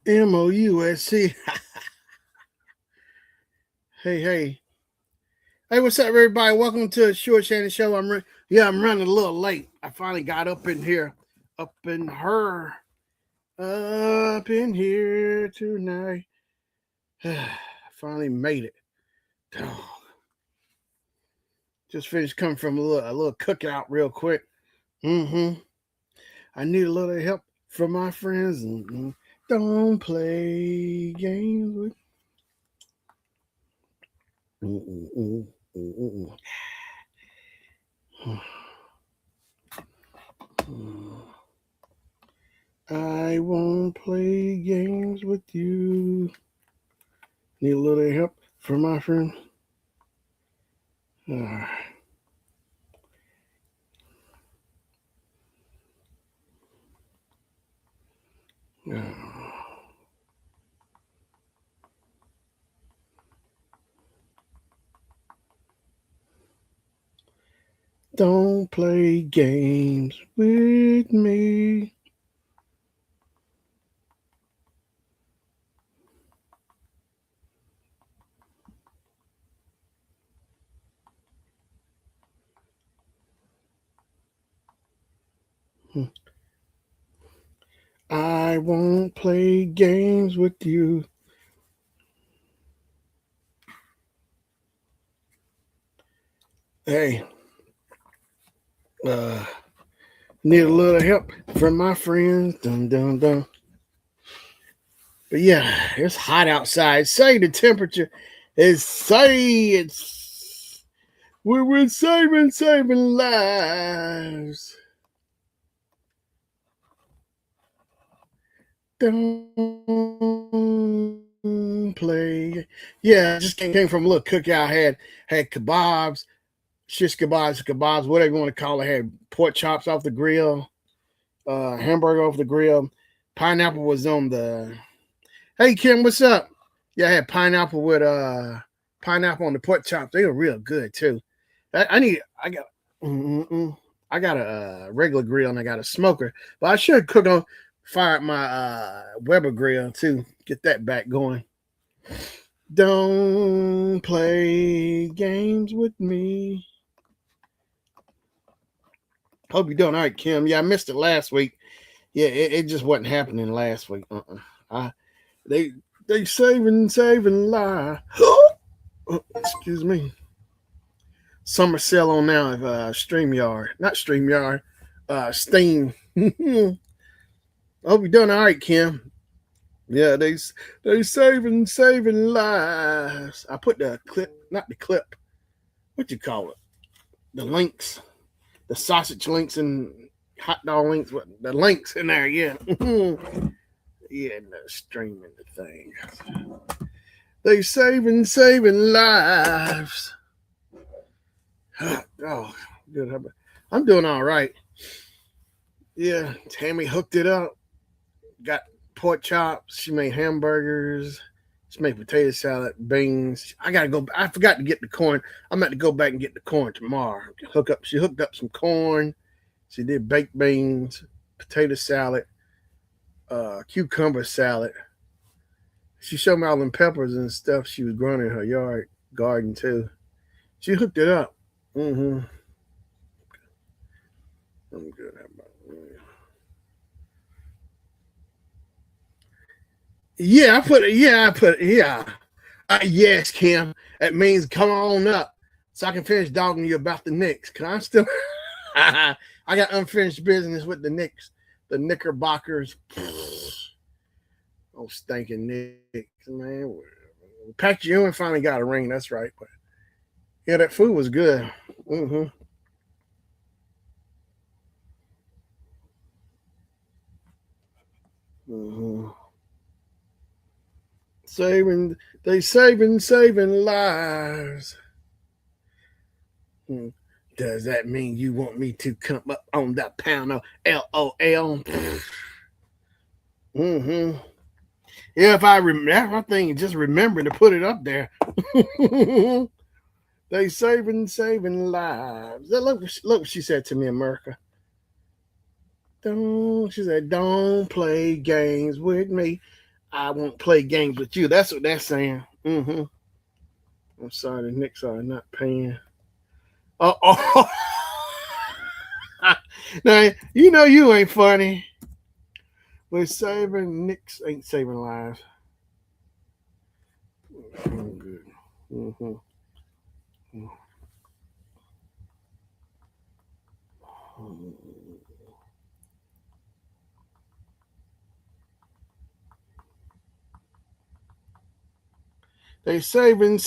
MOUSC. Hey. Hey, what's up, everybody? Welcome to the Shannon show. I'm running a little late. I finally got up in here. Up in here tonight. Finally made it. Dog. Just finished coming from a little cookout real quick. I need a little help from my friends. Don't play games with. I won't play games with you. Need a little help from my friend. Don't play games with me. I won't play games with you. Hey, need a little help from my friends. Dun dun dun. But yeah, it's hot outside. Say the temperature is we're saving lives. Don't play. Yeah, just came from a little cookout. Had kebabs, shish kebabs, whatever you want to call it. Had pork chops off the grill, hamburger off the grill. Pineapple was on the. Hey Kim, what's up? Yeah, I had pineapple with pineapple on the pork chops. They were real good too. I got a regular grill and I got a smoker, but I should fire up my Weber grill too. Get that back going. Don't play games with me. Hope you're doing all right, Kim. Yeah, I missed it last week. Yeah, it just wasn't happening last week. They saving lives. Excuse me. Summer sale on now of StreamYard. Not StreamYard. Steam. I hope you're doing all right, Kim. Yeah, they saving lives. I put the clip, not the clip. What you call it? The links, the sausage links and hot dog links. What the links in there? Yeah, yeah, and the streaming the thing. They saving lives. Oh, good. I'm doing all right. Yeah, Tammy hooked it up. Got pork chops. She made hamburgers. She made potato salad, beans. I gotta go. I forgot to get the corn. I'm about to go back and get the corn tomorrow. She hooked up some corn. She did baked beans, potato salad, cucumber salad. She showed me all them peppers and stuff she was growing in her garden too. She hooked it up. I'm good. How about Yeah, yes, Kim. That means come on up so I can finish dogging you about the Knicks. Cause I'm still I got unfinished business with the Knicks, the Knickerbockers. Oh, stinking Knicks, man. Patrick Ewing finally got a ring, that's right. But yeah, that food was good. Saving lives. Does that mean you want me to come up on that pound of LOL? Yeah, if I remember, that's my thing. Just remember to put it up there. They saving lives. Look what she said to me, America. She said, don't play games with me. I won't play games with you. That's what that's saying. I'm sorry, the Knicks are not paying. Oh. Now you know you ain't funny. We're saving Knicks ain't saving lives. Good. Mm-hmm. They saving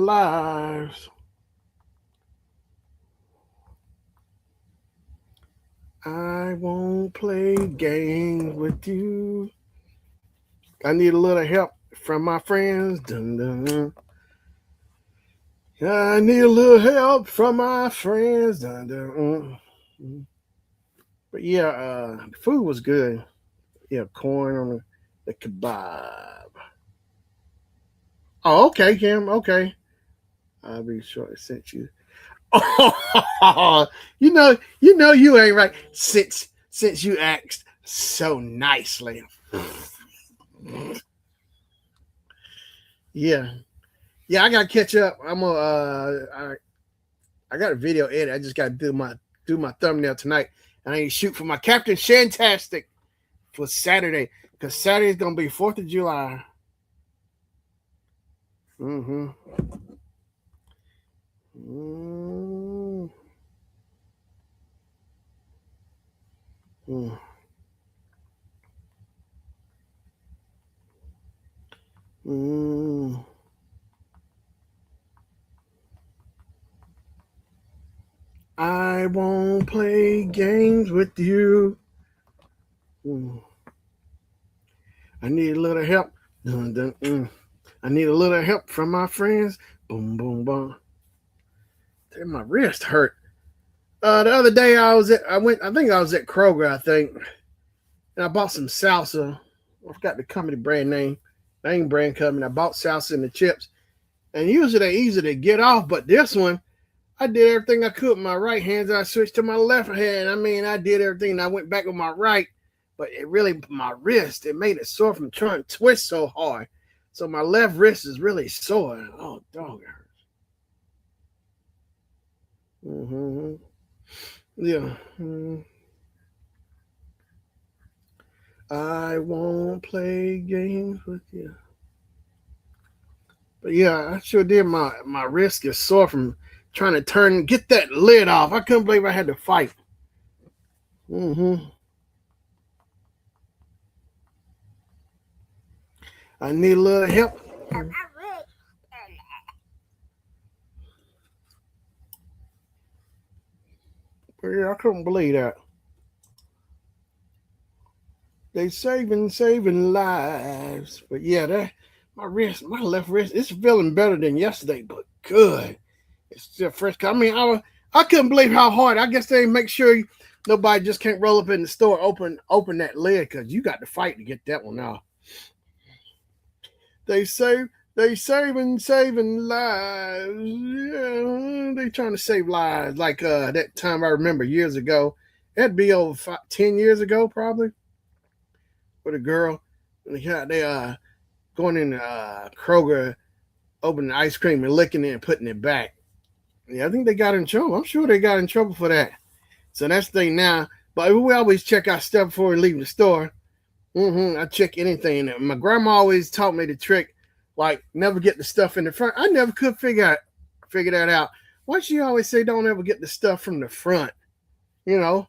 lives. I won't play games with you. I need a little help from my friends. Dun, dun, dun. I need a little help from my friends. Dun, dun, But yeah, the food was good. Yeah, corn on the kebab. Oh, okay, Kim. Okay, I'll be sure I sent you. Oh, you ain't right. Since you asked so nicely. Yeah, yeah. I gotta catch up. I'm gonna. I got a video edit. I just gotta do my thumbnail tonight, and I need to shoot for my Captain Shantastic for Saturday because Saturday's gonna be 4th of July. Mm-hmm. Mm-hmm. Mm-hmm. I won't play games with you. Mm. I need a little help. Dun, dun, I need a little help from my friends. Boom, boom, boom. Damn, my wrist hurt. The other day I think I was at Kroger, I think, and I bought some salsa. I forgot the company brand name brand company. I bought salsa and the chips, and usually they're easy to get off, but this one I did everything I could with my right hand. And I switched to my left hand. I mean, I did everything. And I went back with my right, but it really, my wrist, it made it sore from trying to twist so hard. So my left wrist is really sore. Oh, dog, it hurts. Mm-hmm. Yeah. I won't play games with you. But yeah, I sure did. My wrist is sore from trying to get that lid off. I couldn't believe I had to fight. Mm-hmm. I need a little help. Yeah, I couldn't believe that. They saving lives. But yeah, that my left wrist, it's feeling better than yesterday, but good. It's still fresh. I mean, I couldn't believe how hard. I guess they make sure nobody just can't roll up in the store, open that lid, because you got to fight to get that one out. They saving lives. Yeah, they trying to save lives. Like that time I remember years ago. That'd be over 10 years ago, probably. With a girl, they going in Kroger, opening the ice cream and licking it and putting it back. Yeah, I think they got in trouble. I'm sure they got in trouble for that. So that's the thing now. But we always check our stuff before we leave the store. I check anything. My grandma always taught me the trick, like never get the stuff in the front. I never could figure that out. Why she always say don't ever get the stuff from the front? You know,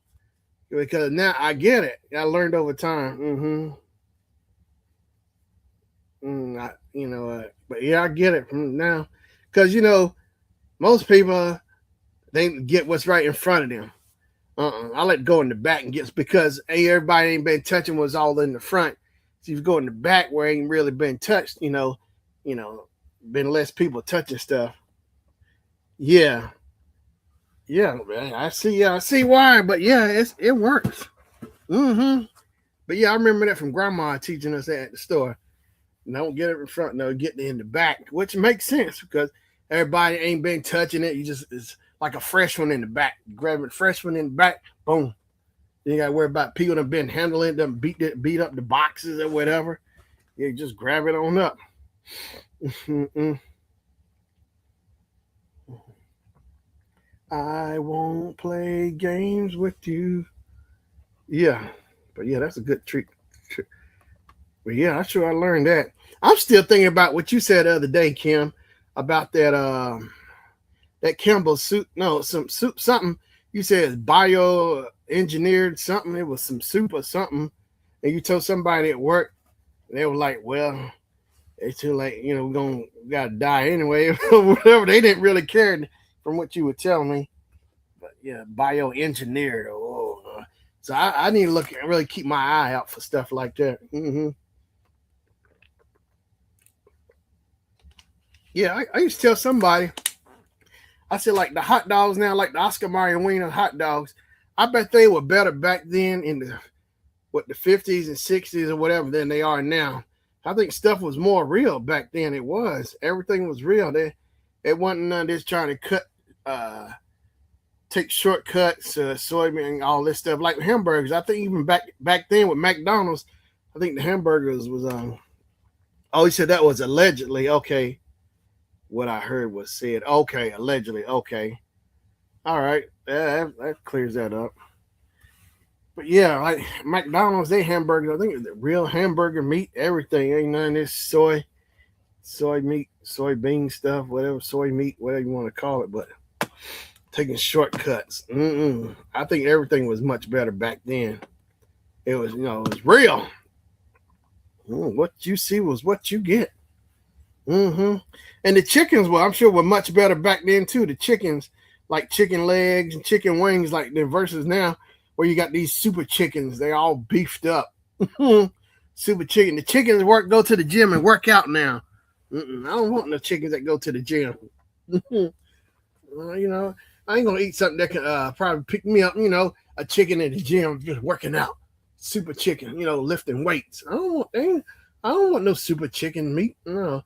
because now I get it. I learned over time. But yeah, I get it from now, because most people they get what's right in front of them. I let go in the back and get, because everybody ain't been touching what's all in the front. So you go in the back where ain't really been touched. Been less people touching stuff. Yeah, yeah, man, I see why, but yeah, it works. But yeah, I remember that from grandma teaching us that at the store. Don't get it in front, no, get it in the back, which makes sense because everybody ain't been touching it. You just, it's like a fresh one in the back. You grab it, fresh one in the back, boom. You ain't got to worry about people that have been handling them, beat up the boxes or whatever. Yeah, just grab it on up. Mm-mm. I won't play games with you. Yeah, but yeah, that's a good trick. But yeah, I'm sure I learned that. I'm still thinking about what you said the other day, Kim, about that Campbell soup. No, some soup something. You said it's bio engineered something. It was some soup or something, and you told somebody at work, and they were like, "Well, it's too late. We gotta die anyway, or whatever." They didn't really care from what you were telling me. But yeah, bioengineered. Oh, so I need to look and really keep my eye out for stuff like that. Yeah, I used to tell somebody. I said like the hot dogs now, like the Oscar Mayer Wiener hot dogs. I bet they were better back then in the 50s and 60s or whatever than they are now. I think stuff was more real back then. It was everything was real. They wasn't none of this trying to uh, take shortcuts, soybean, all this stuff like hamburgers. I think even back then with McDonald's, I think the hamburgers was Oh, he said that was allegedly okay. What I heard was said okay, allegedly okay. All right, that clears that up. But yeah, like McDonald's, they hamburgers. I think it's the real hamburger meat, everything. Ain't none of this soy meat, soybean stuff, whatever, soy meat, whatever you want to call it. But taking shortcuts. I think everything was much better back then. It was, it was real. What you see was what you get. hmm And the chickens were, I'm sure, were much better back then too. The chickens, like chicken legs and chicken wings, like the versus now, where you got these super chickens. They all beefed up. Super chicken. The chickens go to the gym and work out now. I don't want no chickens that go to the gym. You know, I ain't gonna eat something that can probably pick me up. A chicken in the gym just working out. Super chicken. Lifting weights. I don't want no super chicken meat. No.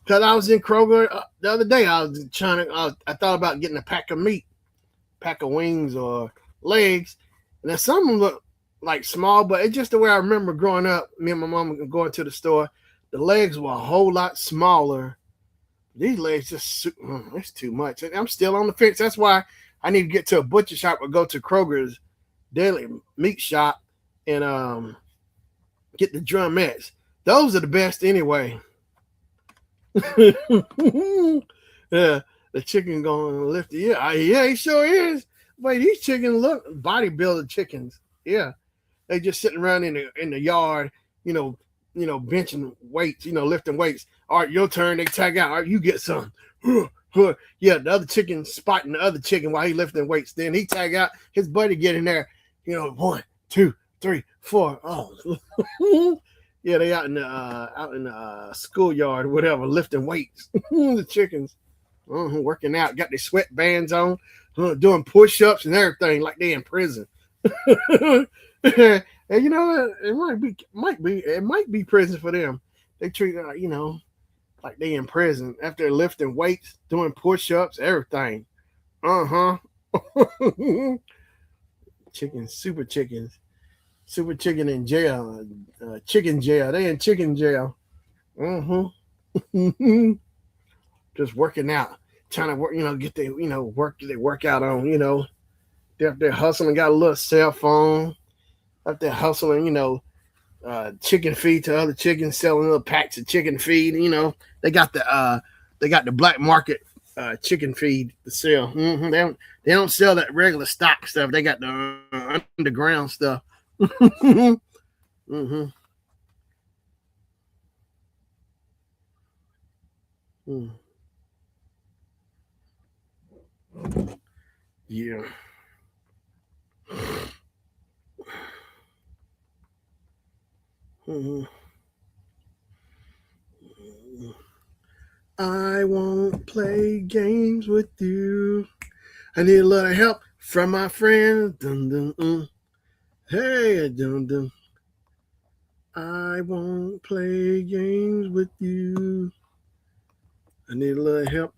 Because I was in Kroger the other day. I was trying to. I thought about getting a pack of wings or legs, and then some of them look like small, but it's just the way I remember growing up. Me and my mom going to the store. The legs were a whole lot smaller. These legs it's too much. I'm still on the fence. That's why I need to get to a butcher shop or go to Kroger's daily meat shop and get the drumettes. Those are the best anyway. Yeah, the chicken going to lift it. Yeah, he sure is. Wait, these chickens look bodybuilder chickens. Yeah, they just sitting around in the yard, you know, benching weights, lifting weights. All right, your turn. They tag out. All right, you get some. Yeah, the other chicken spotting the other chicken while he lifting weights. Then he tag out. His buddy get in there. 1, 2, 3, 4. Oh, yeah, they out in the schoolyard, whatever, lifting weights. The chickens working out, got their sweatbands on, doing push-ups and everything like they in prison. And it might be prison for them. They treat like they in prison after lifting weights, doing push-ups, everything. Uh-huh. Chickens, super chicken in jail, chicken jail. They in chicken jail. Just working out, trying to work, get their, work out on, they're up there hustling, got a little cell phone, up there hustling, chicken feed to other chickens, selling little packs of chicken feed. They got the black market chicken feed to sell. They don't sell that regular stock stuff. They got the underground stuff. mm-hmm. mm. Yeah. Mm-hmm. I won't play games with you. I need a little help from my friends. Dun, dun, Hey, dun, dun. I won't play games with you. I need a little help.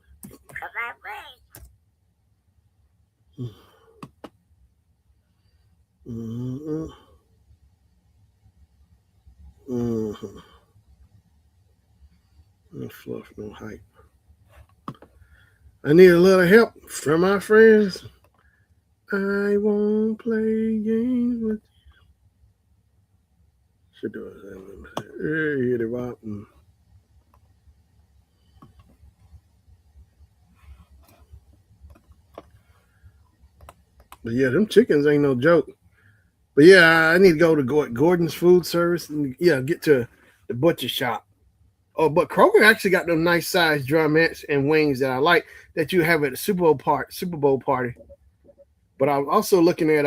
Mm-hmm. Mm-hmm. No fluff, no hype. I need a little help from my friends. I won't play games with you. Should do it. Hit it up. But yeah, them chickens ain't no joke. But yeah, I need to go to Gordon's Food Service and get to the butcher shop. Oh, but Kroger actually got them nice sized drumettes and wings that I like that you have at the Super Bowl party. But I'm also looking at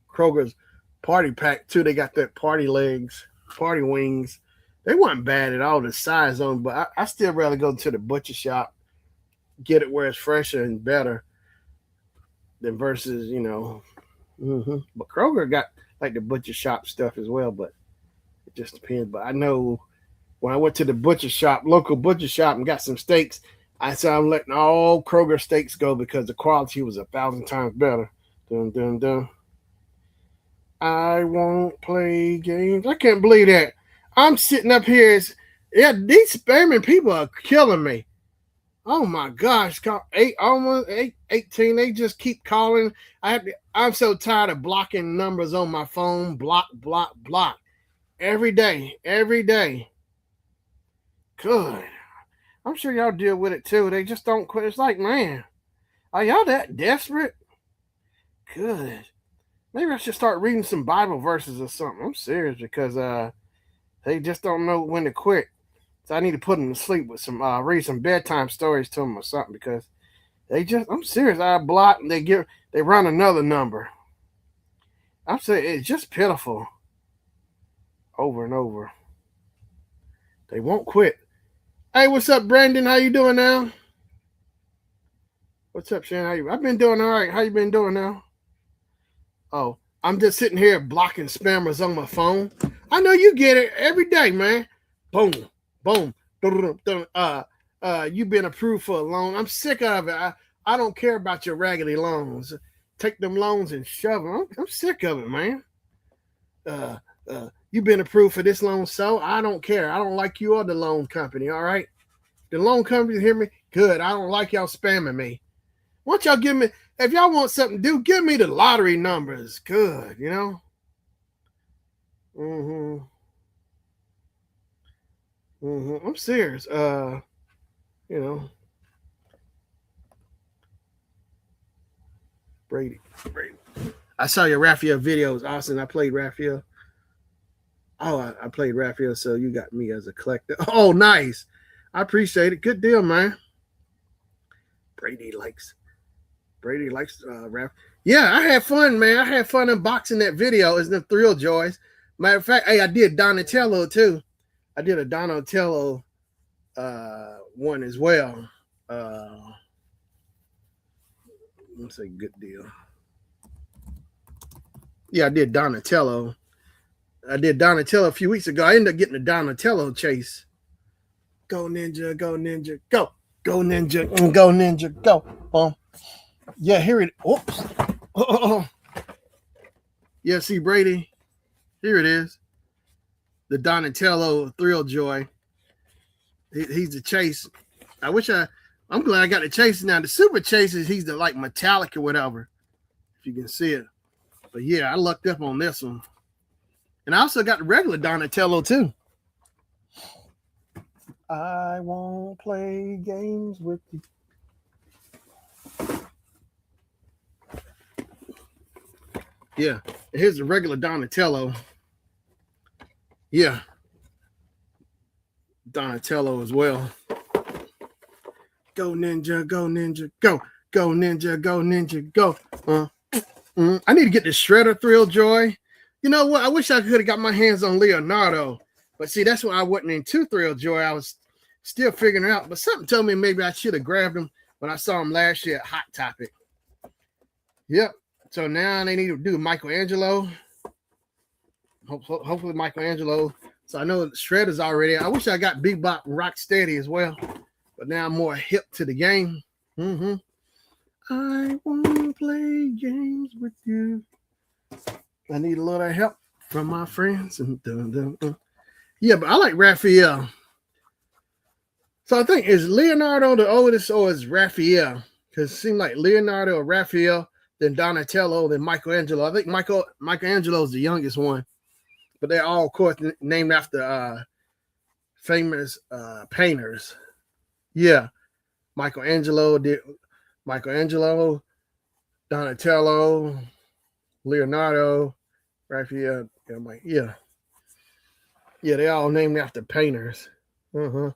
Kroger's party pack too. They got that party legs, party wings. They weren't bad at all, the size on, but I still rather go to the butcher shop, get it where it's fresher and better than versus, But Kroger got like the butcher shop stuff as well, but it just depends. But I know when I went to the local butcher shop, and got some steaks, I said I'm letting all Kroger steaks go because the quality was 1,000 times better. Dun, dun, dun. I won't play games. I can't believe that. I'm sitting up here. These spamming people are killing me. Oh my gosh, almost 18. They just keep calling. I'm so tired of blocking numbers on my phone. Block. Every day. Good. I'm sure y'all deal with it too. They just don't quit. It's like, man, are y'all that desperate? Good. Maybe I should start reading some Bible verses or something. I'm serious because they just don't know when to quit. So I need to put them to sleep with read some bedtime stories to them or something because I'm serious. I block and they run another number. I'm saying it's just pitiful. Over and over. They won't quit. Hey, what's up, Brandon? How you doing now? What's up, Shannon? I've been doing all right. How you been doing now? Oh, I'm just sitting here blocking spammers on my phone. I know you get it every day, man. Boom. You've been approved for a loan. I'm sick of it. I don't care about your raggedy loans. Take them loans and shove them. I'm sick of it, man. You've been approved for this loan, so I don't care. I don't like you or the loan company, all right? The loan company hear me? Good. I don't like y'all spamming me. Why don't y'all give me, if y'all want something to do, give me the lottery numbers. Good, I'm serious. Brady. I saw your Raphael videos, Austin. I played Raphael. Oh, I played Raphael, so you got me as a collector. Oh, nice. I appreciate it. Good deal, man. Brady likes rap. Yeah, I had fun, man. I had fun unboxing that video. It's the Thrill Joys. Matter of fact, hey, I did Donatello too. I did a Donatello one as well. Let's say good deal. Yeah, I did Donatello. I did Donatello a few weeks ago. I ended up getting a Donatello chase. Go Ninja, go Ninja, go. Go Ninja, go Ninja, go. Yeah, here it. Oops. Oh. Yeah, see Brady. Here it is. The Donatello Thrill Joy. He's the chase. I'm glad I got the chase now. The super chases, he's the like metallic or whatever. If you can see it. But yeah, I lucked up on this one. And I also got the regular Donatello too. I won't play games with you. Yeah, here's the regular Donatello. Yeah, Donatello as well. Go Ninja, go Ninja, go. Go Ninja, go Ninja, go. I need to get the Shredder Thrill Joy. You know what? I wish I could have got my hands on Leonardo. But see, that's why I wasn't into Thrill Joy. I was still figuring it out. But something told me maybe I should have grabbed him when I saw him last year at Hot Topic. Yep. So now they need to do Michelangelo. Hopefully Michelangelo. So I know Shredder's already. I wish I got Bebop and Rocksteady as well. But now I'm more hip to the game. I won't play games with you. I need a little help from my friends. Yeah, but I like Raphael. So I think is Leonardo the oldest or is Raphael? Because it seemed like Leonardo or Raphael, then Donatello, then Michelangelo. I think Michelangelo is the youngest one, but they're all, of course, named after famous painters. Yeah, Michelangelo, Michelangelo, Donatello, Leonardo, Raphael. Yeah, they all named after painters. Uh-huh.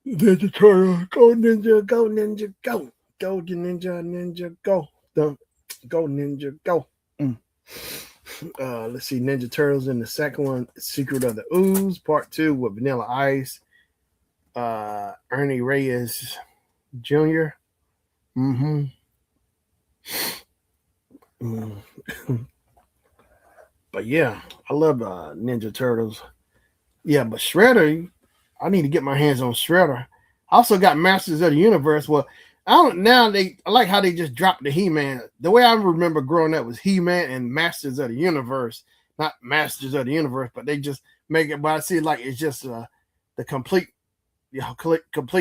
Ninja Turtle, go Ninja, go Ninja, go. Go Ninja, Ninja, go. Go Ninja, go. Let's see, Ninja Turtles in the second one, Secret of the Ooze, part 2 with Vanilla Ice, Ernie Reyes Jr. Mm-hmm. But yeah, I love Ninja Turtles. Yeah, but Shredder, I need to get my hands on Shredder. I also got Masters of the Universe. Well, I like how they just dropped the He-Man. The way I remember growing up was He-Man and Masters of the Universe, not Masters of the Universe, but they just make it. But I see like it's just the complete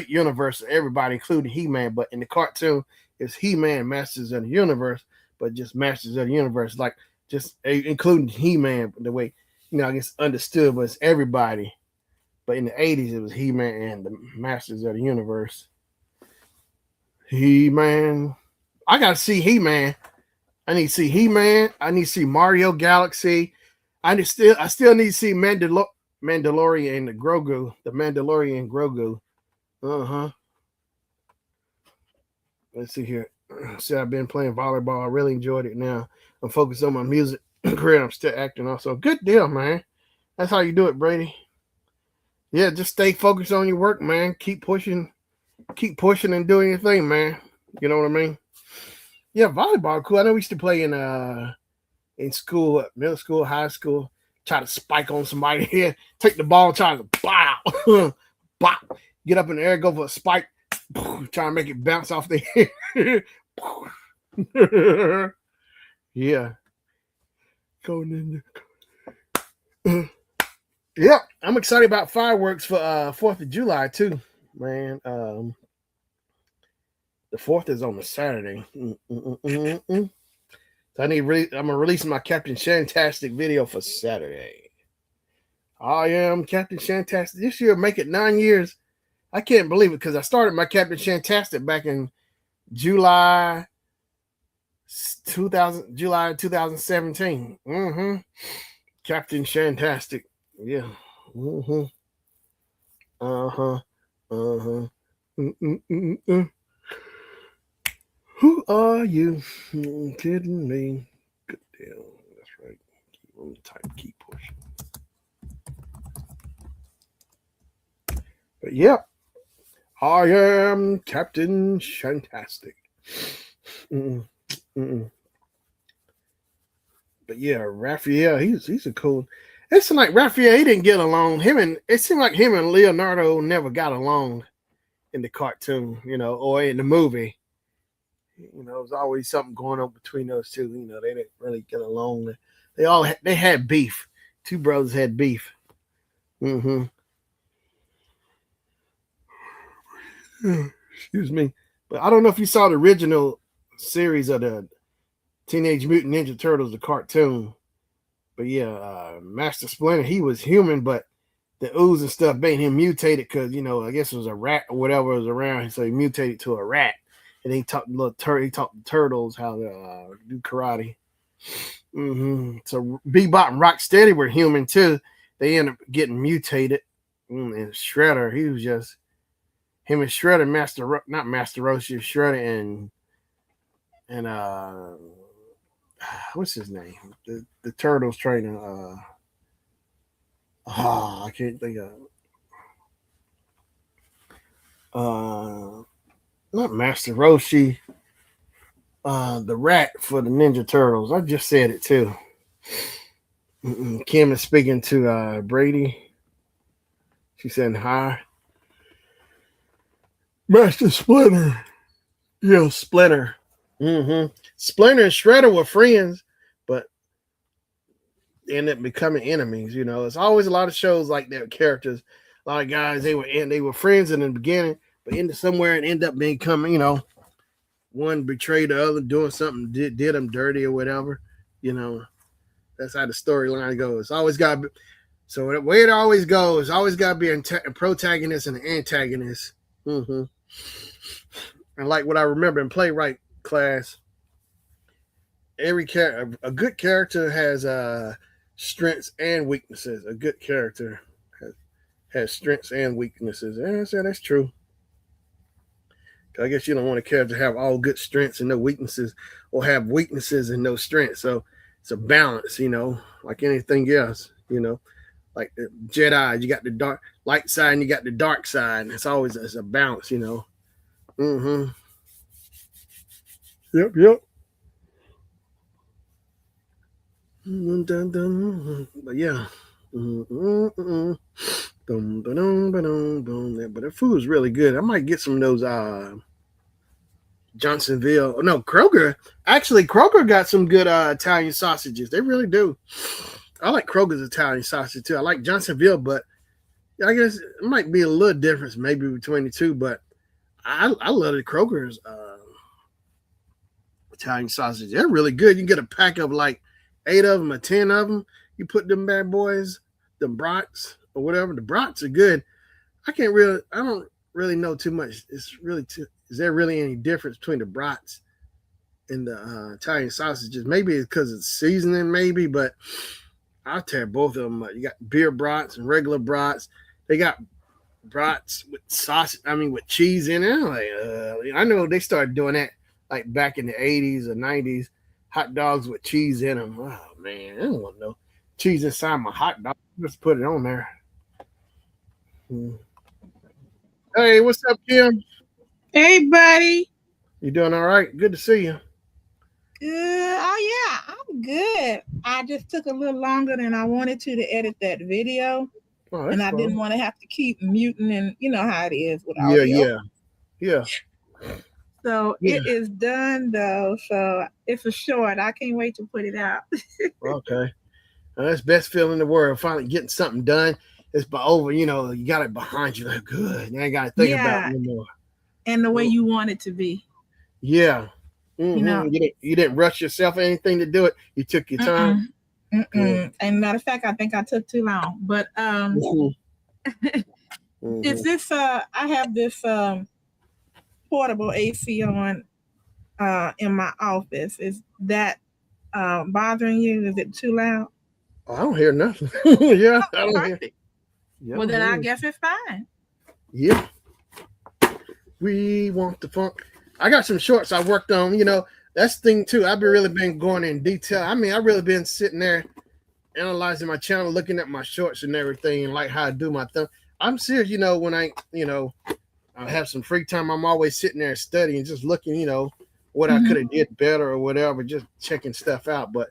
universe of everybody, including He-Man. But in the cartoon, it's He-Man, Masters of the Universe, but just Masters of the Universe, like just including He-Man. The way I guess understood, but it's everybody. But in the 80s, it was He-Man and the Masters of the Universe. He-Man. I got to see He-Man. I need to see He-Man. I need to see Mario Galaxy. I still need to see Mandalorian and the Grogu. The Mandalorian Grogu. Uh-huh. Let's see here. See, I've been playing volleyball. I really enjoyed it now. I'm focused on my music career. I'm still acting also. Good deal, man. That's how you do it, Brady. Yeah, just stay focused on your work, man. Keep pushing and doing your thing, man. You know what I mean? Yeah, volleyball, cool. I know we used to play in school, middle school, high school. Try to spike on somebody here, take the ball, try to bow, bop, get up in the air, go for a spike, try to make it bounce off the head. Yeah, go Ninja. Yeah, I'm excited about fireworks for 4th of July too, man. The 4th is on a Saturday. So I'm gonna release my Captain Shantastic video for Saturday. I am Captain Shantastic. This year make it 9 years. I can't believe it because I started my Captain Shantastic back in July 2017. Captain Shantastic. Yeah. Who are you? Kidding me? Good deal. That's right. Keep on tight. Keep pushing. But yeah, I am Captain Shantastic. But yeah, Raphael, he's a cool. It seemed like Raphael, he didn't get along. It seemed like him and Leonardo never got along in the cartoon, or in the movie. There's always something going on between those two. They didn't really get along. They had beef. Two brothers had beef. Excuse me. But I don't know if you saw the original series of the Teenage Mutant Ninja Turtles, the cartoon. But yeah, Master Splinter, he was human, but the ooze and stuff made him mutated because, I guess it was a rat or whatever was around. So he mutated to a rat. And he taught the turtles how to do karate. So Bebop and Rocksteady were human too. They ended up getting mutated. And Shredder, he was just him and Shredder, not Master Roshi, Shredder and what's his name? The Turtles trainer. I can't think of. Not Master Roshi. The rat for the Ninja Turtles. I just said it too. Kim is speaking to Brady. She said hi. Master Splinter. Yeah, Splinter. Splinter and Shredder were friends, but they ended up becoming enemies. It's always a lot of shows like that, characters. A lot of guys they were friends in the beginning, but into somewhere and end up becoming, one betrayed the other, doing something did them dirty or whatever. You know, that's how the storyline goes. It's always got so the way it always goes. Always got to be a protagonist and an antagonist. Mm-hmm. And like what I remember in playwright class, a good character has strengths and weaknesses. A good character has strengths and weaknesses. Yeah, so that's true. I guess you don't want a character to have all good strengths and no weaknesses, or have weaknesses and no strengths. So it's a balance, like anything else, like the Jedi, you got the dark light side and you got the dark side. And it's a balance, Mm-hmm. Yep. But yeah. But the food is really good. I might get some of those Johnsonville. Oh, no, Kroger. Actually, Kroger got some good Italian sausages. They really do. I like Kroger's Italian sausage too. I like Johnsonville, but I guess it might be a little difference maybe between the two. But I love the Kroger's Italian sausage. They're really good. You can get a pack of like 8 of them or 10 of them. You put them bad boys, them brats or whatever. The brats are good. I don't really know too much. Is there really any difference between the brats and the Italian sausages? Maybe it's because it's seasoning, maybe, but I'll tear both of them up. You got beer brats and regular brats. They got brats with sausage, with cheese in it. I know they started doing that like back in the 80s or 90s. Hot dogs with cheese in them. Oh, man, I don't want no cheese inside my hot dog. Just put it on there. Hey, what's up, Kim? Hey, buddy. You doing all right? Good to see you. Good. Oh, yeah, I'm good. I just took a little longer than I wanted to edit that video. Oh, And I fun. didn't want to have to keep muting, and you know how it is with Yeah. audio. Yeah. So Yeah. it is done, though. So it's a short. I can't wait to put it out. Okay. That's the best feeling in the world. Finally getting something done. It's over. You got it behind you. Like, good. You ain't got to think about it Yeah. anymore. And the way you want it to be. Yeah. Mm-hmm. You didn't rush yourself or anything to do it. You took your time. And matter of fact, I think I took too long. But is this I have this portable AC on in my office. Is that bothering you? Is it too loud? I don't hear nothing. Yeah, I don't Perfect. hear. Yeah, Well, then I guess it's fine. Yeah. We want the funk. I got some shorts I worked on. That's the thing too. I've really been going in detail. I really been sitting there analyzing my channel, looking at my shorts and everything, and like how I do my thumb. I'm serious. When I have some free time, I'm always sitting there studying, just looking, what I could have did better or whatever, just checking stuff out. But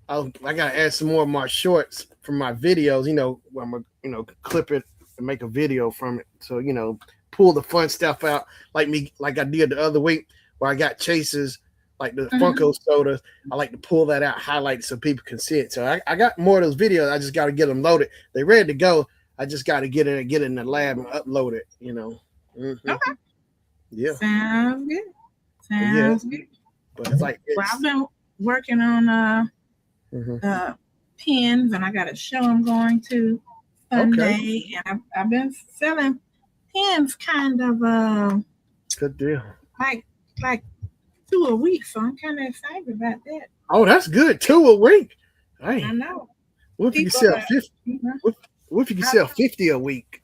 I gotta add some more of my shorts from my videos, where I'm gonna, clip it and make a video from it. So, pull the fun stuff out like I did the other week where I got chases like the Funko sodas. I like to pull that out, highlight it so people can see it. So I got more of those videos. I just got to get them loaded. They're ready to go. I just got to get it in the lab and upload it. Okay. Yeah. Sounds good. But it's like well, I've been working on pins, and I got a show I'm going to Sunday, and I've been selling pins kind of good deal. Like 2 a week, so I'm kind of excited about that. Oh, that's good. 2 a week. Hey, I know. What if you can sell 50? What if you can sell 50 a week?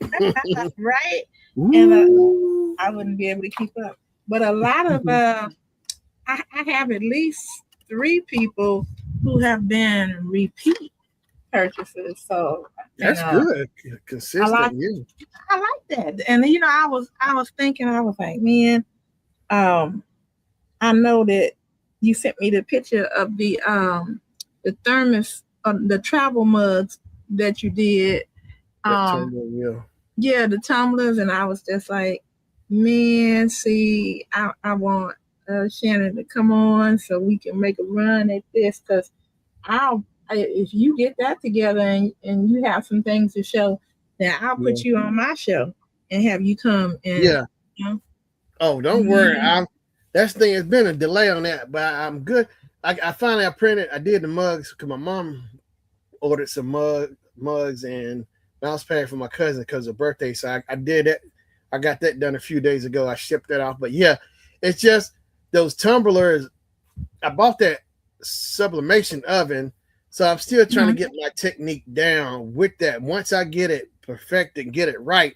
Right? And I wouldn't be able to keep up. But a lot of I have at least 3 people who have been repeat purchases. So that's good. Consistent. I like that. And I was thinking, I was like, man, I know that you sent me the picture of the thermos, the travel mugs that you did. Yeah, the tumblers, and I was just like, man, see, I want Shannon to come on so we can make a run at this, because if you get that together and you have some things to show, Now I'll Yeah. put you on my show and have you come and Yeah. you know. Oh, don't worry. That's the thing. It's been a delay on that, but I'm good. I finally I did the mugs because my mom ordered some mugs and mouse pad for my cousin because of birthday. So I did it. I got that done a few days ago. I shipped that off. But yeah, it's just those tumblers. I bought that sublimation oven, so I'm still trying to get my technique down with that. Once I get it perfected, get it right,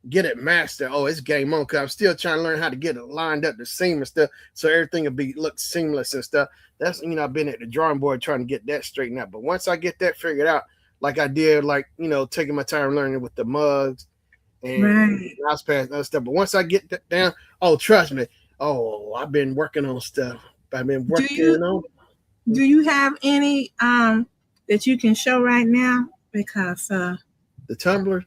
get it mastered, oh, it's game on. Cause I'm still trying to learn how to get it lined up, the seam and stuff, so everything will look seamless and stuff. That's I've been at the drawing board trying to get that straightened out. But once I get that figured out, like I did, like taking my time learning with the mugs and mouse pads and other stuff. But once I get that down, oh, trust me, oh, I've been working on stuff. I've been working on. Do you have any that you can show right now? Because the tumblers.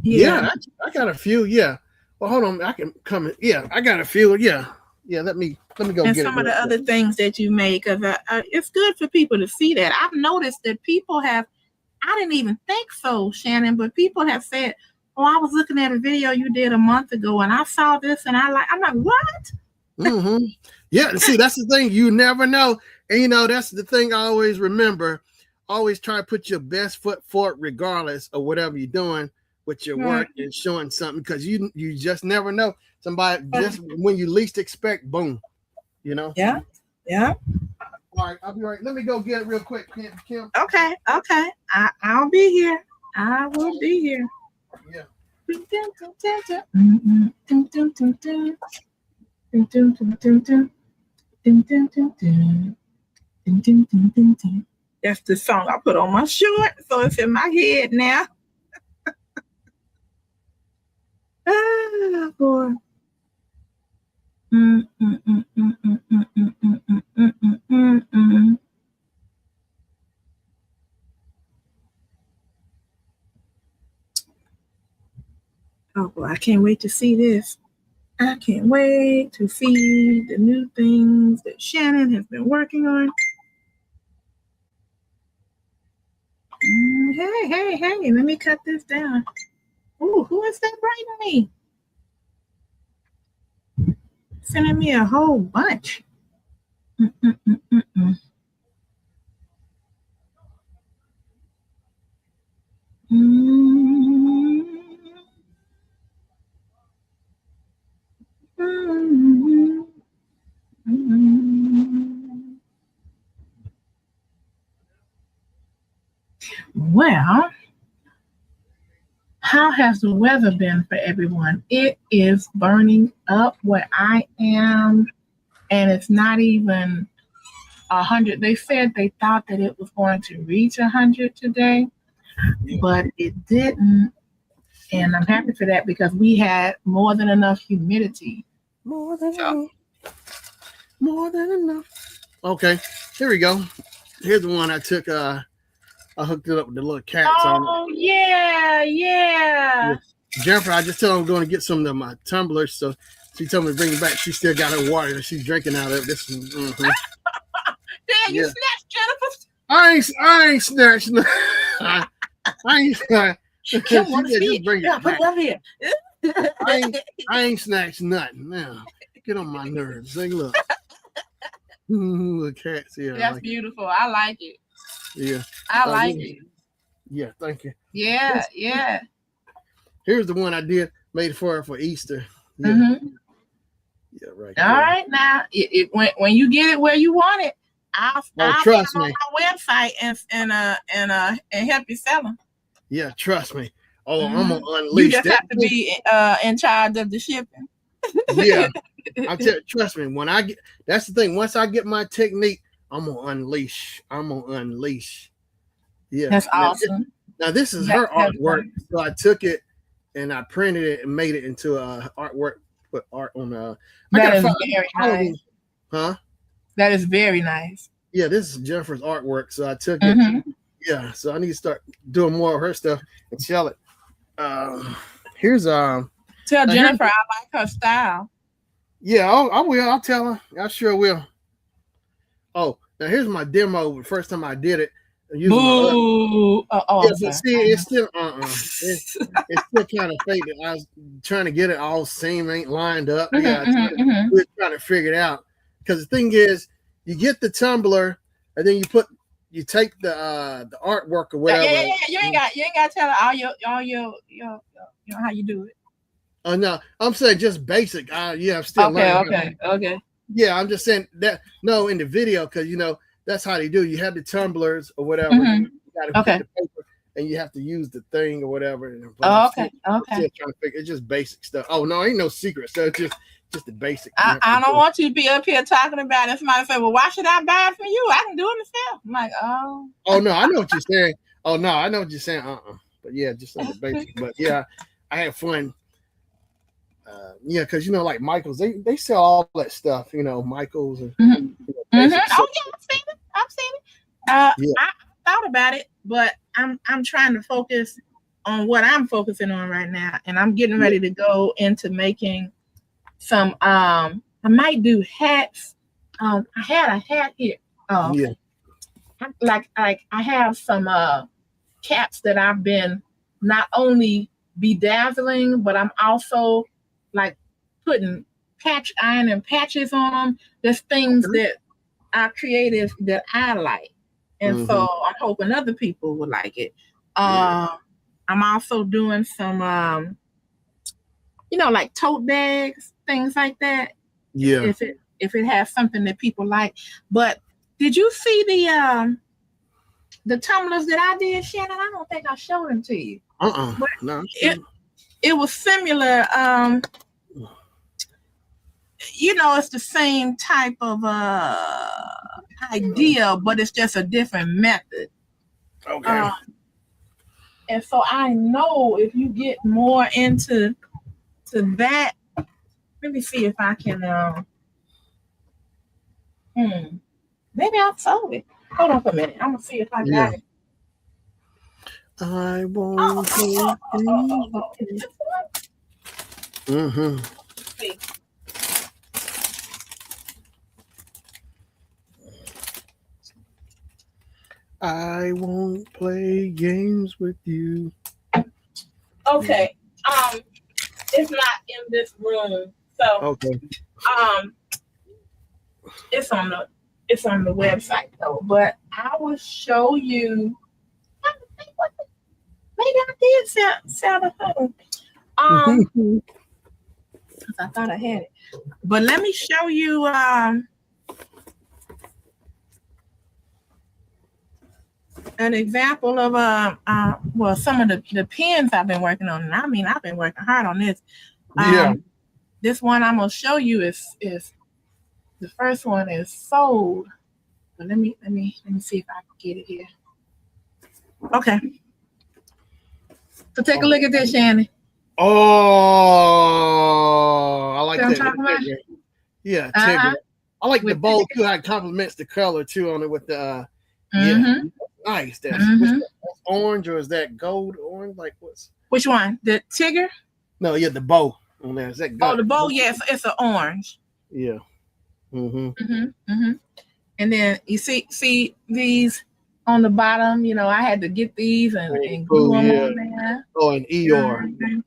Yeah, I got a few. Yeah. Well, hold on. I can come in. Yeah, I got a few. Yeah. Yeah. Let me go and get some of the other things that you make. Because it's good for people to see that. I've noticed that people have. I didn't even think so, Shannon, but people have said, "Oh, I was looking at a video you did a month ago, and I saw this, and I'm like, what?" Mm-hmm. Yeah. See, that's the thing. You never know, and that's the thing. I always remember. Always try to put your best foot forward, regardless of whatever you're doing with your work and showing something, because you just never know. Somebody just when you least expect, boom. Yeah. All right, I'll be right. Let me go get it real quick, Kim. Okay. I'll be here. I will be here. Yeah. That's the song I put on my short, so it's in my head now. Ah, boy. Oh boy, I can't wait to see this. I can't wait to see the new things that Shannon has been working on. Hey, let me cut this down. Ooh, who is that writing me? Sending me a whole bunch. Well, how has the weather been for everyone? It is burning up where I am, and it's not even 100. They said they thought that it was going to reach 100 today, but it didn't. And I'm happy for that because we had more than enough humidity. More than enough. Okay, here we go. Here's the one I took. I hooked it up with the little cats on it. Oh, yeah. Jennifer, I just told her I'm going to get some of my tumblers, so she told me to bring it back. She still got her water that she's drinking out of. This one. Damn, you snatched Jennifer. I ain't snatched nothing. I ain't snatched. Kim wants to see bring it put it up here. I ain't snatched nothing. Now, get on my nerves. Say, look. The cats here. That's beautiful. I like it. Yeah. I like it. Yeah, thank you. Yeah. Here's the one I did, made for Easter. Yeah. Mm-hmm. Yeah, right. All right, now when you get it where you want it, I'll trust put it me on my website and help you sell them. Yeah, trust me. Oh, I'm gonna unleash. You just have to be in charge of the shipping. Yeah, trust me. When I get, that's the thing. Once I get my technique, I'm gonna unleash. Yeah, that's awesome. Now this is her artwork. So I took it and I printed it and made it into a artwork. Put art on that is very nice. Huh? That is very nice. Yeah, this is Jennifer's artwork. So I took it. Yeah, so I need to start doing more of her stuff and sell it. Here's tell Jennifer I like her style. Yeah, I will. I'll tell her. I sure will. Oh, now here's my demo. The first time I did it, using my other. Boo. Oh, Yeah, I'm but sorry. see, it's still it's still kind of fake. I was trying to get it all same, ain't lined up. Yeah, we're trying to figure it out. Because the thing is, you get the tumbler, and then you take the artwork or Yeah, whatever. yeah, yeah. You ain't got to tell her all your how you do it. Oh no, I'm saying just basic. Yeah, I'm still learning. Okay. Yeah, I'm just saying that no in the video because that's how they do. You have the tumblers or whatever. Mm-hmm. You got to Okay. put the paper and you have to use the thing or whatever. But Okay. I'm still trying to figure. It's just basic stuff. Oh no, ain't no secret. So it's just the basic. I don't want you to be up here talking about it. Somebody say, "Well, why should I buy it from you? I can do it myself." I'm like, oh. Oh no, I know what you're saying. Oh no, I know what you're saying. But yeah, just on the basic. But yeah, I had fun. Yeah, because like Michaels, they sell all that stuff. Michaels and Oh yeah, I've seen it. Yeah. I thought about it, but I'm trying to focus on what I'm focusing on right now, and I'm getting ready to go into making some. I might do hats. I had a hat here. Yeah. Like I have some caps that I've been not only bedazzling, but I'm also like putting iron and patches on them. There's things that are creative that I like. And so I'm hoping other people would like it. I'm also doing some like tote bags, things like that. Yeah. If it has something that people like. But did you see the tumblers that I did, Shannon? I don't think I showed them to you. No. It was similar. It's the same type of idea, but it's just a different method. Okay. And so I know if you get more into that, let me see if I can. Maybe I'll sold it. Hold on for a minute. I'm gonna see if I got it. I won't. See. I won't play games with you. Okay. It's not in this room, so okay. It's on the website though. But I will show you. Maybe I did sell the home. Because I thought I had it. But let me show you. An example of some of the pens I've been working on. And I mean, I've been working hard on this. This one I'm gonna show you is the first one is sold. But let me see if I can get it here. Okay. So take a look at this, Shannon. Oh, I like that. Yeah, Tigger. I like the bowl too. How it complements the color too on it with the nice. That's orange or is that gold orange? Like what's which one? The Tigger? No, the bow on there. Is that gold? Oh, the bow, yes, it's an orange. Yeah. And then you see these on the bottom, I had to get these and glue them on there. Oh, an Eeyore.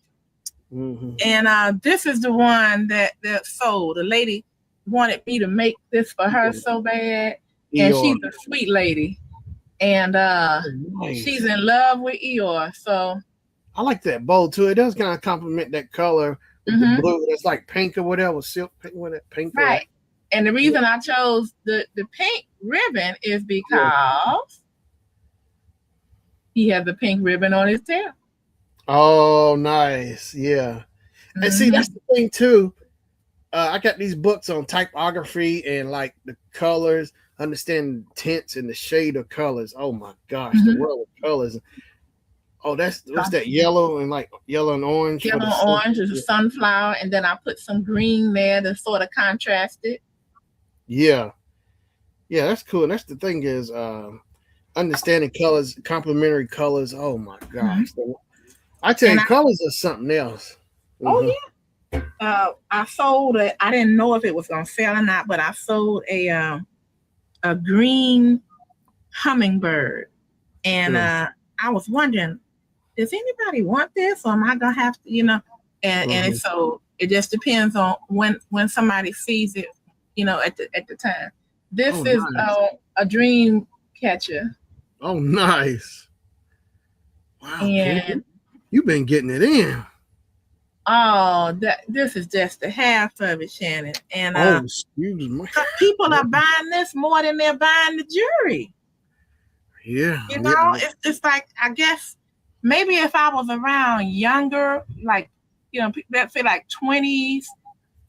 And this is the one that sold. The lady wanted me to make this for her so bad. Eeyore. And she's a sweet lady. And she's in love with Eeyore. So I like that bow too. It does kind of complement that color with the blue. That's like pink or whatever, silk pink, pink. Right. And the reason I chose the pink ribbon is because he has the pink ribbon on his tail. Oh, nice. Yeah. And see, that's the thing too. I got these books on typography and like the colors, understanding tints and the shade of colors. Oh my gosh, the world of colors. Oh, what's that? Yellow and orange. Yellow and orange is a sunflower, and then I put some green there to sort of contrast it. Yeah, that's cool. And that's the thing is understanding colors, complementary colors. Oh my gosh, I tell you, colors are something else. Oh yeah. I sold it. I didn't know if it was gonna sell or not, but I sold a green hummingbird. And I was wondering, does anybody want this, or am I gonna have to, and so it just depends on when somebody sees it, at the time. This is nice. a dream catcher. Oh, nice. Wow, Kim, And you've been getting it in. this is just the half of it, Shannon. And excuse me. people are buying this more than they're buying the jewelry. Yeah. It's like, I guess maybe if I was around younger, like, let's say like 20s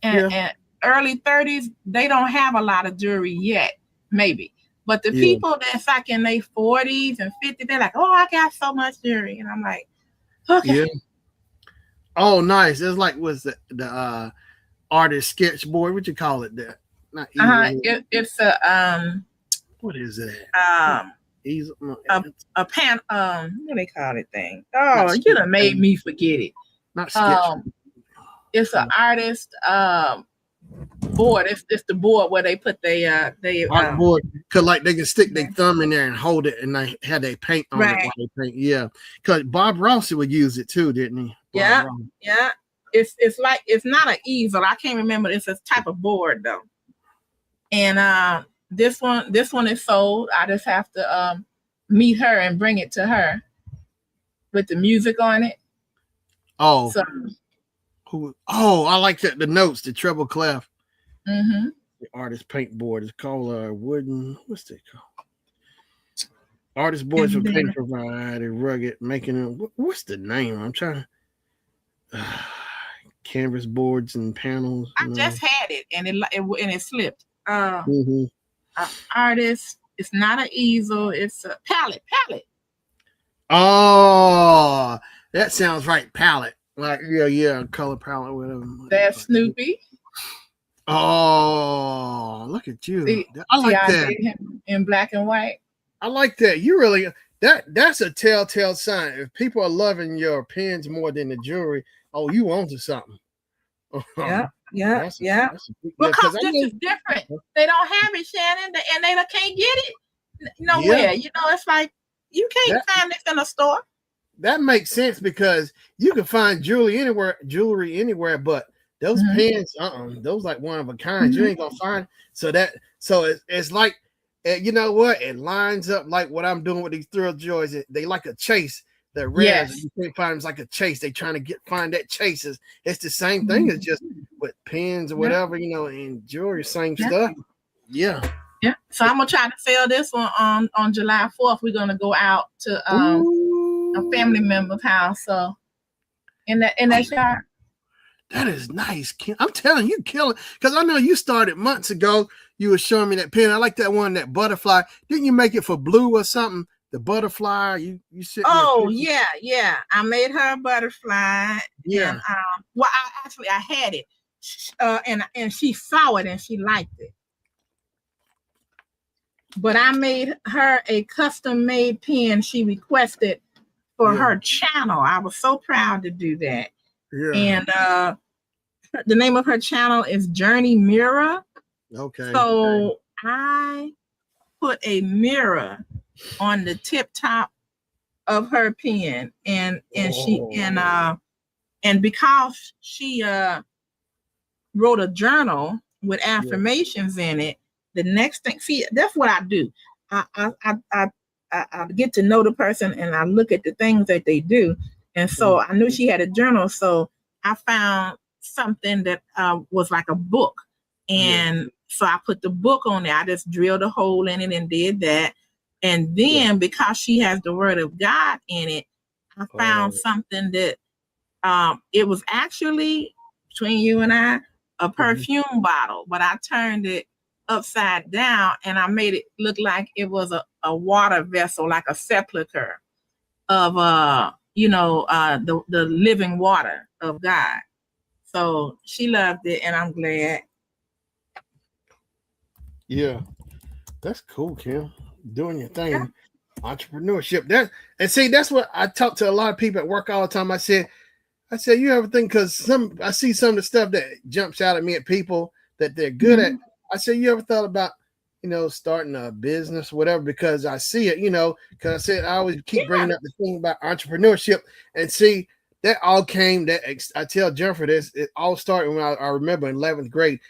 and early 30s, they don't have a lot of jewelry yet, maybe. But the people that's like in their 40s and 50s, they're like, oh, I got so much jewelry. And I'm like, okay. Yeah. Oh, nice. It's like, was the artist sketchboard? What you call it? That not it's a what is it? A pan what do they call it thing? Oh, you done made me forget it. Not sketch. It's an artist board. It's the board where they put their board, cause like they can stick their thumb in there and hold it, and they had their paint on it while they paint. Yeah, cause Bob Ross would use it too, didn't he? Yeah. It's like, it's not an easel. I can't remember. It's a type of board though. And this one is sold. I just have to meet her and bring it to her with the music on it. Oh. So, I like the notes, the treble clef. Mm-hmm. The artist paint board is called wooden. What's that called? Artist boards for paint provided rugged, making them. What's the name? I'm trying to. Canvas boards and panels. I just had it and it slipped. Artist. It's not an easel. It's a palette. Oh, that sounds right. Palette. Like color palette, whatever. That's Snoopy. Oh, look at you! I like that in black and white. I like that. You really that's a telltale sign. If people are loving your pens more than the jewelry, you onto something. Yeah. Because this is different. They don't have it, Shannon, and they can't get it nowhere. It's like you can't find this in a store. That makes sense because you can find jewelry anywhere, but those pens, those like one of a kind. You ain't gonna find. So it's like, you know what? It lines up like what I'm doing with these thrill joys. They like a chase. They're rare. You can't find them. It's like a chase. They trying to find that chase. It's the same thing as just with pens or whatever, and jewelry, same stuff. Yeah. Yeah. So I'm gonna try to sell this one on July 4th. We're gonna go out to a family member's house. So in that yard. That is nice, Kim. I'm telling you, kill it. Because I know you started months ago. You were showing me that pen. I like that one, that butterfly. Didn't you make it for Blue or something? The butterfly. You said. Oh yeah. I made her a butterfly. Yeah. And, I had it, and she saw it and she liked it. But I made her a custom-made pen she requested for her channel. I was so proud to do that. Yeah. And the name of her channel is Journey Mirror. Okay. So I put a mirror on the tip top of her pen, and because she wrote a journal with affirmations in it. The next thing, see, that's what I do. I get to know the person and I look at the things that they do. And so I knew she had a journal. So I found something that was like a book. And so I put the book on there. I just drilled a hole in it and did that. And then because she has the word of God in it, I found something that it was actually, between you and I, a perfume bottle, but I turned it upside down and I made it look like it was a water vessel, like a sepulcher of the living water of God. So she loved it and I'm glad. Yeah, that's cool, Kim. Doing your thing. Entrepreneurship. That's what I talk to a lot of people at work all the time. I said, you ever think, because I see some of the stuff that jumps out at me at people that they're good at. I said, you ever thought about starting a business, whatever, because I see it, because I said I always keep bringing up the thing about entrepreneurship and see that all came I tell Jennifer this, it all started when I remember in 11th grade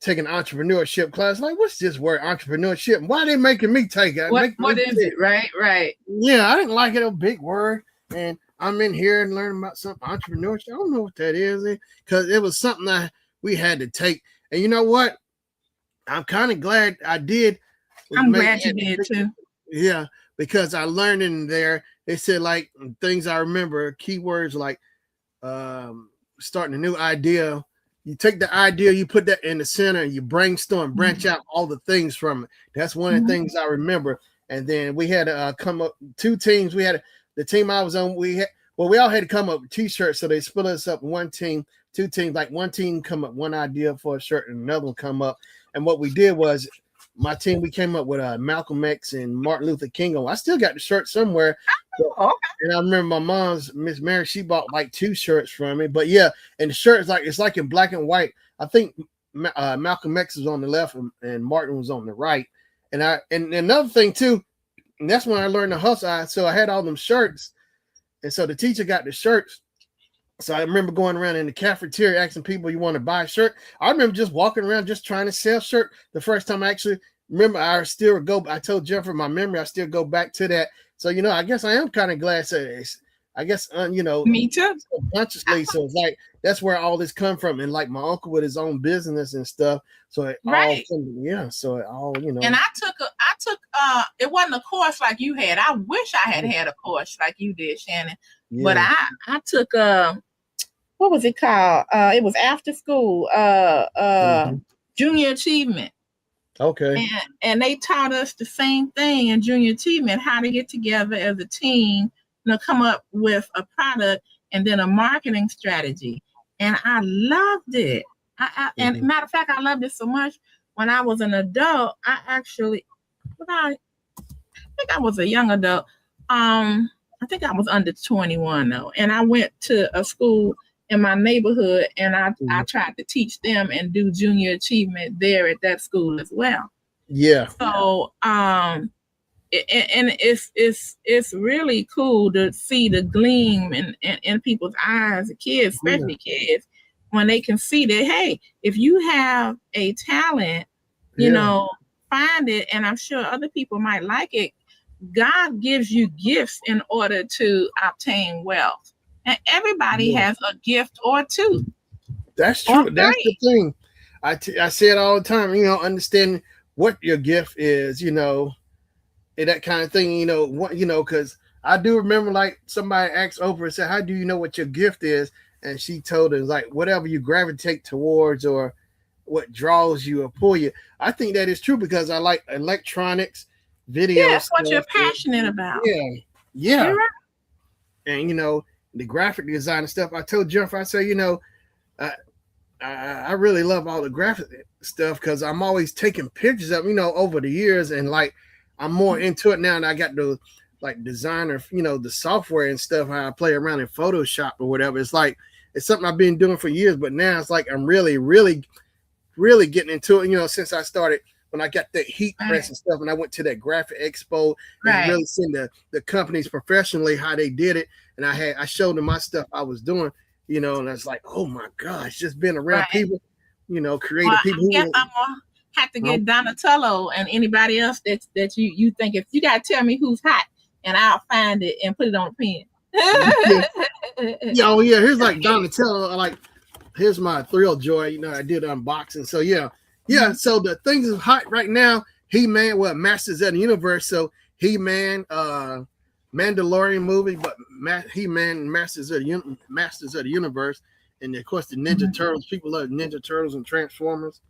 taking entrepreneurship class. Like, what's this word entrepreneurship? Why are they making me take it? What is it? Right. Yeah, I didn't like it, a big word. And I'm in here and learning about some entrepreneurship. I don't know what that is because it was something that we had to take. And you know what? I'm kind of glad I did. I'm glad you did too. Yeah, because I learned in there. They said like things I remember, keywords like starting a new idea. You take the idea, you put that in the center, and you brainstorm, branch out all the things from it. That's one of the things I remember. And then we had to come up 2 teams. We had the team I was on. We all had to come up with T-shirts. So they split us up 1 team, 2 teams. Like one team come up one idea for a shirt, and another one come up. And what we did was my team, we came up with Malcolm X and Martin Luther King on. I still got the shirt somewhere. And I remember my mom's, Miss Mary, she bought like 2 shirts from me. But yeah, and the shirt is it's like in black and white. I think Malcolm X was on the left and Martin was on the right. And another thing too, and that's when I learned to hustle. So I had all them shirts. And so the teacher got the shirts. So I remember going around in the cafeteria asking people, you want to buy a shirt? I remember just walking around just trying to sell shirt. The first time I actually remember, I told Jennifer my memory, I still go back to that. So, I guess I am kind of glad. So I guess, me too. Consciously. So it's like, that's where all this come from. And like my uncle with his own business and stuff. So it all, so it all, And I took it wasn't a course like you had. I wish I had a course like you did, Shannon. Yeah. But I took what was it called? It was after school, junior achievement. Okay. And they taught us the same thing in junior achievement, how to get together as a team, come up with a product and then a marketing strategy. And I loved it. And matter of fact, I loved it so much. When I was an adult, I think I was a young adult. I think I was under 21 though. And I went to a school in my neighborhood and I tried to teach them and do junior achievement there at that school as well. Yeah. So it's really cool to see the gleam in people's eyes, kids, especially kids, when they can see that, hey, if you have a talent, find it. And I'm sure other people might like it. God gives you gifts in order to obtain wealth. And everybody has a gift or 2. That's true. That's the thing. I say it all the time, understanding what your gift is, and that kind of thing, because I do remember like somebody asked Oprah and said, how do you know what your gift is? And she told us like whatever you gravitate towards or what draws you or pull you. I think that is true because I like electronics, video. Yeah, that's what you're passionate about. Yeah. Right. And the graphic design and stuff. I told Jennifer, I said, I really love all the graphic stuff because I'm always taking pictures of, over the years, and like I'm more into it now, and I got the like designer, the software and stuff. How I play around in Photoshop or whatever. It's like it's something I've been doing for years, but now it's like I'm really, really, really getting into it. Since I started. When I got that heat press and stuff, and I went to that graphic expo and really seeing the companies professionally how they did it, and I showed them my stuff I was doing, and I was like, oh my gosh, just being around people, creative people. I guess I'm gonna have to get Donatello and anybody else that you think, if you gotta tell me who's hot, and I'll find it and put it on a pen. Yeah, here's like Donatello, like here's my Thrill Joy, I did unboxing, so yeah. Yeah, so the things is hot right now. He-Man, Masters of the Universe. So He-Man, Mandalorian movie, but He-Man, Masters of the Universe, and of course the Ninja Turtles. People love Ninja Turtles and Transformers.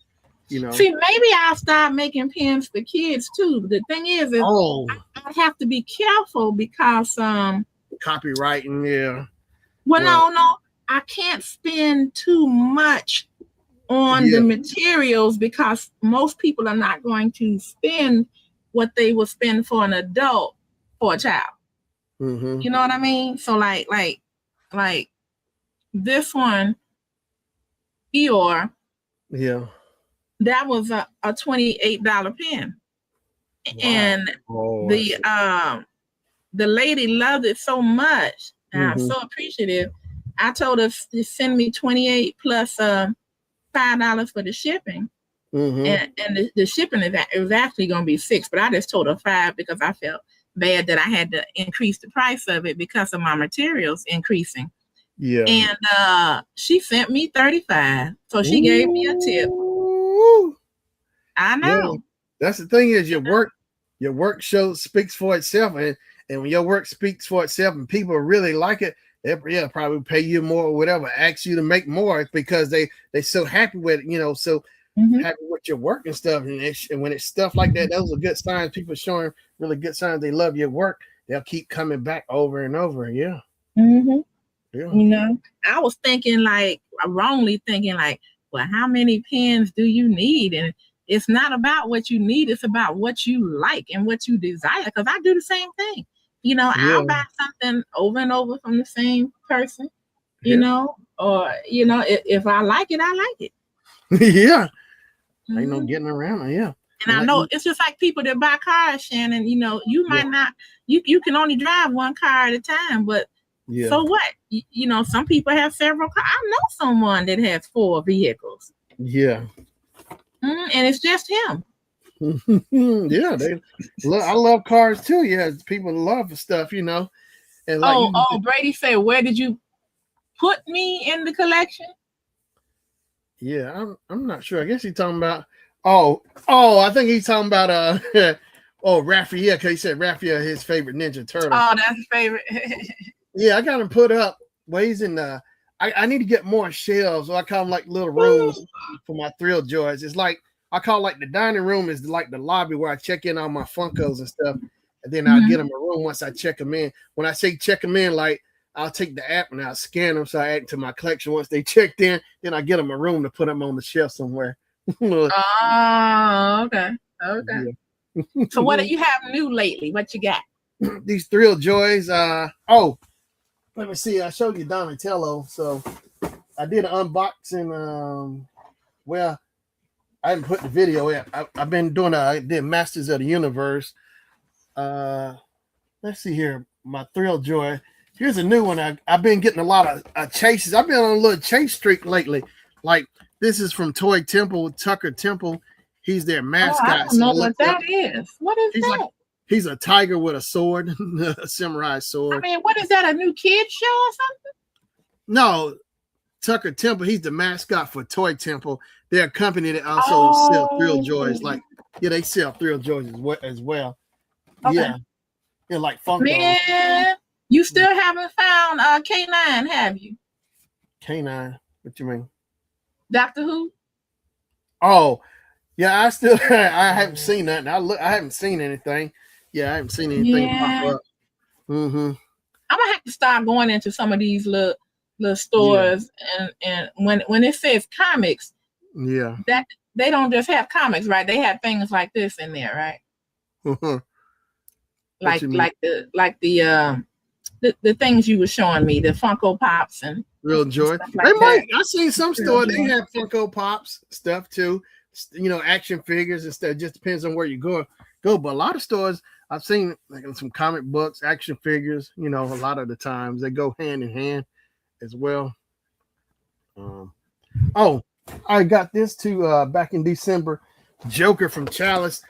See, maybe I'll start making pins for kids too. The thing is I have to be careful because copywriting. Yeah. Well, no, I can't spend too much on the materials because most people are not going to spend what they will spend for an adult for a child. Mm-hmm. You know what I mean? So like this one, Eeyore. Yeah. That was a $28 pen. And the lady loved it so much, and I'm so appreciative. I told her to send me 28 plus $5 for the shipping. And the shipping is actually going to be $6, but I just told her $5 because I felt bad that I had to increase the price of it because of my materials increasing. Yeah. And she sent me $35, so she gave me a tip. I know. Yeah. That's the thing is your work speaks for itself, and when your work speaks for itself and people really like it, they'll probably pay you more or whatever, ask you to make more because they're so happy with it, so happy with your work and stuff. And when it's stuff like that, those are good signs. People showing really good signs they love your work. They'll keep coming back over and over. Yeah. Yeah. I was thinking wrongly thinking well, how many pens do you need? And it's not about what you need. It's about what you like and what you desire. Because I do the same thing. I'll buy something over and over from the same person, or, if I like it, I like it. Yeah. Ain't no getting around it. Yeah. And I know it's just like people that buy cars, Shannon, you might not, you can only drive one car at a time, but so what? Some people have several cars. I know someone that has 4 vehicles. Yeah. And it's just him. Yeah. I love cars too. Yeah. People love stuff, And Brady said, where did you put me in the collection? Yeah, I'm not sure. I guess he's talking about I think he's talking about Raphael, because he said Raphael his favorite Ninja Turtle. Oh, that's his favorite. Yeah, I got him put up where he's in I need to get more shelves, so I call them like little rooms for my Thrill Joys. It's like I call the dining room is like the lobby where I check in all my Funkos and stuff, and then I'll get them a room once I check them in. When I say check them in, I'll take the app and I'll scan them so I add to my collection. Once they checked in, then I get them a room to put them on the shelf somewhere. Oh, okay. Yeah. So what do you have new lately? What you got? These Thrill Joys. Let me see. I showed you Donatello. So I did an unboxing. Well, I didn't put the video in. I've been doing I did Masters of the Universe. Let's see here. My Thrill Joy. Here's a new one. I've been getting a lot of chases. I've been on a little chase streak lately. Like this is from Toy Temple, Tucker Temple. He's their mascot. I don't know what that is. What is that? He's a tiger with a sword, a samurai sword. I mean, what is that? A new kid show or something? No, Tucker Temple. He's the mascot for Toy Temple. They're a company that also sell Thrill Joys. They sell Thrill Joys as well. Okay. Yeah, they're like Funko. Man, you still haven't found K9, have you? K9? What you mean? Doctor Who? Oh, yeah. I haven't seen nothing. I haven't seen anything. Yeah, I haven't seen anything pop up. I'm gonna have to start going into some of these little stores, and when it says comics, that they don't just have comics, right? They have things like this in there, right? Like the things you were showing me, the Funko Pops and Real Joy. I seen some store they have Funko Pops stuff too. Action figures and stuff. It just depends on where you go. But a lot of stores I've seen some comic books, action figures. A lot of the times they go hand in hand as well. I got this too back in December. Joker from Chalice.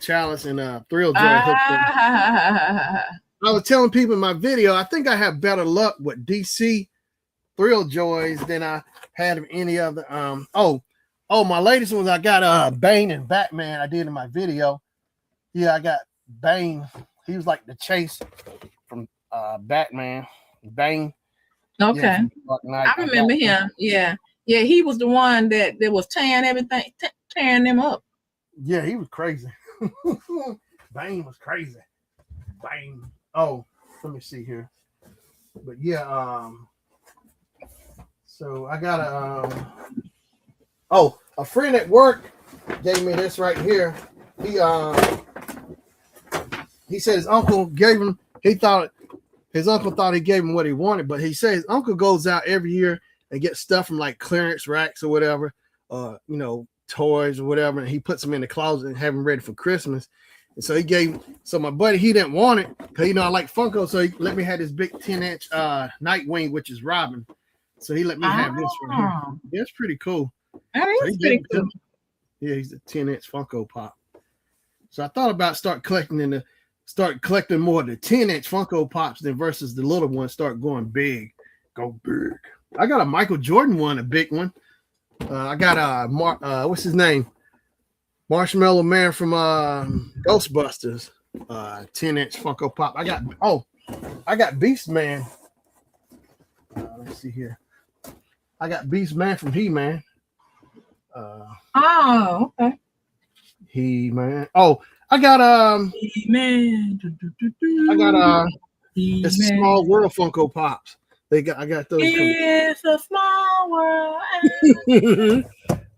Chalice and Thrill Joy. I was telling people in my video, I think I have better luck with DC Thrill Joys than I had of any other. My latest ones I got Bane and Batman. I did in my video. Yeah, I got Bane. He was like the Chase from Batman. Bane. Okay, I remember him. Yeah, he was the one that was tearing them up. Yeah, he was crazy. Bane was crazy. Bane. Oh, let me see here. But yeah, so I got a friend at work gave me this right here. He said his uncle gave him. His uncle thought he gave him what he wanted, but he said his uncle goes out every year and gets stuff from like clearance racks or whatever, toys or whatever, and he puts them in the closet and have them ready for Christmas. And so my buddy, he didn't want it because I like Funko, so he let me have this big 10-inch Nightwing, which is Robin. So he let me have this right here. That's pretty cool. That is pretty cool. Yeah, he's a 10-inch Funko Pop. So I thought about start collecting more of the 10-inch Funko Pops than versus the little ones. Start going big, go big. I got a Michael Jordan one, a big one. I got what's his name? Marshmallow Man from Ghostbusters. 10-inch Funko Pop. I got Beast Man. Let's see here. I got Beast Man from He-Man. Okay. He-Man. Oh, I got He-Man. I got the Small World Funko Pops. I got those. It's a small world.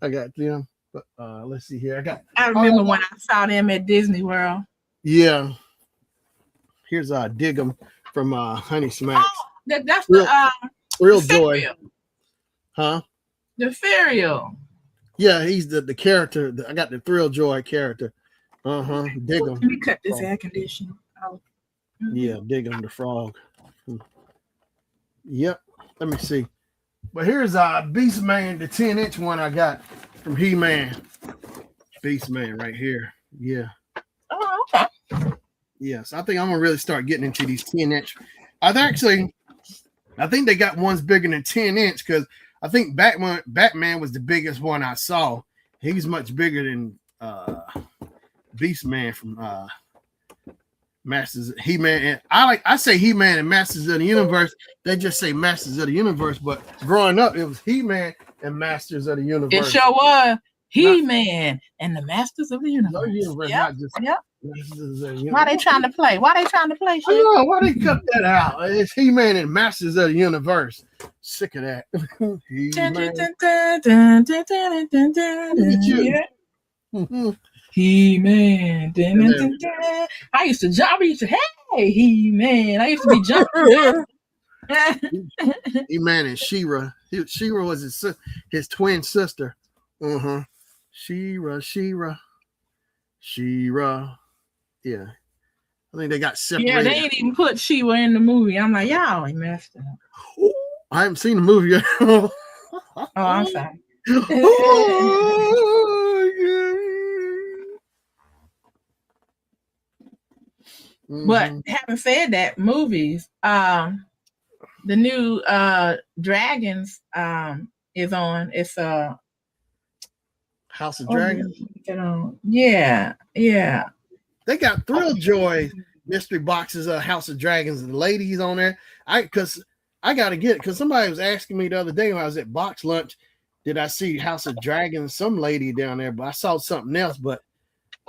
I got them. But let's see here. I remember when I saw them at Disney World. Yeah. Here's Dig 'em from Honey Smacks. Oh, that's the Real the Joy. cereal. Huh? The cereal. Yeah, he's the character. I got the Thrill Joy character. Dig 'em. Let me cut this air conditioner out. Yeah, Dig 'em the frog. Yep. Let me see. But here's Beast Man, the 10-inch one I got from He-Man. Beast Man right here. Yeah. Oh, okay. Yes, I think I'm gonna really start getting into these 10-inch. I think they got ones bigger than 10-inch because I think Batman was the biggest one I saw. He's much bigger than Beast Man from Masters He-Man. And I say He-Man and Masters of the Universe. They just say Masters of the Universe, but growing up it was He-Man and Masters of the Universe. It sure was He-Man and the Masters of the Universe. No universe, Yep. not just Yep. Masters of the Universe. Why they trying to play? I know, why they cut that out? It's He-Man and Masters of the Universe. Sick of that. He-Man. I used to jump. Hey, He-Man. I used to be jumping. He-Man and She-Ra. She-Ra was his twin sister. She-Ra. Yeah. I think they got separated. Yeah, they ain't even put She-Ra in the movie. I'm like, y'all ain't messed up. I haven't seen the movie yet. Oh, I'm sorry. But having said that, movies, the new Dragons is on. It's House of Dragons. Yeah. They got Thrill Joy mystery boxes of House of Dragons and the ladies on there. Because I got to get it because somebody was asking me the other day when I was at Box Lunch, did I see House of Dragons? Some lady down there, but I saw something else. But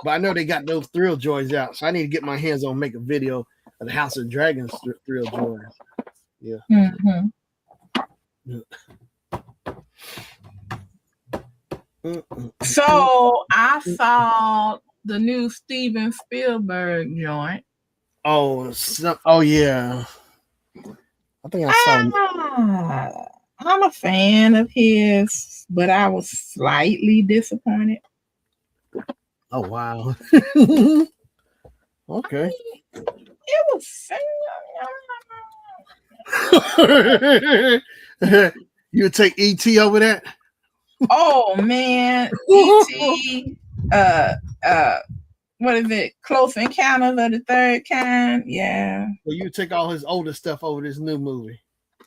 I know they got those Thrill Joys out, so I need to get my hands on make a video of the House of Dragons Thrill Joys. Yeah. So I saw the new Steven Spielberg joint. Oh yeah. I think I saw him. I'm a fan of his, but I was slightly disappointed. Oh wow. Okay. It was. You would take ET over that? Oh man, ET. What is it? Close Encounters of the Third Kind. Yeah. Well, you would take all his older stuff over this new movie.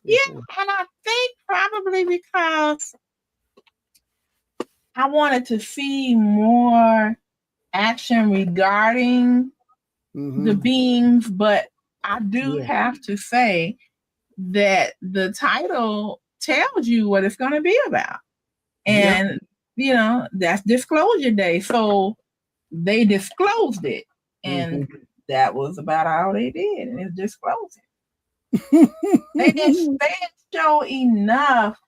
Yeah, and I think probably because I wanted to see more action regarding the beings, but I do have to say that the title tells you what it's going to be about. And, that's Disclosure Day. So they disclosed it. And that was about all they did. And it's disclosing. They didn't show enough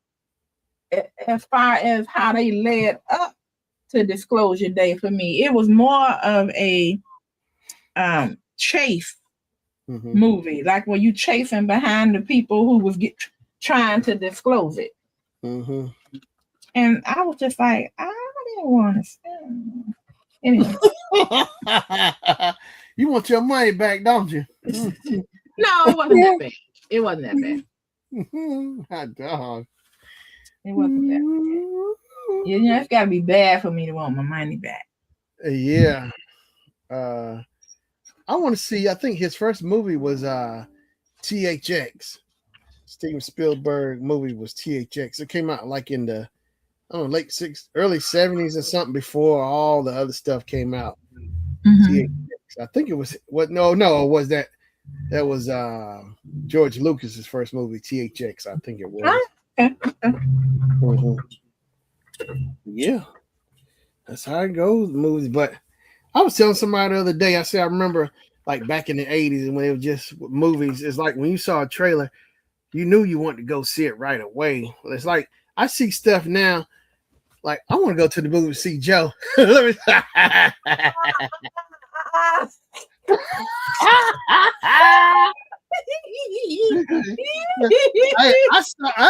as far as how they led up to Disclosure Day for me. It was more of a chase movie, like when you chasing behind the people who was trying to disclose it. And I was just like, I didn't want to see. Anyway. You want your money back, don't you? No, it wasn't that bad. It wasn't that bad. Hot dog. It wasn't that bad. You know, it's got to be bad for me to want my money back. Yeah. I want to see. I think his first movie was THX. Steven Spielberg movie was THX. It came out like in the early 70s or something before all the other stuff came out. THX. I think it was no, it was that was George Lucas's first movie, THX, I think it was. Yeah. That's how it goes, movies. But I was telling somebody the other day, I said I remember like back in the 80s when it was just movies, it's like when you saw a trailer, you knew you wanted to go see it right away. It's like I see stuff now, like I want to go to the movie to see Joe. I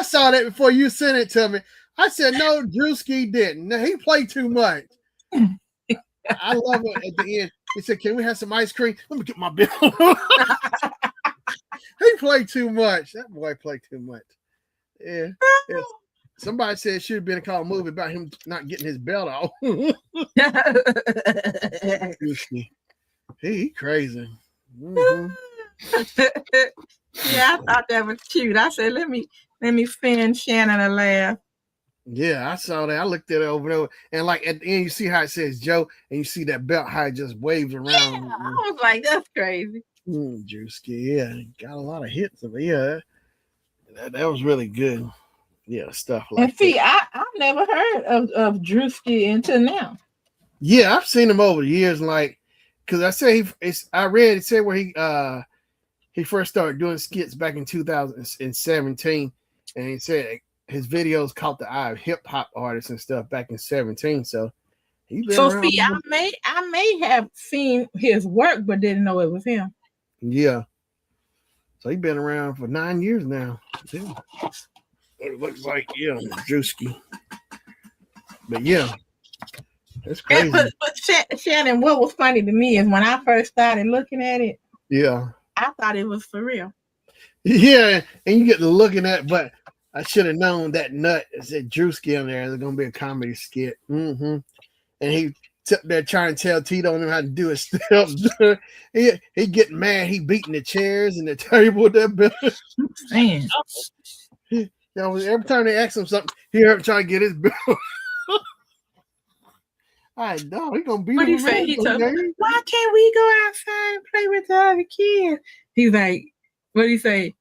saw that before you sent it to me. I said, no, Drewski didn't. He played too much. I love it at the end. He said, can we have some ice cream? Let me get my bill. He played too much. That boy played too much. Yeah. Somebody said it should have been a movie about him not getting his belt off. He crazy. Yeah, I thought that was cute. I said, let me send Shannon a laugh. Yeah, I saw that. I looked at it over there, and like at the end, you see how it says Joe, and you see that belt how it just waves around. Yeah, I was like, that's crazy. Drewski, yeah, got a lot of hits of it. Yeah, that was really good. Yeah, stuff like and see, that. I've never heard of Drewski until now. Yeah, I've seen him over the years, like because I say I read it said where he first started doing skits back in 2017, and he said his videos caught the eye of hip hop artists and stuff back in 17. So he's been around. See, I may have seen his work, but didn't know it was him. Yeah. So he's been around for 9 years now. Yeah. It looks like, yeah, Drewski. But yeah, that's crazy. But Shannon, what was funny to me is when I first started looking at it, yeah, I thought it was for real. Yeah, and you get to looking at, but I should have known that nut said Drewski on there. There's gonna be a comedy skit. And he up there trying to tell Tito how to do his steps. he getting mad. He beating the chairs and the table with that bill. Man. Every time they ask him something, he heard him trying to get his bill. I know he gonna beat him. What he say? He told me, why can't we go outside and play with the other kids? He's like, what did he say?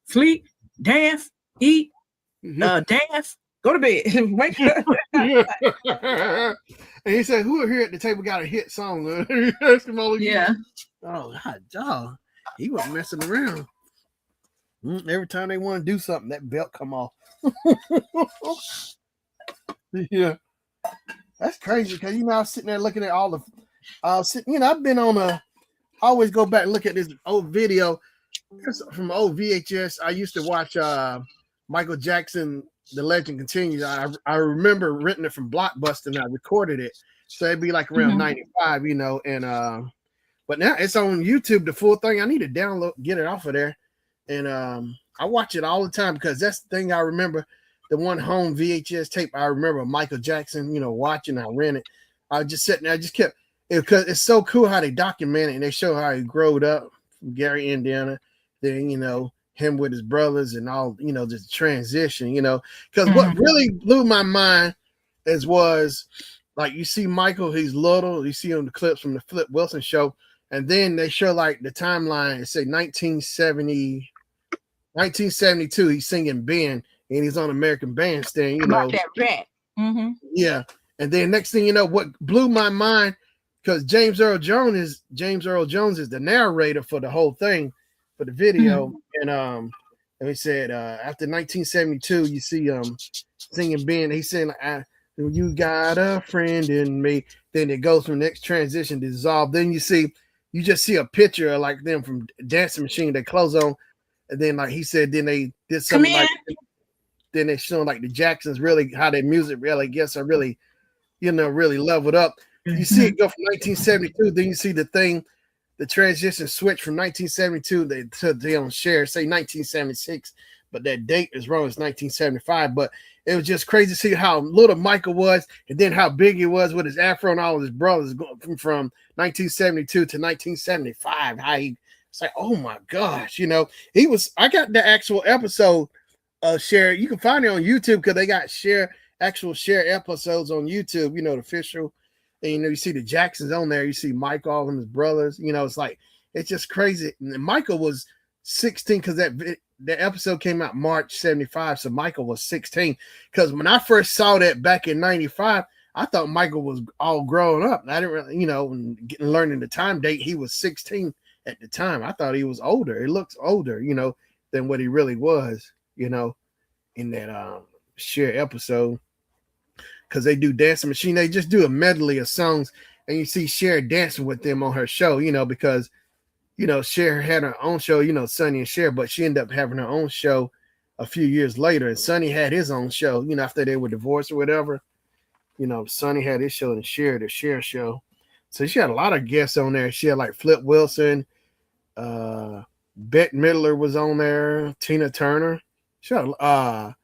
Sleep, dance, eat, dance, go to bed, wake up. And he said, who here at the table got a hit song? Yeah. Oh, God, dog. He wasn't messing around. Every time they want to do something, that belt come off. Yeah. That's crazy because, I was sitting there looking at all the, I've been on I always go back and look at this old video from old VHS. I used to watch Michael Jackson, The Legend Continues. I remember renting it from Blockbuster and I recorded it. So it'd be like around 95, and but now it's on YouTube, the full thing. I need to get it off of there. And I watch it all the time because that's the thing I remember. The one home VHS tape I remember Michael Jackson, watching. I rented. I was just sitting there. I just kept it because it's so cool how they document it and they show how he growed up from Gary, Indiana. Then him with his brothers and all, just transition. Because what really blew my mind was like you see Michael, he's little. You see on the clips from the Flip Wilson show, and then they show like the timeline. It say 1972. He's singing Ben. And he's on American Bandstand, About that rat. Yeah. And then next thing you know, what blew my mind, because James Earl Jones is the narrator for the whole thing, for the video. And he said after 1972, you see singing Ben. He's saying, you got a friend in me. Then it goes from next transition to dissolve. Then you just see a picture of like them from Dancing Machine, their clothes on. And then like he said, then they did something like then they show like the Jacksons really how their music really really leveled up. You see it go from 1972, then you see the transition switch from 1972 to they don't share, say 1976, but that date is wrong. It's 1975. But it was just crazy to see how little Michael was, and then how big he was with his afro and all of his brothers going from 1972 to 1975. How he, it's like, oh my gosh, he was. I got the actual episode share. You can find it on YouTube because they got actual share episodes on YouTube. The official. And you see the Jacksons on there. You see Michael, all of his brothers. It's like it's just crazy. And Michael was 16 because that episode came out March 75. So Michael was 16. Because when I first saw that back in 95, I thought Michael was all grown up. I didn't really, learning the time date, he was 16 at the time. I thought he was older. He looks older, than what he really was, in that share episode. Because they do Dancing Machine. They just do a medley of songs, and you see Cher dancing with them on her show, because, Cher had her own show, Sonny and Cher, but she ended up having her own show a few years later, and Sonny had his own show, after they were divorced or whatever. Sonny had his show and Cher, the Cher show. So she had a lot of guests on there. She had like Flip Wilson, Bette Midler was on there, Tina Turner. She had,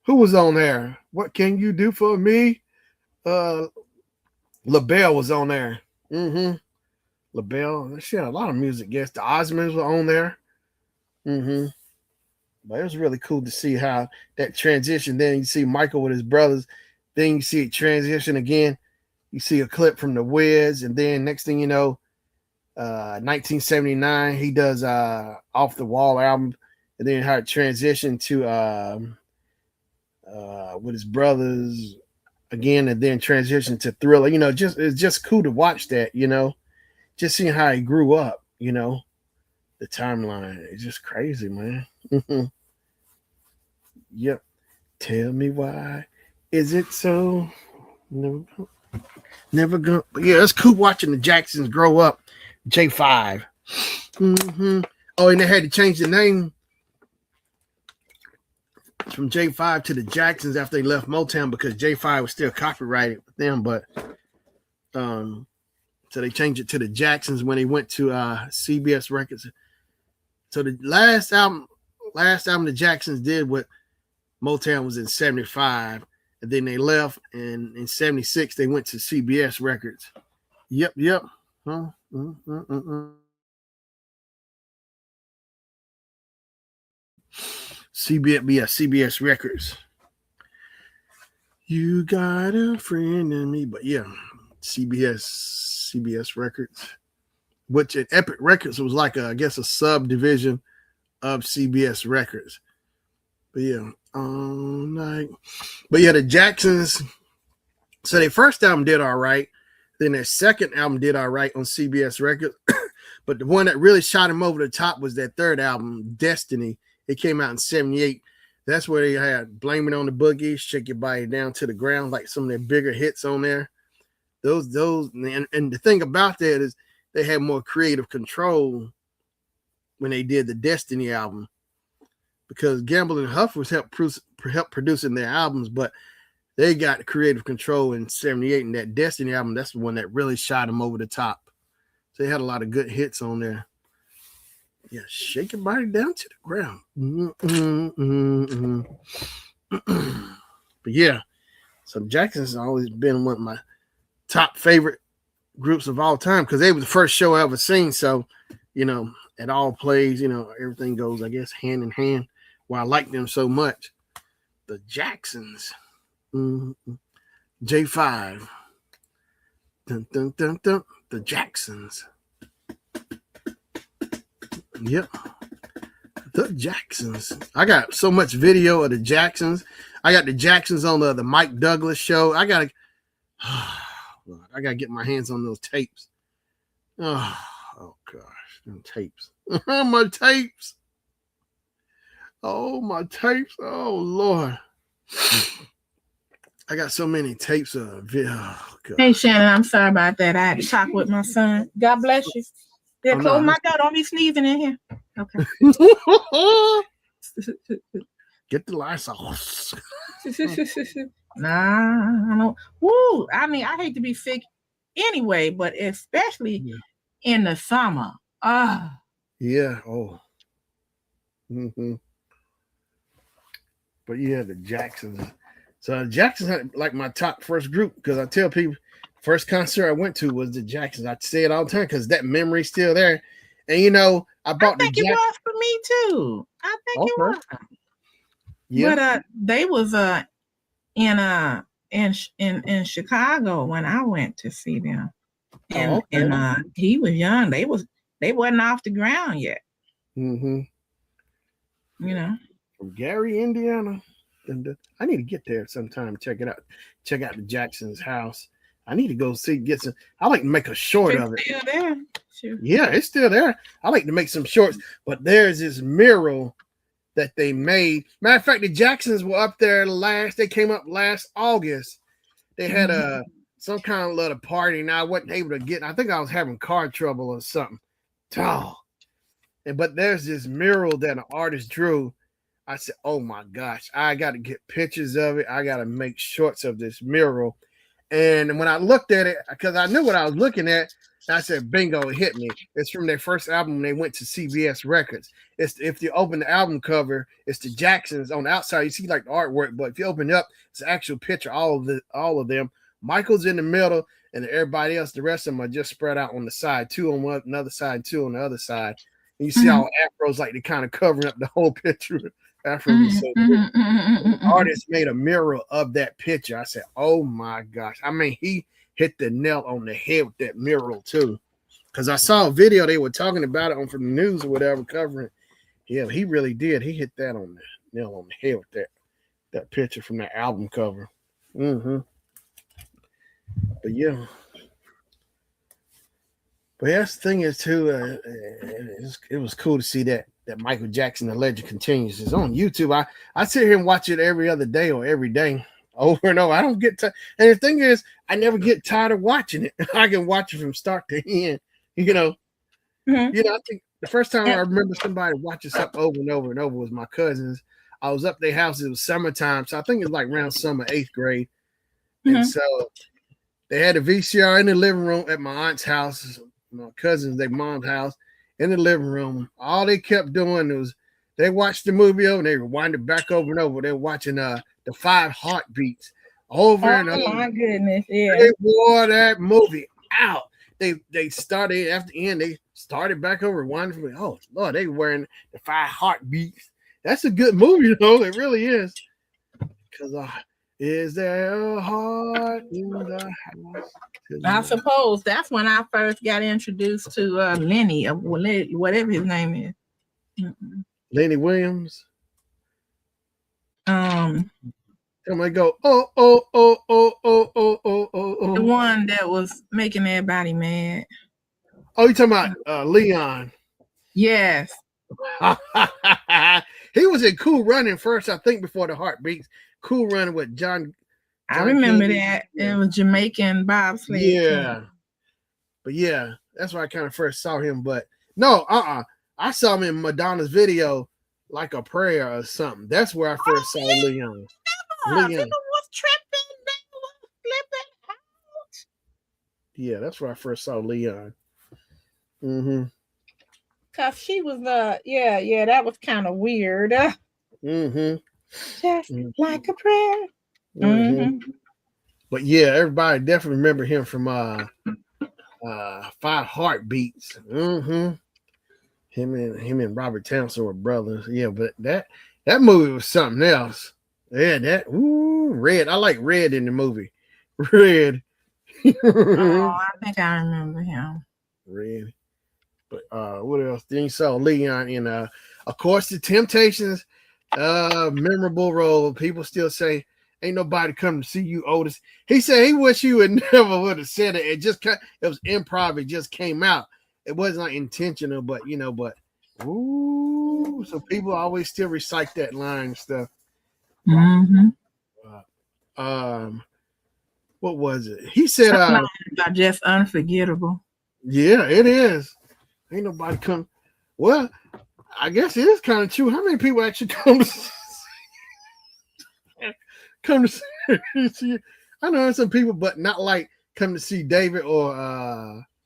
who was on there? What Can You Do For Me? LaBelle was on there. LaBelle. She had a lot of music guests. The Osmonds were on there. But it was really cool to see how that transition. Then you see Michael with his brothers. Then you see it transition again. You see a clip from the Wiz. And then next thing you know, 1979, he does Off the Wall album. And then how it transitioned to with his brothers again, and then transition to Thriller. It's just cool to watch that, just seeing how he grew up, the timeline. It's just crazy, man. Yep. Tell me why is it so? Never gonna. But yeah, it's cool watching the Jacksons grow up. J5. Oh, and they had to change the name from J5 to the Jacksons after they left Motown because J5 was still copyrighted with them, but so they changed it to the Jacksons when they went to CBS Records. So the last album the Jacksons did with Motown was in 75, and then they left, and in 76 they went to CBS Records. Yep. CBS Records. You got a friend in me, but yeah, CBS Records, which at Epic Records was like I guess a subdivision of CBS Records. But yeah, all night. But yeah, the Jacksons. So their first album did all right. Then their second album did all right on CBS Records. But the one that really shot him over the top was their third album, Destiny. It came out in 78. That's where they had Blame It on the Boogie, Shake Your Body Down to the Ground, like some of their bigger hits on there. Those, and the thing about that is they had more creative control when they did the Destiny album, because Gamble and Huff helped producing their albums, but they got creative control in 78, and that Destiny album, that's the one that really shot them over the top. So they had a lot of good hits on there. Yeah, shake your body down to the ground. But yeah, so Jackson's always been one of my top favorite groups of all time because they were the first show I ever seen. So, it all plays, everything goes, I guess, hand in hand. Why I like them so much. The Jacksons. J5. Dun, dun, dun, dun. The Jacksons. Yep. The Jacksons. I got so much video of the Jacksons. I got the Jacksons on the Mike Douglas show. I gotta get my hands on those tapes. Oh gosh, them tapes. My tapes. Oh, my tapes. Oh Lord. I got so many tapes of video. Oh, hey Shannon, I'm sorry about that. I had to talk with my son. God bless you. Yeah, close my door. Don't be sneezing in here. Okay. Get the Lysol. Nah, I don't. Woo! I mean, I hate to be sick anyway, but especially Yeah. in the summer. Ah, Yeah. Oh. Mm-hmm. But yeah, the Jacksons. So Jacksons had like my top first group because I tell people first concert I went to was the Jacksons. I say it all the time because that memory's still there. And you know, I I bought the think it Jack. was for me too. I think it Okay. was. Yeah. But they was in in Chicago when I went to see them. Oh, okay. And he was young. They wasn't off the ground yet, Mm-hmm. you know. From Gary, Indiana. I need to get there sometime. Check it out. Check out the Jackson's house. I need to go see get some. I like to make a short It's of it. still there. Sure. Yeah, it's still there. I like to make some shorts, but there's this mural that they made. Matter of fact, the Jacksons were up there last. They came up last August. They had a some kind of little party, and I wasn't able to get. I think I was having car trouble or something. Oh, but there's this mural that an artist drew. I said, "Oh my gosh, I got to get pictures of it. I got to make shorts of this mural." And when I looked at it, because I knew what I was looking at, I said, "Bingo!" It hit me. It's from their first album. When they went to CBS Records. It's if you open the album cover, it's the Jacksons on the outside. You see like the artwork, but if you open it up, it's an actual picture. All of them. Michael's in the middle, and everybody else, the rest of them are just spread out on the side. Two on one, another side, two on the other side. And you see how afros like they kind of covering up the whole picture. Afro was so good. The artist made a mural of that picture. I said, "Oh my gosh!" I mean, he hit the nail on the head with that mural too. Because I saw a video they were talking about it on from the news or whatever covering. Yeah, he really did. He hit that on the nail on the head with that picture from that album cover. Mm-hmm. But yeah. But that's the thing is too. It was cool to see that Michael Jackson, the legend, continues. It's on YouTube. I sit here and watch it every other day or every day, over and over. I don't get tired. And the thing is, I never get tired of watching it. I can watch it from start to end. You know. You know. I think the first time I remember somebody watching something over and over and over was my cousins. I was up at their house. It was summertime, so I think it was like around summer, 8th grade, and so they had a VCR in the living room at my aunt's house. My cousins, their mom's house, in the living room. All they kept doing was they watched the movie over and they rewind it back over and over. They're watching the 5 Heartbeats over and over. Oh my goodness, yeah. They wore that movie out. They started after the end, they started back over, rewinding from it. Oh Lord, they wearing the 5 Heartbeats. That's a good movie, though. It really is. Because is there a heart in the house? I suppose that's when I first got introduced to Lenny, whatever his name is. Lenny Williams. Somebody go, oh. The one that was making everybody mad. Oh, you talking about Leon? Yes. He was in Cool Running first, I think, before the Heartbeats. Cool Running with John I remember Candy. that. Yeah. It was Jamaican bobsled. Yeah. But yeah, that's where I kind of first saw him. But no, I saw him in Madonna's video, Like a Prayer or something. That's where I first saw Leon. Leon was tripping. They was flipping out. Yeah, that's where I first saw Leon. Cause she was yeah, that was kind of weird. Just like a prayer. But yeah, everybody definitely remember him from 5 Heartbeats. Him and Robert Townsend were brothers. Yeah, but that movie was something else. Yeah, Red. I like Red in the movie. Red. I think I remember him. Red. But what else? Then you saw Leon in of course, the Temptations, memorable role. People still say, "Ain't nobody come to see you, Otis." He said he wish you would never would have said it. It was improv. It just came out. It wasn't like intentional, but so people always still recite that line and stuff. What was it? He said, just unforgettable. Yeah, it is. Ain't nobody come. Well, I guess it is kind of true. How many people actually come to see you? I know some people, but not like come to see David or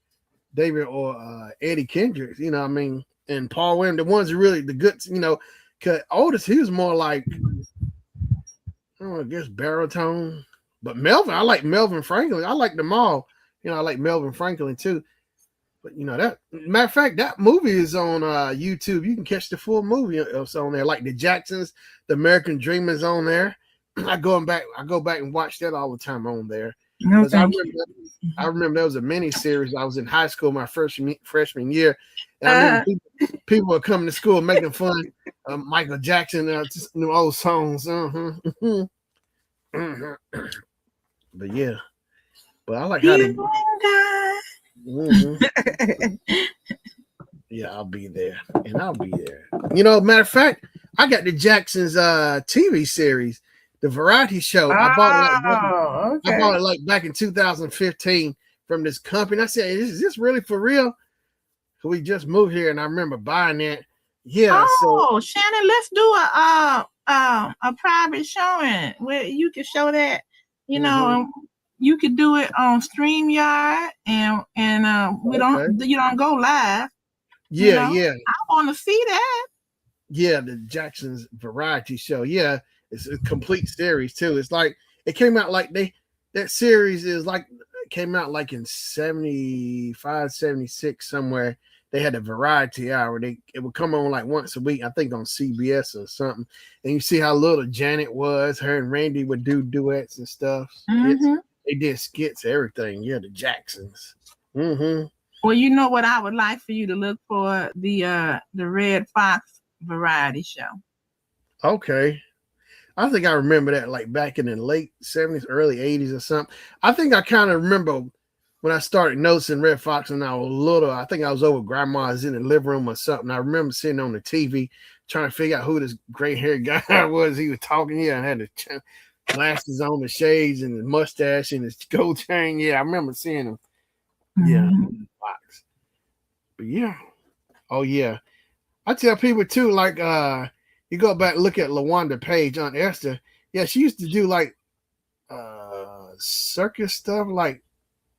Eddie Kendricks, you know what I mean? And Paul Williams, the ones who really the good, you know, cause Otis, he was more like I don't know, I guess baritone. But Melvin, I like Melvin Franklin. I like them all. You know, I like Melvin Franklin too. But you know that matter of fact, that movie is on YouTube. You can catch the full movie. It's on there. Like the Jacksons, the American Dream is on there. I go back and watch that all the time on there. No, Because thank you. I remember there was a mini series. I was in high school my freshman year, and I remember people were coming to school making fun of Michael Jackson, just new old songs. But yeah, but I like how they. Yeah, I'll be there, and I'll be there. You know, matter of fact, I got the Jacksons TV series, the variety show. I bought it like back in 2015 from this company. I said, "Is this really for real?" So we just moved here, and I remember buying that. Yeah. Oh, so, Shannon, let's do a private showing where you can show that. You know, you could do it on StreamYard, and you don't go live. Yeah, you know? yeah. I want to see that. Yeah, the Jacksons variety show. Yeah, it's a complete series too. It's like it came out like that series is like it came out like in 75, 76 somewhere. They had a variety hour. It would come on like once a week, I think on CBS or something. And you see how little Janet was. Her and Randy would do duets and stuff. They did skits, everything. Yeah, the Jacksons. Well, you know what I would like for you to look for the Red Fox variety show. Okay. I think I remember that like back in the late 70s, early 80s or something. I think I kind of remember when I started noticing Red Fox when I was little. I think I was over grandma's in the living room or something. I remember sitting on the TV trying to figure out who this gray-haired guy was. He was talking here and had the glasses on, the shades, and the mustache and his gold chain. Yeah, I remember seeing him. Yeah, Fox. But yeah. Oh yeah. I tell people too, like you go back and look at LaWanda Page, Aunt Esther. Yeah, she used to do like circus stuff, like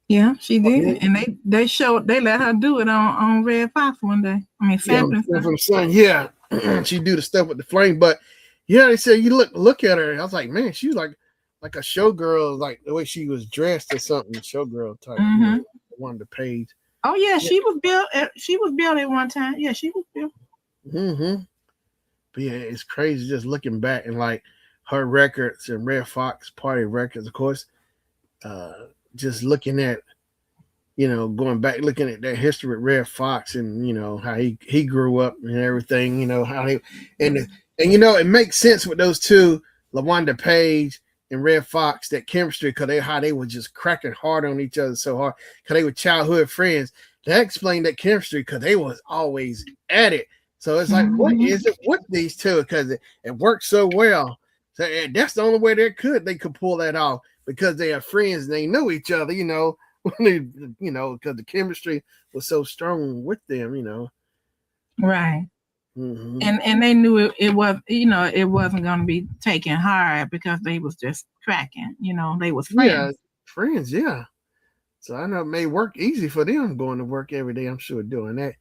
yeah, she did. And they let her do it on Red Fox one day. I mean sampling from Sun. Yeah. She do the stuff with the flame. But yeah, they said you look at her. I was like, man, she was like a showgirl, like the way she was dressed or something, showgirl type. LaWanda Page. Oh yeah, she was built. She was built at one time. Yeah, she was built. But yeah, it's crazy just looking back and like her records and Red Fox Party records, of course. Just looking at, going back, looking at that history with Red Fox and how he grew up and everything. How he and it makes sense with those two, LaWanda Page and Red Fox, that chemistry, because how they were just cracking hard on each other so hard because they were childhood friends. That explained that chemistry because they was always at it. So it's like, what is it with these two? Because it worked so well. So that's the only way they could pull that off, because they are friends and they know each other, because the chemistry was so strong with them, Right. And they knew it was, it wasn't going to be taken hard because they was just cracking, they was friends. Yeah, friends, yeah. So I know it may work easy for them going to work every day, I'm sure, doing that.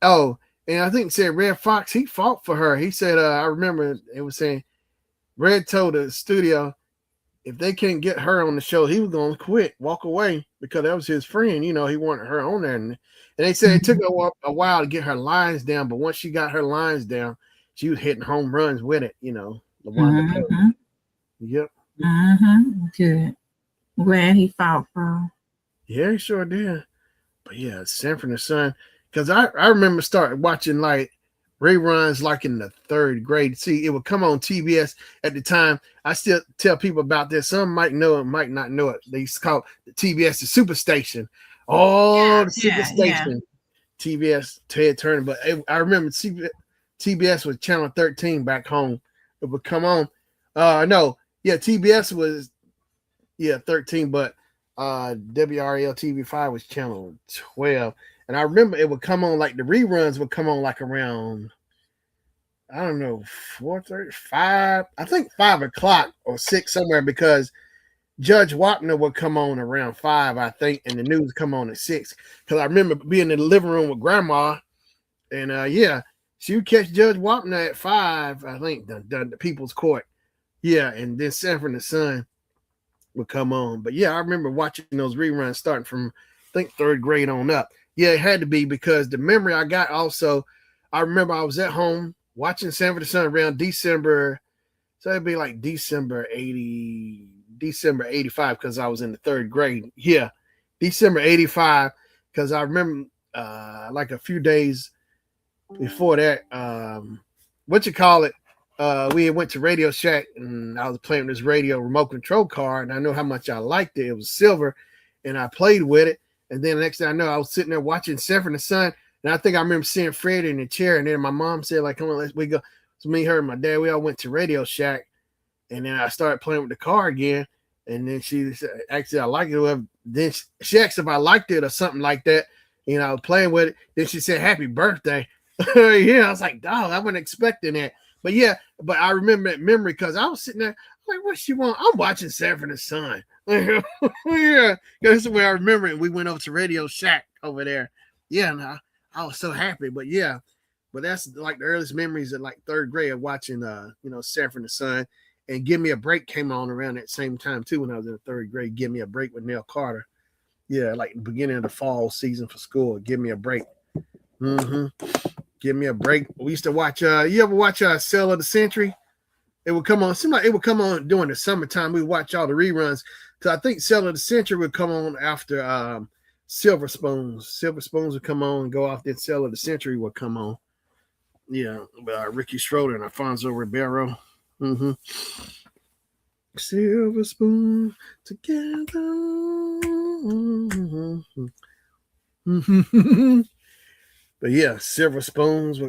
Oh, and I think said Red Fox, he fought for her. He said, I remember it was saying, Red told the studio if they couldn't get her on the show, he was going to quit, walk away, because that was his friend. He wanted her on there. And they said it took a while to get her lines down, but once she got her lines down, she was hitting home runs with it, LaWanda. Yep. Good. Glad he fought for her. Yeah, he sure did. But yeah, Sanford and Son, because I remember starting watching like reruns like in the third grade. See, it would come on TBS at the time. I still tell people about this. Some might know it, might not know it. They used to call the TBS the Superstation. Oh, the Superstation. TBS, Ted Turner. But I remember TBS was channel 13 back home. It would come on. TBS was 13, but WRL TV5 was channel 12. And I remember it would come on, like the reruns would come on like around, I don't know, 4:35, I think 5 o'clock or 6 somewhere, because Judge Wapner would come on around 5, I think, and the news come on at 6. Because I remember being in the living room with Grandma, and yeah, she would catch Judge Wapner at 5, I think, the People's Court. Yeah, and then Sanford and Son would come on. But yeah, I remember watching those reruns starting from, I think, 3rd grade on up. Yeah, it had to be because the memory I got also, I remember I was at home watching Sanford and Son around December. So it'd be like December 85 because I was in the 3rd grade. Yeah, December 85 because I remember like a few days before that, we went to Radio Shack and I was playing this radio remote control car and I know how much I liked it. It was silver and I played with it. And then the next thing I know, I was sitting there watching Sanford and Son. And I think I remember seeing Fred in the chair. And then my mom said, like, come on, we go. So me, her, and my dad, we all went to Radio Shack. And then I started playing with the car again. And then she said, actually, I liked it. Then she asked if I liked it or something like that. You know, I was playing with it. Then she said, happy birthday. Yeah, I was like, dog, I wasn't expecting that. But yeah, but I remember that memory because I was sitting there like, what she want? I'm watching Sanford and Son. Yeah, that's the way I remember it. We went over to Radio Shack over there. Yeah, and I was so happy. But yeah, but that's like the earliest memories of like 3rd grade of watching, Sanford and Son. And Give Me a Break came on around that same time too when I was in the 3rd grade. Give Me a Break with Nell Carter. Yeah, like the beginning of the fall season for school. Give Me a Break. Mm-hmm. Give Me a Break. We used to watch. You ever watch Sale of the Century? It would come on. It seemed like it would come on during the summertime. We watch all the reruns. Because I think Sale of the Century would come on after Silver Spoons. Silver Spoons would come on and go off. Then Sale of the Century would come on. Yeah, Ricky Schroeder and Alfonso Ribeiro. Mm-hmm. Silver Spoon together. Mm-hmm. But yeah, Silver Spoons.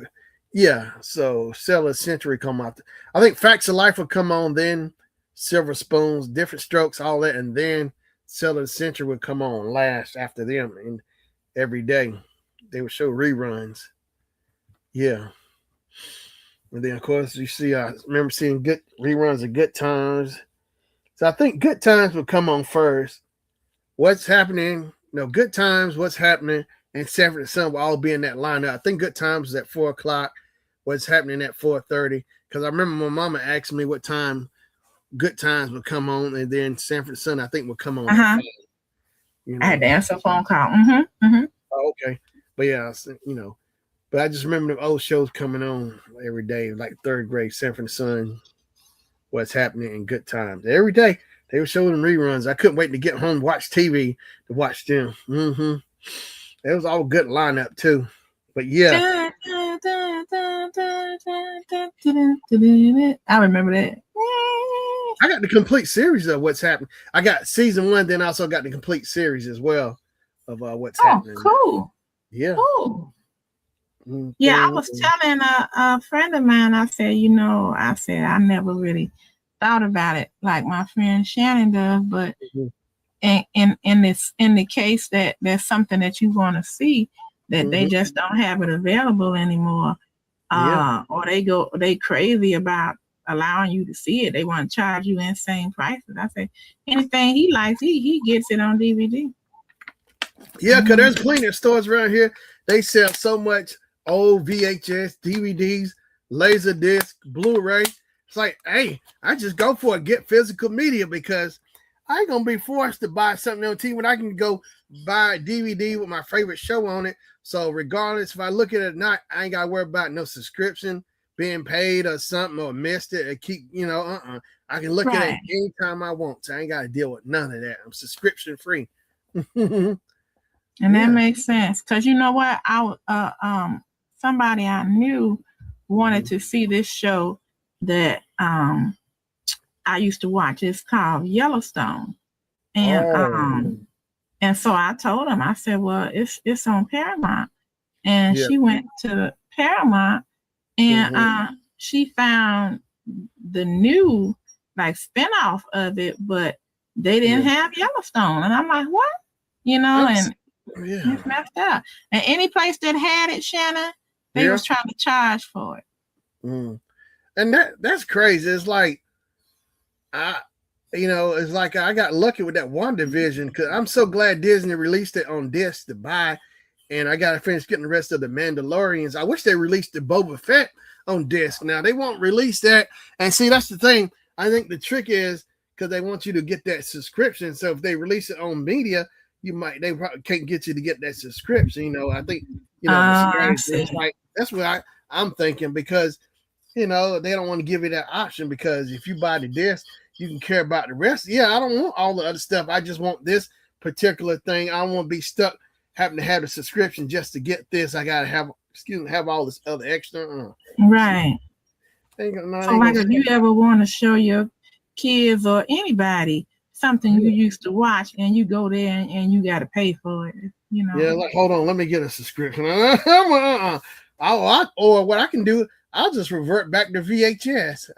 Yeah, so Sale of the Century come out. I think Facts of Life would come on then. Silver Spoons, Different Strokes, all that, and then Sale of the Century would come on last after them. And every day they would show reruns. Yeah. And then, of course, you see, I remember seeing good reruns of Good Times. So I think Good Times would come on first. What's happening? Good Times, What's Happening, and Sanford and Son will all be in that lineup. I think Good Times is at 4 o'clock. What's Happening at 4:30? Because I remember my mama asked me what time Good Times would come on, and then Sanford and Son, I think, would come on. I had to answer a phone call. Oh, okay. But yeah, but I just remember the old shows coming on every day, like 3rd grade, Sanford and Son, What's Happening, and Good Times. Every day they were showing them reruns. I couldn't wait to get home, watch TV to watch them. Mm-hmm. It was all good lineup too. But yeah. I remember that. I got the complete series of What's Happening. I got season 1, then I also got the complete series as well of What's Happening. Cool. Yeah. Cool. Yeah, I was telling a friend of mine, I said, I never really thought about it like my friend Shannon does, but in the case that there's something that you want to see that they just don't have it available anymore, or they crazy about allowing you to see it. They want to charge you insane prices. I say anything he likes, he gets it on DVD. Yeah, because there's plenty of stores around here. They sell so much old VHS, DVDs, Laserdisc, Blu-ray. It's like, hey, I just go for it, get physical media because I ain't gonna be forced to buy something on TV when I can go buy a DVD with my favorite show on it. So regardless if I look at it or not, I ain't gotta worry about no subscription being paid or something or missed it or keep, I can look at it anytime I want. So I ain't gotta deal with none of that. I'm subscription free. And that makes sense. Cause you know what? Somebody I knew wanted to see this show that I used to watch. It's called Yellowstone. And and so I told him, I said, well, it's on Paramount. And she went to Paramount and she found the new like spinoff of it, but they didn't have Yellowstone. And I'm like, what? And it's messed up. And any place that had it, Shannon, they was trying to charge for it. And that's crazy. It's like It's like I got lucky with that WandaVision because I'm so glad Disney released it on disc to buy, and I got to finish getting the rest of the Mandalorians. I wish they released the Boba Fett on disc. Now they won't release that, and see that's the thing. I think the trick is because they want you to get that subscription. So if they release it on media, they probably can't get you to get that subscription. I think it's like that's what I'm thinking because they don't want to give you that option because if you buy the disc, you can care about the rest. Yeah, I don't want all the other stuff. I just want this particular thing. I don't want to be stuck having to have a subscription just to get this. I gotta have all this other extra. Right. So like if you ever want to show your kids or anybody something you used to watch and you go there and you got to pay for it, Yeah, like, hold on, let me get a subscription. Or what I can do, I'll just revert back to VHS.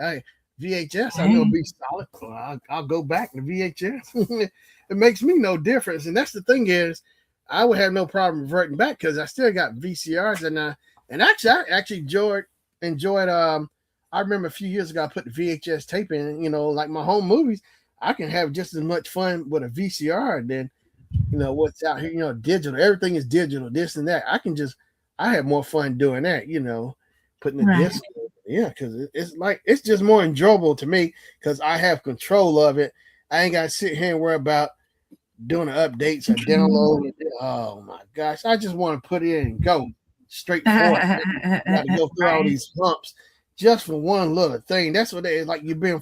VHS, I know be solid. So I'll go back to VHS. It makes me no difference. And that's the thing is, I would have no problem reverting back because I still got VCRs and actually I actually enjoyed I remember a few years ago I put the VHS tape in, like my home movies. I can have just as much fun with a VCR than what's out here, digital. Everything is digital, this and that. I have more fun doing that, putting the disc in. Yeah, because it's just more enjoyable to me because I have control of it. I ain't gotta sit here and worry about doing the updates or downloading. Oh my gosh. I just want to put it in and go straight forward. Got to go through all these humps just for one little thing. That's what like you're being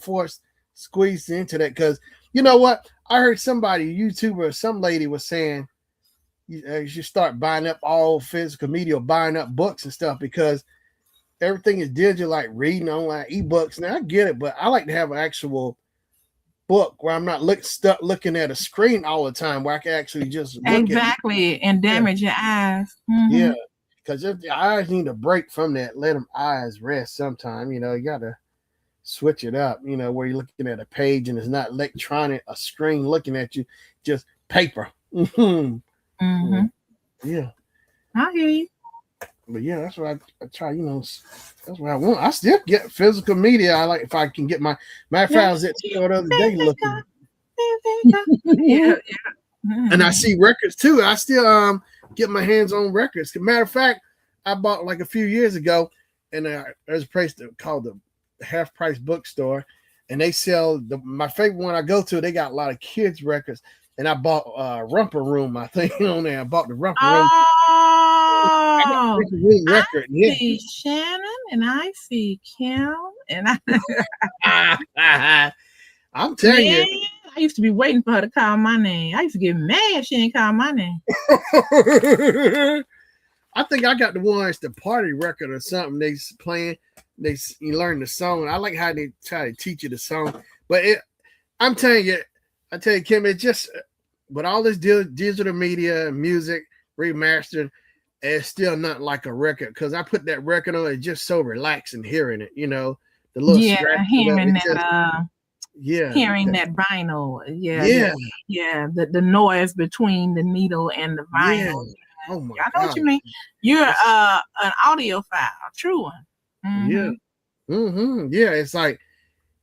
squeezed into that. Because you know what? I heard somebody, YouTuber or some lady was saying you should start buying up all physical media, buying up books and stuff because everything is digital, like reading online ebooks. Now I get it, but I like to have an actual book where I'm not stuck looking at a screen all the time, where I can actually just look and damage your eyes. Mm-hmm. Yeah, because if the eyes need a break from that, let them eyes rest sometime. You gotta switch it up. Where you're looking at a page and it's not electronic, a screen looking at you, just paper. Mm-hmm. Yeah, I hear you. But yeah, that's what I try. That's what I want. I still get physical media. I like if I can get my matter of fact, I was at the other day looking. Yeah. And I see records too. I still get my hands on records. Matter of fact, I bought like a few years ago, and there's a place called the Half Price Bookstore, and they sell my favorite one I go to. They got a lot of kids records, and I bought Romper Room. I think on there. I bought the Romper Room. Oh, record. I see Shannon and I see Kim and I'm telling you, I used to be waiting for her to call my name. I used to get mad if she didn't call my name. I think I got the one that's the party record or something. They playing, you learn the song. I like how they try to teach you the song, but I'm telling you, Kim, it's just with all this digital media, music remastered. It's still not like a record because I put that record on. It's just so relaxing hearing it. The little hearing that. Hearing that vinyl. Yeah. The noise between the needle and the vinyl. Yeah. Oh my! I know what you mean. You're an audiophile, true one. Mm-hmm. Yeah. Mm-hmm. Yeah. It's like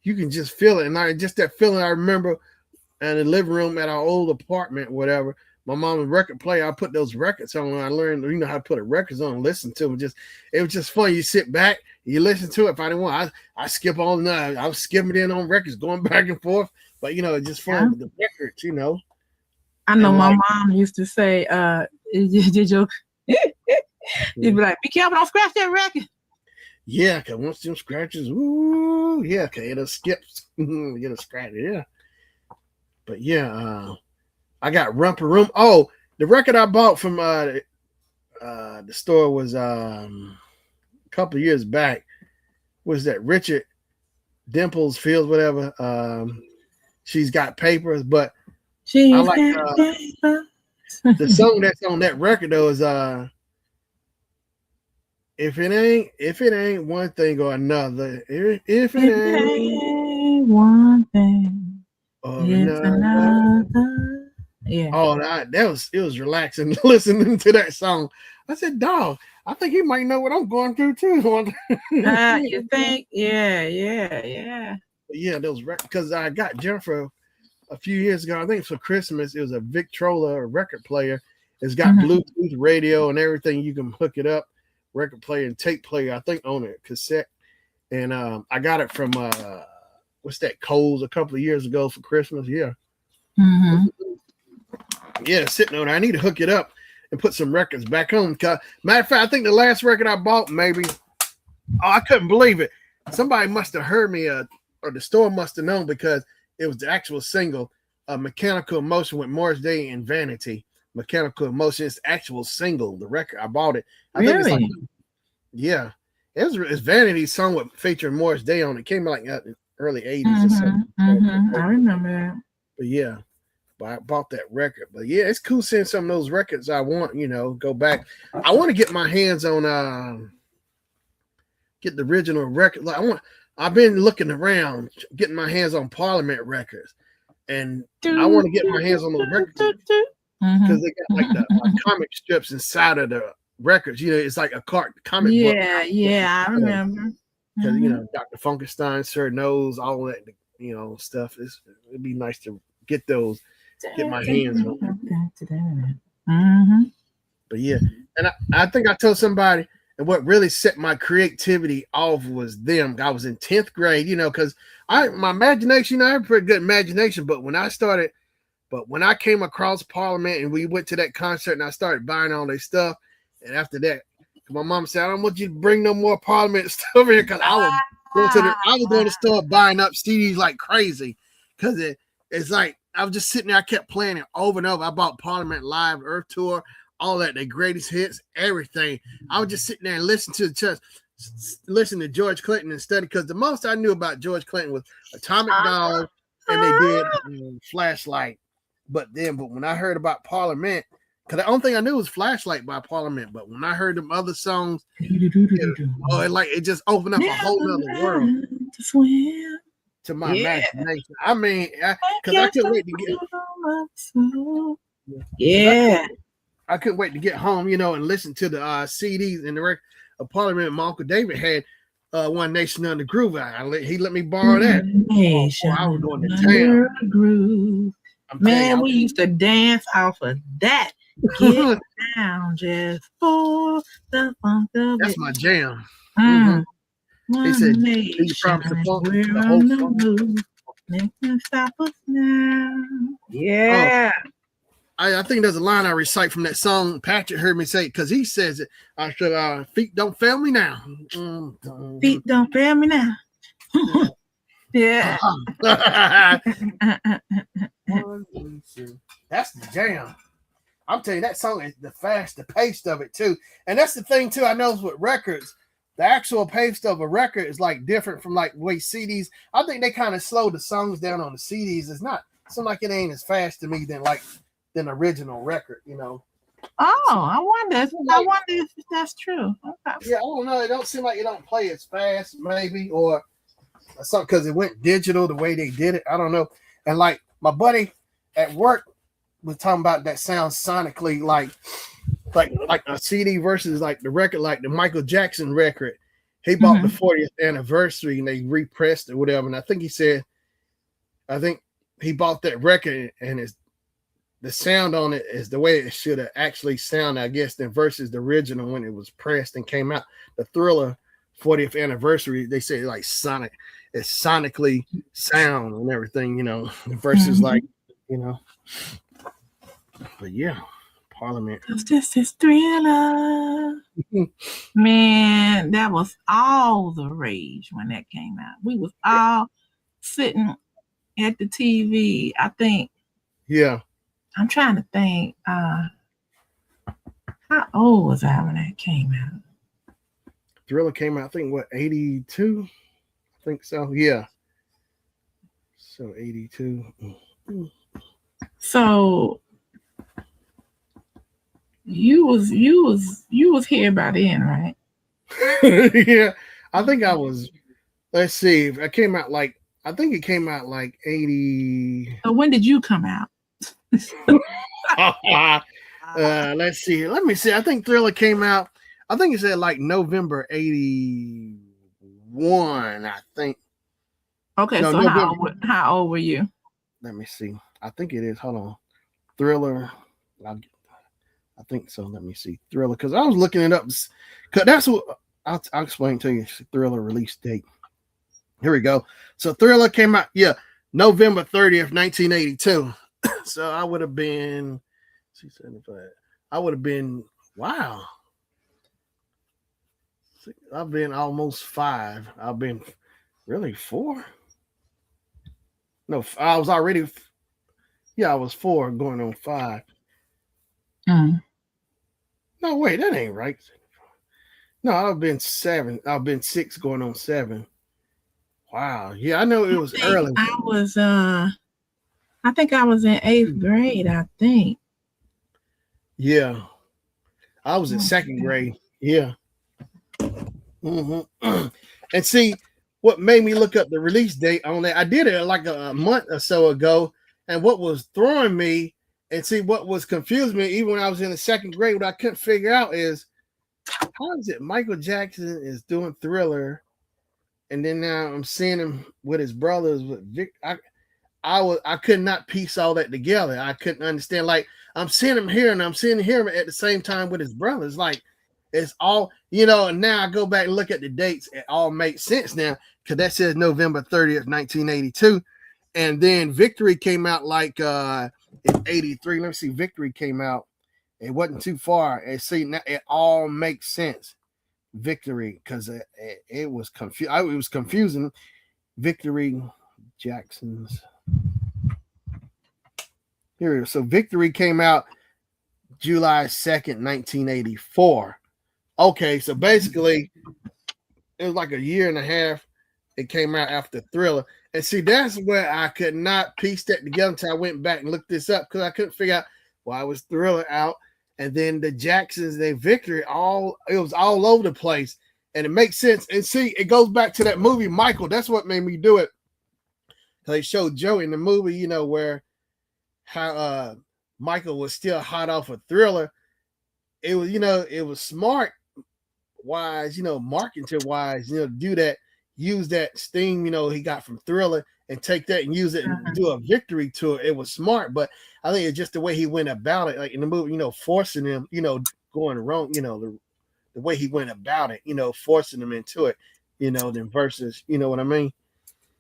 you can just feel it, and just that feeling. I remember in the living room at our old apartment, whatever. My mom's record player, I put those records on. I learned, how to put the records on and listen to them. It was just fun. You sit back, you listen to it. If I didn't want, I skip on. I was skipping in on records, going back and forth. But it's just fun with the records. I know my mom used to say, "Did you?" You'd be like, "Be careful, don't scratch that record." Yeah, cause once them scratches, ooh, yeah, cause it'll skip, it'll scratch it. Yeah, but yeah. I got Romper Room. Oh, the record I bought from the store was a couple of years back. Was that Richard Dimples Fields, whatever? She's Got Papers, but I like the song that's on that record though is if it ain't one thing or another, if it ain't one thing or another. Yeah. Oh, it was relaxing listening to that song. I said, "Dog, I think he might know what I'm going through too." You think? Yeah. Yeah, those records, because I got Jennifer a few years ago. I think for Christmas, it was a Victrola record player. It's got Bluetooth radio and everything. You can hook it up, record player and tape player. I think on a cassette. And I got it from what's that, Kohl's a couple of years ago for Christmas. Yeah. Yeah, sitting on it. I need to hook it up and put some records back on. Matter of fact, I think the last record I bought, maybe, I couldn't believe it. Somebody must have heard me, or the store must have known, because it was the actual single, Mechanical Emotion with Morris Day and Vanity. Mechanical Emotion is the actual single, the record. I bought it. I think it's like, yeah. It's Vanity's song with featuring Morris Day on it. Came out like in the early 80s or something. I remember that. But yeah, I bought that record. But yeah, it's cool seeing some of those records I want, go back. I want to get my hands on get the original record. I've been looking around, getting my hands on Parliament records. And I want to get my hands on those records because they got like the comic strips inside of the records. It's like a comic book. Yeah, I remember. Because Dr. Funkenstein, Sir Knows, all that stuff. It'd be nice to get those, get my hands on. But yeah, and I think I told somebody, and what really set my creativity off was them. I was in 10th grade, because my imagination, I have a pretty good imagination, but when I came across Parliament and we went to that concert and I started buying all their stuff, and after that, my mom said, I don't want you to bring no more Parliament stuff here, because I was going to start buying up CDs like crazy, because it's like I was just sitting there. I kept playing it over and over. I bought Parliament Live, Earth Tour, all that, the greatest hits, everything. I was just sitting there and listening to George Clinton and study, because the most I knew about George Clinton was Atomic Dog, and they did Flashlight. But when I heard about Parliament, because the only thing I knew was Flashlight by Parliament, but when I heard them other songs, it just opened up a whole other world to my imagination. I mean, because I couldn't wait to get I couldn't wait to get home, and listen to the CDs and the record of Parliament. My Uncle David had One Nation Under Groove. He let me borrow that. I was going to town. Groove. Man, we used to dance off of that. Get down just for the funk of That's my jam. They said, you promised the funk, the whole song. Make them stop us now. Yeah. I think there's a line I recite from that song. Patrick heard me say it, because he says it. I said, feet don't fail me now. Feet don't fail me now. Yeah. That's the jam. I'm telling you, that song is the pace of it too. And that's the thing too, I noticed with records, the actual pace of a record is like different from like way CDs. I think they kind of slow the songs down on the CDs. It's like it ain't as fast to me than the original record, Oh, I wonder if that's true. Okay. Yeah, I don't know. It don't seem like it don't play as fast, maybe, or something, because it went digital the way they did it. I don't know. And like my buddy at work was talking about that sounds sonically like a CD versus like the record, like the Michael Jackson record. He bought the 40th anniversary and they repressed it, whatever. And I think he bought that record, and the sound on it is the way it should have actually sounded, I guess, than versus the original when it was pressed and came out. The Thriller 40th anniversary, they say like sonic, it's sonically sound and everything, versus like, but yeah, Parliament. This is Thriller. Man, that was all the rage when that came out. We was all sitting at the TV. I think. Yeah. I'm trying to think. How old was I when that came out? Thriller came out, I think, 82? I think so. Yeah. So 82. So you was here by then, right? Yeah. I think I was. Let's see. I think it came out like 80. So when did you come out? Let's see. Let me see. I think Thriller came out. I think it said like November 81. I think. Okay, No, so November. how old were you? Let me see. I think it is. Hold on. Thriller. I think so. Let me see. Thriller. Because I was looking it up. Because that's what I'll explain to you. Thriller release date. Here we go. So Thriller came out, November 30th, 1982. So I would have been, I would have been, wow. I've been almost 5. I've been really 4. No, I was already, I was 4 going on 5. Mm. No, wait, that ain't right. No, I've been 7. I've been 6 going on 7. Wow. Yeah, I know it was early. I think I was in 8th grade, I think. Yeah. I was in 2nd grade. Yeah. Mm-hmm. And see, what made me look up the release date on that, I did it like a month or so ago. And what was throwing me and see what was confusing me, even when I was in the 2nd grade, what I couldn't figure out is how is it Michael Jackson is doing Thriller, and then now I'm seeing him with his brothers with Vic. I could not piece all that together. I couldn't understand. Like I'm seeing him here and I'm seeing him at the same time with his brothers. Like it's all, and now I go back and look at the dates. It all makes sense now because that says November 30th, 1982. And then Victory came out like in 83. Let me see. Victory came out. It wasn't too far. And see, now it all makes sense. Victory, because it was confused. It was confusing. Victory Jackson's. Here it is. So Victory came out July 2nd, 1984. Okay, so basically it was like a year and a half. It came out after Thriller. And see, that's where I could not piece that together until I went back and looked this up because I couldn't figure out why was Thriller out. And then the Jacksons, they Victory, it was all over the place. And it makes sense. And see, it goes back to that movie, Michael. That's what made me do it. They showed Joe in the movie, where how Michael was still hot off a Thriller. It was, it was smart wise, marketing wise, do that, use that steam, he got from Thriller and take that and use it and do a Victory tour. It was smart, but I think it's just the way he went about it, like in the movie, forcing him, going wrong, the way he went about it, forcing him into it, then versus, you know what I mean?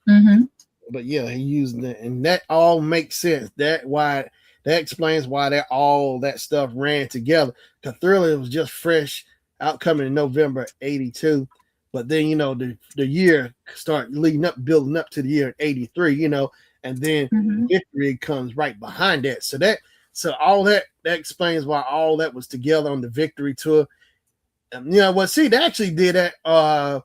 Mm-hmm. But yeah, he used it, and that all makes sense. That explains why all that stuff ran together. The Thriller was just fresh out coming in November 82. But then, the year start leading up, building up to the year 83, and then Victory comes right behind that. So all that explains why all that was together on the Victory tour. See, they actually did that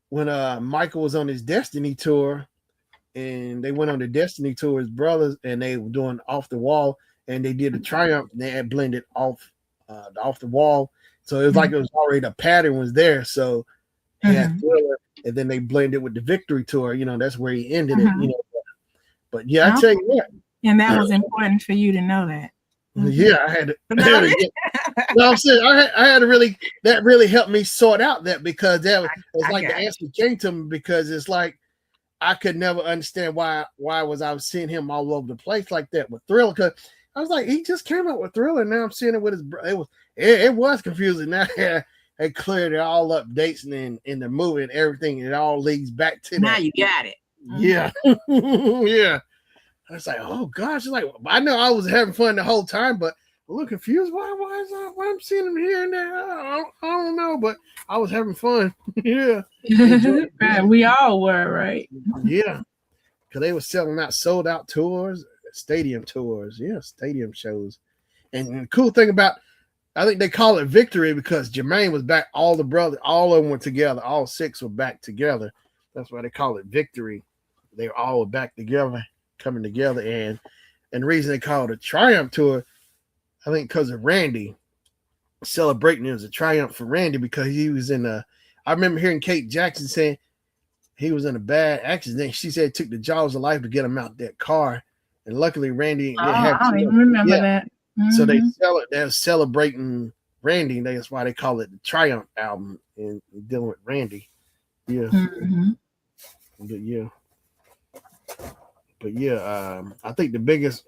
when Michael was on his Destiny tour, and they went on the Destiny tour, his brothers, and they were doing Off the Wall, and they did a Triumph, and they had blended off the Wall. So it was like it was already, the pattern was there. So he had Thriller, and then they blended with the Victory tour. That's where he ended it. But yeah, I tell you what. And that was important for you to know that. Yeah, I had to. No, I'm saying I had to really. That really helped me sort out that, because that was like the answer came to me, because it's like I could never understand why was I seeing him all over the place like that with Thriller, because I was like, he just came out with Thriller, and now I'm seeing it with his brother. It was confusing. Now they cleared it all up, dates and in the movie and everything. It all leads back to now that. You got it. Yeah. Yeah. I was like, oh gosh, it's like, I know I was having fun the whole time, but a little confused. Why I'm seeing him here and there? I don't know, but I was having fun. Yeah. Right. We all were, right? Yeah. Because they were selling out sold out tours, stadium tours. Yeah, stadium shows. And the cool thing about, I think they call it Victory because Jermaine was back. All the brothers, all of them were together. All 6 were back together. That's why they call it Victory. They were all back together, coming together. And the reason they call it a Triumph tour, I think because of Randy celebrating. It was a triumph for Randy because he was I remember hearing Kate Jackson saying he was in a bad accident. She said it took the jaws of life to get him out that car. And luckily Randy didn't have I don't even remember that. So they're celebrating Randy. That's why they call it the Triumph album, and dealing with Randy. Yeah. But yeah. But yeah, I think the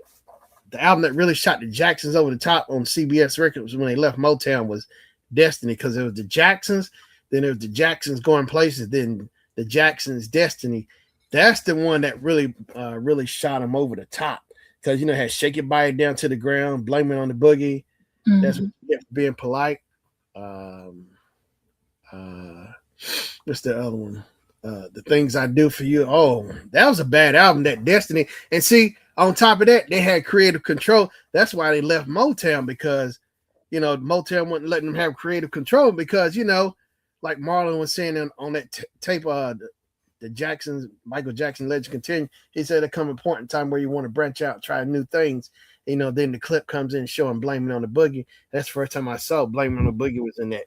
album that really shot the Jacksons over the top on CBS Records when they left Motown was Destiny, because it was the Jacksons, then it was the Jacksons Going Places, then the Jacksons Destiny. That's the one that really shot them over the top, because had Shake Your Body Down to the Ground, Blame It on the Boogie. That's what Mhm. you get for being polite. Um, uh, what's the other one? The Things I Do for You. Oh, that was a bad album, that Destiny. And see, on top of that, they had creative control. That's why they left Motown, because Motown wasn't letting them have creative control, because like Marlon was saying on that tape, the Jacksons, Michael Jackson Legend Continue. He said there come a point in time where you want to branch out, try new things. Then the clip comes in showing Blaming on the Boogie. That's the first time I saw Blaming on the Boogie was in that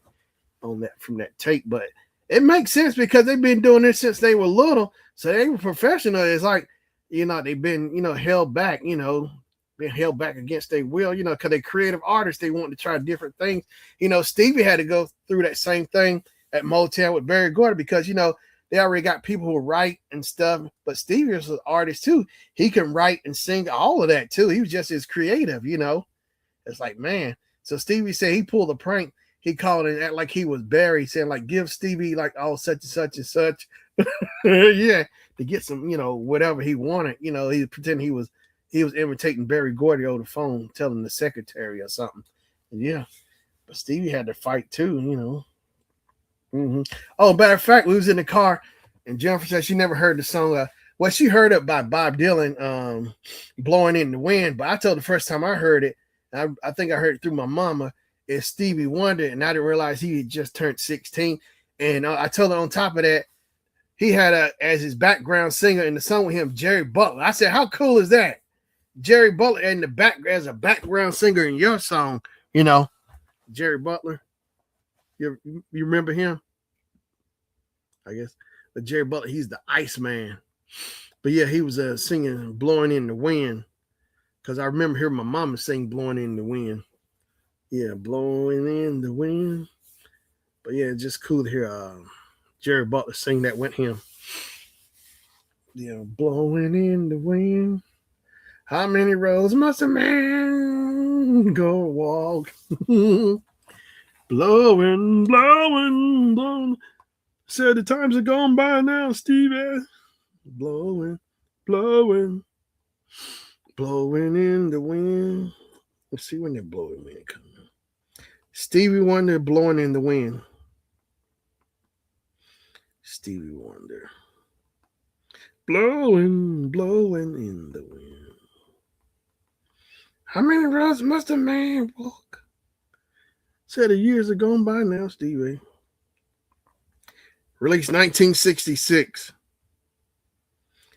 on that from that tape. But it makes sense because they've been doing this since they were little, so they were professional. It's like they've been held back, been held back against their will, because they're creative artists. They want to try different things. Stevie had to go through that same thing at Motown with Barry Gordy, because they already got people who write and stuff, but Stevie was an artist too. He can write and sing all of that too. He was just as creative. It's like, man. So Stevie said he pulled a prank. He called and act like he was Barry, saying like, give Stevie like all such and such and such. Yeah, to get some, whatever he wanted. He pretended he was imitating Barry Gordy over the phone, telling the secretary or something. And yeah, but Stevie had to fight too. Mm-hmm. Oh, matter of fact, we was in the car, and Jennifer said she never heard the song. Well, she heard it by Bob Dylan, "Blowing in the Wind." But I told the first time I heard it, I think I heard it through my mama. It's Stevie Wonder, and I didn't realize he had just turned 16. And I told her on top of that, he had as his background singer in the song with him, Jerry Butler. I said, how cool is that? Jerry Butler in the back as a background singer in your song, Jerry Butler. You remember him? I guess. But Jerry Butler, he's the Iceman. But yeah, he was singing "Blowing in the Wind," because I remember hearing my mama sing "Blowing in the Wind." Yeah, "Blowing in the Wind." But yeah, it's just cool to hear Jerry Butler sing that with him. Yeah, "Blowing in the Wind." How many roads must a man go walk? Blowing, blowing, blowing. Said the times are gone by now, Stevie. Blowing, blowing, blowing in the wind. Let's see when that blowing wind coming. Stevie Wonder, "Blowing in the Wind." Stevie Wonder. Blowing, blowing in the wind. How many roads must a man walk? Said the years are gone by now, Stevie. Released 1966.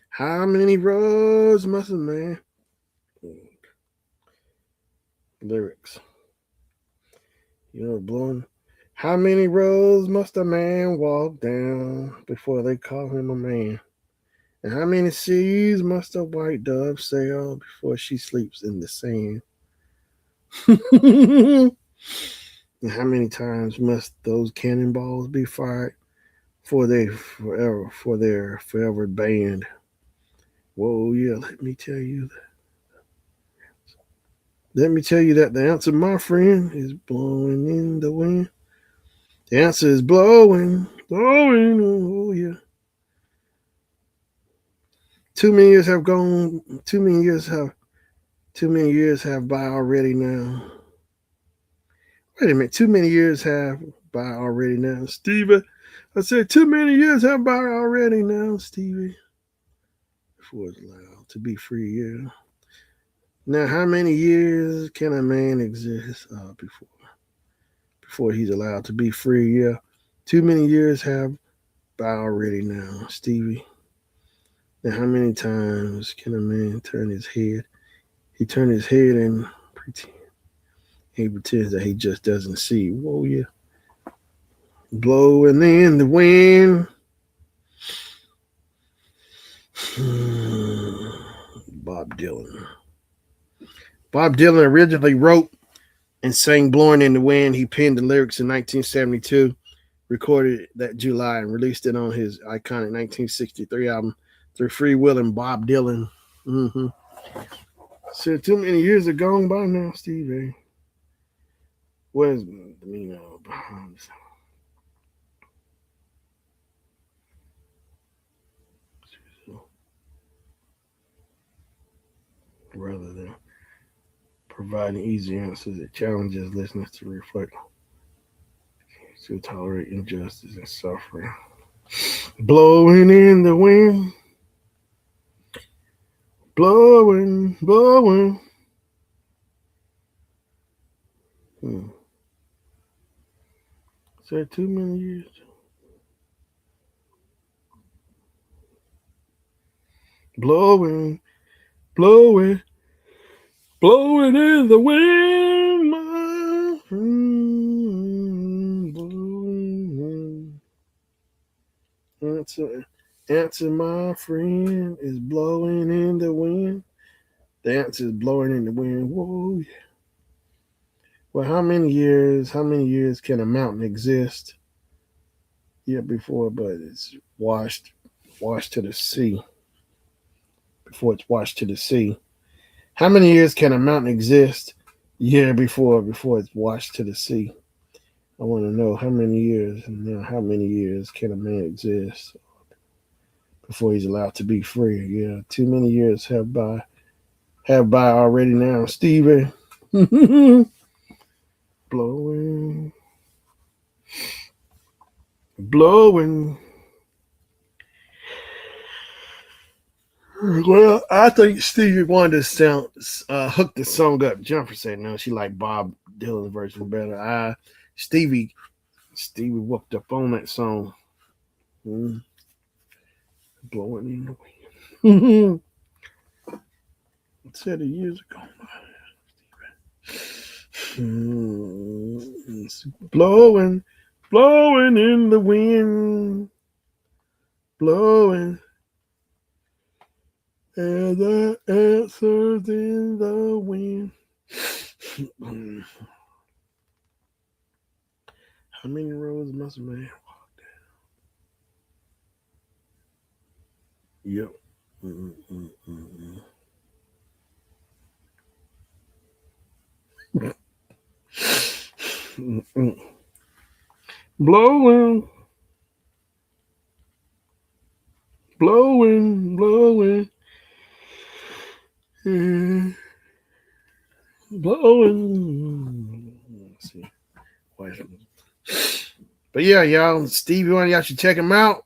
How many roads must a man walk? Lyrics. Blowing. How many roads must a man walk down before they call him a man? And how many seas must a white dove sail before she sleeps in the sand? And how many times must those cannonballs be fired for their forever band? Whoa, yeah, let me tell you that the answer, my friend, is blowing in the wind. The answer is blowing, blowing, oh yeah. Too many years have gone, too many years have by already now. Wait a minute, too many years have by already now, Stevie. I said too many years have by already now, Stevie. Before it's allowed to be free, yeah. Now, how many years can a man exist before he's allowed to be free? Yeah, too many years have by already now, Stevie. Now, how many times can a man turn his head? He turns his head and he pretends that he just doesn't see. Whoa, yeah. Blowing in the wind. Bob Dylan. Bob Dylan originally wrote and sang "Blowing in the Wind." He penned the lyrics in 1972, recorded that July, and released it on his iconic 1963 album, "Through Free Will and Bob Dylan." Mm-hmm. So too many years are gone by now, Stevie. Where's the meaning of Bahamas? Rather than providing easy answers, it challenges listeners to reflect, to tolerate injustice and suffering. Blowing in the wind, blowing, blowing. Hmm. Is that too many years? Blowing, blowing, blowing in the wind, my friend. Blowing. Answer, answer, my friend, is blowing in the wind. The answer is blowing in the wind. Whoa. Well, how many years can a mountain exist? Yeah, before, but it's washed to the sea. Before it's washed to the sea. How many years can a mountain exist? Yeah, before it's washed to the sea. I want to know how many years, and now how many years can a man exist before he's allowed to be free? Yeah, too many years have by already now, Stevie. Blowing, blowing. Well, I think Stevie Wonder hooked the song up. Jumper said no, she liked Bob Dylan's version better. Stevie Stevie whooped up on that song. Mm, blowing in the wind. Said it years ago. It's blowing, blowing in the wind, blowing, and the answers in the wind. How many roads must a man walk? Yep. Mm-mm-mm-mm. Mm-mm. Blowing, blowing, blowing, yeah, blowing. Let's see. But yeah, y'all, Stevie Wonder, y'all should check him out.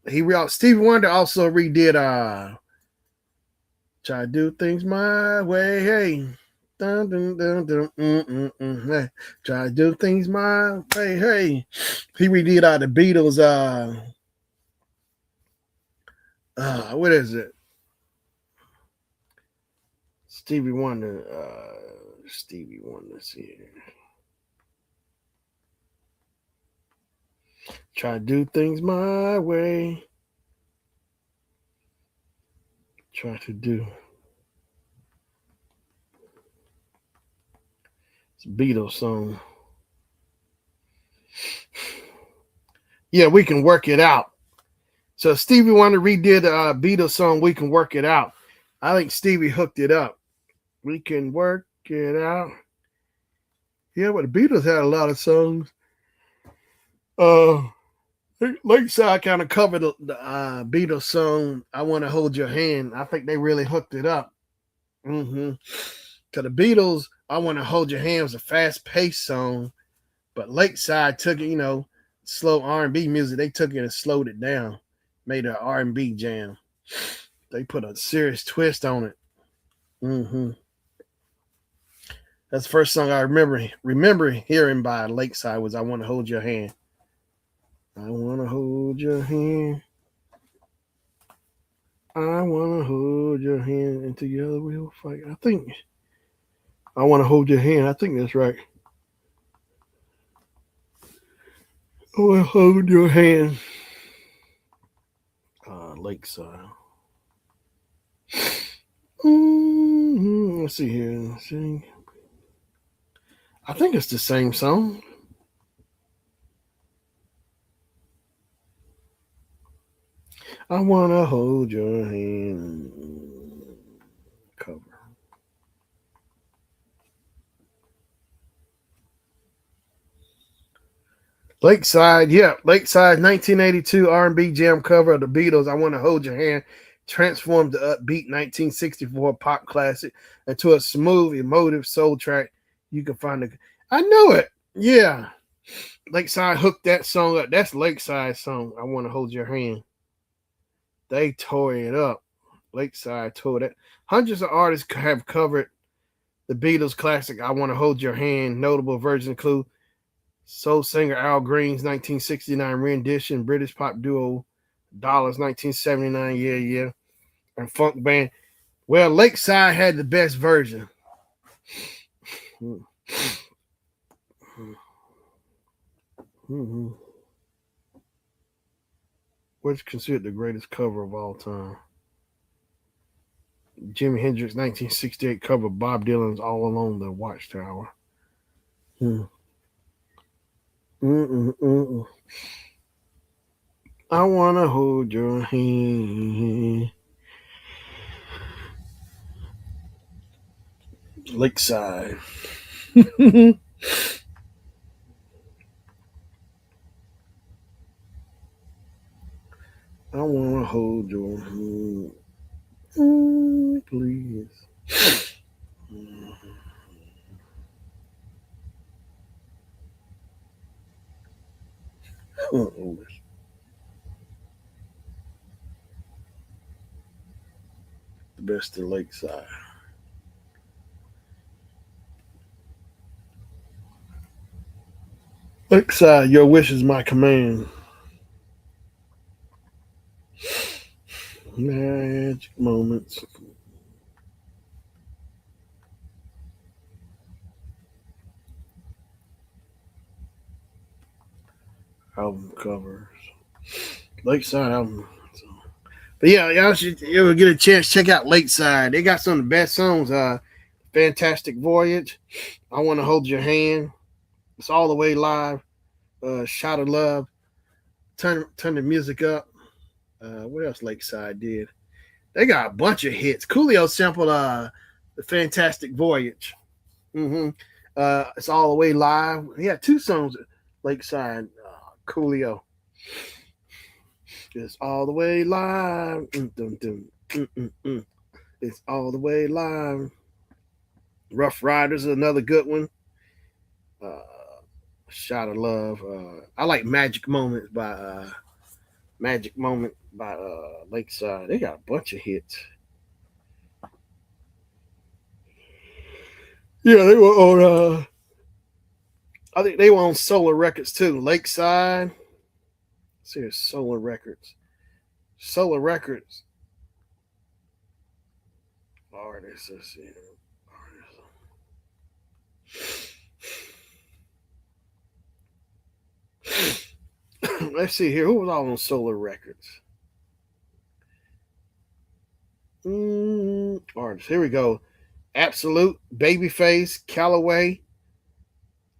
Stevie Wonder also redid "Try to Do Things My Way." Hey, dun dun dun dun, hey. Try to do things my way. Hey, he redid the Beatles. What is it? Stevie Wonder. Stevie Wonder's here. Try to do things my way. Try to do. It's a Beatles song. Yeah, we can work it out. So Stevie Wonder redid a Beatles song. We can work it out. I think Stevie hooked it up. We can work it out. Yeah, but the Beatles had a lot of songs. Uh, Lakeside kind of covered the Beatles song "I Want to Hold Your Hand." I think they really hooked it up. Mm-hmm. To the Beatles, "I Want to Hold Your Hand" was a fast-paced song, but Lakeside took it, slow R&B music. They took it and slowed it down, made an R&B jam. They put a serious twist on it. Mm-hmm. That's the first song I remember hearing by Lakeside was "I Want to Hold Your Hand." I want to hold your hand. I want to hold your hand, and together we'll fight. I think I want to hold your hand. I think that's right. I want to hold your hand. Lakeside. Let's see here. Let's see. I think it's the same song. I want to hold your hand. Lakeside, yeah, Lakeside 1982 R&B jam cover of the Beatles, I Want to Hold Your Hand, transformed the upbeat 1964 pop classic into a smooth, emotive soul track. You can find the. I know it. Yeah. Lakeside hooked that song up. That's Lakeside song, I Want to Hold Your Hand. They tore it up. Lakeside tore it. Hundreds of artists have covered the Beatles classic, I Want to Hold Your Hand. Notable versions include soul singer Al Green's 1969 rendition, British pop duo Dollars 1979, yeah, yeah, and funk band. Well, Lakeside had the best version. What's considered the greatest cover of all time? Jimi Hendrix 1968 cover Bob Dylan's All Along the Watchtower. Hmm. Mm-mm-mm. I wanna hold your hand. Lakeside. I wanna hold your hand. Please. Oh, the best in Lakeside. Lakeside, your wish is my command. Magic moments. Album covers. Lakeside album. But yeah, y'all should you ever get a chance, check out Lakeside. They got some of the best songs. Fantastic Voyage. I Want to Hold Your Hand. It's all the way live. Shot of Love. Turn the music up. What else Lakeside did? They got a bunch of hits. Coolio sampled the Fantastic Voyage. Mm-hmm. It's all the way live. He had two songs at Lakeside. Coolio. It's all the way live. It's all the way live. Rough Riders is another good one. Uh, Shot of Love. I like Magic Moment by Lakeside. They got a bunch of hits. Yeah, they were on. I think they were on Solar Records too. Lakeside. See, Solar Records. Solar Records. Artists. Let's see. Let's see here. Who was all on Solar Records? Artists. Here we go. Absolute, Babyface, Calloway,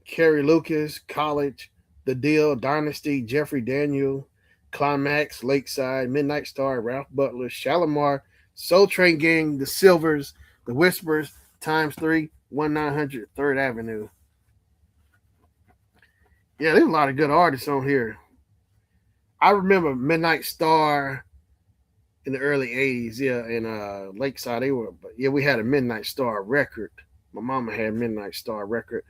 Kerry Lucas, College, The Deal, Dynasty, Jeffrey Daniel, Climax, Lakeside, Midnight Star, Ralph Butler, Shalimar, Soul Train Gang, The Silvers, The Whispers, Times 3, 1900 3rd Avenue. Yeah, there's a lot of good artists on here. I remember Midnight Star in the early 80s, yeah, in Lakeside. But yeah, we had a Midnight Star record. My mama had Midnight Star record.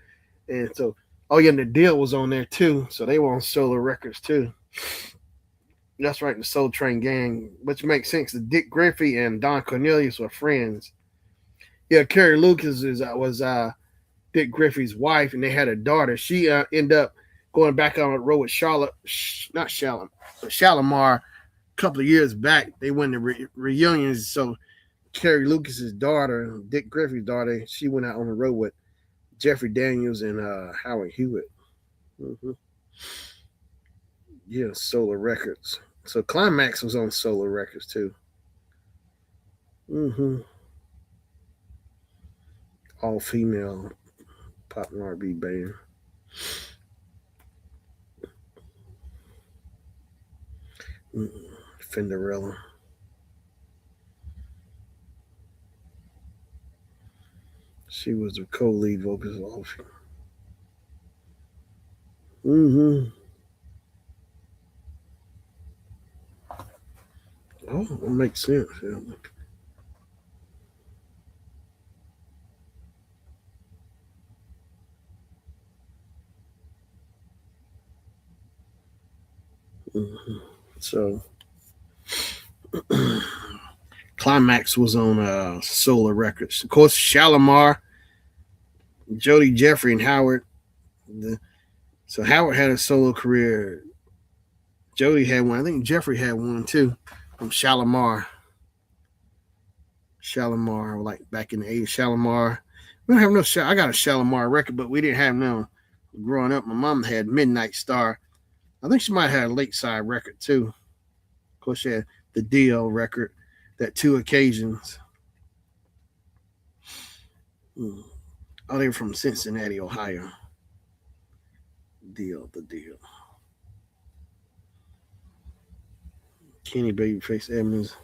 And so, oh yeah, and the Deal was on there too. So they were on Solar Records too. That's right, the Soul Train Gang, which makes sense. Dick Griffey and Don Cornelius were friends. Yeah, Carrie Lucas was Dick Griffey's wife, and they had a daughter. She ended up going back on the road with not Shalimar, but Shalimar a couple of years back. They went to reunions. So Carrie Lucas's daughter, Dick Griffey's daughter, she went out on the road with Jeffrey Daniels and Howard Hewitt. Mm-hmm. Yeah, Solar Records. So Climax was on Solar Records too. Mm-hmm. All female pop and R&B band. Cinderella. She was the co-lead vocalist. Mm-hmm. Oh, that makes sense. Yeah. Mhm. So Climax was on Solar Records. Of course, Shalimar, Jody, Jeffrey, and Howard. So Howard had a solo career. Jody had one. I think Jeffrey had one too from Shalimar. Shalimar, like back in the 80s. Shalimar. We don't have no I got a Shalimar record, but we didn't have no growing up. My mom had Midnight Star. I think she might have had a Lakeside record too. Of course, she had the Dio record, that Two Occasions. Oh, they were from Cincinnati, Ohio. The Deal. Kenny Babyface Evans.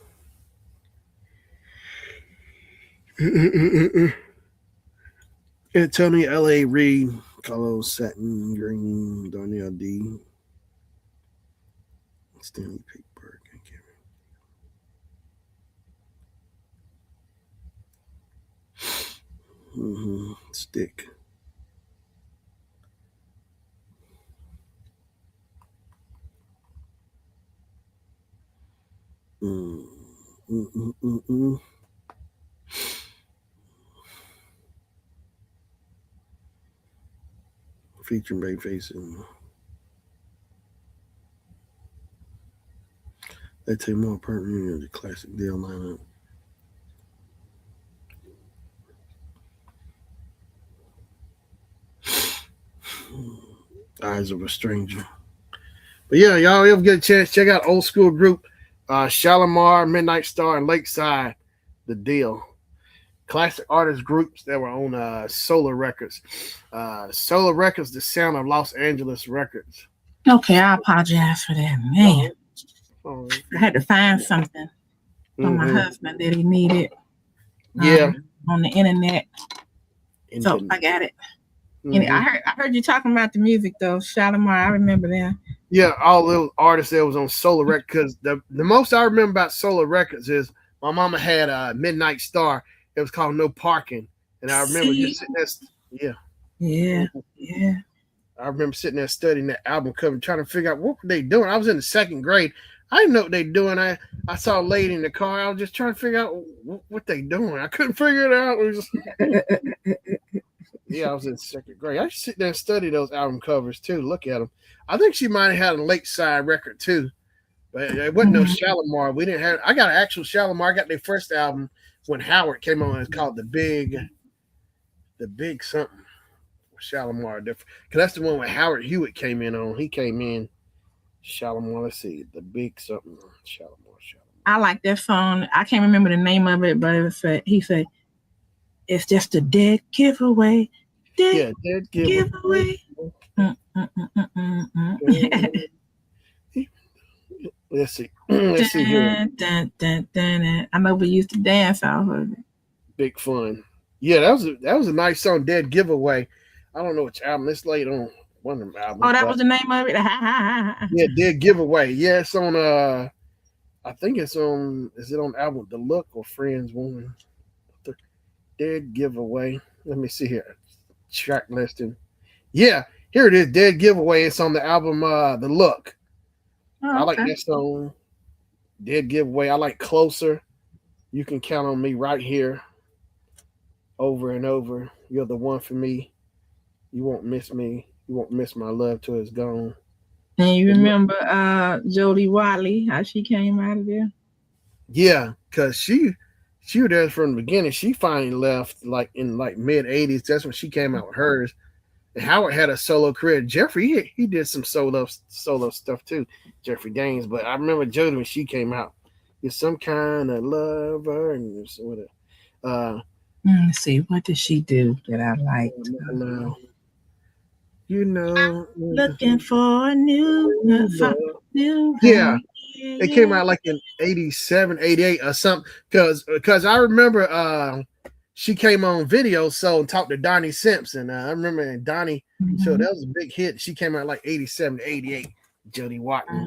Tony L.A. Reid, Carlos Satin, Green, Darnell D. Stanley Pittsburgh. Stick. Featuring Babyface and they take more permanent of the classic deal lineup. Eyes of a Stranger. But yeah, y'all ever get a chance, check out old school group Shalimar, Midnight Star, and Lakeside, The Deal. Classic artist groups that were on Solar Records. Solar Records, the sound of Los Angeles Records. Okay, I apologize for that, man. I had to find something for my husband that he needed. On the internet. So I got it. I heard you talking about the music though, Shalimar. I remember that. Yeah, all those artists that was on Solar Records. Because the most I remember about Solar Records is my mama had a Midnight Star. It was called No Parking, and I remember just sitting there. Yeah. I remember sitting there studying that album cover, trying to figure out what were they doing. I was in the second grade. I didn't know what they doing. I saw a lady in the car. I was just trying to figure out what they doing. I couldn't figure it out. I was in second grade. I sit there and study those album covers too. Look at them. I think she might have had a Lakeside record too, but it wasn't no Shalimar. We didn't have. I got an actual Shalimar. I got their first album when Howard came on. It's called the Big something. Shalimar, because that's the one where Howard Hewitt came in on. He came in Shalimar. Let's see, the Big something. Shalimar. I like that song. I can't remember the name of it, but he said, "It's just a dead giveaway." Dead giveaway. Let's see. Let's see here. I know we used to dance off of it. Big fun. Yeah, that was a nice song, Dead Giveaway. I don't know which album. It's late on one of them albums. Oh, that was the name of it? Yeah, Dead Giveaway. Yeah, it's on I think it's on, is it on the album The Look or Friends Woman? Dead Giveaway. Let me see here. Track listing. Yeah, here it is. Dead Giveaway. It's on the album The Look. Oh, okay. I like that song. Dead Giveaway. I like Closer. You Can Count on Me Right Here. Over and over. You're the one for me. You won't miss me. You won't miss my love till it's gone. And you remember Jody Watley, how she came out of there? Yeah, because she was there from the beginning. She finally left like in like mid 80s. That's when she came out with hers. And Howard had a solo career. Jeffrey, he did some solo stuff too, Jeffrey Gaines. But I remember Jody when she came out. You're some kind of lover and whatever. Let's see, what did she do that I liked? I'm looking for a new yeah. It came out like in 87, 88 or something. Because I remember she came on Video Soul and talked to Donnie Simpson. I remember Donnie, so that was a big hit. She came out like 87 to 88, Jody Watley.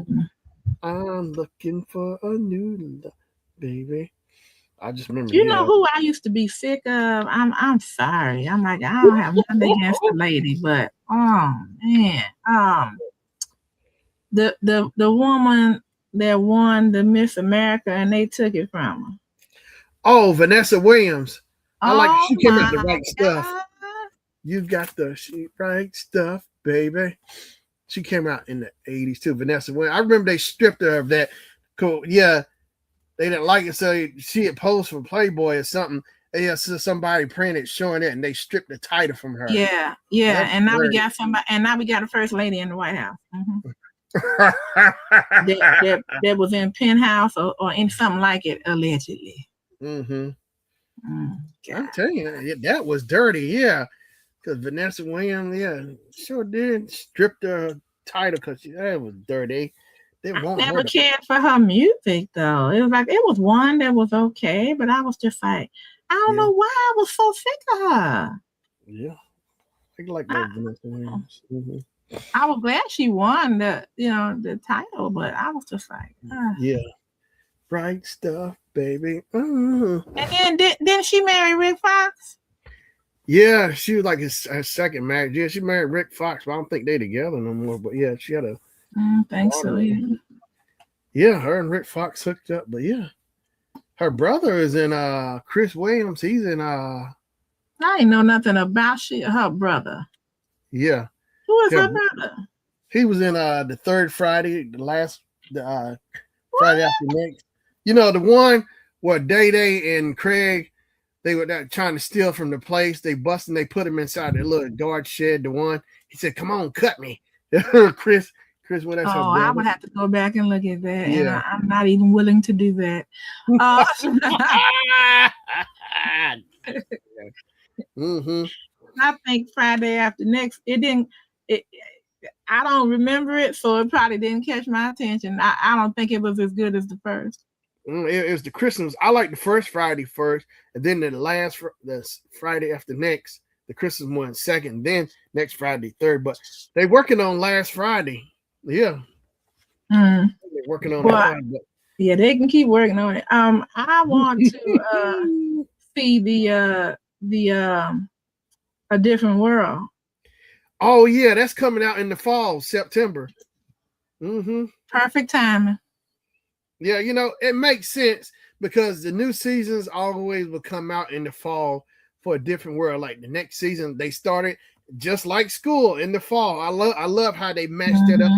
I'm looking for a new love, baby. I just remember, You know who I used to be sick of? I'm sorry. I'm like, I don't have nothing against the lady, but oh man. The woman that won the Miss America and they took it from her. Oh, Vanessa Williams. I like Oh she came out the my right stuff. God. You got the right stuff, baby. She came out in the 80s too, Vanessa Williams. I remember they stripped her of that. Cool. Yeah, they didn't like it, so she had posed for Playboy or something. And yeah, so somebody printed showing it, and they stripped the title from her. Yeah. And now we got somebody, and now we got a first lady in the White House. That was in Penthouse or in something like it, allegedly. I'm telling you, that was dirty, yeah. Because Vanessa Williams, yeah, sure did strip the title because that was dirty. They I never cared for her music though. It was like it was one that was okay, but I was just like, I don't know why I was so sick of her. Yeah, I like that Vanessa Williams. I was glad she won the title, but I was just like, yeah, bright stuff, baby. And then didn't she marry Rick Fox? Yeah, she was like his second marriage. Yeah, she married Rick Fox, but I don't think they together no more. But yeah, she had a. I think so. Yeah, her and Rick Fox hooked up. But yeah, her brother is in Chris Williams. He's in I didn't know nothing about her brother. Yeah. Who is her brother? He was in the third Friday, the Friday after next. You know, the one where Day and Craig, they were trying to steal from the place. They busted and they put him inside the little guard shed. The one he said, "Come on, cut me." Chris, what that's her brother. I would have to go back and look at that, and I'm not even willing to do that. I think Friday after next, it didn't. I don't remember it, so it probably didn't catch my attention. I don't think it was as good as the first. It was the Christmas. I like the first Friday first, and then the Friday after next, the Christmas one second, then next Friday third. But they're working on last Friday. Yeah, they're working on that. Yeah, they can keep working on it. I want to see the A Different World. Oh yeah, that's coming out in the fall, September. Perfect timing. Yeah, you know, it makes sense because the new seasons always will come out in the fall for A Different World. Like the next season, they started just like school in the fall. I love how they matched it up.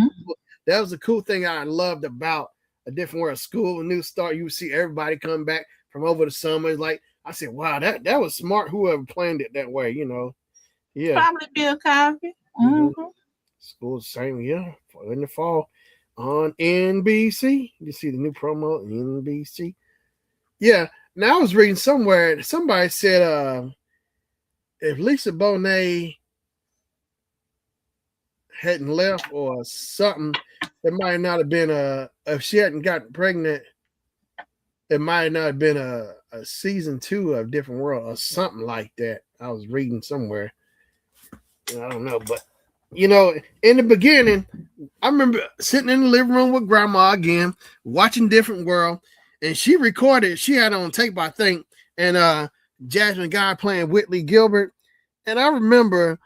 That was a cool thing I loved about A Different World. School, a new start. You would see everybody come back from over the summer. It's like I said, wow, that was smart. Whoever planned it that way, you know. Yeah, probably Bill Cosby. School same, yeah, in the fall. On NBC. You see the new promo, NBC. Yeah. Now I was reading somewhere, somebody said if Lisa Bonet hadn't left or something, it might not have been if she hadn't gotten pregnant, it might not have been a season 2 of Different World or something like that. I was reading somewhere. I don't know, but you know, in the beginning, I remember sitting in the living room with Grandma again, watching Different World, and she recorded. She had on tape, I think, and Jasmine Guy playing Whitley Gilbert. And I remember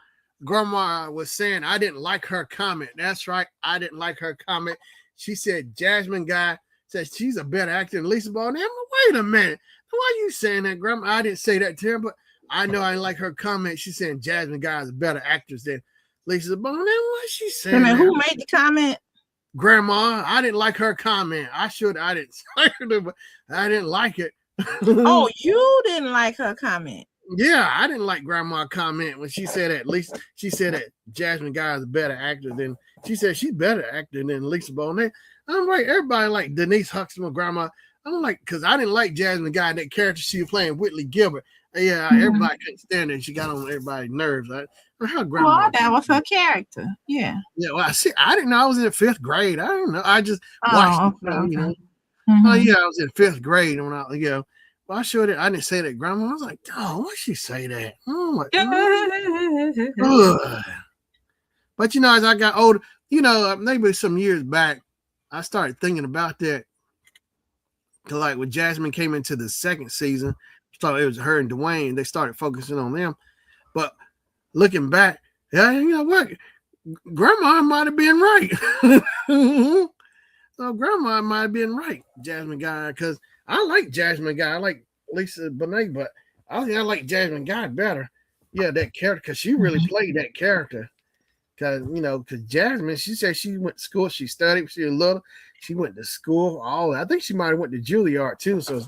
Grandma was saying I didn't like her comment. That's right, I didn't like her comment. She said Jasmine Guy said she's a better actor than Lisa Bonet. I'm like, wait a minute, why are you saying that, Grandma? I didn't say that to her, but I know I didn't like her comment. She's saying Jasmine Guy is a better actress than Lisa Bonet. What's she saying? Who made the comment? Grandma. I didn't like her comment. I didn't like her, but I didn't like it. Oh, you didn't like her comment? Yeah, I didn't like Grandma's comment when she said at least she said that Jasmine Guy is a better actor than she said she's better actor than Lisa Bonet. I'm like, everybody like Denise Huxtable, Grandma. I'm like, because I didn't like Jasmine Guy, that character she was playing Whitley Gilbert. Yeah, everybody couldn't stand it. She got on everybody's nerves. Her grandma. Well, that was her character. Yeah. Yeah. Well, I didn't know I was in 5th grade. I don't know. I just watched it. You know. Oh yeah, I was in 5th grade when I well, I showed it. I didn't say that, Grandma. I was like, oh, why'd she say that? Oh, but you know, as I got older, you know, maybe some years back, I started thinking about that. Cause like when Jasmine came into the second season, thought it was her and Dwayne. They started focusing on them. But looking back, yeah, you know what? Grandma might have been right. So Grandma might have been right, Jasmine Guy, because I like Jasmine Guy. I like Lisa Bonet, but I think I like Jasmine Guy better. Yeah, that character, because she really played that character. Because Jasmine, she said she went to school, she studied, she was little, she went to school. I think she might have went to Juilliard too. So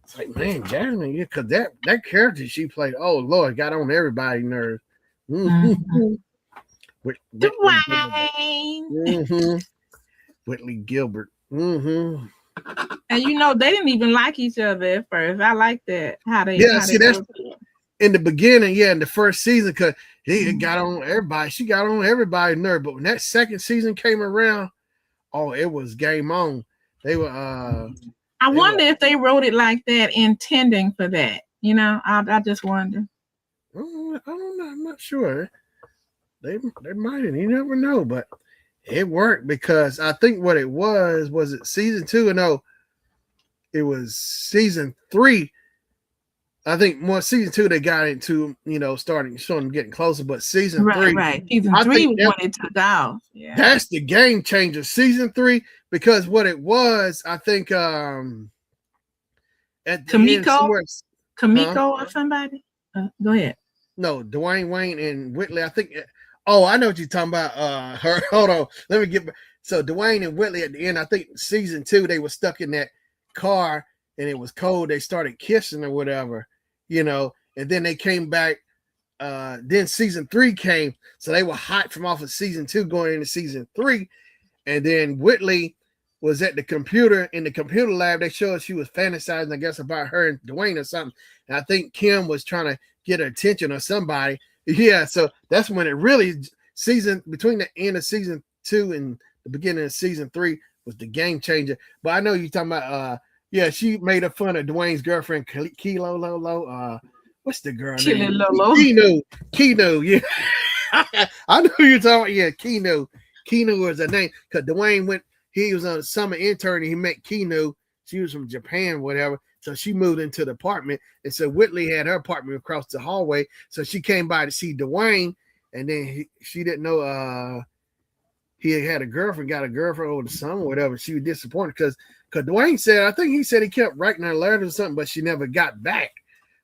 it's like, man, Jasmine, yeah, because that character she played, oh Lord, got on everybody's nerves. Mm-hmm. Dwayne. Whitley Gilbert. Mm-hmm. And they didn't even like each other at first. I like that. That's in the beginning, in the first season, because he got on everybody. She got on everybody's nerve. But when that second season came around, it was game on. They were I wonder if they wrote it like that, intending for that. I just wonder. I don't know. I'm not sure. They might have. You never know, but it worked because I think what it was it season 2? No, it was season 3. I think more season 2 they got into, starting showing them getting closer, but season 3. Right. Season 3 was when it took off. Yeah. That's the game changer. Season 3, because what it was, I think at the Kamiko or somebody. Go ahead. No, Dwayne Wayne and Whitley. I think. Oh, I know what you're talking about. Her. Hold on. Let me get back. So Dwayne and Whitley at the end. I think season 2 they were stuck in that car and it was cold. They started kissing or whatever, and then they came back. Then season 3 came, so they were hot from off of season 2 going into season 3, and then Whitley was at the computer in the computer lab. They showed she was fantasizing, I guess, about her and Dwayne or something. And I think Kim was trying to get her attention or somebody. Yeah, so that's when it really between the end of season 2 and the beginning of season 3 was the game changer. But I know you're talking about she made a fun of Dwayne's girlfriend Kilo Lolo. What's the girl name? Lolo. Kino, yeah. I know you're talking about, yeah, Kino. Kino was her name because Dwayne he was on a summer intern and he met Kino. She was from Japan, whatever. So she moved into the apartment. And so Whitley had her apartment across the hallway. So she came by to see Dwayne. And then she didn't know he had a girlfriend, got a girlfriend over the summer, whatever. She was disappointed because Dwayne said, I think he said he kept writing her letters or something, but she never got back.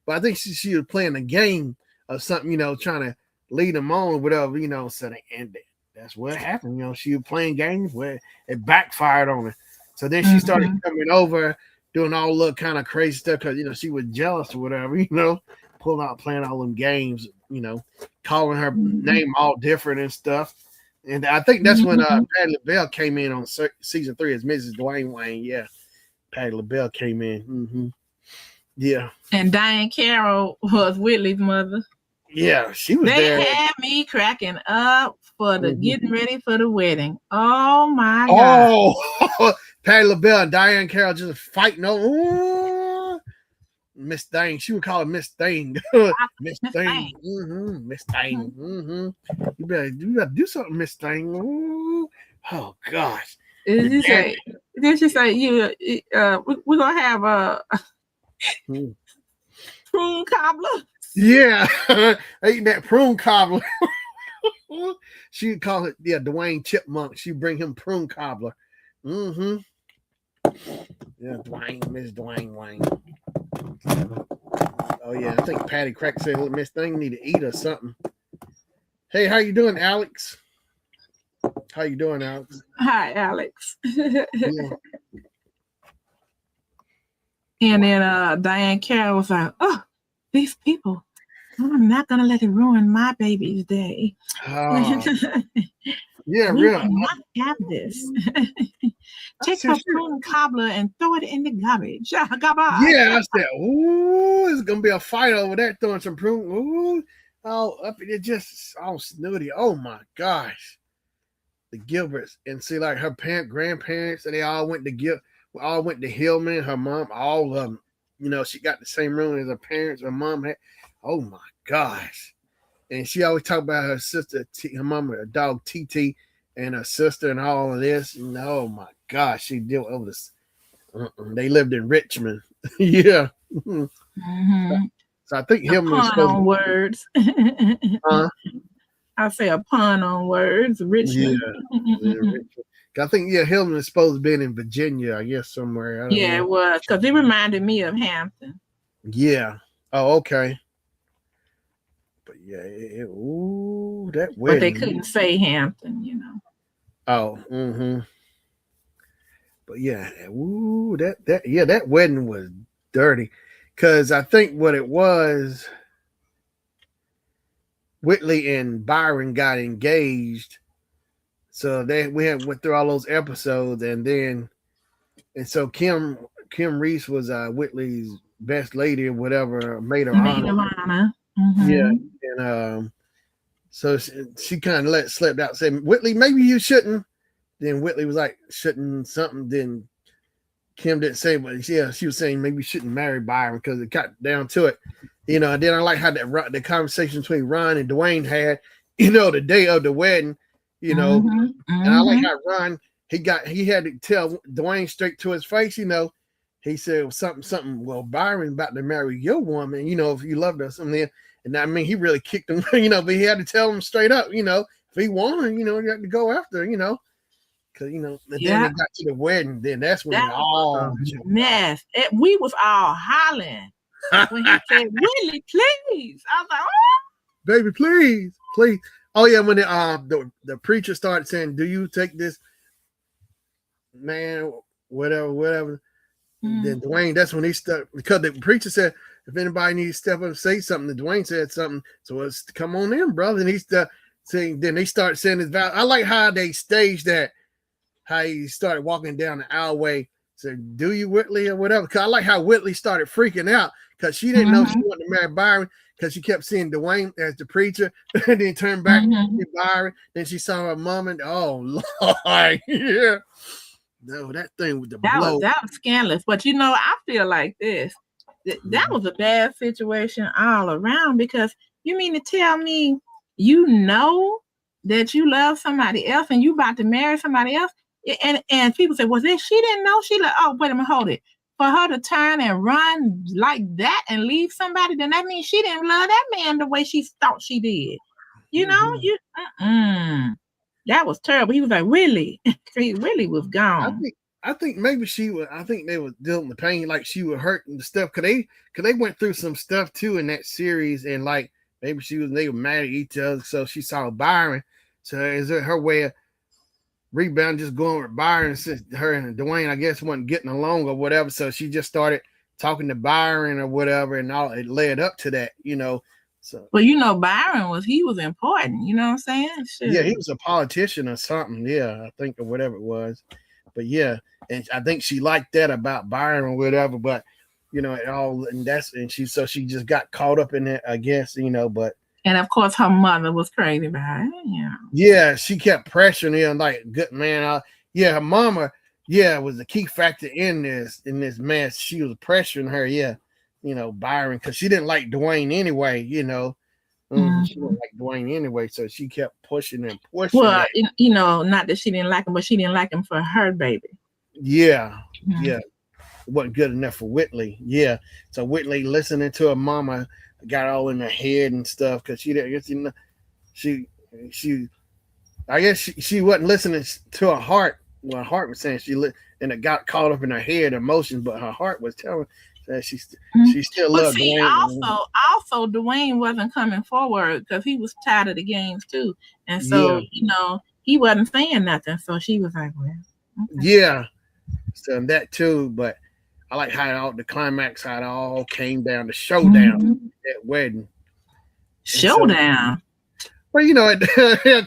But I think she was playing a game of something, trying to lead him on or whatever, so they ended. That's what happened. She was playing games where it backfired on her. So then she started coming over, doing all the kind of crazy stuff because, she was jealous or whatever, pulling out, playing all them games, calling her name all different and stuff. And I think that's when Patti LaBelle came in on season 3 as Mrs. Dwayne Wayne. Yeah, Patti LaBelle came in. Mm-hmm. Yeah. And Diane Carroll was Whitley's mother. Yeah, she was there. They had me cracking up for the getting ready for the wedding. Oh my God. Oh, Patti LaBelle and Diane Carroll just fighting over Miss Thing. She would call her Miss Thing. Miss Thing. Mm-hmm. Miss Thing. Mm-hmm. You better do something, Miss Thing. Ooh. Oh gosh. Then she say, we're gonna have a prune cobbler. Yeah, eating that prune cobbler. She'd call it, Dwayne Chipmunk. She'd bring him prune cobbler. Mm-hmm. Yeah, Miss Dwayne Wayne. Oh yeah, I think Patty Crack said, "Look, Miss Thing need to eat or something." Hey, how you doing, Alex? How you doing, Alex? Hi, Alex. Yeah. And then Diane Carroll was like, "Oh, these people, I'm not gonna let it ruin my baby's day." Yeah, we really. Not have this. Take her prune cobbler and throw it in the garbage. Yeah, I said, "Ooh, it's gonna be a fight over that throwing some prune." Ooh, up it just all snooty. Oh my gosh, the Gilberts, and see like her grandparents, and they all went to Hillman. Her mom, all of them. She got the same room as her parents. Her mom had. Oh my gosh. And she always talked about her sister, her mom, her dog TT, and her sister and all of this. Oh my gosh, she dealt with this. They lived in Richmond. Yeah. Mm-hmm. So I think A him was pun supposed on words. to. I say a pun on words, Yeah, Richmond. yeah, Richmond. I think Hillman is supposed to be in Virginia, I guess somewhere. I don't Yeah, know. it was because it reminded me of Hampton, Yeah. Oh, okay. But yeah, ooh, that but they wedding. couldn't say Hampton. Oh, mm-hmm. But yeah, ooh, that wedding was dirty. Cause I think what it was, Whitley and Byron got engaged. So we had went through all those episodes, and so Kim Reese was Whitley's best lady or whatever, maid of maid honor. of honor. Yeah, Mm-hmm. and so she kind of slipped out, said, "Whitley, maybe you shouldn't." Then Whitley was like, "Shouldn't something?" Then Kim didn't say, but yeah, she was saying maybe you shouldn't marry Byron because it got down to it, And then I like how the conversation between Ron and Dwayne had, the day of the wedding, Mm-hmm. and I like Mm-hmm. how Ron he had to tell Dwayne straight to his face, He said something. Well, Byron about to marry your woman, if you loved her, something. And I mean, he really kicked him, but he had to tell him straight up, if he wanted, you had to go after, because and then Yeah, they got to the wedding. Then that's when that it was a all mess. We was all hollering when he said, "Willie, please." I was like, "Oh." baby, please, please. Oh yeah, when the preacher started saying, "Do you take this man, whatever?" Then Dwayne, that's when he stuck because the preacher said, if anybody needs to step up and say something, Dwayne said something. So it's come on in, brother. And he's saying, then they start saying his vow. I like how they staged that, how he started walking down the alleyway, said, "Do you, Whitley," or whatever. Cause I like how Whitley started freaking out because she didn't know she wanted to marry Byron because she kept seeing Dwayne as the preacher, and then turned back to Byron. Then she saw her mom and oh Lord, yeah. No, that thing with the blow. That was scandalous. But I feel like this. That was a bad situation all around because you mean to tell me that you love somebody else and you about to marry somebody else? And people say, well, she didn't know. She like, oh, wait a minute, hold it. For her to turn and run like that and leave somebody, then that means she didn't love that man the way she thought she did. That was terrible. He was like, really? He really was gone. I think maybe she was. I think they were dealing with pain, like she was hurting the stuff. Cause they went through some stuff too in that series, and like maybe they were mad at each other. So she saw Byron. So is it her way of rebound, just going with Byron since her and Dwayne, I guess, wasn't getting along or whatever. So she just started talking to Byron or whatever, and all it led up to that, So, well, Byron was important. You know what I'm saying? Sure. Yeah, he was a politician or something. Yeah, I think or whatever it was. But yeah, and I think she liked that about Byron or whatever. But it all and she just got caught up in it, I guess. But and of course her mother was crazy about it. Yeah, she kept pressuring him like, good man. Her mama, was the key factor in this mess. She was pressuring her, Byron, because she didn't like Dwayne anyway, She didn't like Dwayne anyway, so she kept pushing and pushing. Well, not that she didn't like him, but she didn't like him for her baby. Yeah, yeah. It wasn't good enough for Whitley. Yeah. So Whitley listening to her mama got all in her head and stuff because she didn't, I guess she wasn't listening to her heart. Well, her heart was saying and it got caught up in her head, emotions, but her heart was telling that she still loved Dwayne. Also, Dwayne wasn't coming forward because he was tired of the games too, and so he wasn't saying nothing. So she was like, "Well, okay." Yeah, so that too. But I like how the climax, how it all came down, the showdown at wedding. Showdown. Well,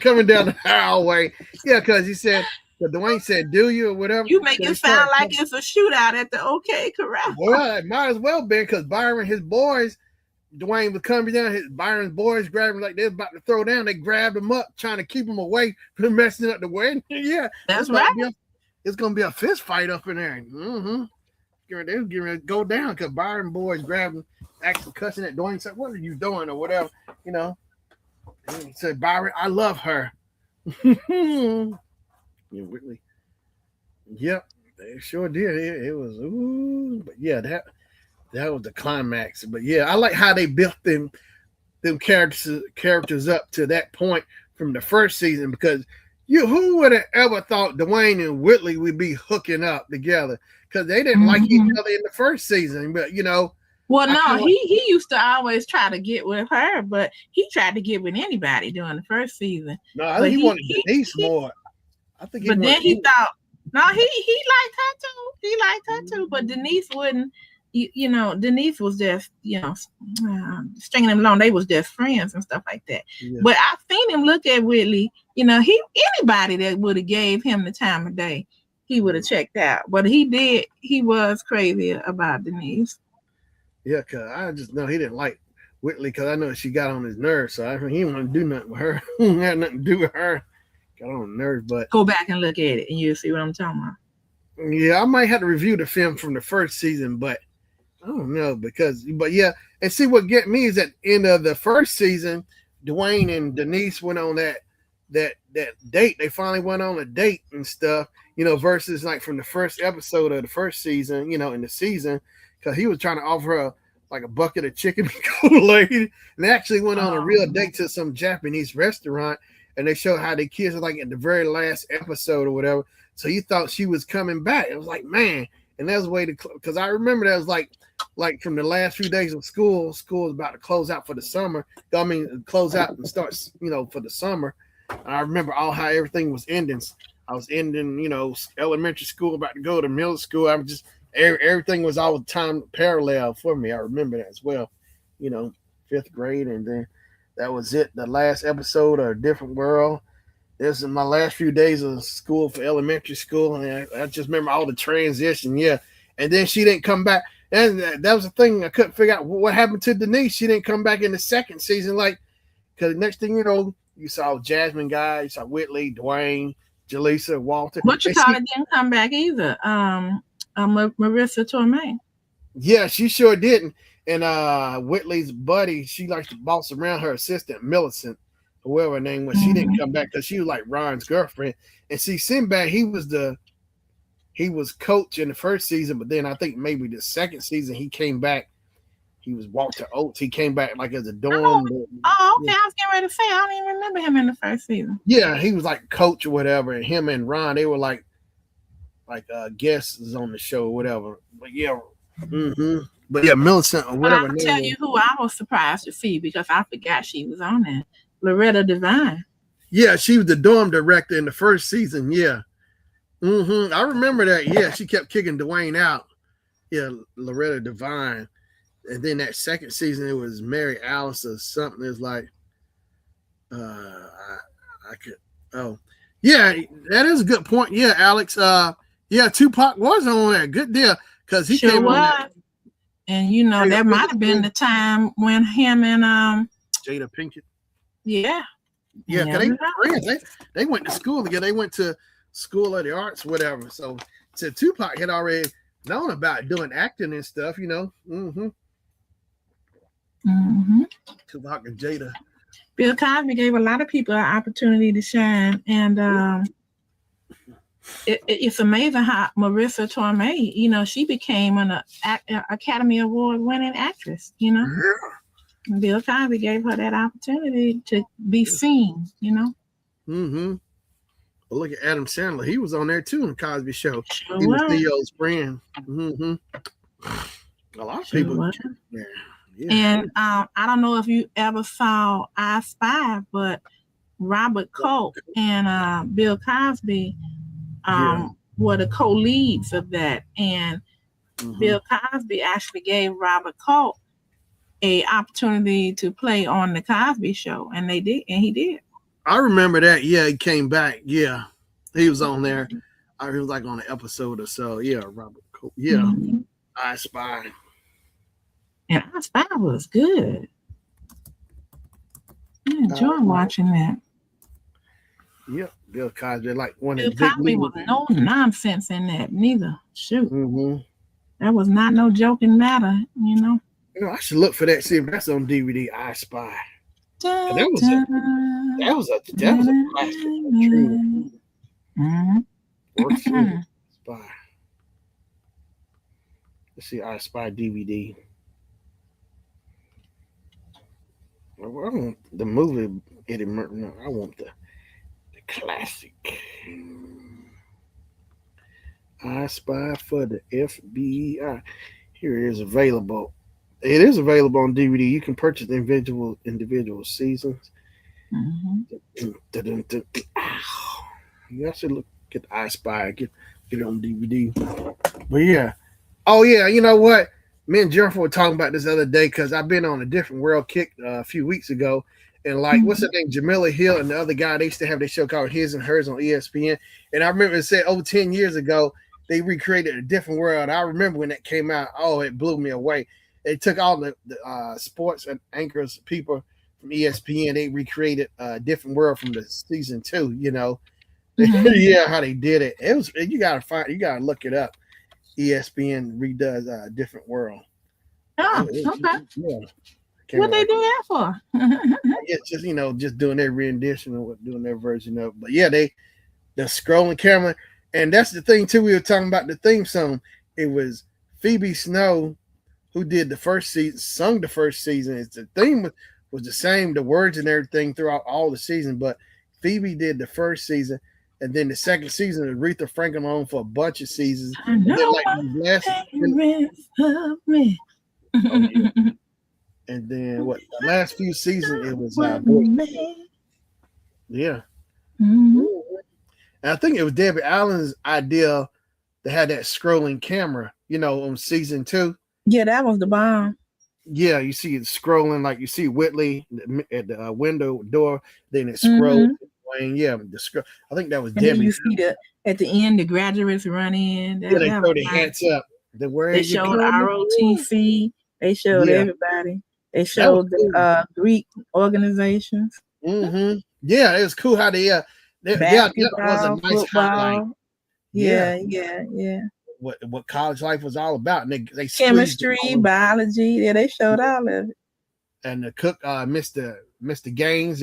coming down the highway. Yeah, because he said, Dwayne said, "Do you?" or whatever. You make it sound like it's a shootout at the OK Corral. Well, it might as well be because Byron, his boys, Dwayne was coming down. Byron's boys grabbed him like they was about to throw down. They grabbed him up, trying to keep him away from messing up the wedding. Yeah, that's right. It's gonna be a fist fight up in there. They're getting ready to go down because Byron boys grabbed him, actually cussing at Dwayne. Said, "What are you doing?" or whatever. He said, "Byron, I love her." Yeah, Whitley. Yep, they sure did. It was ooh, but yeah, that was the climax. But yeah, I like how they built them characters up to that point from the first season because who would have ever thought Dwayne and Whitley would be hooking up together because they didn't like each other in the first season, but well, no, he used to always try to get with her, but he tried to get with anybody during the first season. No, I think he wanted Denise more. I think but then he thought, no, he liked her too. He liked her too, but Denise wouldn't. Denise was just, stringing him along. They was just friends and stuff like that. Yeah. But I've seen him look at Whitley. Anybody that would have gave him the time of day, he would have checked out. But he did. He was crazy about Denise. Yeah, because I just know he didn't like Whitley because I know she got on his nerves. So he didn't want to do nothing with her. He had nothing to do with her. Got on his nerves. But go back and look at it, and you'll see what I'm talking about. Yeah, I might have to review the film from the first season, but I don't know but yeah, and see what get me is at the end of the first season, Dwayne and Denise went on that date. They finally went on a date and stuff, versus like from the first episode of the first season, in the season, because he was trying to offer her like a bucket of chicken Kool-Aid, and they actually went on a real date to some Japanese restaurant, and they showed how they kissed like at the very last episode or whatever. So you thought she was coming back. It was like, man, and that was a way to, because I remember that was like from the last few days of school was about to close out for the summer. I mean, close out and start, for the summer. And I remember how everything was ending. I was ending, elementary school, about to go to middle school. I was just, everything was all the time parallel for me. I remember that as well, 5th grade. And then that was it. The last episode of A Different World. This is my last few days of school for elementary school. And I just remember all the transition. Yeah. And then she didn't come back. And that was the thing. I couldn't figure out what happened to Denise. She didn't come back in the second season. Because next thing you know, you saw Jasmine Guy, you saw Whitley, Dwayne, Jaleesa, Walter. But you thought it didn't come back either. Marissa Tomei. Yeah, she sure didn't. And Whitley's buddy, she likes to boss around her assistant, Millicent, whoever her name was. She didn't come back because she was like Ron's girlfriend. And see, Sinbad, he was coach in the first season, but then I think maybe the second season he came back. He was Walter Oates. He came back like as a dorm. Oh, okay. I was getting ready to say, I don't even remember him in the first season. Yeah, he was like coach or whatever. And him and Ron, they were like guests on the show or whatever. But yeah, But yeah, Millicent or whatever. I'll tell you who I was surprised to see because I forgot she was on there. Loretta Devine. Yeah, she was the dorm director in the first season. Yeah. I remember that. Yeah, she kept kicking Dwayne out. Yeah, Loretta Devine. And then that second season, it was Mary Alice or something. It's like, I could. Oh, yeah, that is a good point. Yeah, Alex. Yeah, Tupac was on there. Good deal because he sure came was. on that. And that might have been the time when him and Jada Pinkett. Yeah. Yeah, because they were friends. They went to school together. They went to School of the Arts, whatever. So Tupac had already known about doing acting and stuff, Tupac and Jada. Bill Cosby gave a lot of people an opportunity to shine, and it's amazing how Marissa Tomei, she became an Academy Award winning actress. Yeah. Bill Cosby gave her that opportunity to be seen. Well, look at Adam Sandler. He was on there too in the Cosby Show. Sure he was Theo's friend. A lot of people. Yeah. And I don't know if you ever saw I Spy, but Robert Culp and Bill Cosby were the co-leads of that. And Bill Cosby actually gave Robert Culp a opportunity to play on the Cosby Show, and he did. I remember that. Yeah, he came back. Yeah, he was on there. He was like on an episode or so. Yeah, Robert Culp. Yeah, I Spy. And I Spy was good. I enjoyed watching that. Yep, Bill Cosby, like one Bill of the Cosby was no nonsense in that neither. Shoot, that was not no joking matter. I should look for that. See if that's on DVD. I Spy. Dun, that was That was a classic. True. Works through Spy. Let's see, I Spy DVD. I want the movie Eddie Murphy. No, I want the classic. I Spy for the FBI. Here it is available. It is available on DVD. You can purchase the individual seasons. You should look at the I Spy. Get it on DVD. But yeah. Oh yeah, you know what? Me and Jennifer were talking about this the other day because I've been on a different world kick a few weeks ago. And like, what's her name? Jamila Hill and the other guy, they used to have their show called His and Hers on ESPN. And I remember it said over 10 years ago, they recreated a different world. I remember when that came out. Oh, it blew me away. They took all the sports and anchors, people from ESPN. They recreated a different world from the season 2, you know. Yeah, how they did it. It was, you gotta look it up. ESPN redoes a different world. Oh, okay. Yeah. What they do that for? It's just, just doing their rendition of doing their version of it. But yeah, the scrolling camera. And that's the thing too. We were talking about the theme song. It was Phoebe Snow who did the first season, sung the first season. The theme was the same, the words and everything throughout all the season, but Phoebe did the first season. And then the second season, Aretha Franklin on for a bunch of seasons. And then, and then what? The last few seasons, it was yeah. And I think it was Debbie Allen's idea to have that scrolling camera, on season 2. Yeah, that was the bomb. Yeah, you see it scrolling, like you see Whitley at the window door, then it scrolls. Yeah, I think that was and Debbie. You see at the end, the graduates run in. They throw their hats up. They showed ROTC. They showed everybody. They showed the Greek organizations. Mm-hmm. Yeah, it was cool how that was a nice highlight. Yeah. What college life was all about. And they chemistry, biology. Yeah, they showed all of it. And the cook, Mr. Gaines,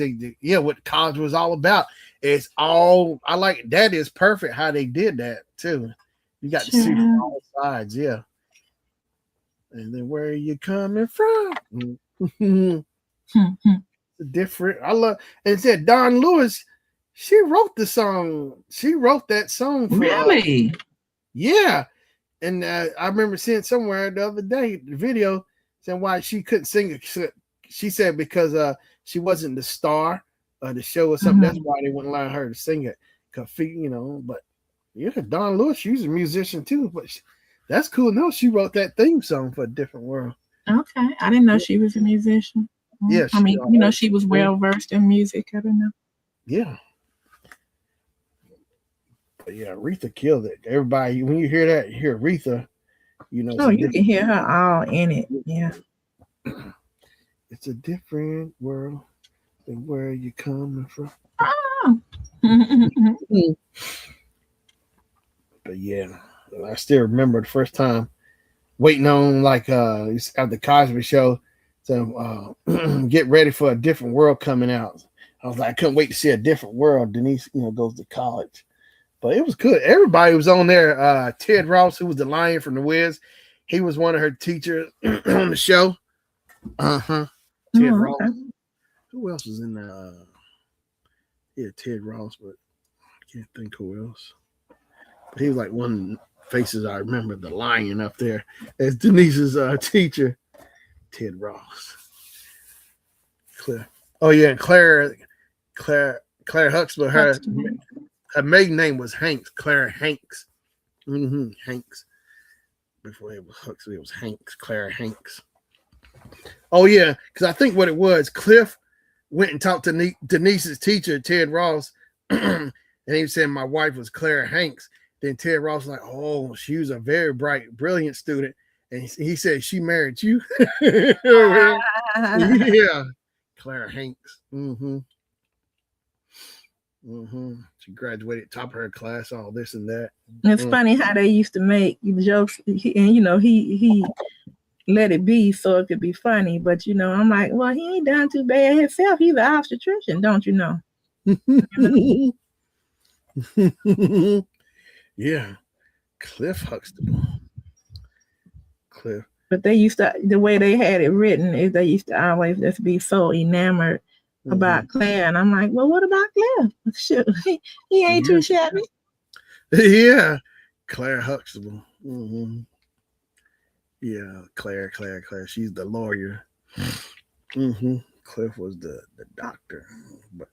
what college was all about. It's all, I like that. Is perfect how they did that too. You got to see from all sides, yeah. And then where are you coming from? Different. I love. And it said Don Lewis. She wrote the song. She wrote that song. Really? Yeah. And I remember seeing somewhere the other day the video saying why she couldn't sing it. She said because she wasn't the star of the show or something. That's why they wouldn't allow her to sing it. But yeah, Don Lewis, she's a musician too. But that's cool. No, she wrote that theme song for A Different World. Okay, I didn't know she was a musician. Yeah, I mean, she was well versed in music. I don't know. Yeah. But yeah, Aretha killed it. Everybody, when you hear that, you hear Aretha. Oh, you can hear her all in it. Yeah. It's a different world than where you coming from. Oh. But yeah, I still remember the first time waiting on at the Cosby Show to get ready for A Different World coming out. I was like, I couldn't wait to see A Different World. Denise, goes to college. But it was good. Everybody was on there. Ted Ross, who was the lion from The Wiz, he was one of her teachers on the show. Ted Ross. Okay. Who else was in there? Yeah, Ted Ross, but I can't think who else. But he was like one of the faces I remember, the lion up there as Denise's teacher. Ted Ross. Claire. Oh yeah, and Claire Huxtable. Her maiden name was Hanks. Claire Hanks. Hanks. Before it was Huxley, it was Hanks. Claire Hanks. Oh yeah, because I think what it was, Cliff went and talked to Denise's teacher, Ted Ross, and he said my wife was Claire Hanks. Then Ted Ross was like, oh, she was a very bright, brilliant student. And he said she married you. Yeah. Claire Hanks. She graduated top of her class, all this and that. It's funny how they used to make jokes, and he let it be so it could be funny. But I'm like, well, he ain't done too bad himself. He's an obstetrician, don't you know? Yeah, Cliff Huxtable. Cliff. But they used to, the way they had it written is they used to always just be so enamored about Claire. And I'm like, well, what about Claire? Shoot, he ain't too shabby. Yeah, Claire Huxtable. Yeah, Claire. She's the lawyer. Cliff was the doctor. But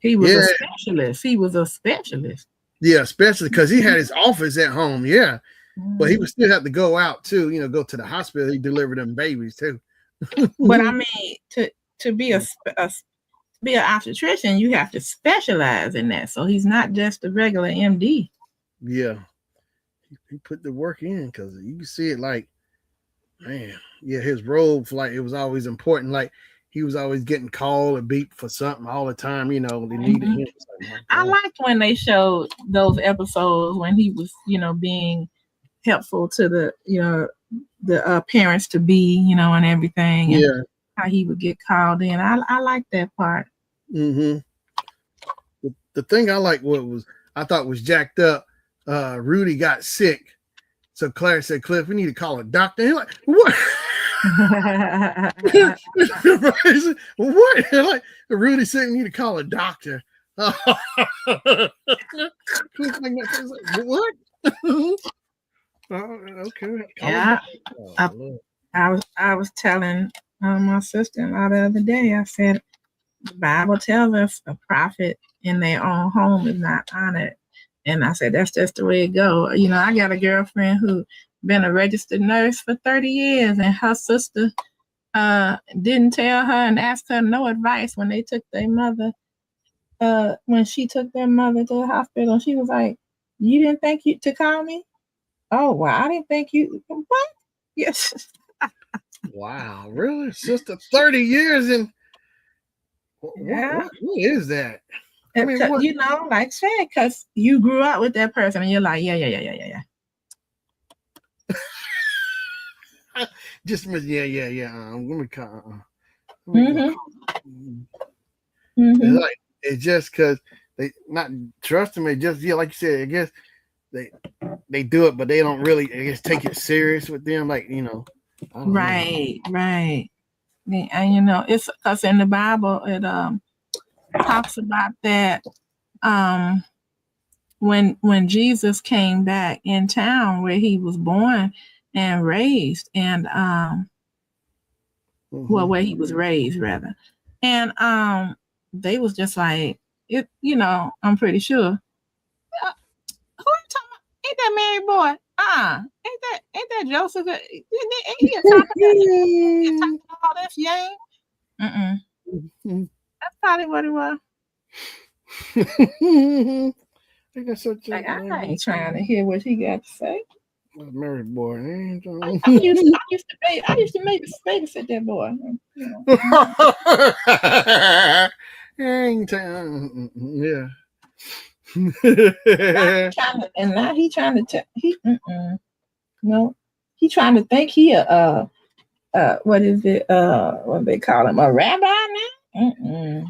he was a specialist. He was a specialist. Yeah, especially because he had his office at home. Yeah. But he would still have to go out too, go to the hospital. He delivered them babies too. But I mean, to be an obstetrician, you have to specialize in that. So he's not just a regular MD. Yeah, he put the work in because you can see it. Like, man, yeah, his role, like, it was always important. Like, he was always getting called or beat for something all the time. They needed him. I liked when they showed those episodes when he was, being helpful to the parents to be, and everything. And how he would get called in. I like that part. The thing I like I thought was jacked up. Rudy got sick, so Claire said, "Cliff, we need to call a doctor." And he's like, "What?" What? Like, Rudy said, "We need to call a doctor." What? Okay. Yeah. I was telling my sister-in-law the other day, I said, the Bible tells us a prophet in their own home is not honored. And I said, that's just the way it goes. I got a girlfriend who been a registered nurse for 30 years, and her sister didn't tell her and asked her no advice when they took their mother, when she took their mother to the hospital. She was like, you didn't think you to call me? Oh, wow. I didn't think you. What? Yes. Wow. Really? Sister, 30 years and what is that? I mean, like say, because you grew up with that person and you're like, yeah. Just, yeah. I'm going to call. It's just because they not trust him. It just, like you said, I guess they do it, but they don't really, I guess, take it serious with them. Like, Right. And, it's because in the Bible, it talks about that when Jesus came back in town where he was born and raised, and where he was raised rather, and they was just like, it, I'm pretty sure. Who are you talking about? Ain't that Mary boy? Ain't that Joseph? Ain't he talking about all this yang? That's probably what it was. I ain't trying to hear what he got to say. Mary boy. I used to babysit that boy. Yeah. Now he trying to tell no, he trying to think he what is it? What they call him, a rabbi now?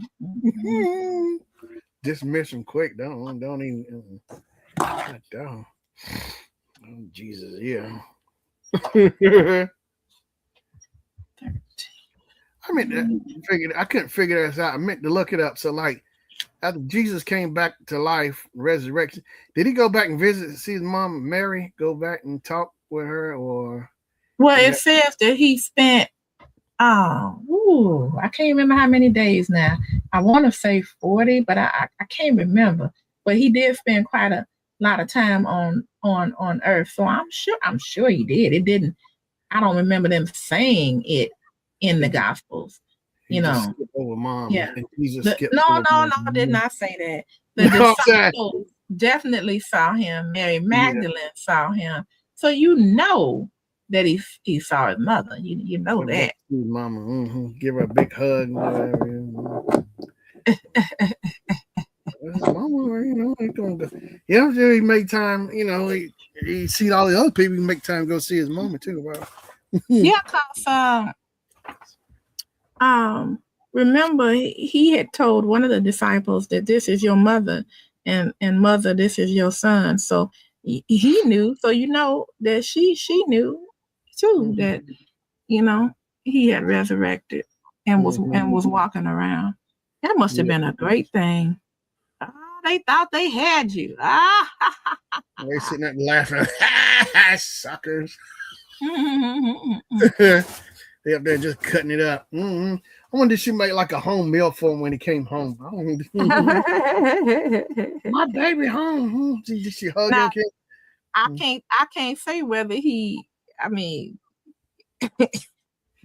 Dismiss him quick. Don't even. God damn. Oh, Jesus, yeah. I mean, I couldn't figure this out. I meant to look it up. So, like, after Jesus came back to life, resurrection, did he go back and visit and see his mom, Mary, go back and talk with her, or? Well, it says that he spent, I can't remember how many days now. I want to say 40, but I can't remember. But he did spend quite a lot of time on earth. So I'm sure he did. It didn't, I don't remember them saying it in the Gospels. Just skip over mom. Yeah. No, I did not say that. The disciples definitely saw him. Mary Magdalene saw him. So that he saw his mother. You know that. Mama, give her a big hug. Mama, he made time. He see all the other people. He make time to go see his mama too. Wow. Yeah, cause remember he had told one of the disciples that this is your mother, and mother, this is your son. So he knew. So that she knew too that he had resurrected and was walking around. That must have been a great thing. Oh, they thought they had you. They sitting there laughing. Suckers. They up there just cutting it up. I wonder if she made like a home meal for him when he came home. My baby home. Did she hug him? I can't say whether he. I mean, I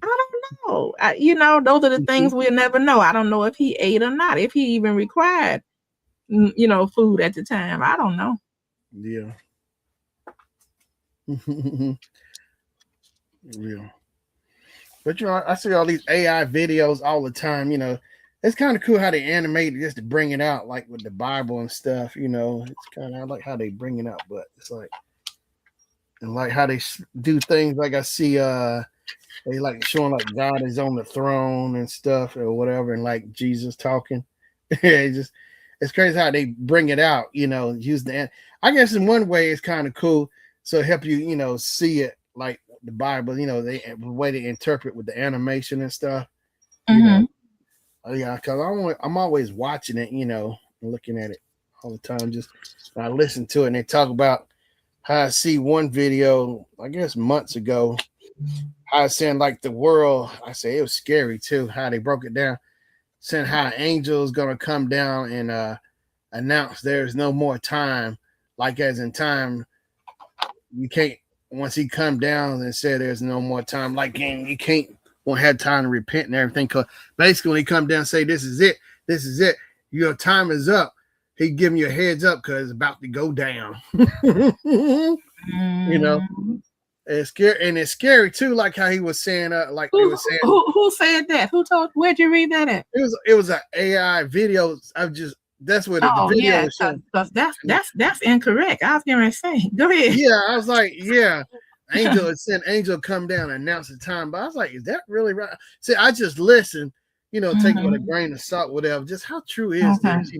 don't know. Those are the things we'll never know. I don't know if he ate or not. If he even required, food at the time. I don't know. Yeah. Yeah. But I see all these AI videos all the time. It's kind of cool how they animate it just to bring it out, like with the Bible and stuff. It's kind of, I like how they bring it out, but it's like, and like how they do things. Like I see, they like showing like God is on the throne and stuff or whatever, and like Jesus talking. It's crazy how they bring it out. Use I guess in one way it's kind of cool, so it help you, see it like the Bible, the way they interpret with the animation and stuff. Yeah, because I'm always watching it, looking at it all the time. Just I listen to it and they talk about how I see one video, I guess months ago, how I saying like the world. I say it was scary too, how they broke it down, saying how an angel is gonna come down and announce there's no more time, like as in time, you can't. Once he come down and said there's no more time, like you won't have time to repent and everything. Because basically, when he come down and say this is it, your time is up. He giving you a heads up because it's about to go down. It's scary, and it's scary too. Like how he was saying, like who said that? Where'd you read that at? It was an AI video. That's what the video was showing. That's incorrect. I was gonna say, go ahead. Yeah, I was like, angel come down and announce the time. But I was like, is that really right? See, I just listen, take it with a grain of salt, whatever. Just how true is this,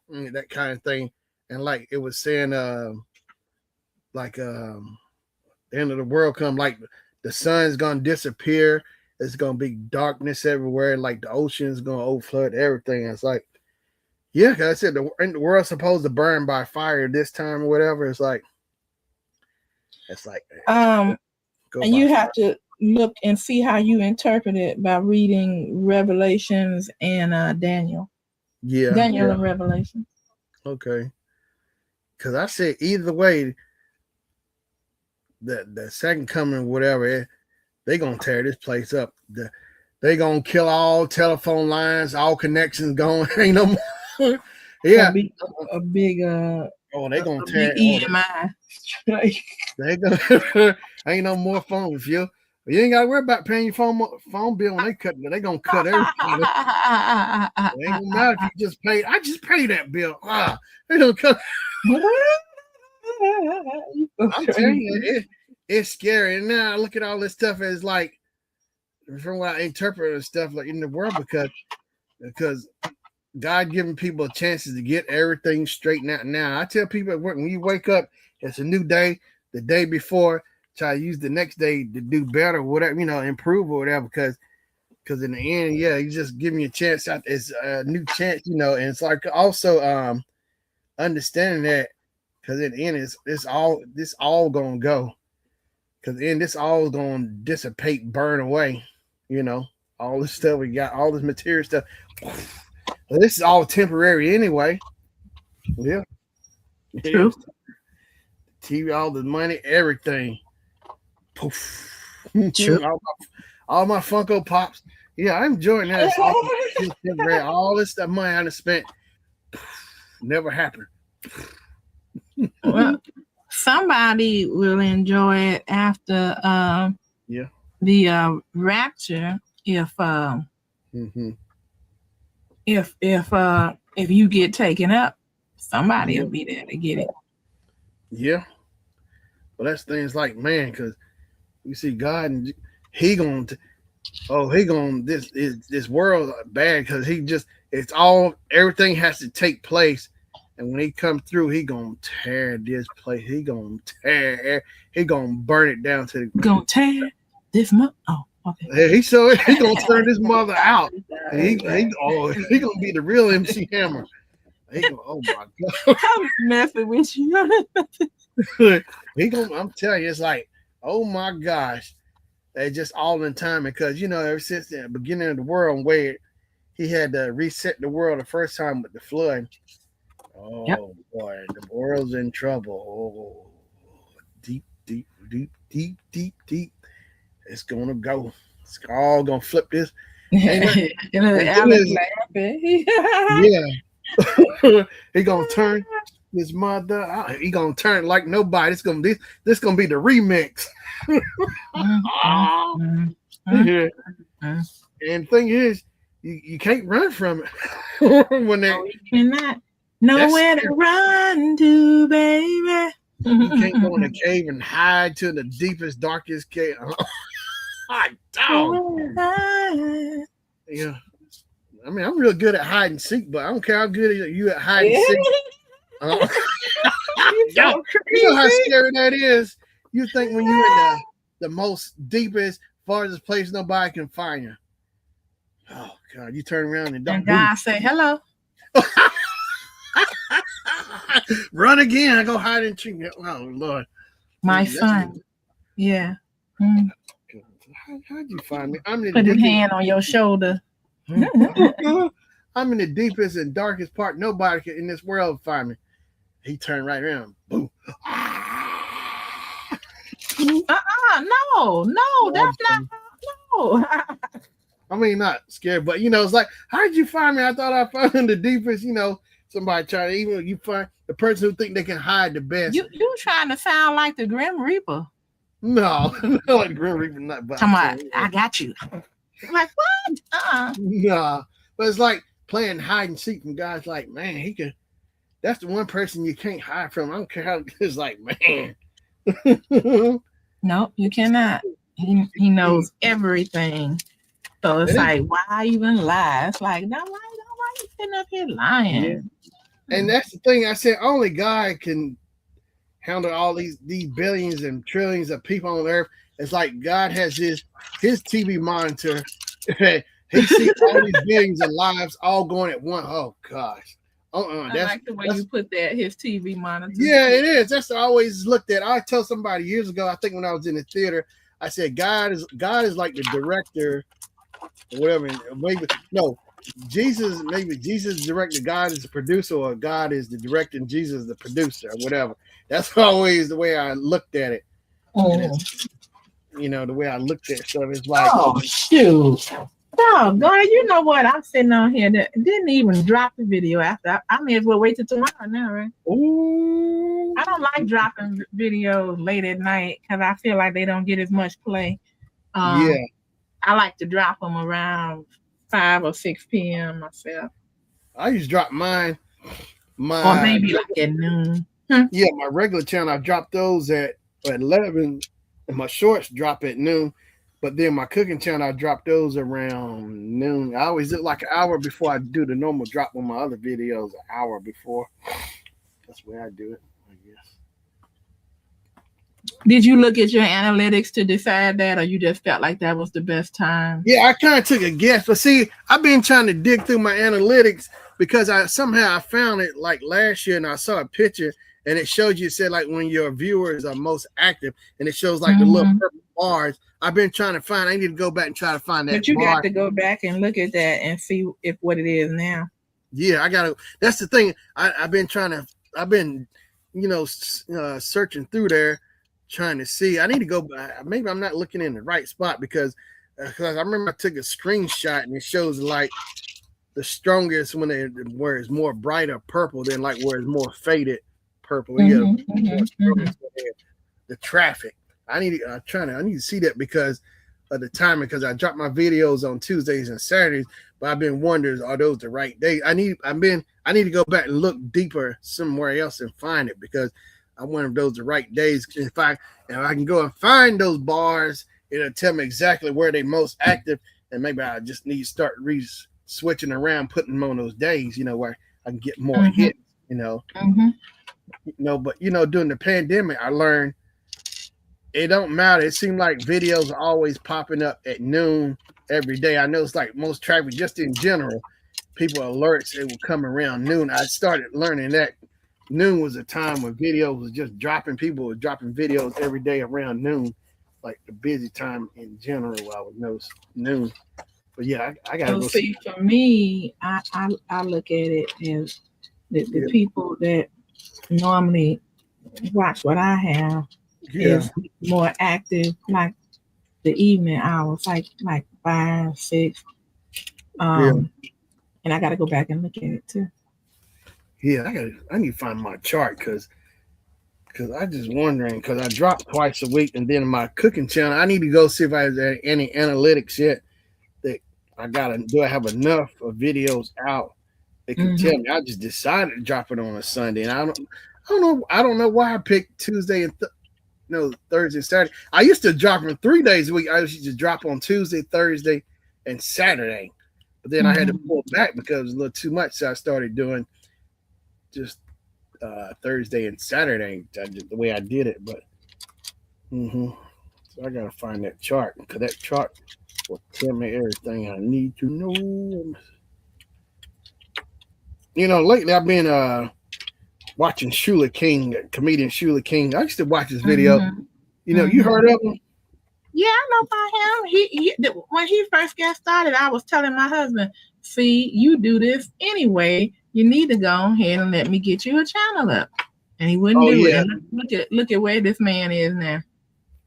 that kind of thing. And like it was saying, the end of the world come, like the sun's gonna disappear. It's gonna be darkness everywhere. Like the ocean's gonna overflood everything. It's like, yeah, because I said the world's supposed to burn by fire this time or whatever. It's like, and you have to look and see how you interpret it by reading Revelations and Daniel. Yeah, Daniel and Revelation. Okay, because I said either way, the second coming, whatever, they gonna tear this place up. They gonna kill all telephone lines, all connections going. Ain't no more. Yeah, a big they gonna tear EMI. They gonna ain't no more phones. You ain't gotta worry about paying your phone bill when they gonna cut everything. It ain't gonna matter if you just paid. I just paid that bill. They don't cut. I'm telling you, it's scary. And now I look at all this stuff as like, from what I interpret and stuff like in the world, because God giving people chances to get everything straightened out. Now I tell people at work, when you wake up, it's a new day. The day before, try to use the next day to do better, whatever, improve or whatever. Because in the end, you just give me a chance out. It's a new chance, and it's like also understanding that, because in the end, this all gonna go. Because in this all gonna dissipate, burn away. All this stuff we got, all this material stuff. Well, this is all temporary anyway. Yeah. True. TV, all the money, everything. Poof. True. all my Funko Pops. Yeah, I'm enjoying that. All this stuff money I done spent. Never happened. Well, somebody will enjoy it after the rapture if you get taken up, somebody will be there to get it. Yeah. Well, that's things like, man, because you see God, and he gonna Oh, he gonna this world bad because everything has to take place, and when he come through, he gonna tear this place. He gonna burn it down to the Gonna tear this month. Oh, okay. he gonna turn this mother out. And he gonna be the real MC Hammer. He gonna, oh my god. I'm messing with you. I'm telling you, it's like, oh my gosh. They just all in time because ever since the beginning of the world where he had to reset the world the first time with the flood. Oh Yep. boy, the world's in trouble. Oh, deep, deep, deep, deep, deep, deep. It's gonna go. It's all gonna flip this. Alex laughing. Yeah. He gonna turn his mother out. He gonna turn like nobody. This gonna be the remix. Yeah. And the thing is, you can't run from it. When No, you cannot. Nowhere to run to, baby. You can't go in the cave and hide to the deepest, darkest cave. Hot dog. Yeah. I mean, I'm real good at hide and seek, but I don't care how good you at hide and seek. You know how scary that is. You think when you're in the most deepest, farthest place, nobody can find you. Oh God! You turn around and don't. And God say hello. Run again! I go hide and seek. Oh Lord, my son. Yeah. How'd you find me? I'm in Put his hand on your shoulder. I'm in the deepest and darkest part. Nobody can in this world find me. He turned right around. Boom. No, that's not. No. I mean, not scared, but it's like, how'd you find me? I thought I found in the deepest. Somebody trying to even you find the person who think they can hide the best. You trying to sound like the Grim Reaper? No, not like Grim Reaper. Not. Come on, I got you. I'm like what? Nah, but it's like playing hide and seek from guys. Like, man, he could. That's the one person you can't hide from. I don't care how. It's like, man. No, you cannot. He knows everything. So it's like, why even lie? It's like, why you sitting up here lying? Yeah. And that's the thing. I said, only God can handle all these billions and trillions of people on earth. It's like God has his TV monitor. He sees all these billions of lives all going at one. Oh gosh. I like the way you put that, his TV monitor. Yeah, it is. That's what I always looked at. I tell somebody years ago, I think when I was in the theater, I said God is like the director or whatever. Maybe Jesus is the director, God is the producer, or God is the director and Jesus is the producer, or whatever. That's always the way I looked at it. The way I looked at stuff. It's like, oh shoot. No, God, you know what? I'm sitting on here that didn't even drop the video after. I may as well wait till tomorrow now, right? Ooh. I don't like dropping videos late at night because I feel like they don't get as much play. I like to drop them around 5 or 6 p.m. myself. I used to drop mine. Or maybe like at noon. Yeah, my regular channel, I drop those at 11, and my shorts drop at noon. But then my cooking channel, I drop those around noon. I always do like an hour before I do the normal drop on my other videos, an hour before. That's the way I do it, I guess. Did you look at your analytics to decide that, or you just felt like that was the best time? Yeah, I kind of took a guess. But see, I've been trying to dig through my analytics because I found it like last year, and I saw a picture, and it showed you, it said like when your viewers are most active, and it shows like the little purple bars. I've been trying to find. I need to go back and try to find that. But you got to go back and look at that and see if what it is now. Yeah, I gotta. That's the thing. I've been searching through there, trying to see. I need to go back. Maybe I'm not looking in the right spot because I remember I took a screenshot and it shows like the strongest where it's more brighter purple than like where it's more faded purple. The traffic. I need to see that because of the timing, because I drop my videos on Tuesdays and Saturdays, but I've been wondering, are those the right days? I need to go back and look deeper somewhere else and find it because I wonder if those the right days. If I can go and find those bars it'll tell me exactly where they most active, and maybe I just need to start switching around, putting them on those days, where I can get more Mm-hmm. hits, Mm-hmm. But during the pandemic, I learned it don't matter. It seemed like videos are always popping up at noon every day. I know it's like most traffic, just in general, people alerts it will come around noon. I started learning that noon was a time when videos was just dropping. People were dropping videos every day around noon, like the busy time in general. I would know noon. But yeah, I gotta So go see. see, for me, I look at it as the Yeah, people that normally watch what I have yeah, is more active, like the evening hours, like 5, 6. yeah, Um, and I got to go back and look at it too. yeah. I need to find my chart because I just wondering because I drop twice a week, and then my cooking channel. I need to go see if I have any analytics yet. That I gotta do. I have enough of videos out that can Mm-hmm. tell me. I just decided to drop it on a Sunday, and I don't know why I picked Tuesday and no Thursday and Saturday. I used to drop them 3 days a week. I used to just drop on Tuesday, Thursday, and Saturday. But then I had to Mm-hmm. pull back because it was a little too much. So I started doing just Thursday and Saturday. The way I did it, but so I gotta find that chart because that chart will tell me everything I need to know. Lately I've been watching Shula King, comedian Shula King. I used to watch his video. Mm-hmm. You Mm-hmm. heard of him? Yeah, I know about him. When he first got started, I was telling my husband, "See, you do this anyway. You need to go ahead and let me get you a channel up." And he wouldn't Oh do it. yeah, And look at where this man is now.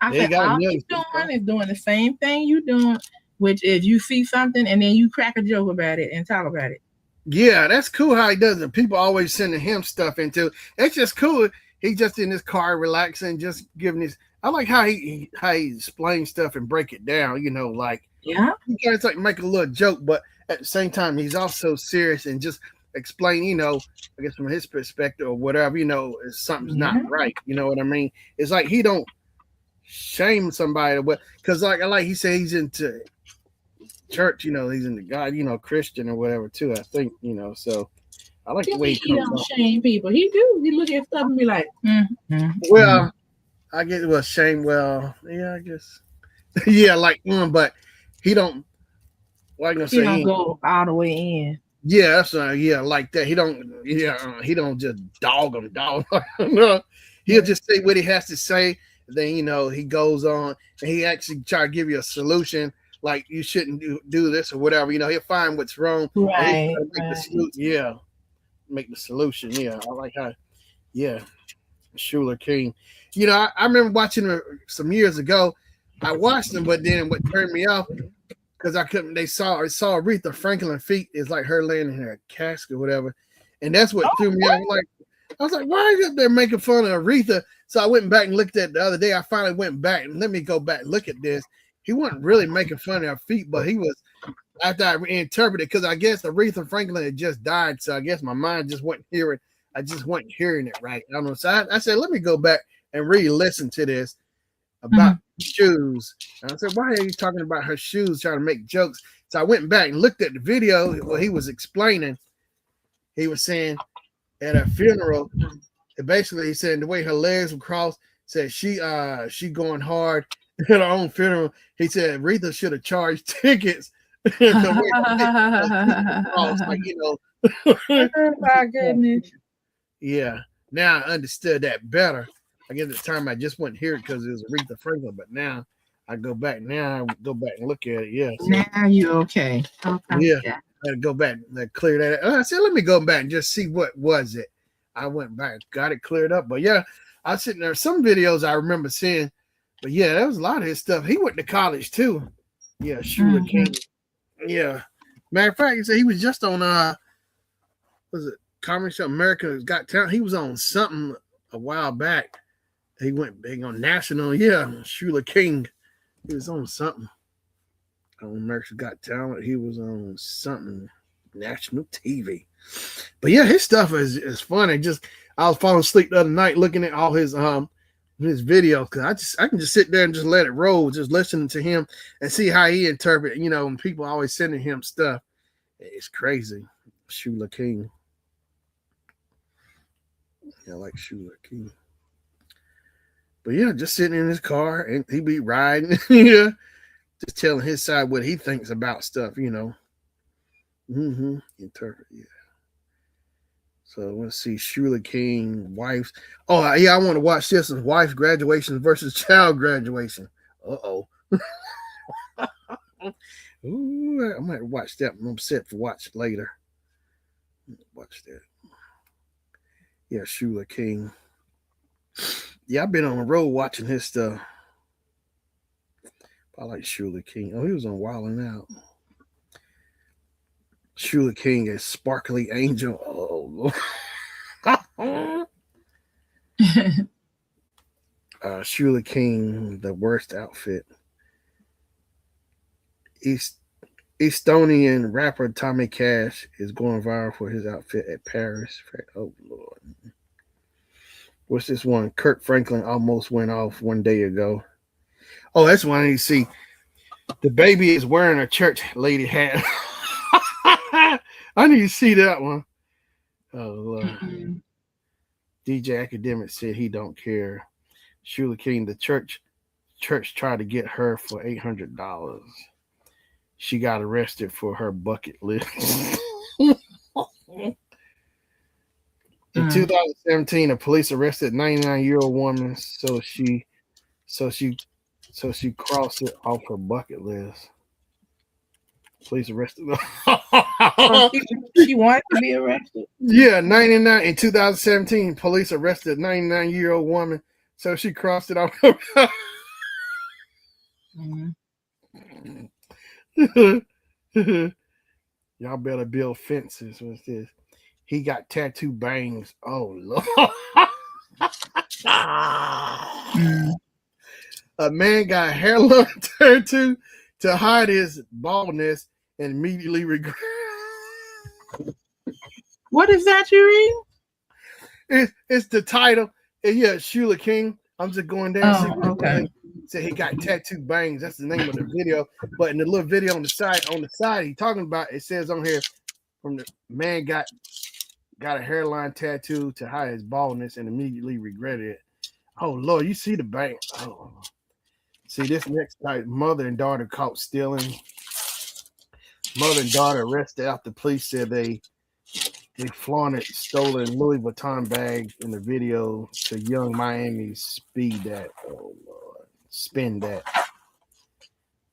I they said, got all another. he's doing is doing the same thing you doing, which is you see something and then you crack a joke about it and talk about it. Yeah, that's cool how he does it. People always sending him stuff into. It's just cool. He just in his car relaxing, just giving his. I like how he explains stuff and break it down. Like Yeah. he tries to like make a little joke, but at the same time he's also serious and just explain. I guess from his perspective or whatever. If something's not Yeah. right. You know what I mean? It's like he don't shame somebody, because like he said he's into church. He's into God. Christian or whatever too. I think. So I like the way he He comes don't off. shame people. He do. He look at stuff and be like, Well, I guess it was shame. Well, yeah, I guess. Yeah, like but he don't. Well, I gonna He say don't he. go all the way in. Yeah, that's yeah, like that. He don't. Yeah, he don't just dog him, dog. No, he'll just say what he has to say. Then he goes on and he actually try to give you a solution. Like you shouldn't do this or whatever. He'll find what's wrong and he Right, try to make the right. solution. Yeah, make the solution. Yeah, I like how. Yeah, Shula King. I remember watching her some years ago. I watched them, but then what turned me off because I couldn't. I saw Aretha Franklin feet is like her laying in her casket or whatever, and that's what threw me off. I was like, why is it they're making fun of Aretha? So I went back and looked at it the other day. I finally went back and let me go back and look at this. He wasn't really making fun of her feet, but he was after I reinterpreted because I guess Aretha Franklin had just died, so I guess my mind just wasn't hearing. I just wasn't hearing it right. I don't know. So I said, let me go back and re-listen to this about shoes. And I said, why are you talking about her shoes, trying to make jokes? So I went back and looked at the video where he was explaining. He was saying at a funeral, basically he said the way her legs were crossed, said she going hard at her own funeral. He said Aretha should have charged tickets. Like, Oh my goodness. yeah. Now I understood that better. I guess at the time I just wouldn't hear it because it was Aretha Franklin, but now I go back and look at it. Yeah. So, Now you okay. Okay. yeah. Yeah. I had to go back and clear that. I said, let me go back and just see what was it. I went back, got it cleared up. But yeah, I was sitting there. Some videos I remember seeing, but yeah, there was a lot of his stuff. He went to college too. Yeah, Shula King. Yeah. Matter of fact, he said he was just on was it Comedy Show America's Got Talent? He was on something a while back. He went big on national. Yeah, Shula King. He was on something. On America's Got Talent. He was on something national TV. But yeah, his stuff is funny. Just I was falling asleep the other night looking at all his his video, because I can just sit there and just let it roll, just listening to him and see how he interpret. And people always sending him stuff. It's crazy. Shula King. Yeah, I like Shula King. But yeah, just sitting in his car and he be riding, just telling his side what he thinks about stuff, Interpret, yeah. So let's see, Shula King, wives. Oh yeah, I want to watch this. Wife graduation versus child graduation. Uh-oh. Ooh, I might watch that. I'm set for watch later. Watch that. Yeah, Shula King. Yeah, I've been on the road watching his stuff. I like Shula King. Oh, he was on Wildin' Out. Shula King is Sparkly Angel. Oh, Lord. Shula King, the worst outfit. Estonian rapper Tommy Cash is going viral for his outfit at Paris. Oh, Lord. What's this one? Kirk Franklin almost went off one day ago. Oh, that's one you see. The baby is wearing a church lady hat. I need to see that one. Oh, Lord. Mm-hmm. DJ Academic said he don't care. Shula King, the church tried to get her for $800. She got arrested for her bucket list. In 2017, the police arrested a 99-year-old woman, so she crossed it off her bucket list. Police arrested her. She wanted to be arrested? Yeah, 99 in 2017, police arrested a 99-year-old woman, so she crossed it off her. Y'all better build fences. What's this? He got tattoo bangs. Oh, Lord. A man got hairline tattoo to hide his baldness and immediately regret. What is that you read? It's the title. Yeah, Shula King. I'm just going down. Oh, okay. Said he got tattoo bangs. That's the name of the video. But in the little video on the side, he talking about, it says on here, from the man got a hairline tattoo to hide his baldness and immediately regretted it. Oh, Lord, you see the bang. Oh. See, this next type, mother and daughter caught stealing. Mother and daughter arrested after police said they flaunted stolen Louis Vuitton bag in the video to Young Miami speed that. Oh, Lord. Spin that.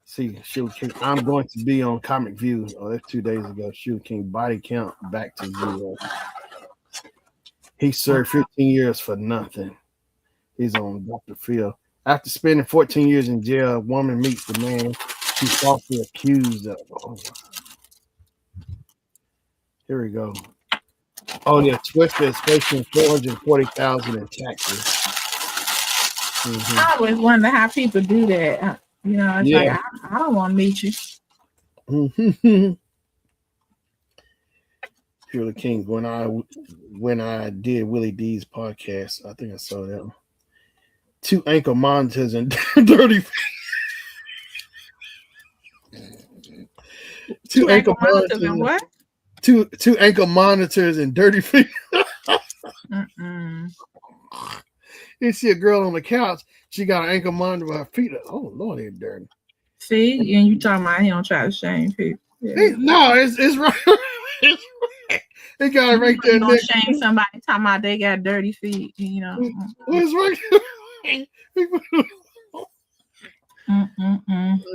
See, Shula King, I'm going to be on Comic View. Oh, that's 2 days ago. Shula King body count back to 0. He served 15 years for nothing. He's on Dr. Phil. After spending 14 years in jail, a woman meets the man she's falsely accused of. Oh. Here we go. Oh, yeah, Twister is facing $440,000 in taxes. Mm-hmm. I always wonder how people do that. It's like, I don't want to meet you. Mm-hmm. Shula King, when I did Willie D's podcast, I think I saw that one. 2 ankle monitors and dirty feet. 2 ankle monitors and what? Two ankle monitors and dirty feet. You see a girl on the couch, she got an ankle monitor with her feet. Oh, Lord, they're dirty. See, and you talking about he don't try to shame people. Yeah. No, it's right. It's right. They got it right there. Don't shame somebody talking about they got dirty feet. It's right.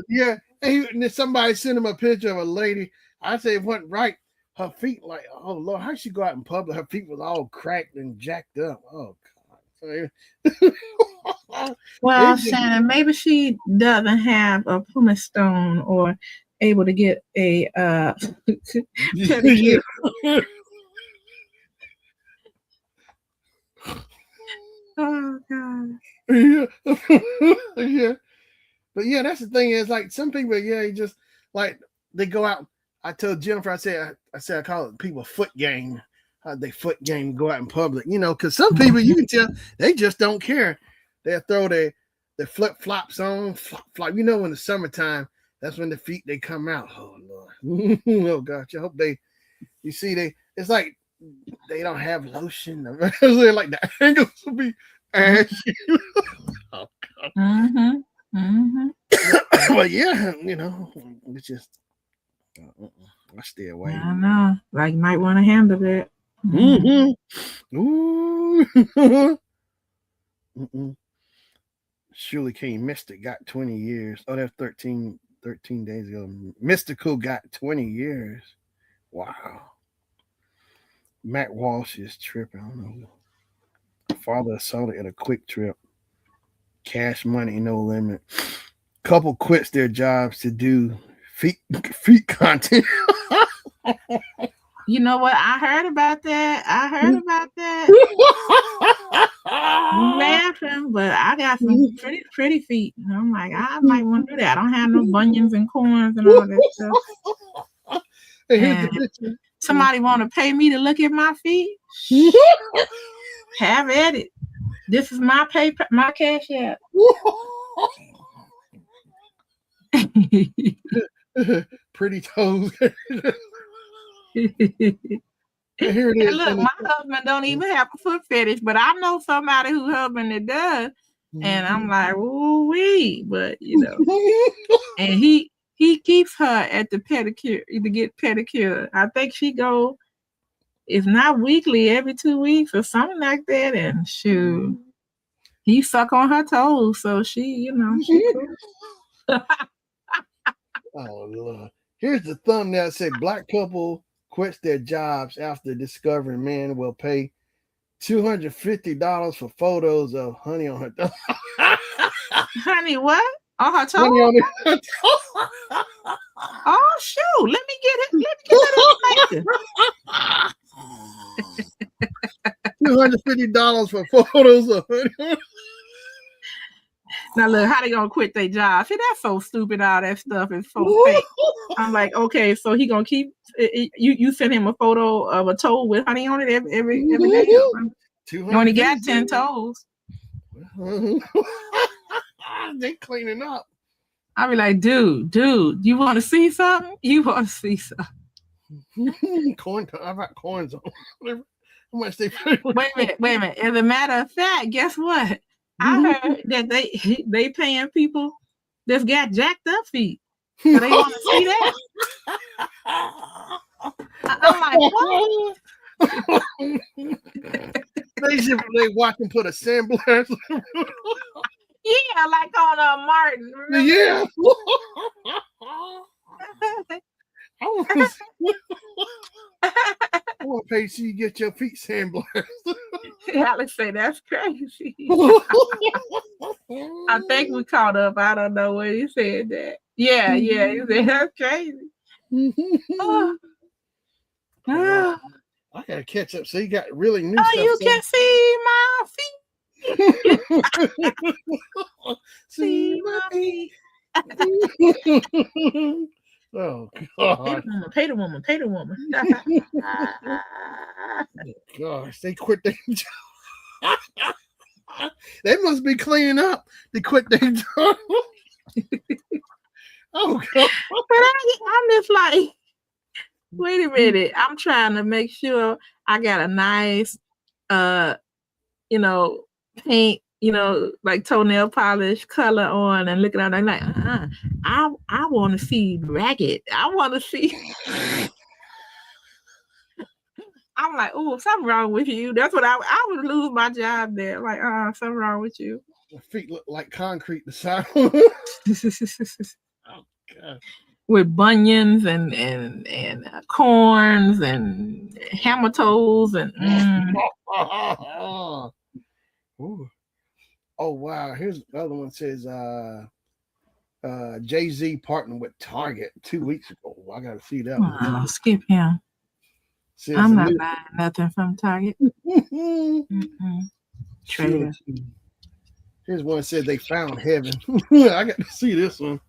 Yeah, and somebody sent him a picture of a lady. I say it wasn't right. Her feet, like, oh Lord, how she go out in public? Her feet was all cracked and jacked up. Oh God. Well, Shannon, maybe she doesn't have a pumice stone or able to get a pedicure. Oh God. Yeah. Yeah. But yeah, that's the thing is, like, some people, you just like they go out. I told Jennifer, I said I call it people foot game. How they foot game go out in public, because some people you can tell they just don't care. They'll throw their flip flops on, flop. You know, in the summertime, that's when the feet they come out. Oh Lord, oh gosh, I hope you see it's like they don't have lotion. Like the angles will be ashy. Oh God. Mm-hmm. Mm-hmm. But yeah, it's just I stay away. I know. Like you might want to handle that. Mm-hmm. Ooh. Shirley King Mystic got 20 years. Oh, that's 13 days ago. Mystical got 20 years. Wow. Matt Walsh is tripping. I don't know. Father assaulted at a quick trip. Cash money, no limit. Couple quits their jobs to do feet content. You know what? I heard about that. You laughing, but I got some pretty feet. And I'm like, I might want to do that. I don't have no bunions and corns and all that stuff. And somebody want to pay me to look at my feet? Have at it. This is my cash app. Pretty toes. Here it is. Look, my husband don't even have a foot fetish, but I know somebody whose husband that does, and I'm like, ooh wee, but and he keeps her at the pedicure to get pedicure. I think she go, if not weekly, every 2 weeks or something like that, and shoot, he suck on her toes, so she cool. Oh Lord! Here's the thumbnail that said black couple quits their jobs after discovering man will pay $250 for photos of honey on her toe. Honey, what? On her toe? Honey on her Oh shoot! Let me get that information. $250 for photos of honey. Now look, how they gonna quit their job? See, that's so stupid. All that stuff is so fake. I'm like, okay, so he gonna keep you send him a photo of a toe with honey on it every day. You only got 10 toes. They cleaning up. I be like, dude, you want to see something? You want to see something? Corn. I got corns on. How much they? Wait a minute. As a matter of fact, guess what? I heard that they paying people that's got jacked up feet. So they want to see that. I'm like, what? They watch him put a sandblast. Yeah, like on Martin. Remember? Yeah. I want to pay so you get your feet sandblasted. Alex say that's crazy. I think we caught up. I don't know when he said that. Yeah, he said that's crazy. I gotta catch up. So you got really new stuff. You can see my feet. See my feet. Oh God! Pay the woman. Gosh, they quit their job. They must be cleaning up to quit their job. Oh God! But I'm just like, wait a minute. I'm trying to make sure I got a nice, paint, like toenail polish color on, and looking at it, I'm like, I want to see ragged. I want to see. I'm like, oh, something wrong with you. That's what I would lose my job there. Like, something wrong with you. My feet look like concrete. The side. Oh God. With bunions and corns and hammer toes and. Ooh. Oh wow! Here's another one. Says Jay-Z partnered with Target 2 weeks ago. I gotta see that one. Skip him. Says I'm not buying nothing from Target. Trader. Here's one that said they found heaven. I got to see this one.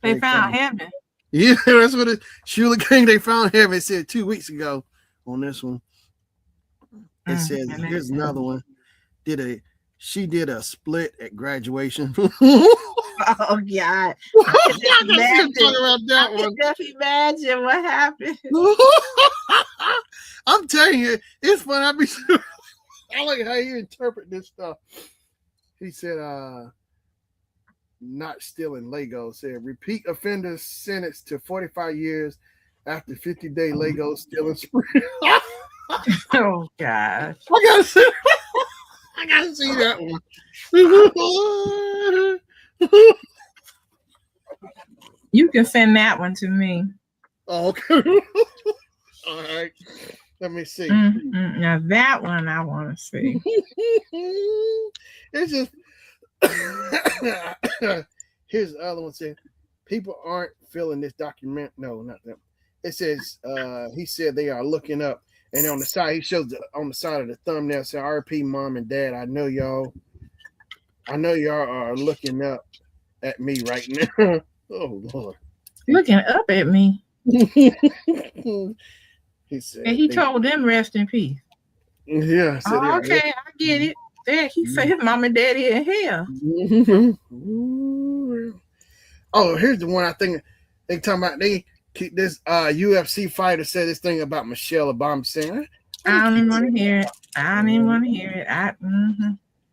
They found heaven. Yeah, that's what it. Shirley King, they found heaven. It said 2 weeks ago on this one. It says here's another one. Did a she did a split at graduation. Oh God. I can talk about that I one. can just imagine what happened. I'm telling you, it's fun. I like how you interpret this stuff. He said, not stealing Lego. Said repeat offender sentenced to 45 years after 50-day Lego stealing spree. Oh gosh. I gotta see that one. You can send that one to me. Oh, okay. All right. Let me see. Now that one I want to see. It's just here's the other one saying people aren't feeling this document. No, not that. It says he said they are looking up, and on the side he shows on the side of the thumbnail saying RP mom and dad. I know y'all are looking up at me right now. Oh Lord. Looking up at me. He said And he told them rest in peace. Yeah. Oh, okay, I get it. Dad, he said his mom and daddy in hell. Oh, here's the one I think they talking about. They keep this UFC fighter said this thing about Michelle Obama saying. I don't even want to hear it.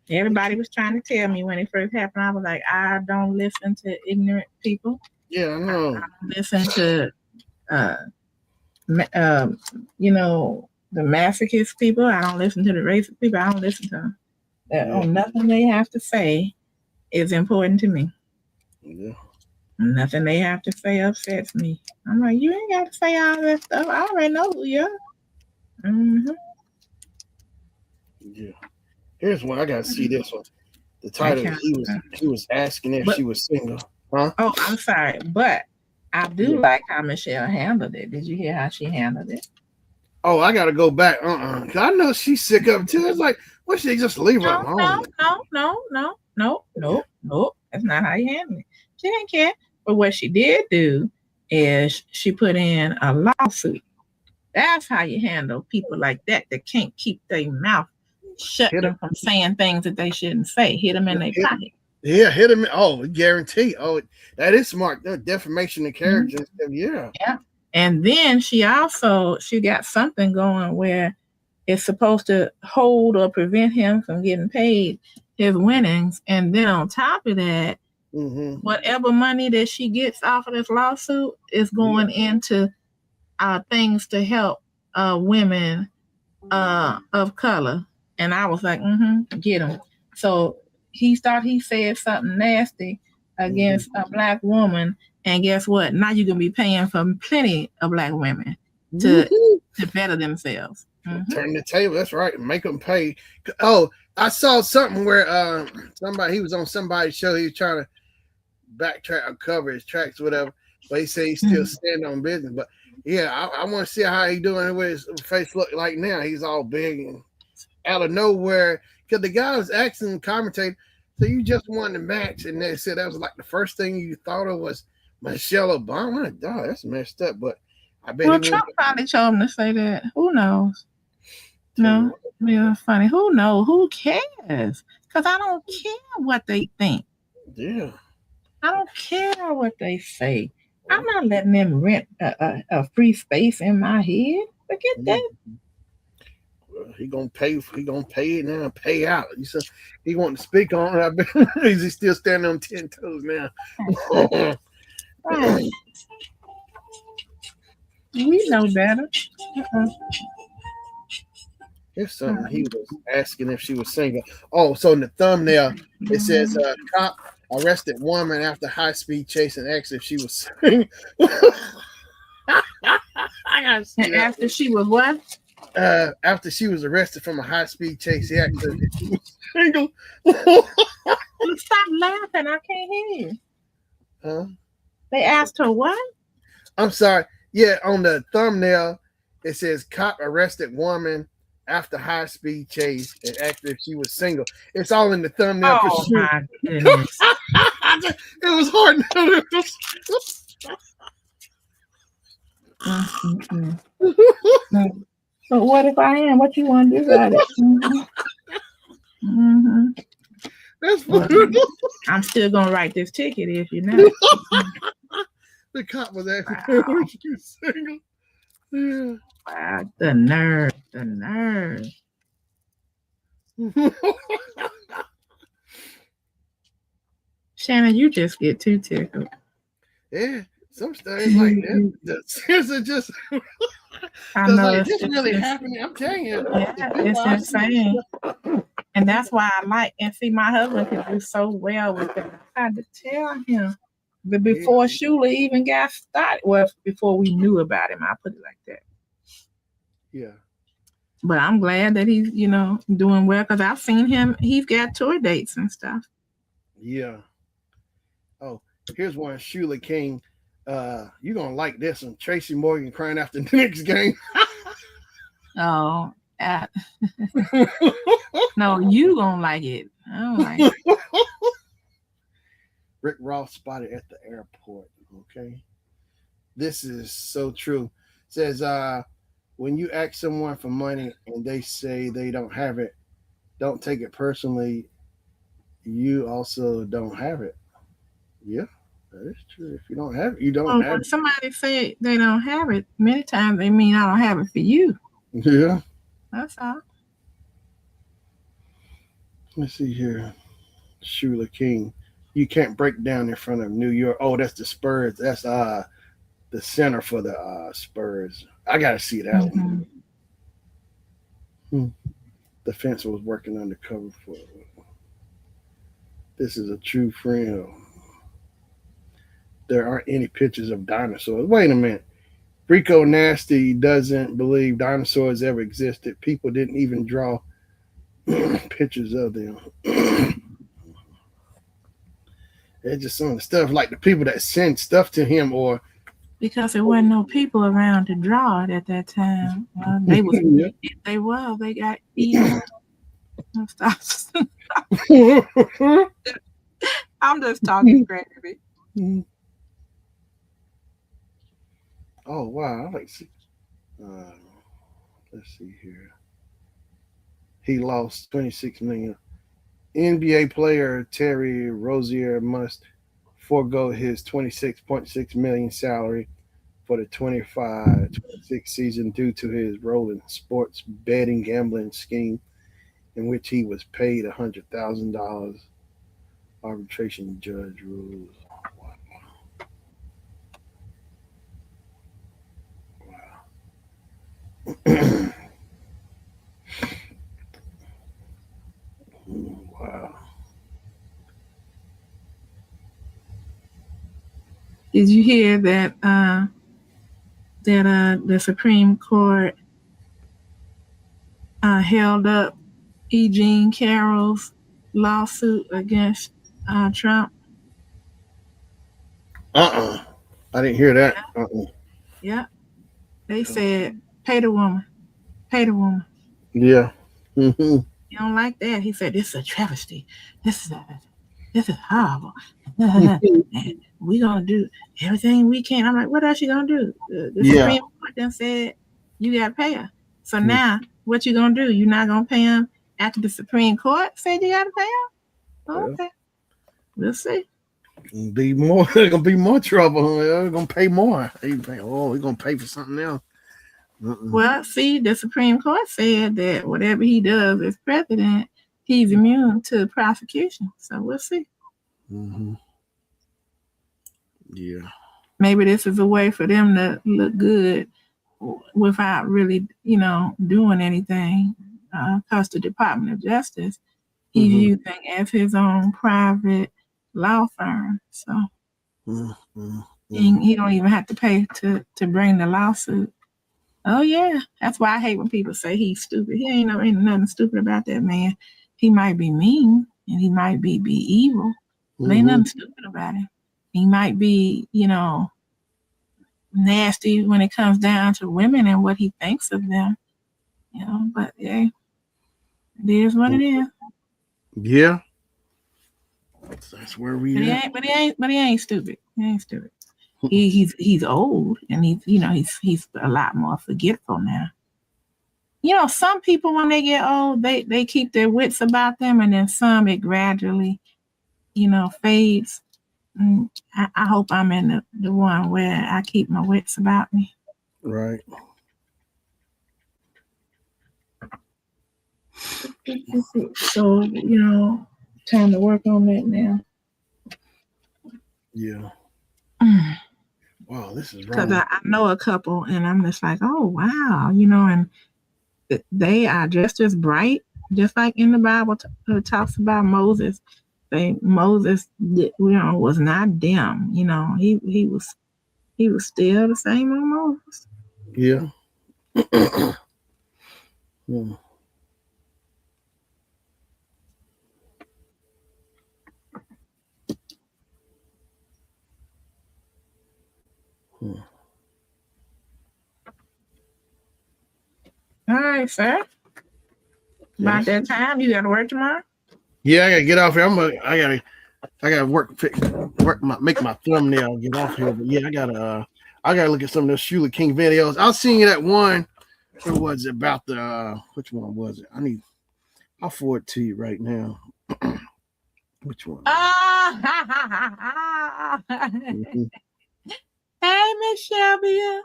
Everybody was trying to tell me when it first happened. I was like, I don't listen to ignorant people. Yeah, I know. I don't listen to the masochist people. I don't listen to the racist people. I don't listen to them. Nothing they have to say is important to me. Yeah. Nothing they have to say upsets me. I'm like, you ain't got to say all that stuff. I already know who you are. Yeah. Here's one. I gotta see this one. The title he was asking if she was single. Huh? Oh, I'm sorry, but I do like how Michelle handled it. Did you hear how she handled it? Oh, I gotta go back. Cause I know she's sick of it too. It's like, why should they just leave her alone? No. That's not how you handle it. She didn't care. But what she did do is she put in a lawsuit. That's how you handle people like that can't keep their mouth shut them from saying things that they shouldn't say. Hit them in their pocket. Yeah, hit them. Oh, guarantee. Oh, that is smart. Defamation of character. Yeah. And then she got something going where it's supposed to hold or prevent him from getting paid his winnings. And then on top of that, whatever money that she gets off of this lawsuit is going into things to help women of color. And I was like, get him. So he thought he said something nasty against a black woman. And guess what? Now you're going to be paying for plenty of black women to better themselves. Turn the table. That's right. Make them pay. Oh, I saw something where he was on somebody's show. He was trying to backtrack or cover his tracks, whatever. But he said he's still standing on business. But yeah, I want to see how he doing with his face look like now. He's all big and out of nowhere. Because the guy was asking the commentator, so you just won the match, and they said that was like the first thing you thought of was Michelle Obama. Oh, that's messed up. But I bet. Well, Trump probably told him to say that. Who knows? No, yeah, funny. Who knows? Who cares? Because I don't care what they think. Yeah. I don't care what they say. I'm not letting them rent a free space in my head. Forget that. Well, he gonna pay. He gonna pay it now. Pay out. He said he wanted to speak on it. Is he still standing on 10 toes now? Right. We know better. Here's something he was asking if she was single. Oh, so in the thumbnail it says cop arrested woman after high-speed chase and asked if she was single. After she was what? After she was arrested from a high-speed chase, he asked her if she was single. Stop laughing! I can't hear you. Huh? They asked her what? I'm sorry. Yeah, on the thumbnail it says cop arrested woman after high-speed chase and asked if she was single. It's all in the thumbnail. Oh, my goodness. It was hard. So what if I am? What you want to do about it? That's Well, funny. I'm still gonna write this ticket if you know. The cop was asking her Wow. if she was single. Yeah. Wow, the nerve, the nerve. Shannon, you just get too tickled. Yeah. Some stories like that. The sense of just I because know like it's, this really it's happening. I'm telling you, yeah, the people it's I see. insane. And that's why I like and see my husband can do so well with it. I had to tell him. But before Shula even got started, well, before we knew about him, I put it like that. Yeah. But I'm glad that he's, doing well because I've seen him. He's got tour dates and stuff. Yeah. Oh, here's one. Shula King. You gonna like this one? Tracy Morgan crying after the Knicks game. Oh, no, you gonna like it. I don't like it. Rick Ross spotted at the airport. Okay. This is so true. It says when you ask someone for money and they say they don't have it, don't take it personally. You also don't have it. Yeah, that is true. If you don't have it, you don't Well, have when somebody say they don't have it, many times they mean I don't have it for you. it. Yeah. That's all. Let's see here. Shula King. You can't break down in front of New York. Oh, that's the Spurs. That's the center for the Spurs. I gotta see that one. The fence was working undercover for. This is a true friend. There aren't any pictures of dinosaurs. Wait a minute. Rico Nasty doesn't believe dinosaurs ever existed. People didn't even draw pictures of them. It's just some of the stuff like the people that send stuff to him or Because there wasn't no people around to draw it at that time. They was yeah. they got eaten and stuff. I'm just talking crazy. Oh wow! I like to see. Let's see here. He lost 26 million. NBA player Terry Rozier must forego his 26.6 million salary for the 25-26 season due to his role in sports betting gambling scheme in which he was paid $100,000. Arbitration judge rules. Wow. Wow. Did you hear that the Supreme Court held up E. Jean Carroll's lawsuit against Trump? I didn't hear that. Yeah. They said, pay the woman. Pay the woman. Yeah. Mm-hmm. You don't like that. He said, this is a travesty. This is horrible. We're going to do everything we can. I'm like, what else you going to do? The Supreme Court then said, you got to pay her. So now, what you going to do? You're not going to pay him after the Supreme Court said you got to pay him? Okay. We'll see. There's gonna be more trouble. They're gonna pay more. We're gonna pay for something else. Well, see, the Supreme Court said that whatever he does as president, he's immune to prosecution. So we'll see. Mm-hmm. Yeah. Maybe this is a way for them to look good without really, doing anything. Because the Department of Justice, he's using as his own private law firm. So he don't even have to pay to bring the lawsuit. Oh yeah, that's why I hate when people say he's stupid. He ain't nothing stupid about that man. He might be mean and he might be evil, but ain't nothing stupid about him. He might be, nasty when it comes down to women and what he thinks of them. But yeah, it is what it is. Yeah, that's where we at. But he ain't stupid. He ain't stupid. He's old and he's a lot more forgetful now. some people when they get old, they keep their wits about them, and then some it gradually, fades. And I hope I'm in the one where I keep my wits about me. Right. So, time to work on that now. Yeah. Wow, this is Because wrong. I know a couple, and I'm just like, oh, wow, and they are just as bright, just like in the Bible talks about Moses. Moses, was not dim. He was still the same old Moses. Yeah. Hmm. Hmm. All right, sir. About that time, you got to work tomorrow. Yeah, I gotta get off here. I gotta make my thumbnail and get off here. But yeah, I gotta look at some of those Shula King videos. I'll send you that one. What was it about which one was it? I'll forward it to you right now. Which one? Mm-hmm. Hey, Miss Shelby.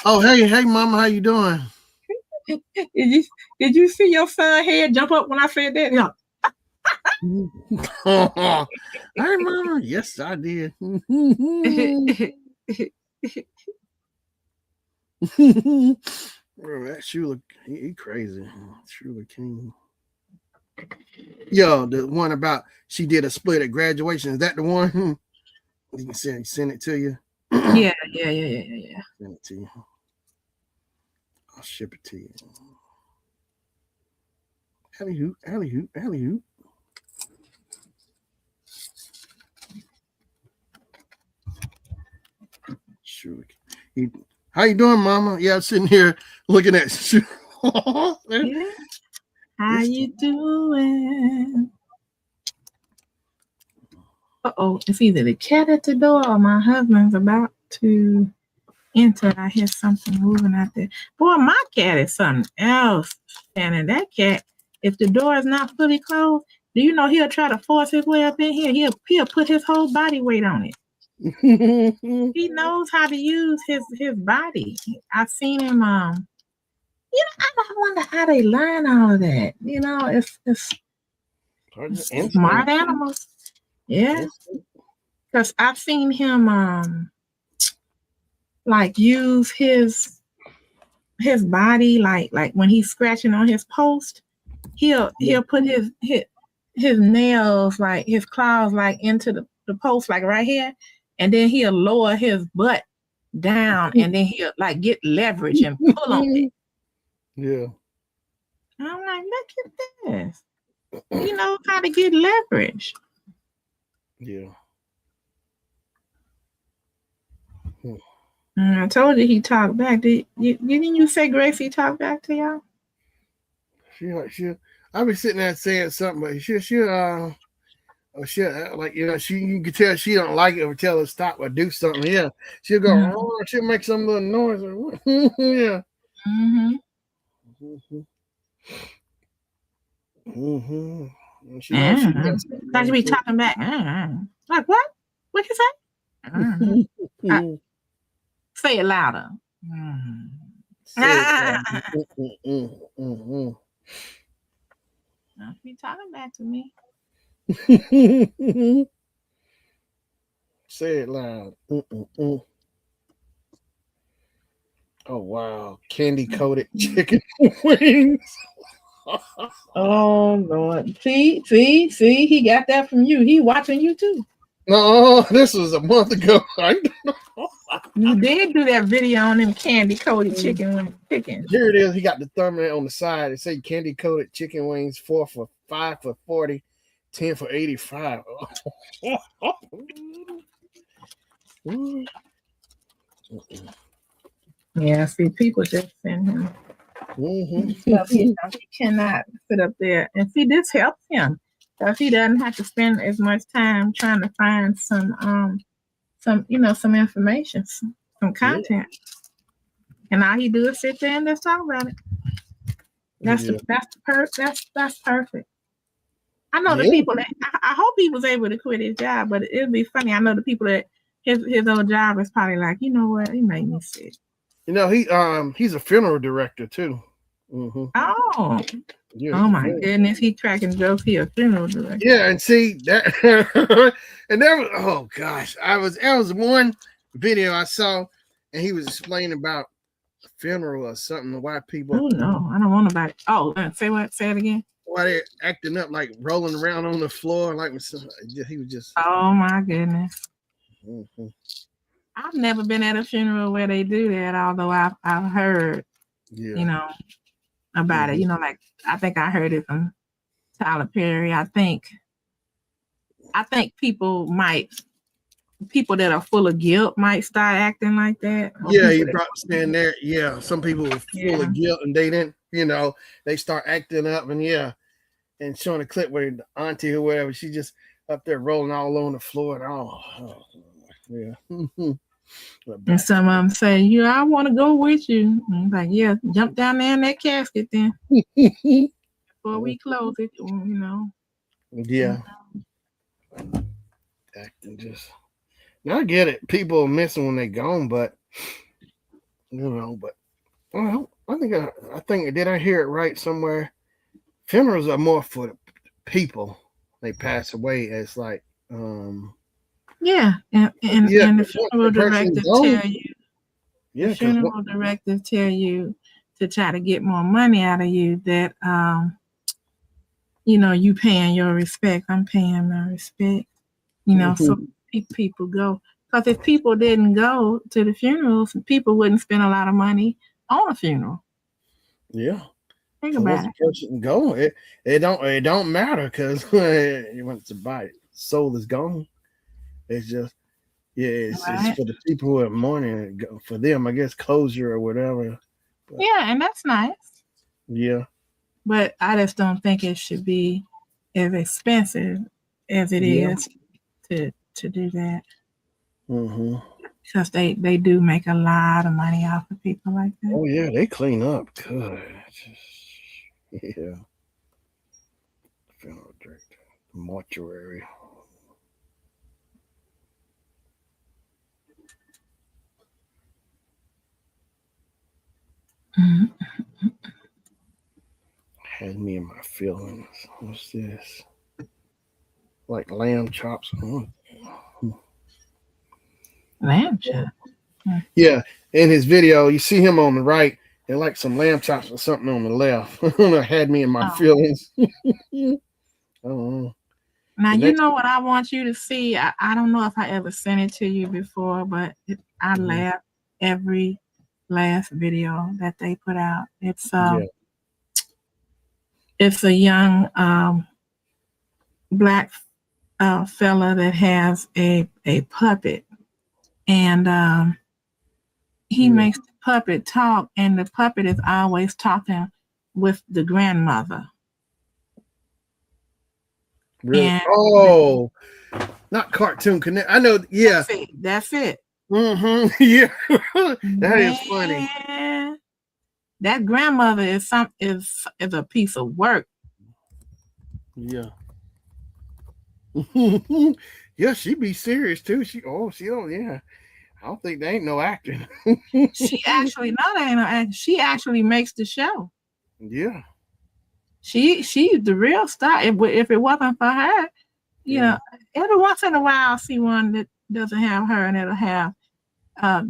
Oh, hey, Mama, how you doing? Did you see your son head jump up when I said that? Yeah. Hey, Mama. Yes, I did. Bro, that Shula, he crazy. Shula King. Yo, the one about she did a split at graduation. Is that the one? You can send it to you. Yeah. Send it to you. I'll ship it to you. Alley hoop. Sure. How you doing, Mama? Yeah, I'm sitting here looking at you. Yeah. How you doing? Uh-oh, it's either the cat at the door or my husband's about to enter. I hear something moving out there. Boy, my cat is something else. And that cat, if the door is not fully closed, do you know he'll try to force his way up in here? He'll put his whole body weight on it. He knows how to use his body. I've seen him. I wonder how they learn all of that. It's smart animals. Yeah, because I've seen him like use his body like when he's scratching on his post, he'll put his nails, like his claws, like into the post, like right here, and then he'll lower his butt down, and then he'll like get leverage and pull on it. Yeah. And I'm like, look at this. He knows how to get leverage. Yeah. I told you he talked back. Didn't you say Gracie talked back to y'all? I be sitting there saying something, but she like you can tell she don't like it or tell her stop or do something. Yeah, she'll go. Mm-hmm. Oh, she'll make some little noise. Yeah. She like she be talking back. Like what? What you say? Say it louder. Now she be talking back to me. Say it loud. Oh wow, candy coated chicken wings. Oh Lord! See, he got that from you. He watching you too. No, this was a month ago. You did do that video on them candy coated chicken. Here it is. He got the thumbnail on the side. It say candy coated chicken wings, 4 for $5 for $40, 10 for $85. Yeah, see, people just send him stuff. He cannot sit up there and see. This helps him because he doesn't have to spend as much time trying to find some information, some content, and all he do is sit there and just talk about it. That's Yeah. that's perfect. I know the Yeah. people that I hope he was able to quit his job, but it'd be funny. I know the people that his old job is probably like, you know what, he made me sick. You know, he's a funeral director too. Mm-hmm. Oh, Yeah, oh he's a my funeral. goodness, he cracking jokes. He a funeral director. Yeah, and see that, and there was, oh gosh, there was one video I saw, and he was explaining about a funeral or something. Why people, Oh no, I don't want nobody. Oh, say what? Say it again. why they're acting up like rolling around on the floor, like he was just. Oh my goodness. Mhm. I've never been at a funeral where they do that, although I've heard, Yeah. you know, about it. Mhm. You know, like I think I heard it from Tyler Perry. I think people that are full of guilt might start acting like that. Or Yeah, people he that, brought stand there. Yeah, some people were full yeah. of guilt and they didn't, they start acting up and yeah, and showing a clip where the auntie or whatever, she just up there rolling all on the floor and all. Yeah. And some of them say, "Yeah, I want to go with you." And I'm like, yeah, jump down there in that casket then before we close it. Yeah, acting just. Now I get it. People are missing when they're gone, but but well, I think did I hear it right somewhere? Funerals are more for the people they pass away as like Yeah, and yeah, and the 'cause once funeral the person's director gone, tell you yeah, because to try to get more money out of you that you paying your respect. I'm paying my respect. So people go, because if people didn't go to the funerals, people wouldn't spend a lot of money on a funeral. yeah. Think So once about the it. person go, it don't matter because once the body soul is gone, it's just it's Right. for the people who are mourning. For them, I guess closure or whatever. But Yeah, and that's nice. yeah, But I just don't think it should be as expensive as it yeah. is to do that. Mm-hmm. Because they do make a lot of money off of people like that. Oh yeah, they clean up good. Yeah, funeral director, mortuary. Mhm. Had me in my feelings. What's this? Like lamb chops. Lamb chop. Yeah, in his video, you see him on the right, and like some lamb chops or something on the left. Had me in my Oh. feelings. I don't know. Now The you next, know what I want you to see. I don't know if I ever sent it to you before, but I Mhm. laugh every last video that they put out. Yeah, It's a young black fella that has a puppet, and he yeah. makes the puppet talk, and the puppet is always talking with the grandmother. Really? And Oh, not Cartoon Connect. I know. Yeah. that's it. Mm-hmm. Yeah. That is funny. Man, that grandmother is a piece of work. Yeah. Yeah, she be serious too. She don't. Yeah. I don't think they ain't no acting. She actually not ain't no act- she actually makes the show. Yeah. She's the real star. If it wasn't for her, Yeah. every once in a while I'll see one that doesn't have her and it'll have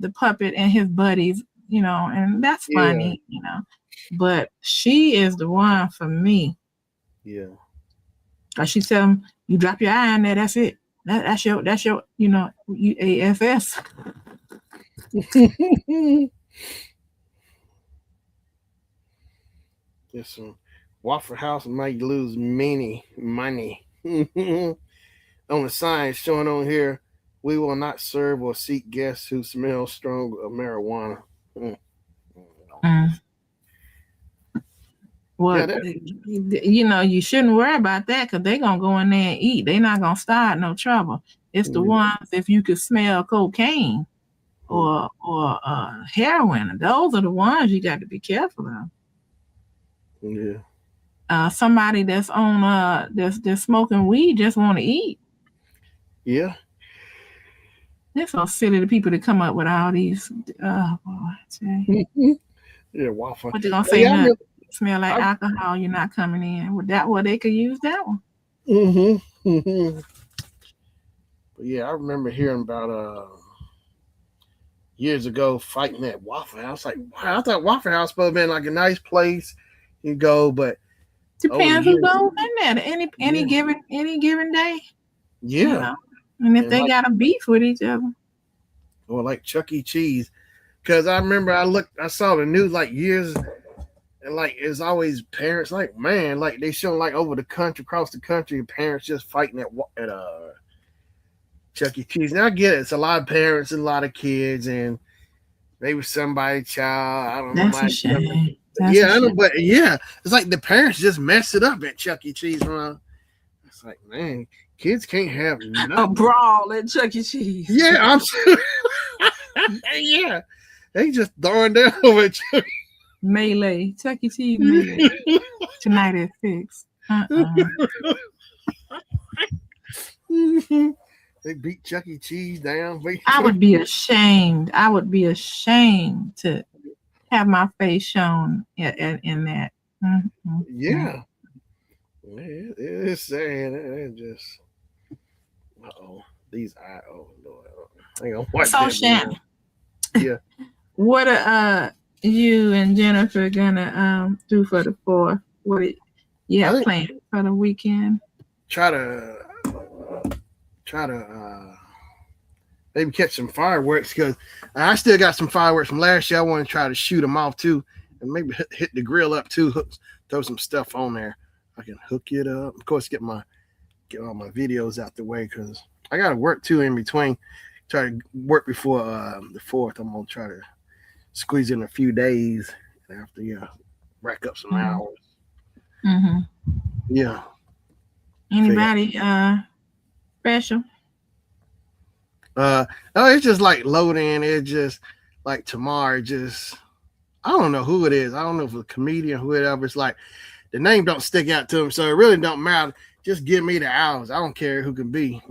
the puppet and his buddies, and that's Yeah. funny. But she is the one for me. Yeah. Like she tell him, you drop your eye on there, that's it. That's your UAFS. Yes, Waffle House might lose many money. On the sign showing on here, we will not serve or seek guests who smell strong of marijuana. Mm. Mm. Yeah, Well, you shouldn't worry about that because they're gonna go in there and eat. They're not gonna start no trouble. It's the ones if you could smell cocaine or heroin. Those are the ones you got to be careful of. Yeah. Somebody that's on that's smoking weed just want to eat. Yeah. They're so silly, the people that come up with all these. Oh boy, Yeah, waffle. what you gonna say? Yeah, I Nothing. remember. Smell like alcohol. You're not coming in. With that, well, they could use that one. Mm-hmm. But yeah, I remember hearing about years ago fighting at Waffle House. Like, wow, I thought Waffle House supposed to be like a nice place you go, but over the Depends who years, goes in there. Any yeah, given day, you yeah, know. And if and they like got a beef with each other, or like Chuck E. Cheese, because I remember I saw the news like years, and like it's always parents like man, like they show like over the country, across the country, parents just fighting at Chuck E. Cheese. Now I get it, it's a lot of parents and a lot of kids, and maybe somebody child, I don't know, that's a might something. shame. That's a Yeah, I know, shame. but yeah, it's like the parents just mess it up at Chuck E. Cheese. It's like, man, kids can't have A nothing. brawl at Chuck E. Cheese. Yeah, I'm sure. Yeah, they just throwing down over at Chuck. Melee. Chuck E. Cheese melee. Tonight at 6. They beat Chuck E. Cheese down. I would be ashamed. I would be ashamed to have my face shown in that. Yeah, it's sad. It just, oh, these eye. Oh Lord, I ain't gonna So Shannon, yeah. what are you and Jennifer gonna do for the 4th? What you have planned for the weekend? Try to maybe catch some fireworks because I still got some fireworks from last year. I want to try to shoot them off too, and maybe hit the grill up too. Throw some stuff on there. I can hook it up. Of course, get all my videos out the way because I got to work too in between. Try to work before the 4th. I'm gonna try to squeeze in a few days after rack up some hours. Mm-hmm. Yeah. Anybody special? No, it's just like loading. It's just like tomorrow. Just I don't know who it is. I don't know if it's a comedian, whoever. It's like the name don't stick out to him, so it really don't matter. Just give me the hours. I don't care who can be.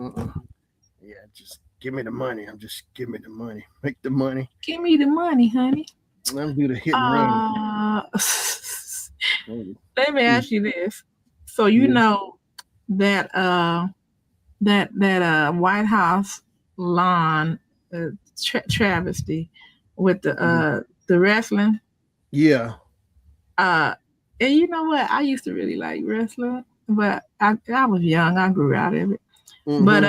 Yeah, just give me the money. Give me the money. Make the money. Give me the money, honey. Let me do the hit and run. Let me ask you this. So you know that that White House lawn travesty with the wrestling. Yeah. And you know what? I used to really like wrestling, but I was young. I grew out of it. Mm-hmm. But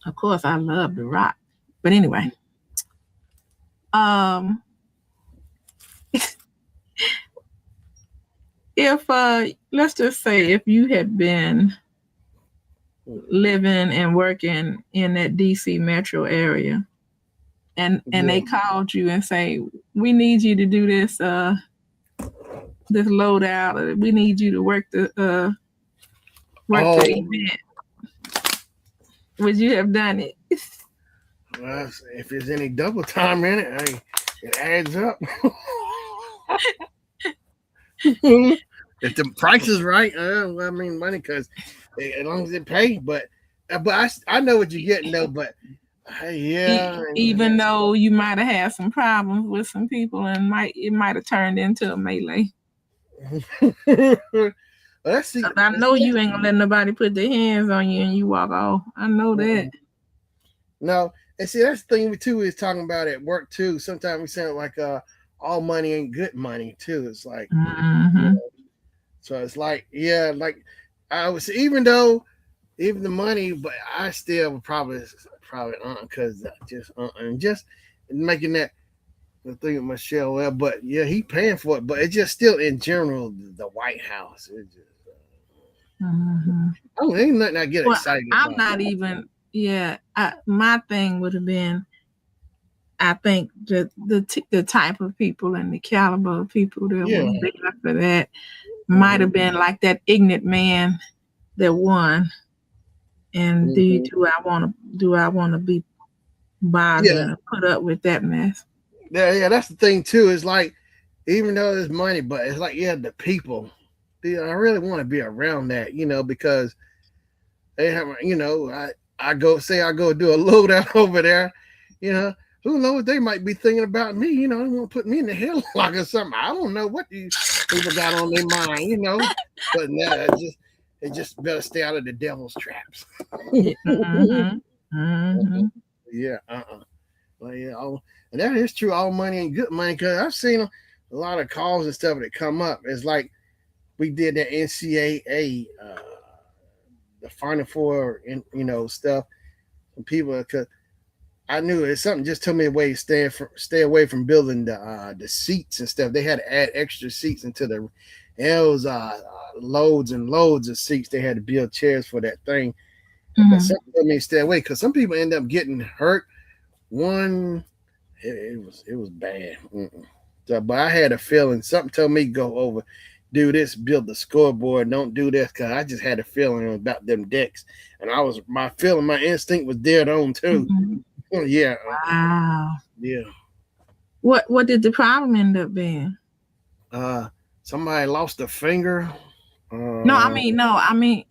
of course, I love The Rock. But anyway, if let's just say if you had been living and working in that DC metro area and they called you and say, we need you to do this this loadout, or we need you to work the event, would you have done it? Well, if there's any double time in it, hey, it adds up. If the price is right, I mean money, because as long as it pays. But I know what you're getting though. But yeah, even though you might have had some problems with some people, and it might have turned into a melee. I know you ain't gonna let nobody put their hands on you and you walk off. I know that. No, and see that's the thing too is talking about at work too. Sometimes we sound like all money ain't good money too. It's like, so it's like like I was even the money, but I still would probably because just making that the thing with Michelle. Well, but yeah, he paying for it, but it's just still in general the White House. It just, ain't nothing I get excited about. I'm not even. Yeah, my thing would have been, I think the type of people and the caliber of people that would be up for that might have been like that ignorant man that won. And do I want to be bothered and put up with that mess? Yeah, that's the thing too. Is like even though there's money, but it's like yeah, the people. I really want to be around that, because they have, I go do a loadout over there, you know. Who knows? They might be thinking about me, they want to put me in the headlock or something. I don't know what these people got on their mind. But no, it just better stay out of the devil's traps. Yeah. Mm-hmm. Mm-hmm. Yeah, Well, yeah, and that is true. All money ain't good money because I've seen a lot of calls and stuff that come up. It's like we did the NCAA, the Final Four, and stuff. And people, because I knew it's something just told me away stay away from building the seats and stuff. They had to add extra seats into the. And it was loads and loads of seats. They had to build chairs for that thing. But Mm-hmm. some people may stay away because some people end up getting hurt. One, it was bad. Mm-mm. So, but I had a feeling something told me go over, do this, build the scoreboard. Don't do this because I just had a feeling about them decks, and my instinct was dead on too. Mm-hmm. Yeah, Wow. yeah. What did the problem end up being? Uh, Somebody lost a finger. Uh, No, I mean,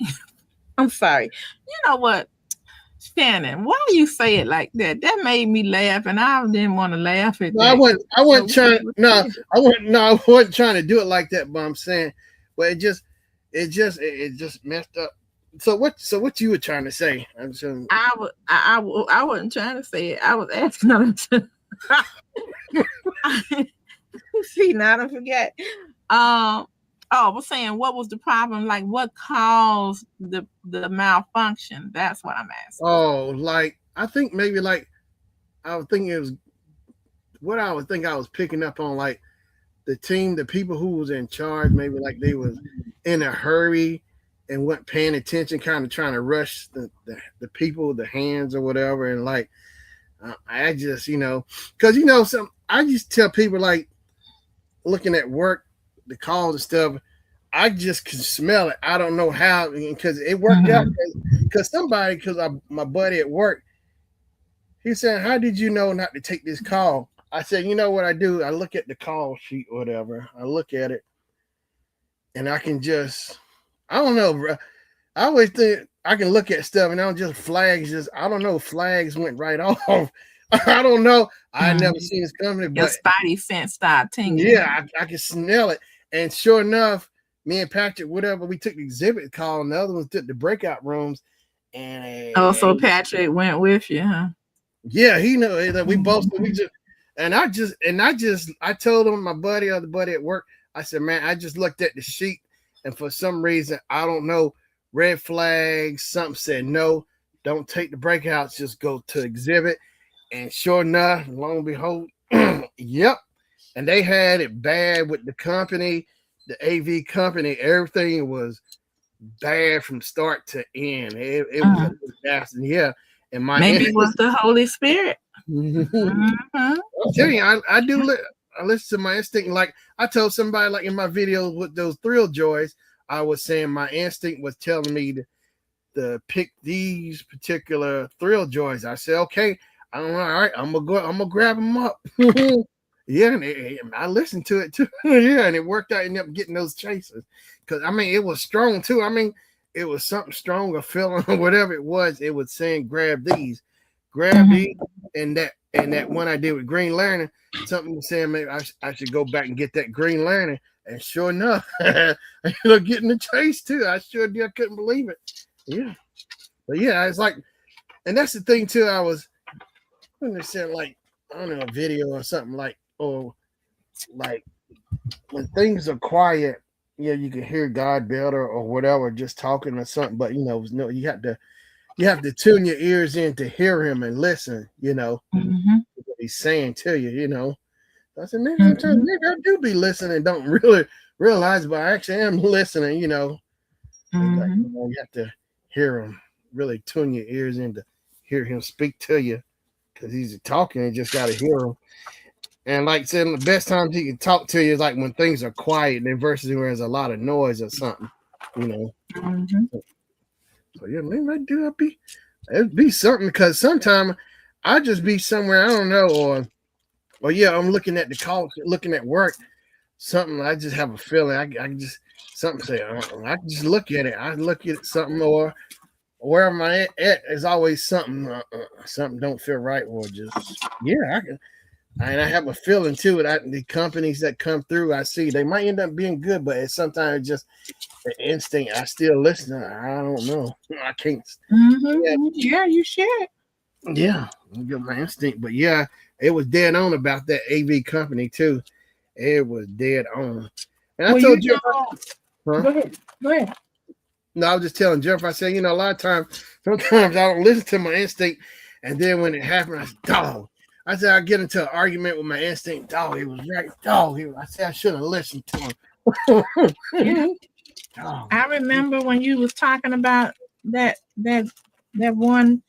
I'm sorry. You know what, Shannon? Why you say it like that? That made me laugh, and I didn't want to laugh at no, I that. wasn't. I So wasn't trying. what No, you I wasn't. No, I wasn't trying to do it like that. But I'm saying, but it just messed up. So what you were trying to say? I'm saying, I wasn't trying to say it. I was asking her to. See, now I forget. Oh, I was saying, what was the problem? Like, what caused the malfunction? That's what I'm asking. oh, like I think maybe like I was thinking it was what I was thinking I was picking up on like the team, the people who was in charge, maybe like they was in a hurry and weren't paying attention, kind of trying to rush the people, the hands or whatever, and like I just because some I just tell people like looking at work, the calls and stuff. I just can smell it. I don't know how because it worked out Mhm. because somebody because my buddy at work he said, "How did you know not to take this call?" I said, "You know what I do? I look at the call sheet, or whatever. I look at it, and I can just, I don't know, bro. I always think I can look at stuff, and I don't just flags. Just I don't know, flags went right off. I don't know. I never Mhm. seen this company, Your but spidey sense start tingling. yeah, I can smell it. And sure enough, me and Patrick, whatever, we took the exhibit call, and the other ones took the breakout rooms, Oh, so and Patrick went with you, huh? yeah, he know that we both we Mhm. just I told him my buddy or the buddy at work, I said, man, I just looked at the sheet and for some reason, I don't know, red flags, something said no, don't take the breakouts, just go to exhibit. And sure enough, long and behold, yep. And they had it bad with the company, the AV company, everything was bad from start to end. It was a Mhm. disaster. Yeah. And my Maybe it was the Holy Spirit. Mhm. I'm telling you, I listen to my instinct. Like I told somebody, like in my videos with those thrill joys, I was saying my instinct was telling me to pick these particular thrill joys. I said, okay, I don't know. All right, I'm gonna grab them up. Yeah, and I listened to it too. Yeah, and it worked out. I ended up getting those chasers because I mean it was strong too. I mean it was something strong, a feeling, whatever it was. It was saying grab Mhm. these, and that one I did with Green Lantern. Something was saying maybe I should go back and get that Green Lantern. And sure enough, I ended up getting the chase too. I sure did. I couldn't believe it. Yeah, but yeah, it's like, and that's the thing too. I was understand like I don't know a video or something like or like when things are quiet, yeah, you can hear God better or whatever, just talking or something. But no, you have to tune your ears in to hear Him and listen. Mhm. What He's saying to you. I said maybe sometimes Mhm. maybe I do be listening, and don't really realize, but I actually am listening. It's like Mhm. you have to hear Him, really tune your ears in to hear Him speak to you because He's talking. You just got to hear Him. And like I said, the best times he can talk to you is like when things are quiet, and versus where there's a lot of noise or something, you know. Mhm. So yeah, maybe I do. It'd be something because sometimes I just be somewhere I don't know, or yeah, I'm looking at the call, looking at work. something. I just have a feeling. I can just something say. I can just look at it. I look at something or where am I at? There's always something. Something don't feel right, or just yeah. I can. And I have a feeling too that the companies that come through, I see they might end up being good, but it's sometimes just an instinct. I still listen. I don't know. I can't. Yeah, Yeah, you should. yeah. I get my instinct, but yeah, it was dead on about that AV company too. It was dead on. And I Well, told Jeff, huh? go ahead. Go ahead. No, I was just telling Jeff. I said, a lot of times, sometimes I don't listen to my instinct, and then when it happened, I said, dog. I said I get into an argument with my instinct. Dog, he was right. Dog, I said I should have listened to him. Yeah. Dog. I remember when you was talking about that one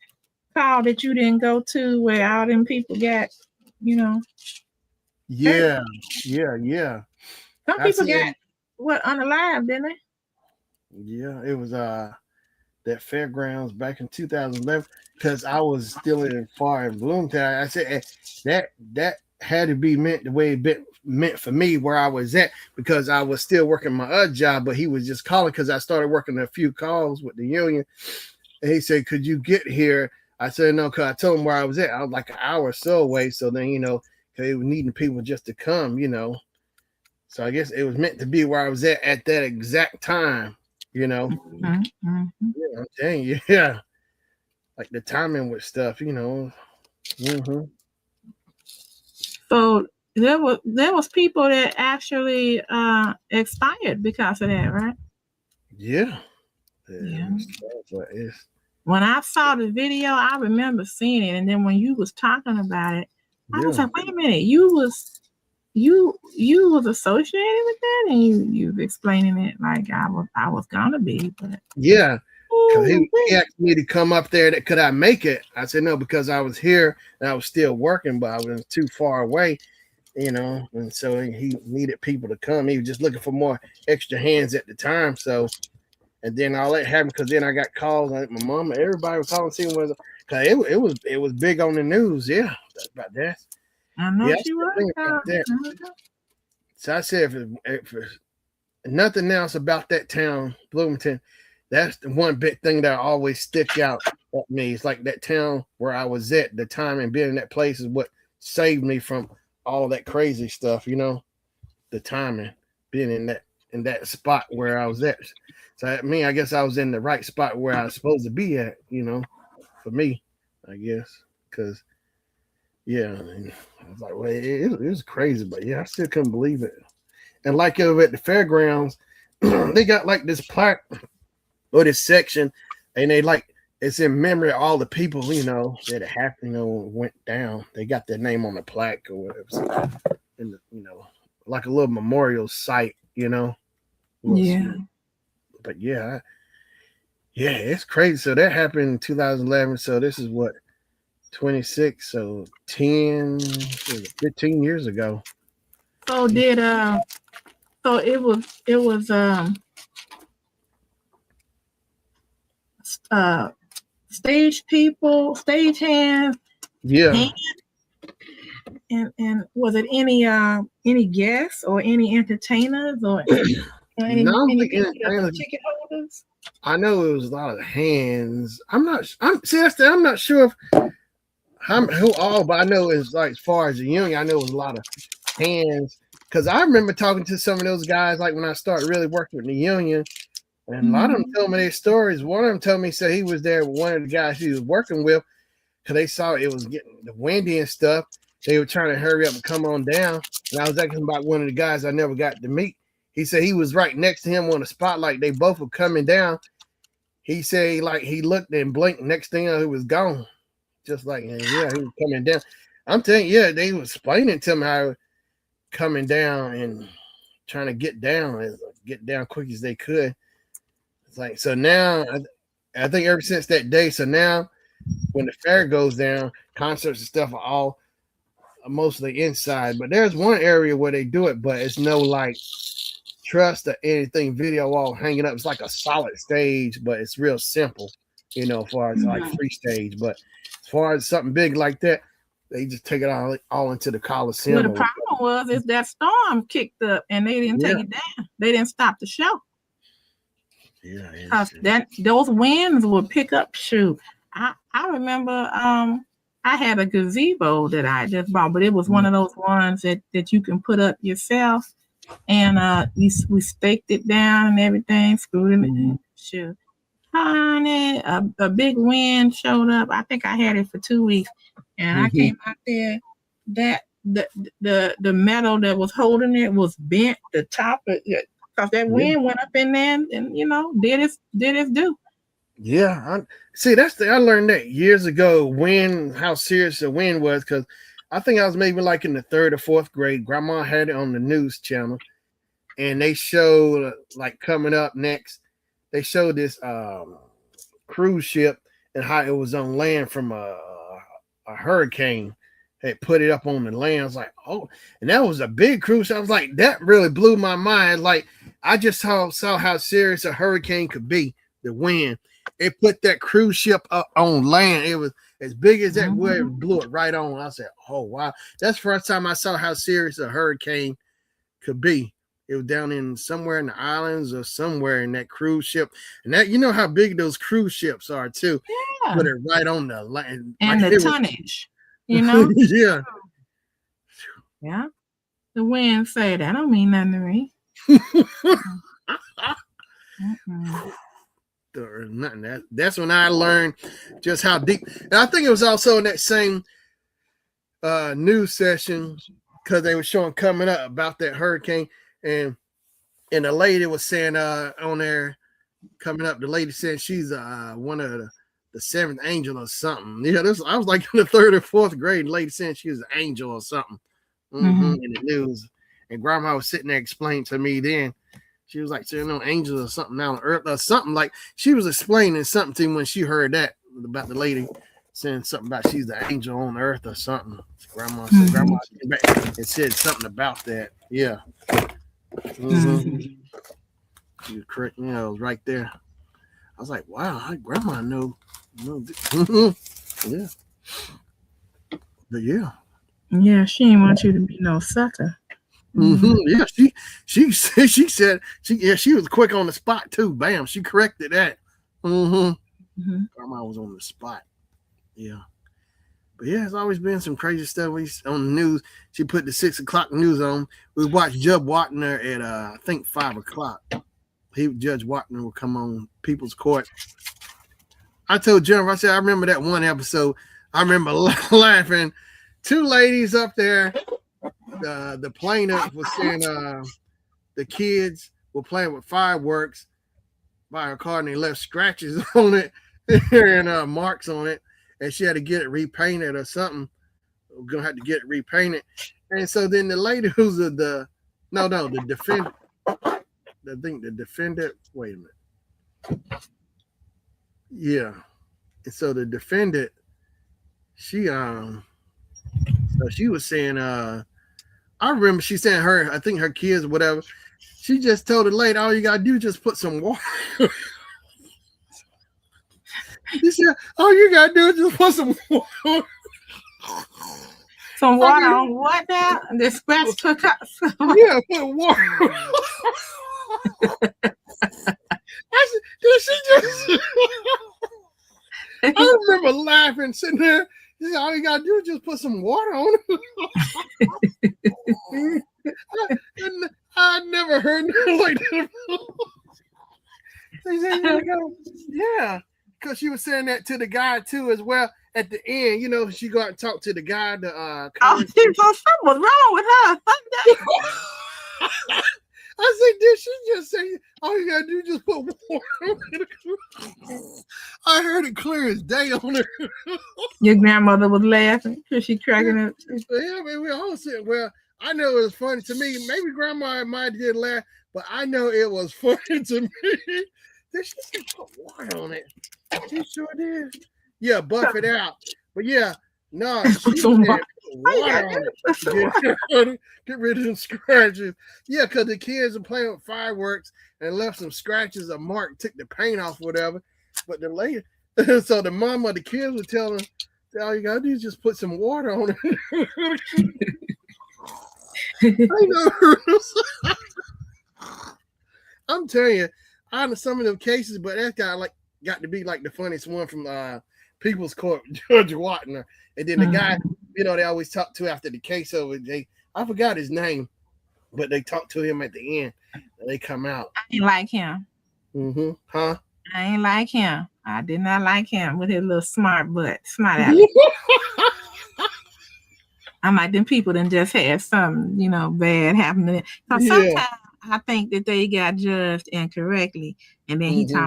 call that you didn't go to where all them people got, hurt. Yeah, yeah. Some people got unalive, didn't they? Yeah, it was that fairgrounds back in 2011 because I was still in far in Bloomtown. I said that had to be meant the way it meant for me where I was at because I was still working my other job, but he was just calling because I started working a few calls with the union. And he said, "Could you get here?" I said, "No," because I told him where I was at. I was like an hour or so away. So then, they were needing people just to come, So I guess it was meant to be where I was at that exact time, Mm-hmm. Yeah, I'm telling you, yeah. Like the timing with stuff, Mm-hmm. So there was people that actually expired because of that, right? Yeah. Yeah. But it's When I saw the video, I remember seeing it, and then when you was talking about it, I was like, "Wait a minute, you was associated with that?" And you was explaining it like I was gonna be, but yeah. Because he asked me to come up there. That could I make it? I said no because I was here and I was still working, but I was too far away, And so he needed people to come. He was just looking for more extra hands at the time. So, and then all that happened because then I got calls. Like my mom, everybody was calling, seeing was because it was big on the news. Yeah, about that. I know Yeah, she was. So I said, if nothing else about that town, Bloomington, that's the one big thing that always stick out at me. It's like that town where I was at the time and being in that place is what saved me from all that crazy stuff, the timing, being in that spot where I was at. So I guess I was in the right spot where I was supposed to be at, for me, I guess. Because yeah, I was like, well, it was crazy, but yeah, I still couldn't believe it. And like over at the fairgrounds, they got like this plaque or this section, and they like it's in memory of all the people that happened, went down. They got their name on the plaque or whatever, in the, like a little memorial site, Yeah. But yeah, it's crazy. So that happened in 2011. So this is what 26, so 15 years ago. So so it was stage people, stage hands. Yeah. And was it any guests or any entertainers or any ticket holders? I know it was a lot of hands. I'm not sure if who all, but I know it's like as far as the union, I know it was a lot of hands. Because I remember talking to some of those guys like when I started really working with the union, and a lot of them told me their stories. One of them told me said he was there with one of the guys he was working with because they saw it was getting the windy and stuff. They were trying to hurry up and come on down. And I was asking about one of the guys I never got to meet. He said he was right next to him on the spotlight. They both were coming down. He said he looked and blinked. Next thing he was gone. Just like, yeah, he was coming down. I'm telling you, they was explaining to him how coming down and trying to get down quick as they could. It's like, so now I think ever since that day, so now when the fair goes down, concerts and stuff are all mostly inside, but there's one area where they do it, but it's no like trust or anything video wall hanging up. It's like a solid stage, but it's real simple, as far as like free stage. But as far as something big like that, they just take it all into the Coliseum. Well, the problem was is that storm kicked up and they didn't take it down. They didn't stop the show. Yeah, because those winds would pick up. Shoot, I remember I had a gazebo that I just bought, but it was one of those ones that you can put up yourself, and we staked it down and everything, screwed it in. Shoot, honey, a big wind showed up. I think I had it for 2 weeks, and I came out there. That the metal that was holding it was bent. The top of it. Because that wind went up in there and did its do. Yeah, I learned that years ago how serious the wind was, because I think I was maybe like in the 3rd or 4th grade. Grandma had it on the news channel, and they showed like coming up next. They showed this cruise ship and how it was on land from a hurricane. Had put it up on the land. I was like, oh, and that was a big cruise. I was like, that really blew my mind. Like, I just saw how serious a hurricane could be. The wind, it put that cruise ship up on land. It was as big as that wave, blew it right on. I said, oh wow, that's the first time I saw how serious a hurricane could be. It was down in somewhere in the islands or somewhere in that cruise ship, and that how big those cruise ships are too. Yeah, put it right on the land and like the tonnage. Yeah. Yeah. The wind say that don't mean nothing to me. Nothing. That's when I learned just how deep. And I think it was also in that same news session, because they were showing coming up about that hurricane, and the lady was saying on there coming up, the lady said she's one of the 7th angel or something. Yeah, I was like in the 3rd or 4th grade. Lady saying she was an angel or something in the news. And Grandma was sitting there explaining to me then. She was like, saying no angels or something down on earth or something. Like she was explaining something to me when she heard that about the lady saying something about she's the angel on earth or something. Grandma said, Grandma came back and said something about that. Yeah. She was correct. It was right there. I was like, wow, Grandma know. Yeah. But yeah. Yeah, she didn't want you to be no sucker. Yeah, she said she was quick on the spot too. Bam, she corrected that. Grandma was on the spot. Yeah. But yeah, it's always been some crazy stuff on the news. She put the 6 o'clock news on. We watched Judge Wapner at I think 5 o'clock. Judge Wapner would come on People's Court. I told Jennifer, I said, I remember that one episode. I remember laughing. 2 ladies up there. The plaintiff was saying the kids were playing with fireworks by her car, and they left scratches on it and marks on it, and she had to get it repainted or something. We're gonna have to get it repainted. And so then the lady who's the defendant. I think the defendant. Wait a minute. Yeah. And so the defendant, she was saying I remember she saying I think her kids or whatever, she just told the lady, all you gotta do is just put some water. She said, all you gotta do is just put some water. Some water on what now? The scratch took up. Yeah, put water. I remember laughing, sitting there. All you gotta do is just put some water on it. I never heard nothing like that. Yeah, because she was saying that to the guy too as well. At the end, she go out and talk to the guy. Something was wrong with her. I said, did she just say all you gotta do is just put water on it? I heard it clear as day on her. Your grandmother was laughing because she cracking up. Yeah, we all said, well, I know it was funny to me. Maybe Grandma might did laugh, but I know it was funny to me. Did she say put water on it? She sure did. Yeah, buff it out. But yeah, no, she said water on it. Get rid of them scratches. Yeah, because the kids are playing with fireworks and left some scratches. A mark took the paint off, whatever. But the lady, so the mom of the kids would tell them, all you gotta do is just put some water on it. I never heard of. I'm telling you, I know some of them cases, but that guy got to be like the funniest one from People's Court, Judge Watner, and then the guy, they always talk to after the case over. I forgot his name, but they talk to him at the end, and they come out. I ain't like him. Huh? I ain't like him. I did not like him with his little smart smart ass. I'm like, them people done just had something, bad happen to them. So sometimes I think that they got judged incorrectly. And then he talking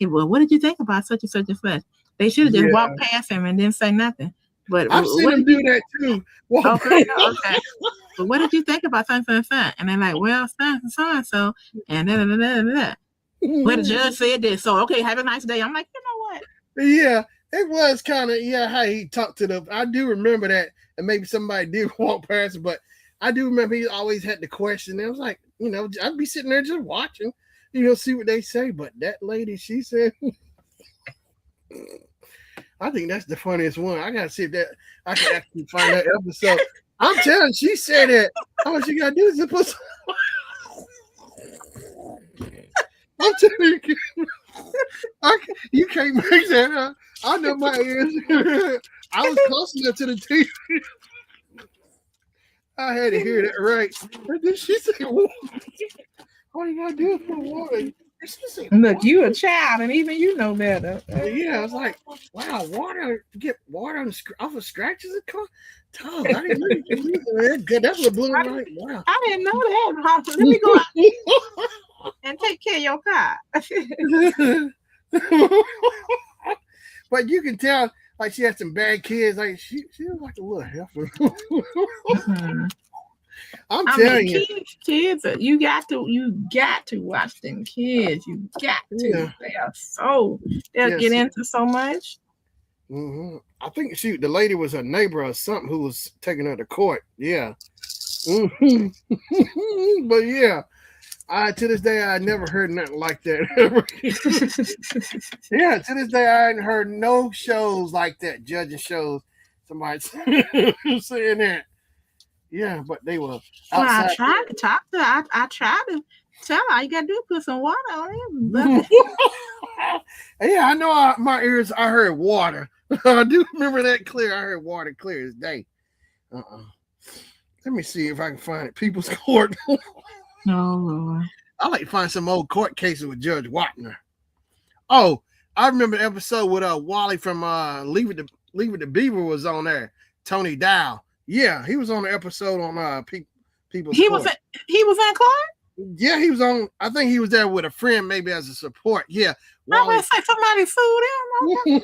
about, well, what did you think about such and such and such? They should have just walked past him and didn't say nothing. But I've seen them do that too. Okay. But what did you think about something? And they're like, well, so and da. Well, the judge said this, so okay, have a nice day. I'm like, you know what? Yeah, it was kind of how he talked to them. I do remember that, and maybe somebody did walk past him, but I do remember he always had the question. It was like, I'd be sitting there just watching, see what they say. But that lady, she said, I think that's the funniest one. I gotta see if that I can actually find that episode. I'm telling you, she said that. All she gotta do is just put. I'm telling you, you can't make that up. I know my ears. I was close enough to the TV. I had to hear that right. And then she said, all you gotta do is put water. Look, you a child, and even you know better. Yeah, I was like, wow, water, get water off of scratches and come. Tom, I didn't know you could use it. That's what blew me right. Wow. I didn't know that. Let me go out and take care of your car. But you can tell, like, she had some bad kids. Like, she was like a little heifer. I'm telling you, kids, you got to watch them kids. You got to. Yeah. They'll get into so much. Mm-hmm. I think the lady was a neighbor or something who was taking her to court. Yeah. Mm-hmm. But yeah, to this day I never heard nothing like that. Yeah, to this day I hadn't heard no shows like that, judging shows. Somebody saying that. Yeah, but they were outside. Well, I tried to talk to her. I tried to tell her, all you gotta do is put some water on it. Yeah, I know my ears, I heard water. I do remember that clear. I heard water clear as day. Let me see if I can find it. People's Court. Oh, Lord. I like to find some old court cases with Judge Watner. Oh, I remember the episode with Wally from Leave It to Beaver was on there. Tony Dow. Yeah, he was on the episode on People's Court. He was in court? Yeah, he was on. I think he was there with a friend, maybe as a support. Yeah. I was say somebody sued him.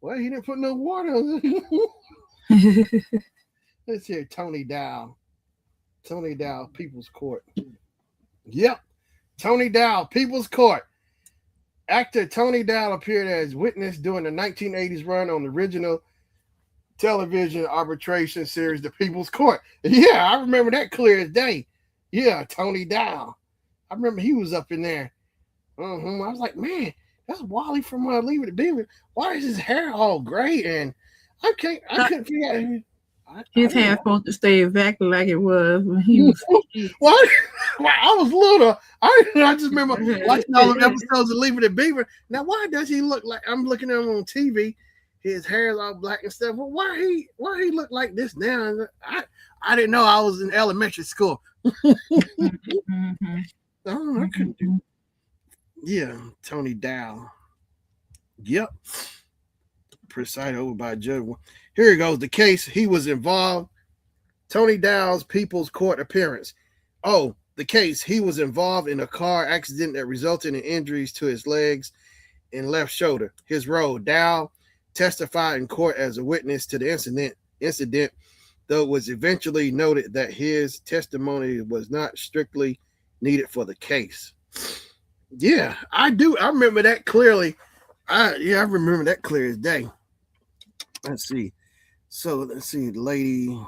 Well, he didn't put no water on it. Let's hear Tony Dow. Tony Dow, People's Court. Yep. Tony Dow, People's Court. Actor Tony Dow appeared as witness during the 1980s run on the original television arbitration series, The People's Court. Yeah, I remember that clear as day. Yeah, Tony Dow. I remember he was up in there. I was like, man, that's Wally from Leave It to Beaver. Why is his hair all gray? And I couldn't figure out. His hair supposed to stay exactly like it was when he was. What? I was little. I just remember watching all the episodes of Leave It to Beaver. Now, why does he look like? I'm looking at him on TV. His hair is all black and stuff. Well, why he look like this now? I didn't know I was in elementary school. I couldn't do. Yeah, Tony Dow. Yep. Presided over by Judge. Here it goes. The case he was involved. Tony Dow's People's Court appearance. Oh, the case he was involved in a car accident that resulted in injuries to his legs and left shoulder. His role. Dow testified in court as a witness to the incident, though it was eventually noted that his testimony was not strictly needed for the case. Yeah, I do. I remember that clearly. I remember that clear as day. Let's see. The lady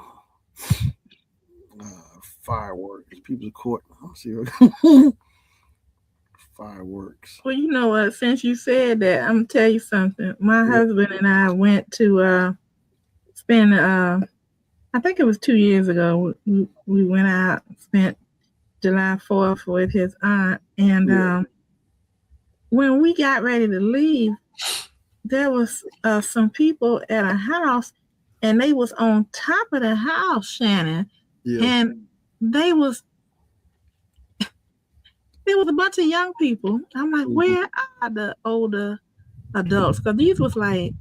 fireworks, People's Court. Let's see. Fireworks. Well, you know what? Since you said that, I'm gonna tell you something. My husband and I went to spend. I I think it was 2 years ago. We went out, spent July 4th with his aunt, and when we got ready to leave, there was some people at a house, and they was on top of the house, Shannon, and there was a bunch of young people. I'm like, where are the older adults? Because these was like,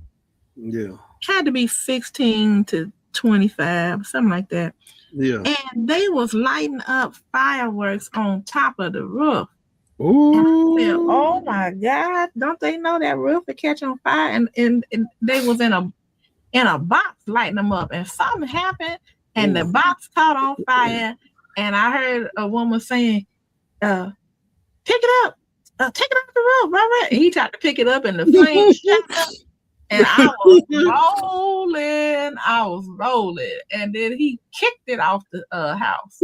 had to be 16 to 25, something like that. Yeah. And they was lighting up fireworks on top of the roof. Ooh. And I said, oh my God, don't they know that roof would catch on fire? And they was in a box lighting them up, and something happened, and the box caught on fire. And I heard a woman saying, pick it up, take it off the roof, right? And he tried to pick it up, and the flames shot up. And I was rolling, and then he kicked it off the house.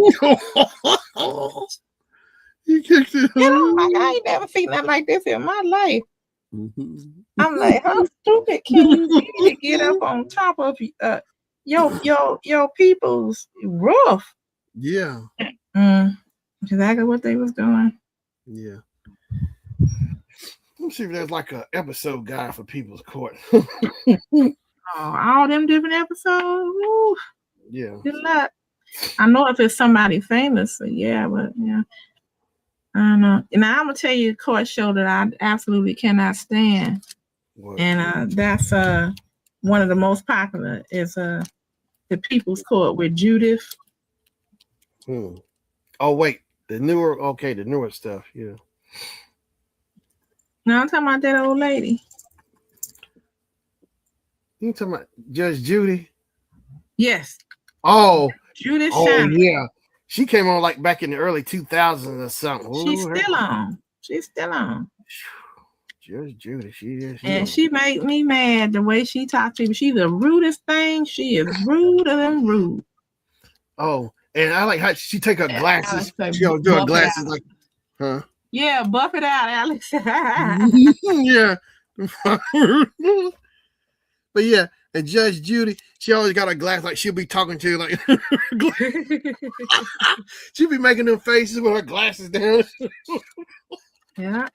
He kicked it. Like, I ain't never seen nothing like this in my life. I'm like, how stupid can you be to get up on top of your people's roof? Yeah. Exactly what they was doing. Yeah. Let's see if there's like an episode guide for People's Court. All them different episodes. Woo. Yeah. Good luck. I know if it's somebody famous, so yeah, but yeah. I don't know. Now I'm gonna tell you a court show that I absolutely cannot stand. What? And that's one of the most popular is the People's Court with Judith. Oh wait, the newer stuff, yeah. No, I'm talking about that old lady. You talking about Judge Judy? Yes. Oh, Judith Shannon. Yeah. She came on like back in the early 2000s or something. She's still on. She's still on. Judge Judy, she is. And she made me mad the way she talks to people. She's the rudest thing. She is ruder than rude. Oh, and I like how she take her glasses. She don't do her glasses like, huh? Yeah, buff it out, Alex. Yeah. But yeah, and Judge Judy, she always got her glass like she'll be talking to you like she'll be making them faces with her glasses down. Yeah.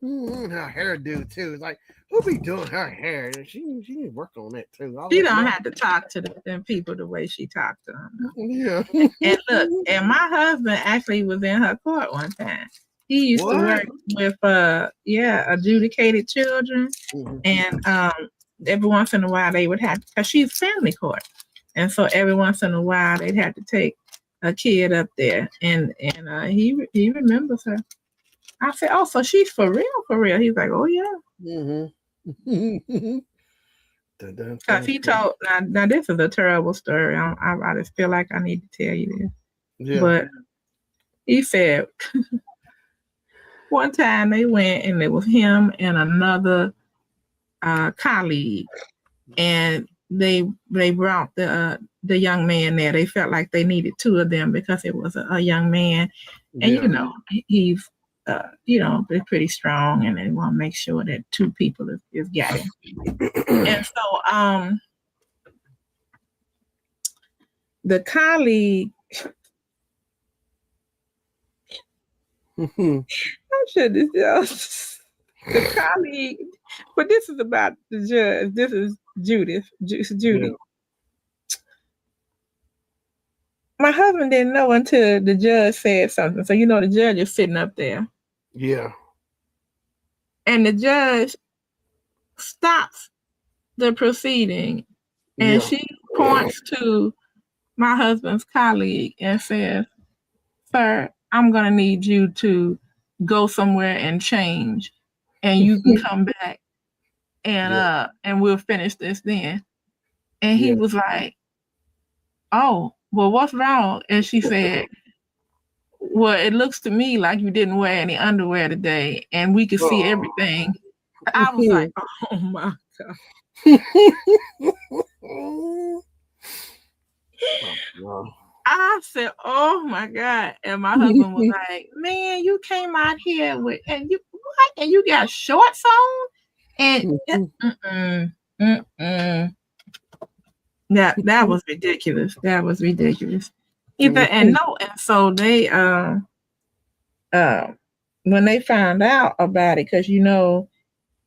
Her hairdo too. It's like, who be doing her hair? She need to work on that too. She don't have to talk to them people the way she talked to them. Yeah. And look, and my husband actually was in her court one time. He used to work with adjudicated children, and every once in a while they would have, because she's family court, and so every once in a while they'd have to take a kid up there, and he remembers her. I said, oh, so she's for real? He's like, oh yeah. Because he told, now this is a terrible story. I just feel like I need to tell you this. Yeah. But he said one time they went, and it was him and another colleague, and they brought the young man there. They felt like they needed two of them because it was a young man, and he's they're pretty strong, and they want to make sure that two people is got him. And so the colleague, I'm sure this is the colleague, but this is about the judge. This is Judy. Yeah. My husband didn't know until the judge said something. So the judge is sitting up there. Yeah. And the judge stops the proceeding, and she points to my husband's colleague and says, "Sir, I'm going to need you to go somewhere and change, and you can come back, and we'll finish this then." And he was like, "Oh, well, what's wrong?" And she said, "Well, it looks to me like you didn't wear any underwear today, and we could see everything." I was like, oh my God. I said, oh my God. And my husband was like, man, you came out here and you got shorts on? And That was ridiculous. That was ridiculous. And so they when they found out about it, because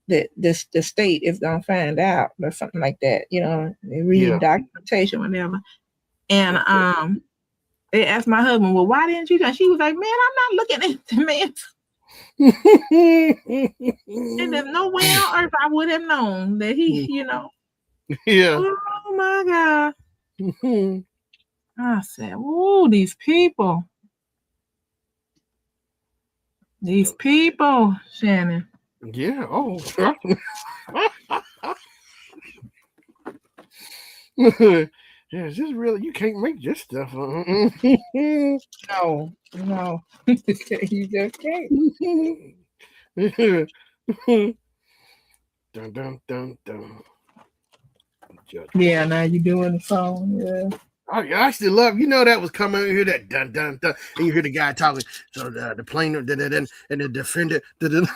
that the state is gonna find out or something like that, they read documentation, whatever. And they asked my husband, well, why didn't you? And she was like, man, I'm not looking at the man. And there's no way on earth I would have known that he, Yeah. Oh my God. I said, oh, these people, Shannon. Yeah. Oh. Yeah, is this really? You can't make this stuff. No. You just can't. Dun dun dun dun. Yeah, now you doing the song. Yeah. I actually love, that was coming in here, that dun dun dun, and you hear the guy talking. So the plaintiff, and the defendant, then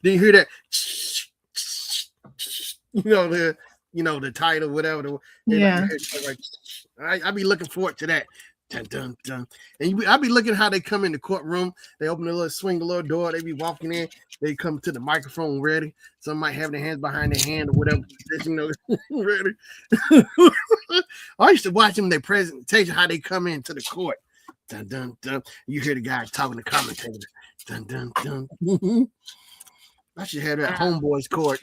you hear that, the title, whatever. Yeah. I be looking forward to that. Dun, dun, dun. And I be looking how they come in the courtroom. They open swing the little door. They be walking in. They come to the microphone ready. Some might have their hands behind their hand or whatever position, ready. I used to watch them, their presentation, how they come into the court. Dun, dun, dun. You hear the guy talking to commentators. Dun, dun, dun. I should have that homeboys court.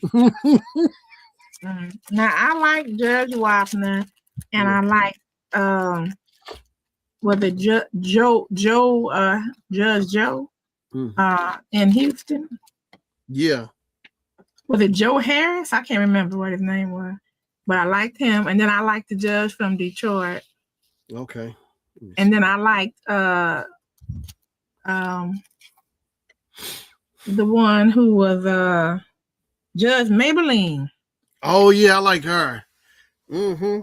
Now, I like Judge Wapner, and I like Judge Joe in Houston. Yeah. Was it Joe Harris? I can't remember what his name was, but I liked him. And then I liked the judge from Detroit. Okay. And then I liked the one who was Judge Maybelline. Oh yeah, I like her. Mm-hmm.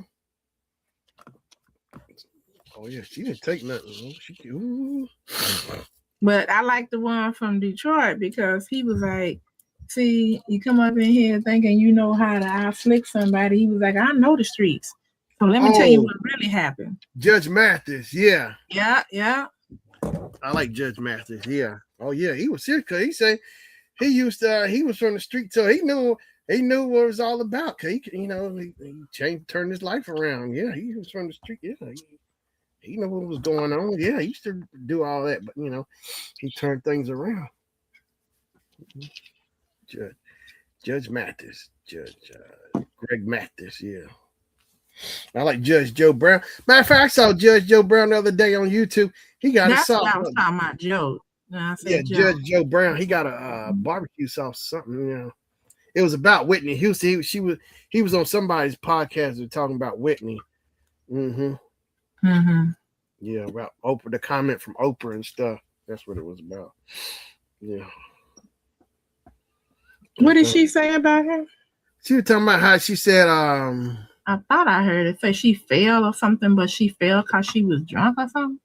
Oh yeah, she didn't take nothing. But I like the one from Detroit because he was like, see, you come up in here thinking you know how to afflict somebody. He was like, I know the streets. So let me tell you what really happened. Judge Mathis, yeah. Yeah. I like Judge Mathis, yeah. Oh yeah, he was serious because he said he was from the street, so he knew what it was all about. He turned his life around. Yeah, he was from the street. Yeah, he knew what was going on. Yeah, he used to do all that, but he turned things around. Judge Mathis, Greg Mathis, yeah. I like Judge Joe Brown. Matter of fact, I saw Judge Joe Brown the other day on YouTube. He got a sauce. I was talking about Joe. Judge Joe Brown. He got a barbecue sauce, something. It was about Whitney Houston. He was on somebody's podcast. They're talking about Whitney. Mm-hmm. Mm-hmm. Yeah, about Oprah. The comment from Oprah and stuff. That's what it was about. Yeah. What did she say about her? She was talking about how she said, I thought I heard it say she fell or something, but she fell because she was drunk or something.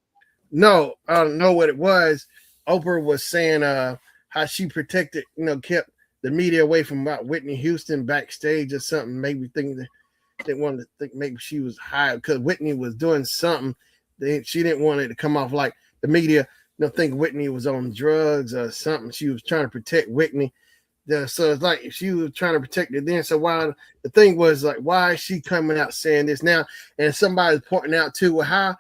No, I don't know what it was. Oprah was saying how she protected, kept the media away from about Whitney Houston backstage or something. Maybe thinking that they wanted to think maybe she was high because Whitney was doing something. She didn't want it to come off like the media, think Whitney was on drugs or something. She was trying to protect Whitney. So it's like if she was trying to protect it then. So why the thing was like, why is she coming out saying this now? And somebody's pointing out too, well,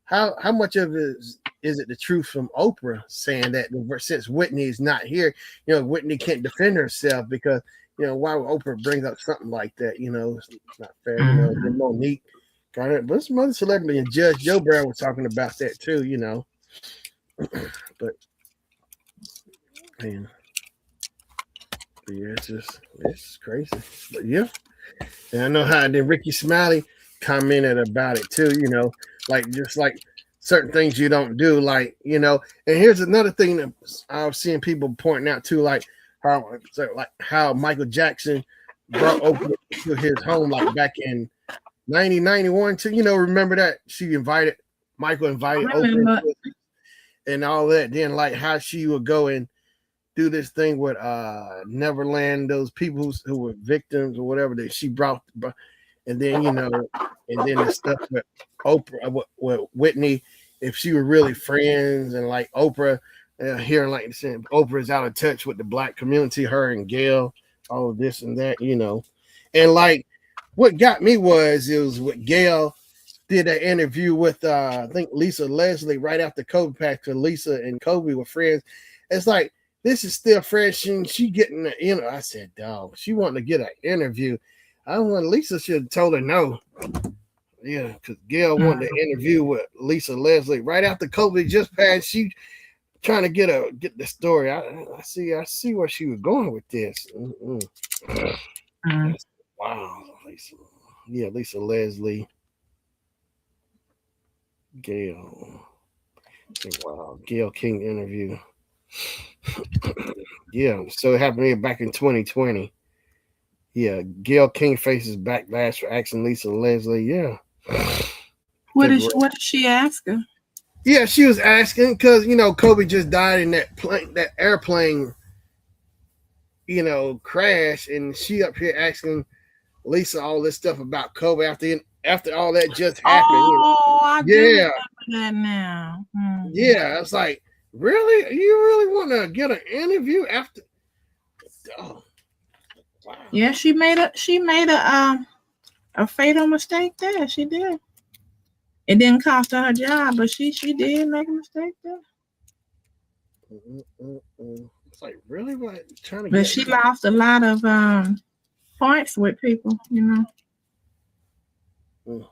how much of it is it the truth from Oprah saying that since Whitney is not here, Whitney can't defend herself because why would Oprah bring up something like that? It's not fair. Then Monique got it, but some other celebrity and Judge Joe Brown was talking about that too. But man. Yeah, it's crazy. But yeah. And I know how then Ricky Smiley commented about it too, just like certain things you don't do, and here's another thing that I was seeing people pointing out too, like how Michael Jackson brought Oprah to his home like back in 1991 too. Remember that Michael invited Oprah and all that. Then like how she would go and do this thing with Neverland, those people who were victims or whatever that she brought, and then and then the stuff with Oprah, with Whitney, if she were really friends, and like Oprah, hearing like saying Oprah's out of touch with the black community, her and Gail, all of this and that. And like what got me was it was with Gail did an interview with I think Lisa Leslie right after Kobe passed, because Lisa and Kobe were friends. It's like this is still fresh, and she getting I said, dog, she wanted to get an interview. I want Lisa should have told her no. Yeah, because Gail wanted to interview with Lisa Leslie right after Kobe just passed. She trying to get the story. I see where she was going with this. Wow, Lisa. Yeah, Lisa Leslie. Gail. Wow, Gail King interview. Yeah, so it happened here back in 2020. Yeah, Gail King faces backlash for asking Lisa Leslie. Yeah. What did she ask her? Yeah, she was asking because Kobe just died in that airplane, crash, and she up here asking Lisa all this stuff about Kobe after all that just happened. Oh, I do remember that now. Yeah, it's like, really? You really want to get an interview after? Oh, wow. Yeah, she made a fatal mistake there. She did. It didn't cost her job, but she did make a mistake there. It's like, really? What? Trying to but she lost a lot of points with people, Good.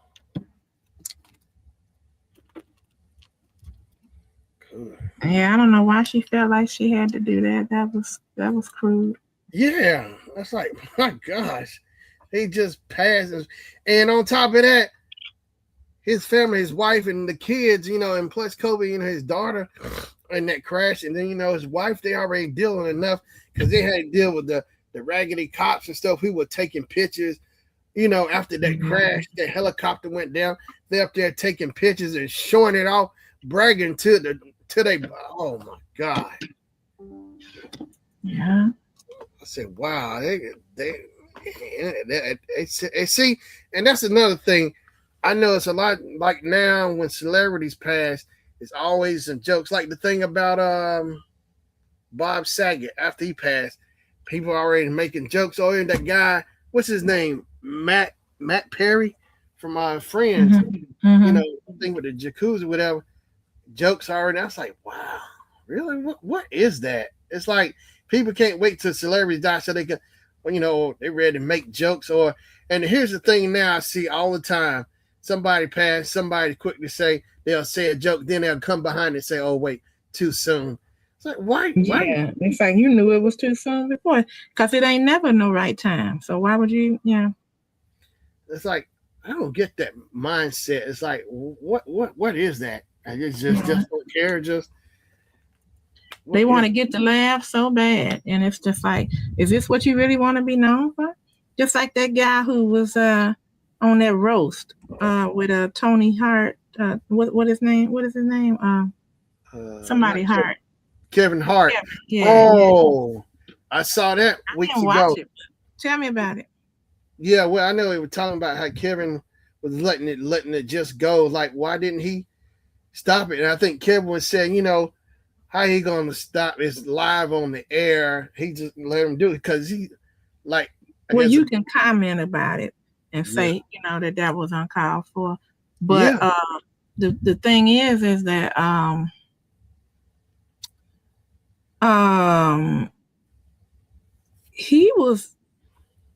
Yeah, I don't know why she felt like she had to do that. That was crude. Yeah, that's like, my gosh, he just passes, and on top of that, his family, his wife, and the kids, and plus Kobe and his daughter in that crash, and then his wife, they already dealing enough because they had to deal with the raggedy cops and stuff who were taking pictures. After that crash, the helicopter went down. They're up there taking pictures and showing it off, bragging to they. Oh my God! Yeah, I said, wow, they see, and that's another thing. I know it's a lot like now when celebrities pass, it's always some jokes. Like the thing about Bob Saget after he passed, people are already making jokes. Oh, and that guy, what's his name? Matt Perry from my Friends. Thing with the jacuzzi, whatever. Jokes already. I was like, wow, really? What is that? It's like people can't wait till celebrities die so they can, they're ready to make jokes. And here's the thing now I see all the time. Somebody passed, somebody quick to say, they'll say a joke, then they'll come behind and say, oh, wait, too soon. It's like, why? Yeah, it's like you knew it was too soon before, because it ain't never no right time. So why would you, It's like, I don't get that mindset. It's like, what is that? I just don't care. They want to get the laugh so bad. And it's just like, is this what you really want to be known for? Just like that guy who was on that roast with Tony Hart. What is his name? Somebody Hart. Kevin Hart. Yeah. I saw that weeks ago. Watch it. Tell me about it. Yeah, well, I know they were talking about how Kevin was letting it just go. Like, why didn't he stop it? And I think Kevin was saying, how he gonna stop? It's live on the air. He just let him do it because he like. Well, you can comment about it and say, that was uncalled for. But the thing is that he was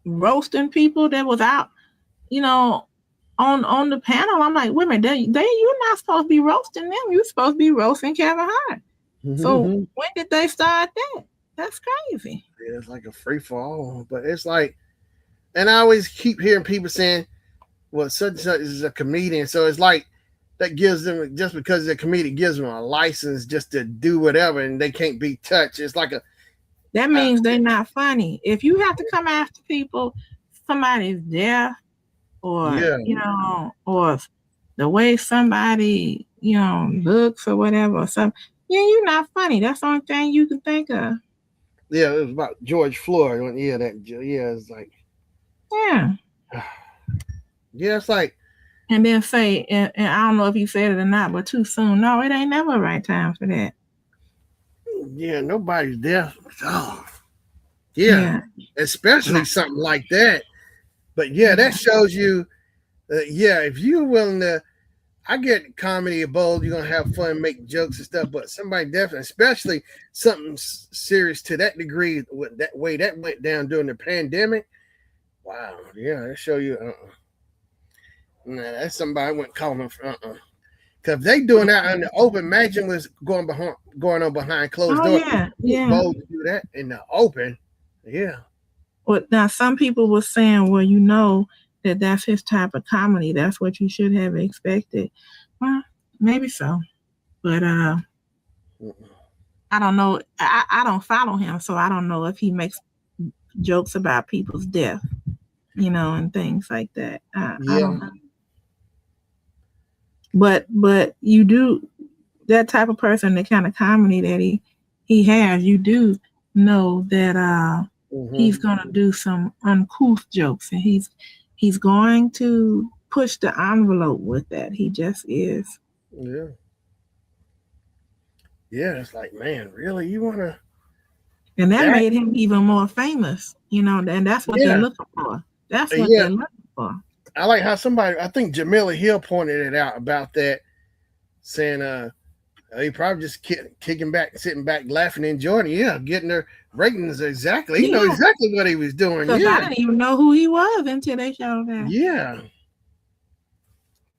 roasting people that was out, on the panel. I'm like, wait a minute, you're not supposed to be roasting them. You're supposed to be roasting Kevin Hart. So when did they start that? That's crazy. Yeah, it's like a free for all. But it's like, and I always keep hearing people saying, well, such and such is a comedian. So it's like that gives them, just because they're a comedian, gives them a license just to do whatever, and they can't be touched. It's like that means they're not funny. If you have to come after people, somebody's deaf, or or the way somebody looks or whatever, or something. Yeah, you're not funny. That's the only thing you can think of. Yeah, it was about George Floyd. It's like, yeah. Yeah, it's like, and then say, and I don't know if you said it or not, but too soon. No, it ain't never a right time for that. yeah, nobody's there. Oh, yeah, Yeah. especially Nah, something like that. But yeah, that yeah. shows you, yeah, if you're willing to, I get comedy and bold, you're gonna have fun, make jokes and stuff. But somebody definitely, especially something serious to that degree, with that way that went down during the pandemic. Wow, yeah, that show you. Nah, that's somebody I wouldn't call them. Because if they doing that in the open, imagine what's going on behind closed Oh doors. yeah, You yeah. bold to do that in the open. Yeah. Well, now some people were saying, well, you know that that's his type of comedy. That's what you should have expected. Well, maybe so, but I don't know. I don't follow him, so I don't know if he makes jokes about people's death, and things like that. I Yeah. don't know. But you do that type of person, the kind of comedy that he has. You do know that he's Mm-hmm. gonna do some uncouth jokes, and he's going to push the envelope with that. He just is. Yeah. Yeah. It's like, man, really? You wanna And that that? made him even more famous, and that's what they're Yeah. looking for. That's what Yeah. they're looking for. I like how somebody, I think Jamila Hill pointed it out about that, saying he probably just kicking back, sitting back, laughing, enjoying it. Yeah, getting their ratings exactly. He know Yeah, exactly what he was doing. because I Yeah. didn't even know who he was until they showed that. Yeah.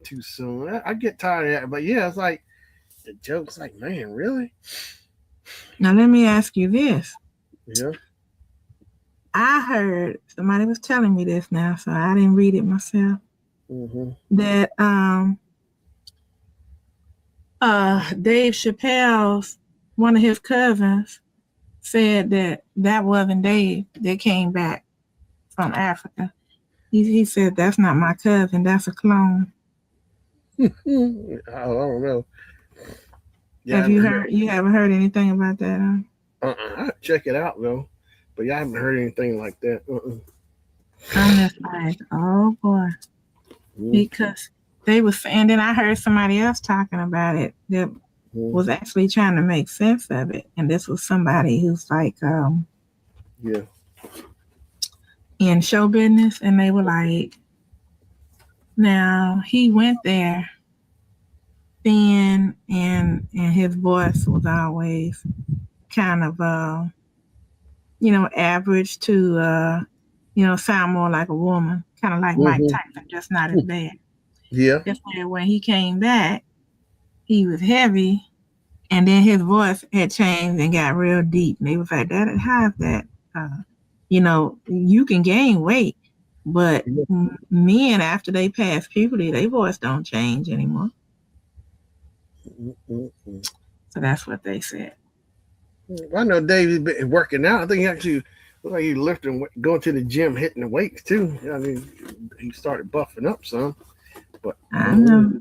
Too soon. I get tired of that. But yeah, it's like the joke's like, man, really? Now let me ask you this. Yeah. I heard somebody was telling me this now, so I didn't read it myself. Mm-hmm. That Dave Chappelle's one of his cousins said that wasn't Dave that came back from Africa. He said that's not my cousin, that's a clone. I don't know. Yeah, I Have haven't you heard. heard? You haven't heard anything about that? I check it out though, but yeah, I haven't heard anything like that. I'm just like, oh boy, because they was, and then I heard somebody else talking about it that was actually trying to make sense of it, and this was somebody who's like, Yeah. in show business, and they were like, now he went there thin, and his voice was always kind of average to sound more like a woman, kind of like Mike Mm-hmm. Tyson, just not as bad. Yeah. That's why when he came back, he was heavy, and then his voice had changed and got real deep. And they was like, "That how is that? You can gain weight, but men after they pass puberty, their voice don't change anymore." Mm-hmm. So that's what they said. I know Dave's been working out. I think he actually looks like he's lifting, going to the gym, hitting the weights too. I mean, he started buffing up some, but I know.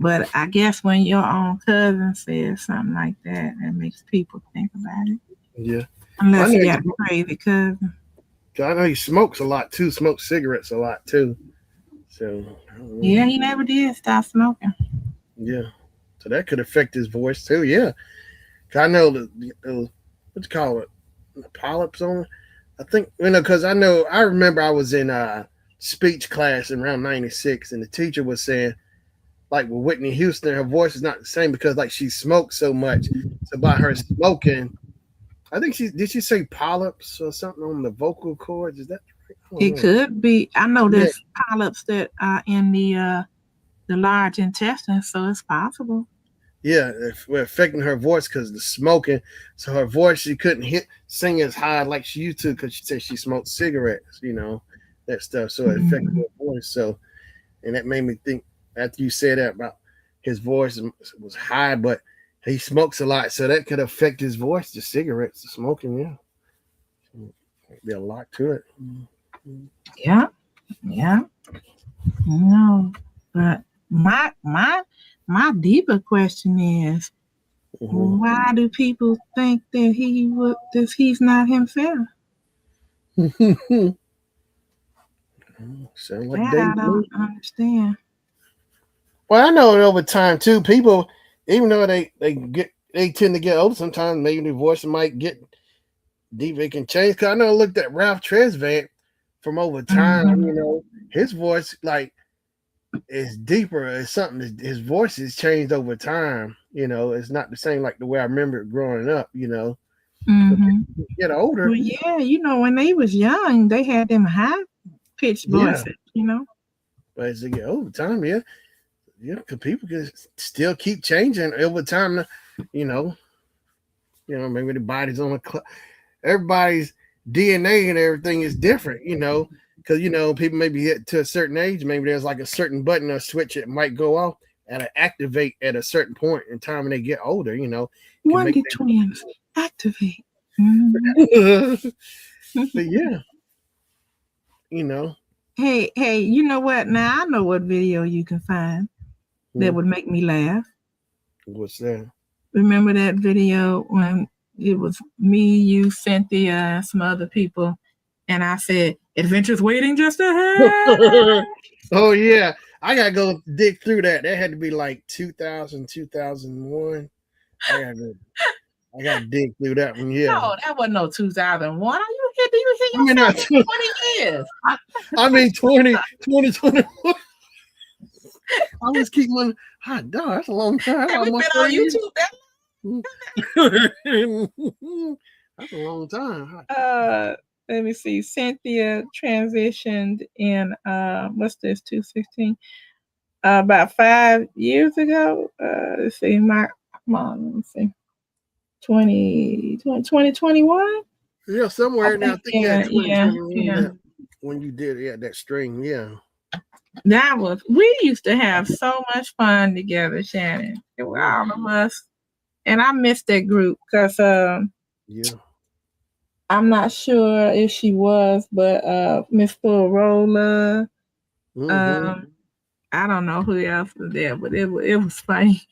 But I guess when your own cousin says something like that, it makes people think about it. yeah. I Unless know. you got a crazy cousin. I know he smokes a lot too. Smokes cigarettes a lot too. So Yeah, he never did stop smoking. yeah. So that could affect his voice too. Yeah. I know the what you call it, the polyps on. I think because I remember I was in speech class in around '96, and the teacher was saying like with Whitney Houston, her voice is not the same because like she smoked so much. So by her smoking, I think she say polyps or something on the vocal cords? Is that right? I don't It know. could be. I know Yeah, there's polyps that are in the large intestine, so it's possible. yeah, we're affecting her voice because the smoking. So her voice, she couldn't sing as high like she used to because she said she smoked cigarettes, that stuff. So it affected her voice. So, and that made me think after you said that about his voice was high, but he smokes a lot, so that could affect his voice. The cigarettes, the smoking, yeah, be a lot to it. Yeah, yeah. No, but my deeper question is, Mm-hmm. why do people think that he's not himself? Sound like That I David don't Lee. understand. Well, I know over time too, people, even though they tend to get older, sometimes maybe their voice might get deep. It can change. Cause I know I looked at Ralph Tresvant from over time. Mm-hmm. His voice like is deeper. It's something. His voice has changed over time. It's not the same like the way I remember it growing up. But Mm-hmm. get older, Well, yeah, when they was young, they had them high pitched yeah. voices. But as they get older, time, yeah, because people can still keep changing over time. You know, maybe the body's on everybody's DNA and everything is different. Because people maybe get to a certain age, maybe there's like a certain button or switch that might go off and activate at a certain point in time when they get older. Can make Wonder Twins activate. Mm-hmm. but yeah, you know, Hey, you know what? Now I know what video you can find that would make me laugh. What's that? Remember that video when it was me, you, Cynthia, and some other people, and I said, "Adventure's waiting just ahead." Oh yeah, I gotta go dig through that. That had to be like 2000, 2001. I gotta dig through that one. Yeah, No, that wasn't no 2001. Are you here? Do you I hear mean yourself? not. 20 years. I mean 2021. I always keep wondering, hot dog, that's a long time. That's Have we almost been on 30 years. YouTube that That's a long time. let me see. Cynthia transitioned in what's this, 216? About 5 years ago. Let's see, let me see. 2021? Yeah, somewhere now. I think you had Yeah. 2021 when you did that string. Yeah. We used to have so much fun together, Shannon. All of us. And I missed that group because Yeah. I'm not sure if she was, but Miss Full I don't know who else was there, but it was funny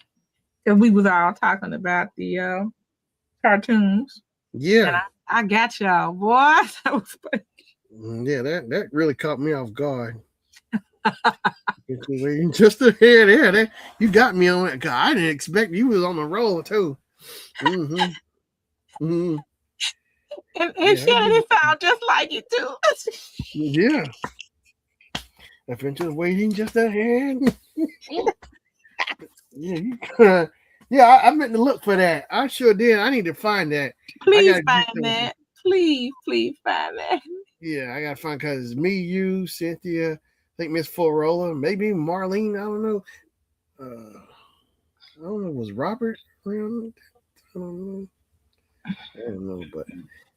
because we was all talking about the cartoons. And Yeah. I got y'all, boy. That was funny. Yeah, that really caught me off guard. Just to hear that, you got me on it. God, I didn't expect you was on the roll too. Mm-hmm. Mm-hmm. And Shannon, it sound just like it too. Yeah. Adventure waiting just ahead. Yeah, yeah. I meant to look for that. I sure did. I need to find that. Please find that. Please find that. Yeah, I gotta find because it's me, you, Cynthia, I think Miss Florola, maybe Marlene. I don't know. I don't know. Was Robert around? I don't know, but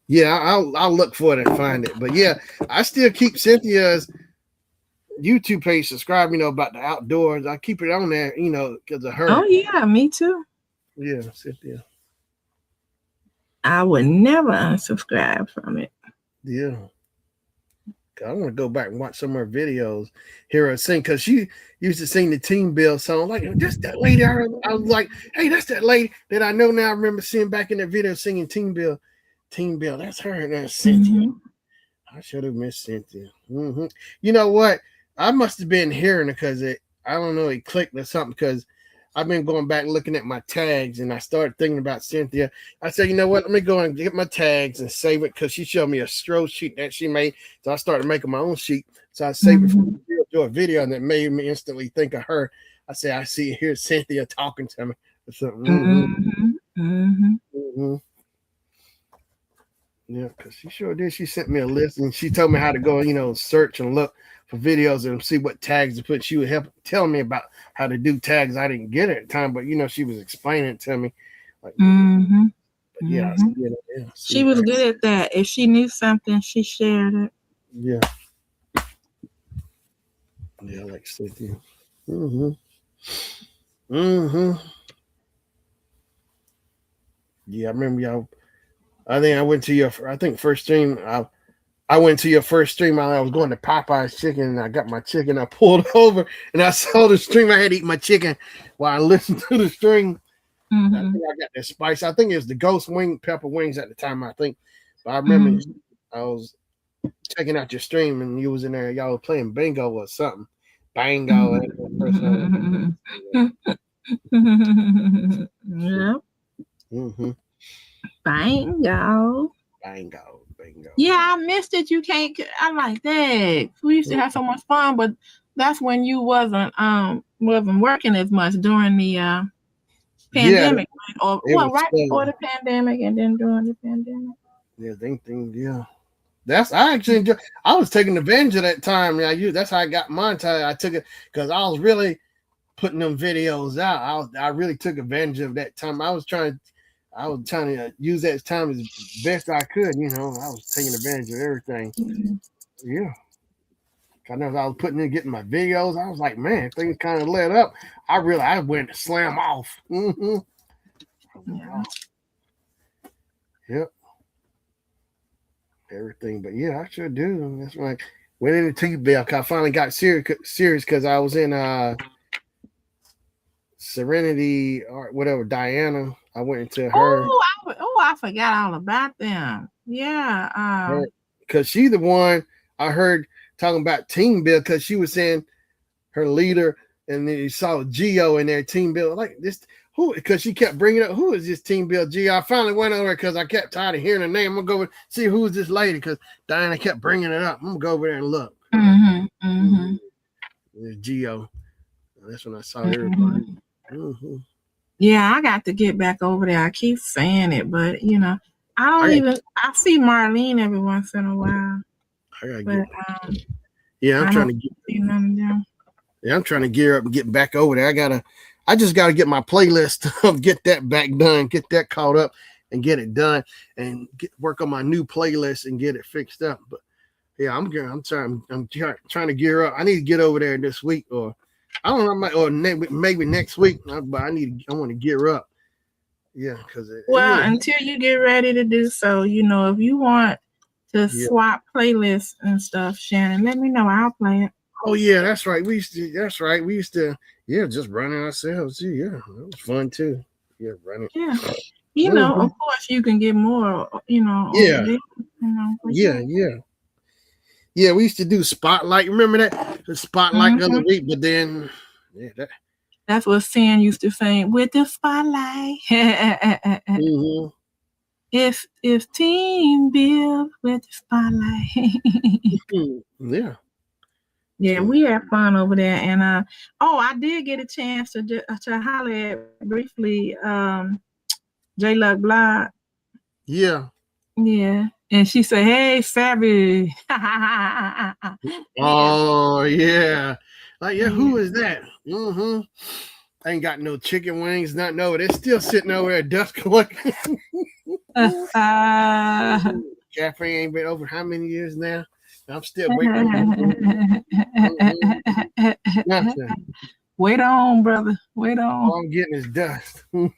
yeah, I'll look for it and find it. But yeah, I still keep Cynthia's YouTube page subscribed. About the outdoors. I keep it on there. Because of her. Oh yeah, me too. Yeah, Cynthia. I would never unsubscribe from it. Yeah. I want to go back and watch some of her videos, hear her sing, because she used to sing the Team Bill song. Like, just that lady. I was like, hey, that's that lady that I know now. I remember seeing back in the video singing Team Bill. Team Bill, that's her. And that's Cynthia. Mm-hmm. I should have missed Cynthia. Mm-hmm. You know what? I must have been hearing it because I don't know, it clicked or something because I've been going back looking at my tags and I started thinking about Cynthia. I said, you know what? Let me go and get my tags and save it because she showed me a stroke sheet that she made. So I started making my own sheet. So I saved it for a video and it made me instantly think of her. I said, I see here's Cynthia talking to me. Yeah, because she sure did. She sent me a list and she told me how to go, search and look for videos and see what tags to put. She would help tell me about how to do tags. I didn't get it at the time, but she was explaining it to me. Like, yeah, she was good at that. If she knew something, she shared it. Yeah. Yeah, like Cynthia. Yeah, I remember y'all. I think I went to your. I think first stream. I went to your first stream while I was going to Popeye's Chicken, and I got my chicken. I pulled over, and I saw the stream. I had to eat my chicken while I listened to the stream. I think I got that spice. I think it was the ghost wing pepper wings at the time. I think, but I remember I was checking out your stream and you was in there, y'all were playing bingo or something. Bingo. That's the first one. Yeah. Mm-hmm. Bingo. Bingo. Bingo. Yeah, I missed it. You can't. I'm like that. We used to have so much fun, but that's when you wasn't working as much during the Yeah, pandemic, or it was right before fun. the pandemic and then during the pandemic. Yeah, yeah. I actually enjoy. I was taking advantage of that time. Yeah, that's how I got monetized. I took it because I was really putting them videos out. I really took advantage of that time. I was trying to use that time as best I could. You know, I was taking advantage of everything. Mm-hmm. Yeah. I know I was getting my videos. I was like, man, things kind of let up. I went to slam off. Mm-hmm. Yeah. Yep. Everything. But yeah, I sure do. That's like went into T-Bell. I finally got serious because I was in Serenity or whatever, Diana. I went into her. I forgot all about them. Yeah. Because she's the one I heard talking about Team Bill because she was saying her leader, and then you saw Geo in there, Team Bill. Like this, who? Because she kept bringing up, who is this Team Bill Geo? I finally went over because I kept tired of hearing the name. I'm gonna go see who is this lady because Diana kept bringing it up. I'm gonna go over there and look. It's Geo. That's when I saw everybody. Mm-hmm. Yeah, I got to get back over there. I keep saying it, but I see Marlene every once in a while. I'm trying to get. Yeah, I'm trying to gear up and get back over there. I just gotta get my playlist up, get that back done, get that caught up, and get it done, and work on my new playlist and get it fixed up. But yeah, I'm trying to gear up. I need to get over there this week, or I don't know, or maybe next week. But I want to gear up. Yeah, because until you get ready to do so, if you want to swap playlists and stuff, Shannon, let me know. I'll play it. Oh yeah, that's right. We used to just running ourselves. Yeah, that was fun too. Yeah, running. Yeah. Of course you can get more, Yeah. Yeah, we used to do Spotlight. Remember that? The Spotlight the other week, but then that's what Sam used to sing with the spotlight. Mm-hmm. If Team Bill with the spotlight. Yeah. Yeah, we had fun over there, and I did get a chance to holler at briefly J Luck Block. Yeah. Yeah, and she said, "Hey, Savvy." Oh yeah, like who is that? Mm-hmm. I ain't got no chicken wings, nothing over. They're still sitting over there, dust collecting. Cafe ain't been over how many years now? I'm still waiting. Nothing. Wait on, brother. Wait on. All I'm getting is dust. Fine.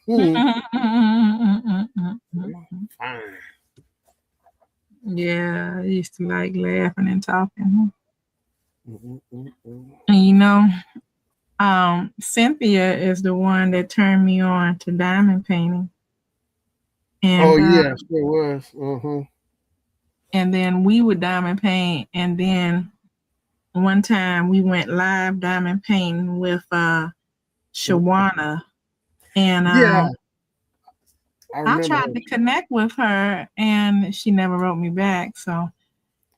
Yeah, I used to like laughing and talking. And Cynthia is the one that turned me on to diamond painting. And, yeah, sure was. Uh-huh. And then we would diamond paint, and then one time we went live diamond painting with Shawana, and I tried to connect with her, and she never wrote me back. So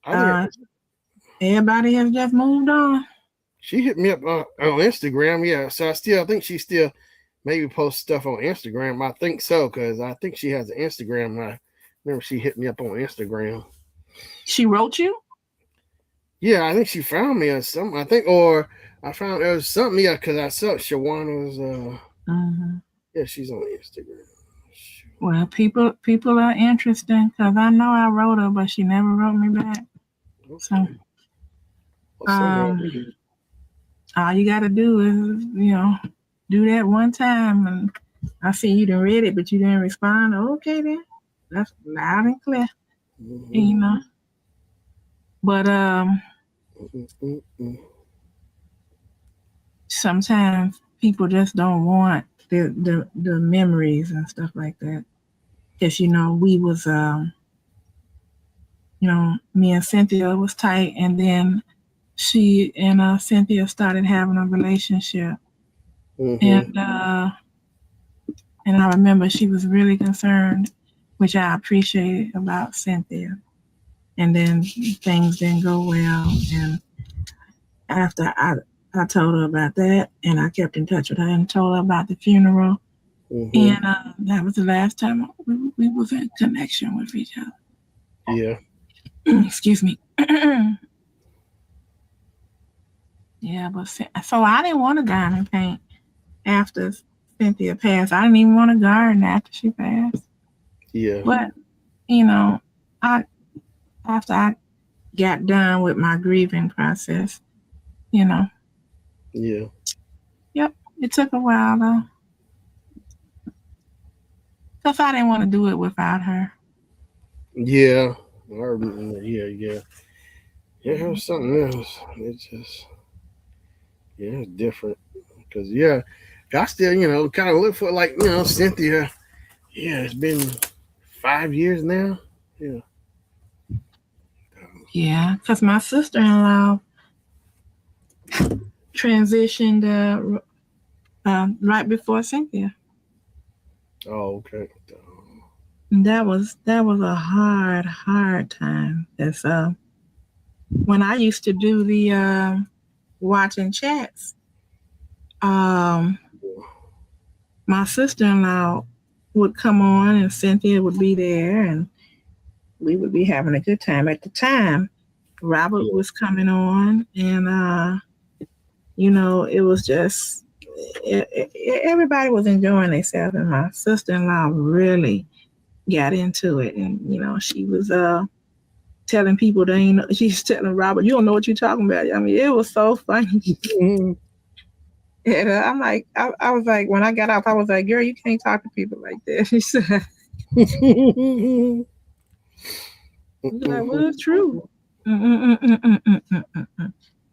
everybody has just moved on. She hit me up on Instagram, yeah. So I think she still maybe posts stuff on Instagram. I think so, because I think she has an Instagram. I remember she hit me up on Instagram. She wrote you? Yeah, I think she found me or something. I think, or I found there was something. Yeah, because I saw Shawana's. Yeah, she's on Instagram. Well, people are interesting because I know I wrote her, but she never wrote me back. Okay. So, all you got to do is, do that one time, and I see you done read it, but you didn't respond. Okay, then that's loud and clear. Mm-hmm. But sometimes people just don't want the memories and stuff like that. Because we was me and Cynthia was tight, and then she and Cynthia started having a relationship, Mm-hmm. and I remember she was really concerned, which I appreciated about Cynthia. And then things didn't go well, and after I told her about that, and I kept in touch with her and told her about the funeral, Mm-hmm. and that was the last time we was in connection with each other. Yeah. Excuse me. Yeah, but so I didn't want to diamond paint after Cynthia passed. I didn't even want to garden after she passed. Yeah. But you know, I after I got done with my grieving process, you know, Yeah. yep, it took a while though, because I didn't want to do it without her. Yeah. Yeah. Yeah. Yeah. It was something else. It's just, yeah, it's different. Because, yeah, I still, kind of look for, like, Cynthia. Yeah, it's been 5 years now. Yeah. Yeah, because my sister-in-law transitioned right before Cynthia. Oh, okay. And that was a hard time. That's when I used to do the watching chats. Um, my sister-in-law would come on, and Cynthia would be there, and we would be having a good time. At the time, Robert Yeah. was coming on, and it was just everybody was enjoying themselves, and my sister-in-law really got into it, and she was telling people they ain't know. She's telling Robert, "You don't know what you're talking about." I mean, it was so funny. And I'm like, I was like, when I got off, I was like, "Girl, you can't talk to people like that." She said, "Like, well, it's true." I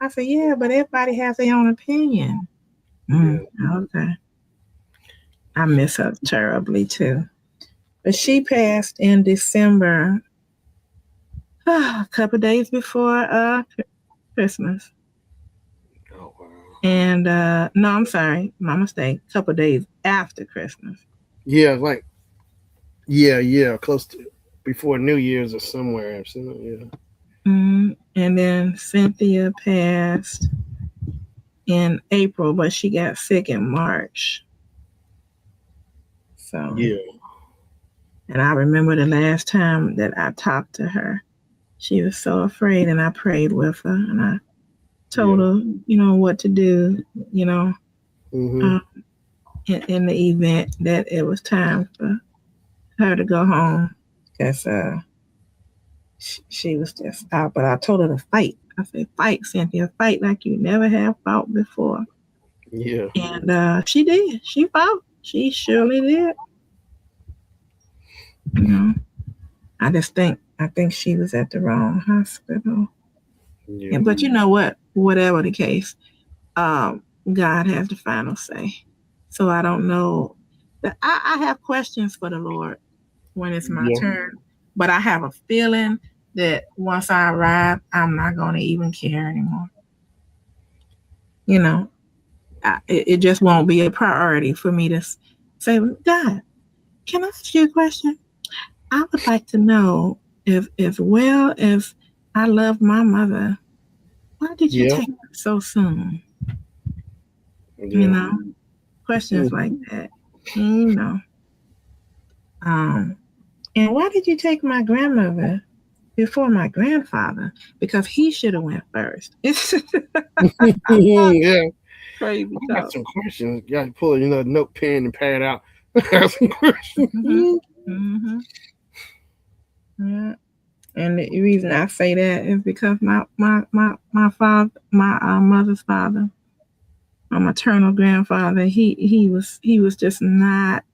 said, "Yeah, but everybody has their own opinion." Yeah. Okay. I miss her terribly too. But she passed in December, a couple days before Christmas. Oh, wow. And no, I'm sorry, my mistake. A couple days after Christmas. Yeah, like, yeah, close to before New Year's or somewhere. Yeah. And then Cynthia passed in April, but she got sick in March. So, Yeah. and I remember the last time that I talked to her, she was so afraid, and I prayed with her, and I told Yeah. her, what to do, you know, Mm-hmm. um, in the event that it was time for her to go home, because she was just out. But I told her to fight. I said, "Fight, Cynthia, fight like you never have fought before." Yeah. And she did. She fought. She surely did. You know, I think she was at the wrong hospital. Yeah. Yeah, but you know what? Whatever the case, God has the final say. So I don't know. I have questions for the Lord when it's my Yeah. turn, but I have a feeling that once I arrive, I'm not going to even care anymore. You know, it just won't be a priority for me to say, "God, can I ask you a question? I would like to know, if as well as I love my mother, why did you Yeah. take her so soon?" You Yeah. know, questions like Mhm. that. You know, um, and why did you take my grandmother before my grandfather? Because he should have went first. It's Yeah. crazy I got talk. some questions. Got to pull a note pen and pad out. I got some questions. Mm-hmm. Mm-hmm. Yeah. And the reason I say that is because my father, my mother's father, my maternal grandfather, he was just not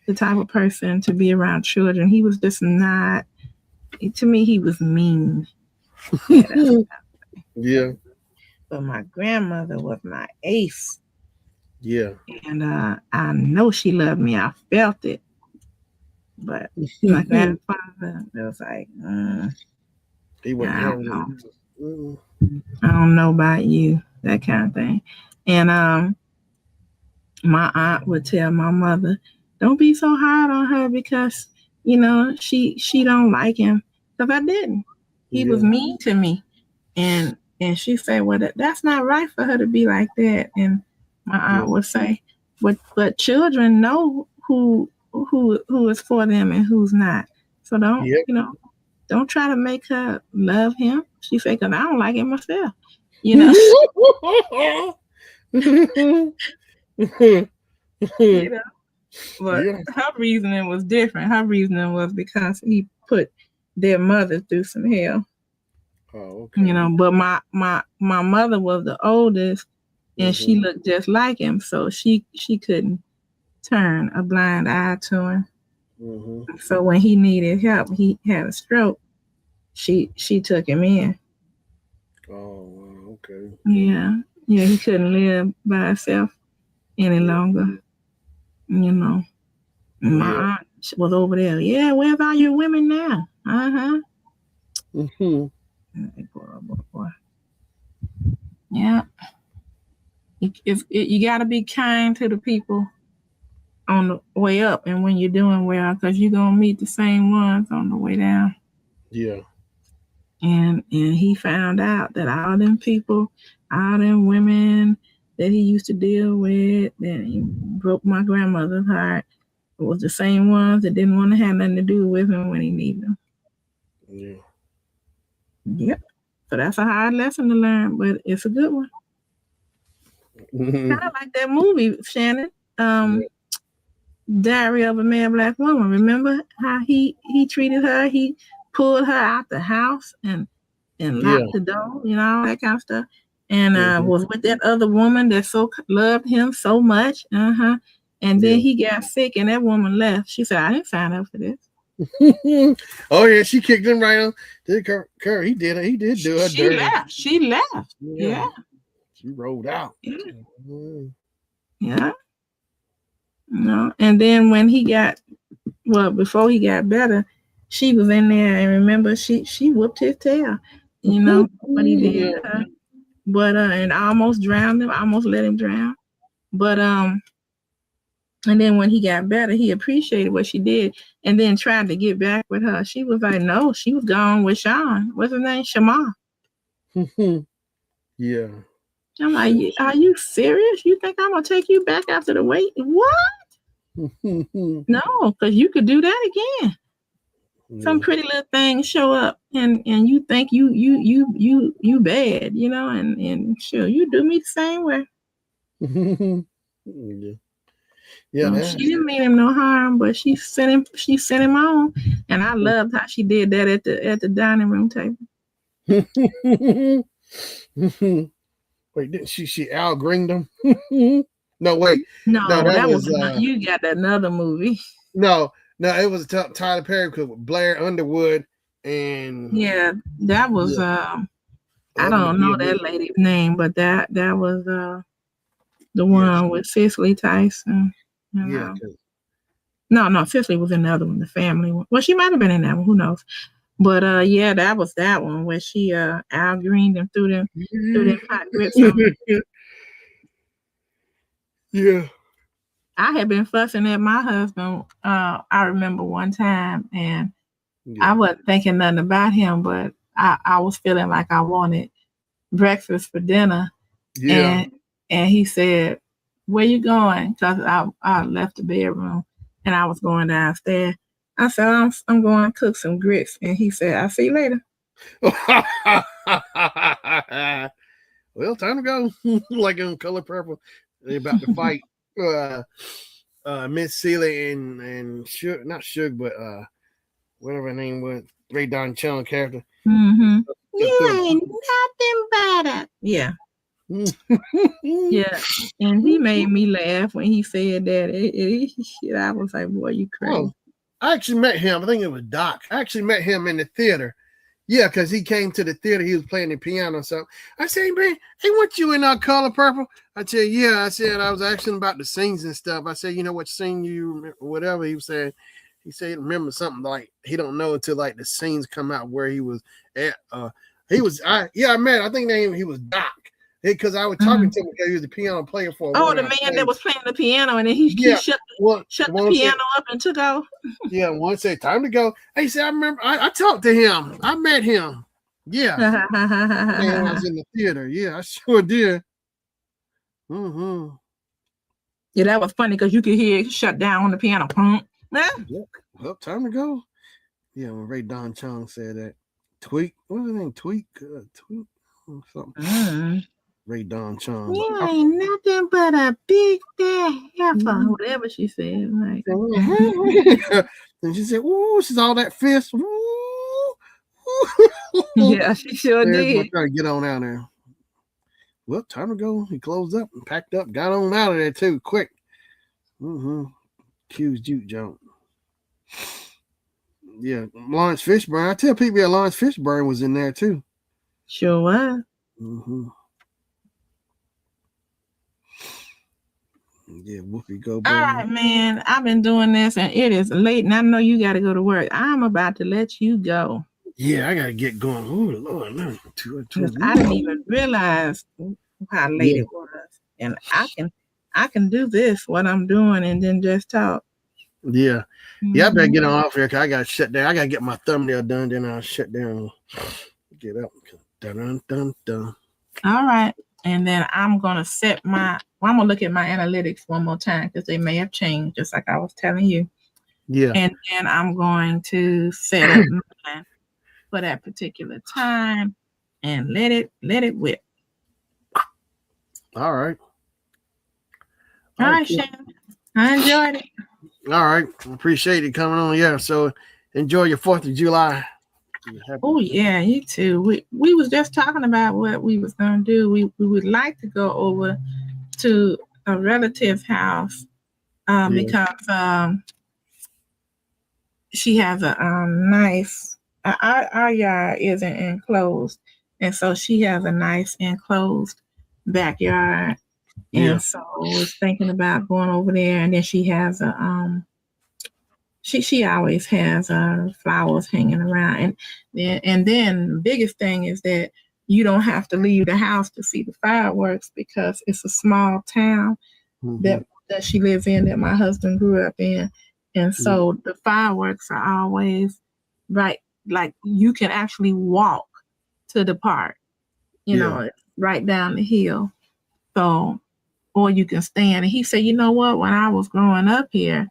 the type of person to be around children. He was just not. To me, he was mean. Yeah, Yeah. but my grandmother was my ace, Yeah. and I know she loved me. I felt it. But my grandfather, it was like, He wasn't I don't having know. it. Mm. I don't know about you, that kind of thing. And my aunt would tell my mother, "Don't be so hard on her because she don't like him." Because I didn't. He was Yeah. mean to me, and she said, "Well, that's not right for her to be like that." And my Yeah. aunt would say, "But children know who is for them and who's not. So Yep. don't try to make her love him." She said, "Because I don't like him myself." You know, you know. But Yeah. her reasoning was different. Her reasoning was because he put their mother through some hell. Oh, okay. But my mother was the oldest, and she Mm-hmm. looked just like him, so she couldn't turn a blind eye to him. Mm-hmm. So when he needed help, he had a stroke. She took him in. Oh, wow, okay. Yeah, yeah, he couldn't live by himself any Yeah. longer. You know, Yeah. my aunt was over there. Yeah, where's all your women now? Uh-huh. Mm-hmm. Boy. Yeah, you got to be kind to the people on the way up, and when you're doing well, because you're gonna meet the same ones on the way down. Yeah. And he found out that all them people, all them women that he used to deal with, that he broke my grandmother's heart, was the same ones that didn't want to have nothing to do with him when he needed them. Yeah. Yep. So that's a hard lesson to learn, but it's a good one. Mm-hmm. Kind of like that movie, Shannon. Yeah. Diary of a Mad Black Woman. Remember how he treated her? He pulled her out the house and Yeah. locked the door, all that kind of stuff. And Mm-hmm. was with that other woman that loved him so much. And then Yeah. he got sick, and that woman left. She said, "I didn't sign up for this." Oh yeah, she kicked him right on. Did Curry? He did it. He did do her She dirty. left. She left. Yeah. Yeah, She rolled out. yeah, Mm-hmm. yeah. No. And then when before he got better, she was in there, and remember, she whooped his tail. What he did Yeah. to her. But and almost drowned him, almost let him drown. But and then when he got better, he appreciated what she did, and then tried to get back with her. She was like, no, she was gone with Sean. What's his name? Shamar. Yeah. I'm like, are you serious? You think I'm gonna take you back after the wait? What? No, because you could do that again. Some Yeah. pretty little things show up, and you think you bad, and sure, you do me the same way. Yeah. Yeah. So she didn't mean him no harm, but she sent him on, and I loved how she did that at the dining room table. Wait, didn't she Al Greened him? No, wait. No, No, that that was was you got another movie. no, it was Tyler Perry with Blair Underwood and Yeah, that was yeah, I don't know that lady's name, but that was the yeah, one with Cicely Tyson. yeah, No, Cicely was in the other one, the family one. Well, she might have been in that one, who knows? But yeah, that was that one where she Al Green and threw them hot grits on. yeah, I had been fussing at my husband. I remember one time, and I yeah, wasn't thinking nothing about him, but I was feeling like I wanted breakfast for dinner, yeah. and he said, "Where you going?" Because I left the bedroom and I was going downstairs. I said, "I'm going to cook some grits," and he said, "I'll see you later." Well, time to go. Like in Color Purple, they about to fight. Miss Celie and Suge, not Suge, but whatever her name was, Ray Don Chung character. Mm-hmm. You ain't nothing better. Yeah. Yeah, and he made me laugh when he said that. I was like, "Boy, you crazy." Oh, I actually met him. I think it was Doc. I actually met him in the theater. Yeah, because he came to the theater. He was playing the piano or something. I said, "Man, hey, weren't you in Color Purple?" I said, "Yeah." I said, "I was asking about the scenes and stuff." I said, "You know what scene you remember?" Whatever he was saying. He said he remembers something like he don't know until like the scenes come out where he was at. I met. I think he was Doc because I was talking to him because he was the piano player for. Oh, the man that was playing the piano and then he shut the piano up and took off. Yeah, one said time to go. He said I remember I talked to him. I met him. Yeah, man, I was in the theater. Yeah, I sure did. Mm-hmm. Yeah, that was funny because you could hear it shut down on the piano. Yep. Well, time to go. Yeah, when Ray Don Chong said that. Tweak. What's his name? Tweak? Tweak? Something. Ray Don Chong. You ain't nothing but a big fat heifer. Whatever she said. Like. And she said, ooh, she's all that fist. Ooh. Yeah, she sure did. Trying to get on out there. Well, time to go. He closed up and packed up, got on out of there too, quick. Q's Juke Jump. Yeah, Lawrence Fishburne. I tell people that Lawrence Fishburne was in there too. Sure was. Yeah, Whoopi Goldberg. All right, man. I've been doing this and it is late and I know you got to go to work. I'm about to let you go. Yeah, I got to get going. Oh, Lord. I didn't even realize how late it was. And I can do this, what I'm doing, and then just talk. Yeah. Yeah, I better get on off here because I got to shut down. I got to get my thumbnail done, then I'll shut down. Get up. Dun, dun, dun. All right. And then I'm going to I'm going to look at my analytics one more time because they may have changed, just like I was telling you. Yeah. And then I'm going to set up mine for that particular time and let it whip. All right. All right, Shannon. I enjoyed it. All right. Appreciate it coming on. Yeah. So enjoy your 4th of July. Oh, yeah, you too. We was just talking about what we was going to do. We would like to go over to a relative's house because she has a nice, our yard isn't enclosed. And so she has a nice enclosed backyard. And so I was thinking about going over there. And then she has she always has flowers hanging around. And then the biggest thing is that you don't have to leave the house to see the fireworks because it's a small town that she lives in, that my husband grew up in. And so the fireworks are always right, like you can actually walk to the park, you know, right down the hill. So, or you can stand. And he said, you know what, when I was growing up here,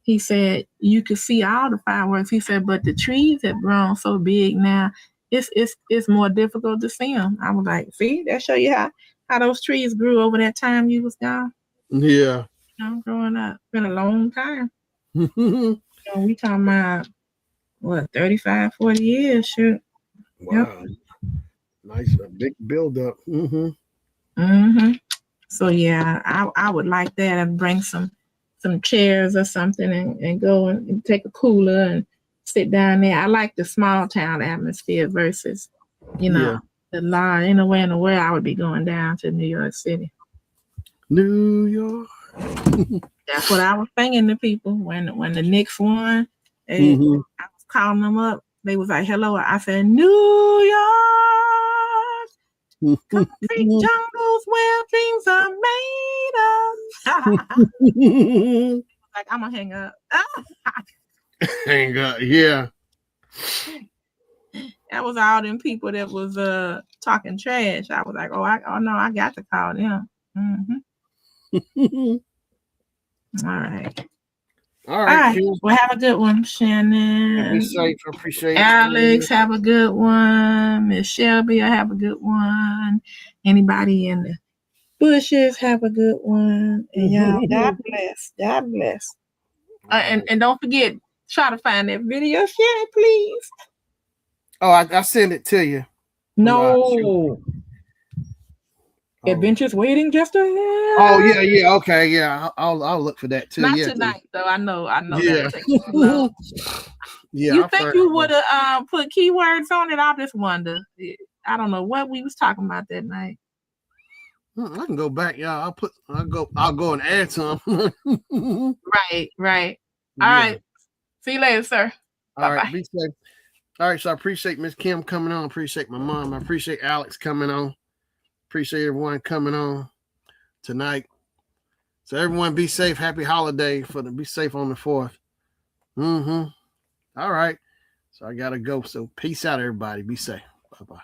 he said, you could see all the fireworks. He said, but the trees have grown so big now, it's more difficult to see them. I was like, see, that show you how those trees grew over that time you was gone. Yeah. You know, growing up. It's been a long time. We talking about, 35, 40 years, shoot. Wow. Yep. Nice, a big build-up. So, yeah, I would like that and bring some chairs or something and go and take a cooler and sit down there. I like the small town atmosphere versus, the large. Anywhere in the world, I would be going down to New York City. New York. That's what I was thinking to people when the Knicks won. I was calling them up. They was like, hello. I said, New York, concrete jungles where dreams are made of. Like, I'm going to hang up. Hang up, yeah. That was all them people that was talking trash. I was like, oh no, I got to call them. All right. Well, have a good one, Shannon. Be safe. I appreciate it. Alex, have a good one. Miss Shelby, have a good one. Anybody in the bushes, have a good one. And y'all, God bless. God bless. And don't forget, try to find that video. Share it, please. Oh, I sent it to you. No. Adventures waiting just ahead. Oh yeah. Okay, yeah. I'll look for that too. Not tonight, though. I know. Yeah. Yeah. You think you would have put keywords on it? I just wonder. I don't know what we was talking about that night. I can go back, y'all. I'll go and add some. Right. All right. See you later, sir. All right, Bye-bye. be safe. All right, so I appreciate Miss Kim coming on. Appreciate my mom. I appreciate Alex coming on. Appreciate everyone coming on tonight. So everyone be safe. Happy holiday be safe on the 4th. All right. So I gotta go. So peace out, everybody. Be safe. Bye-bye.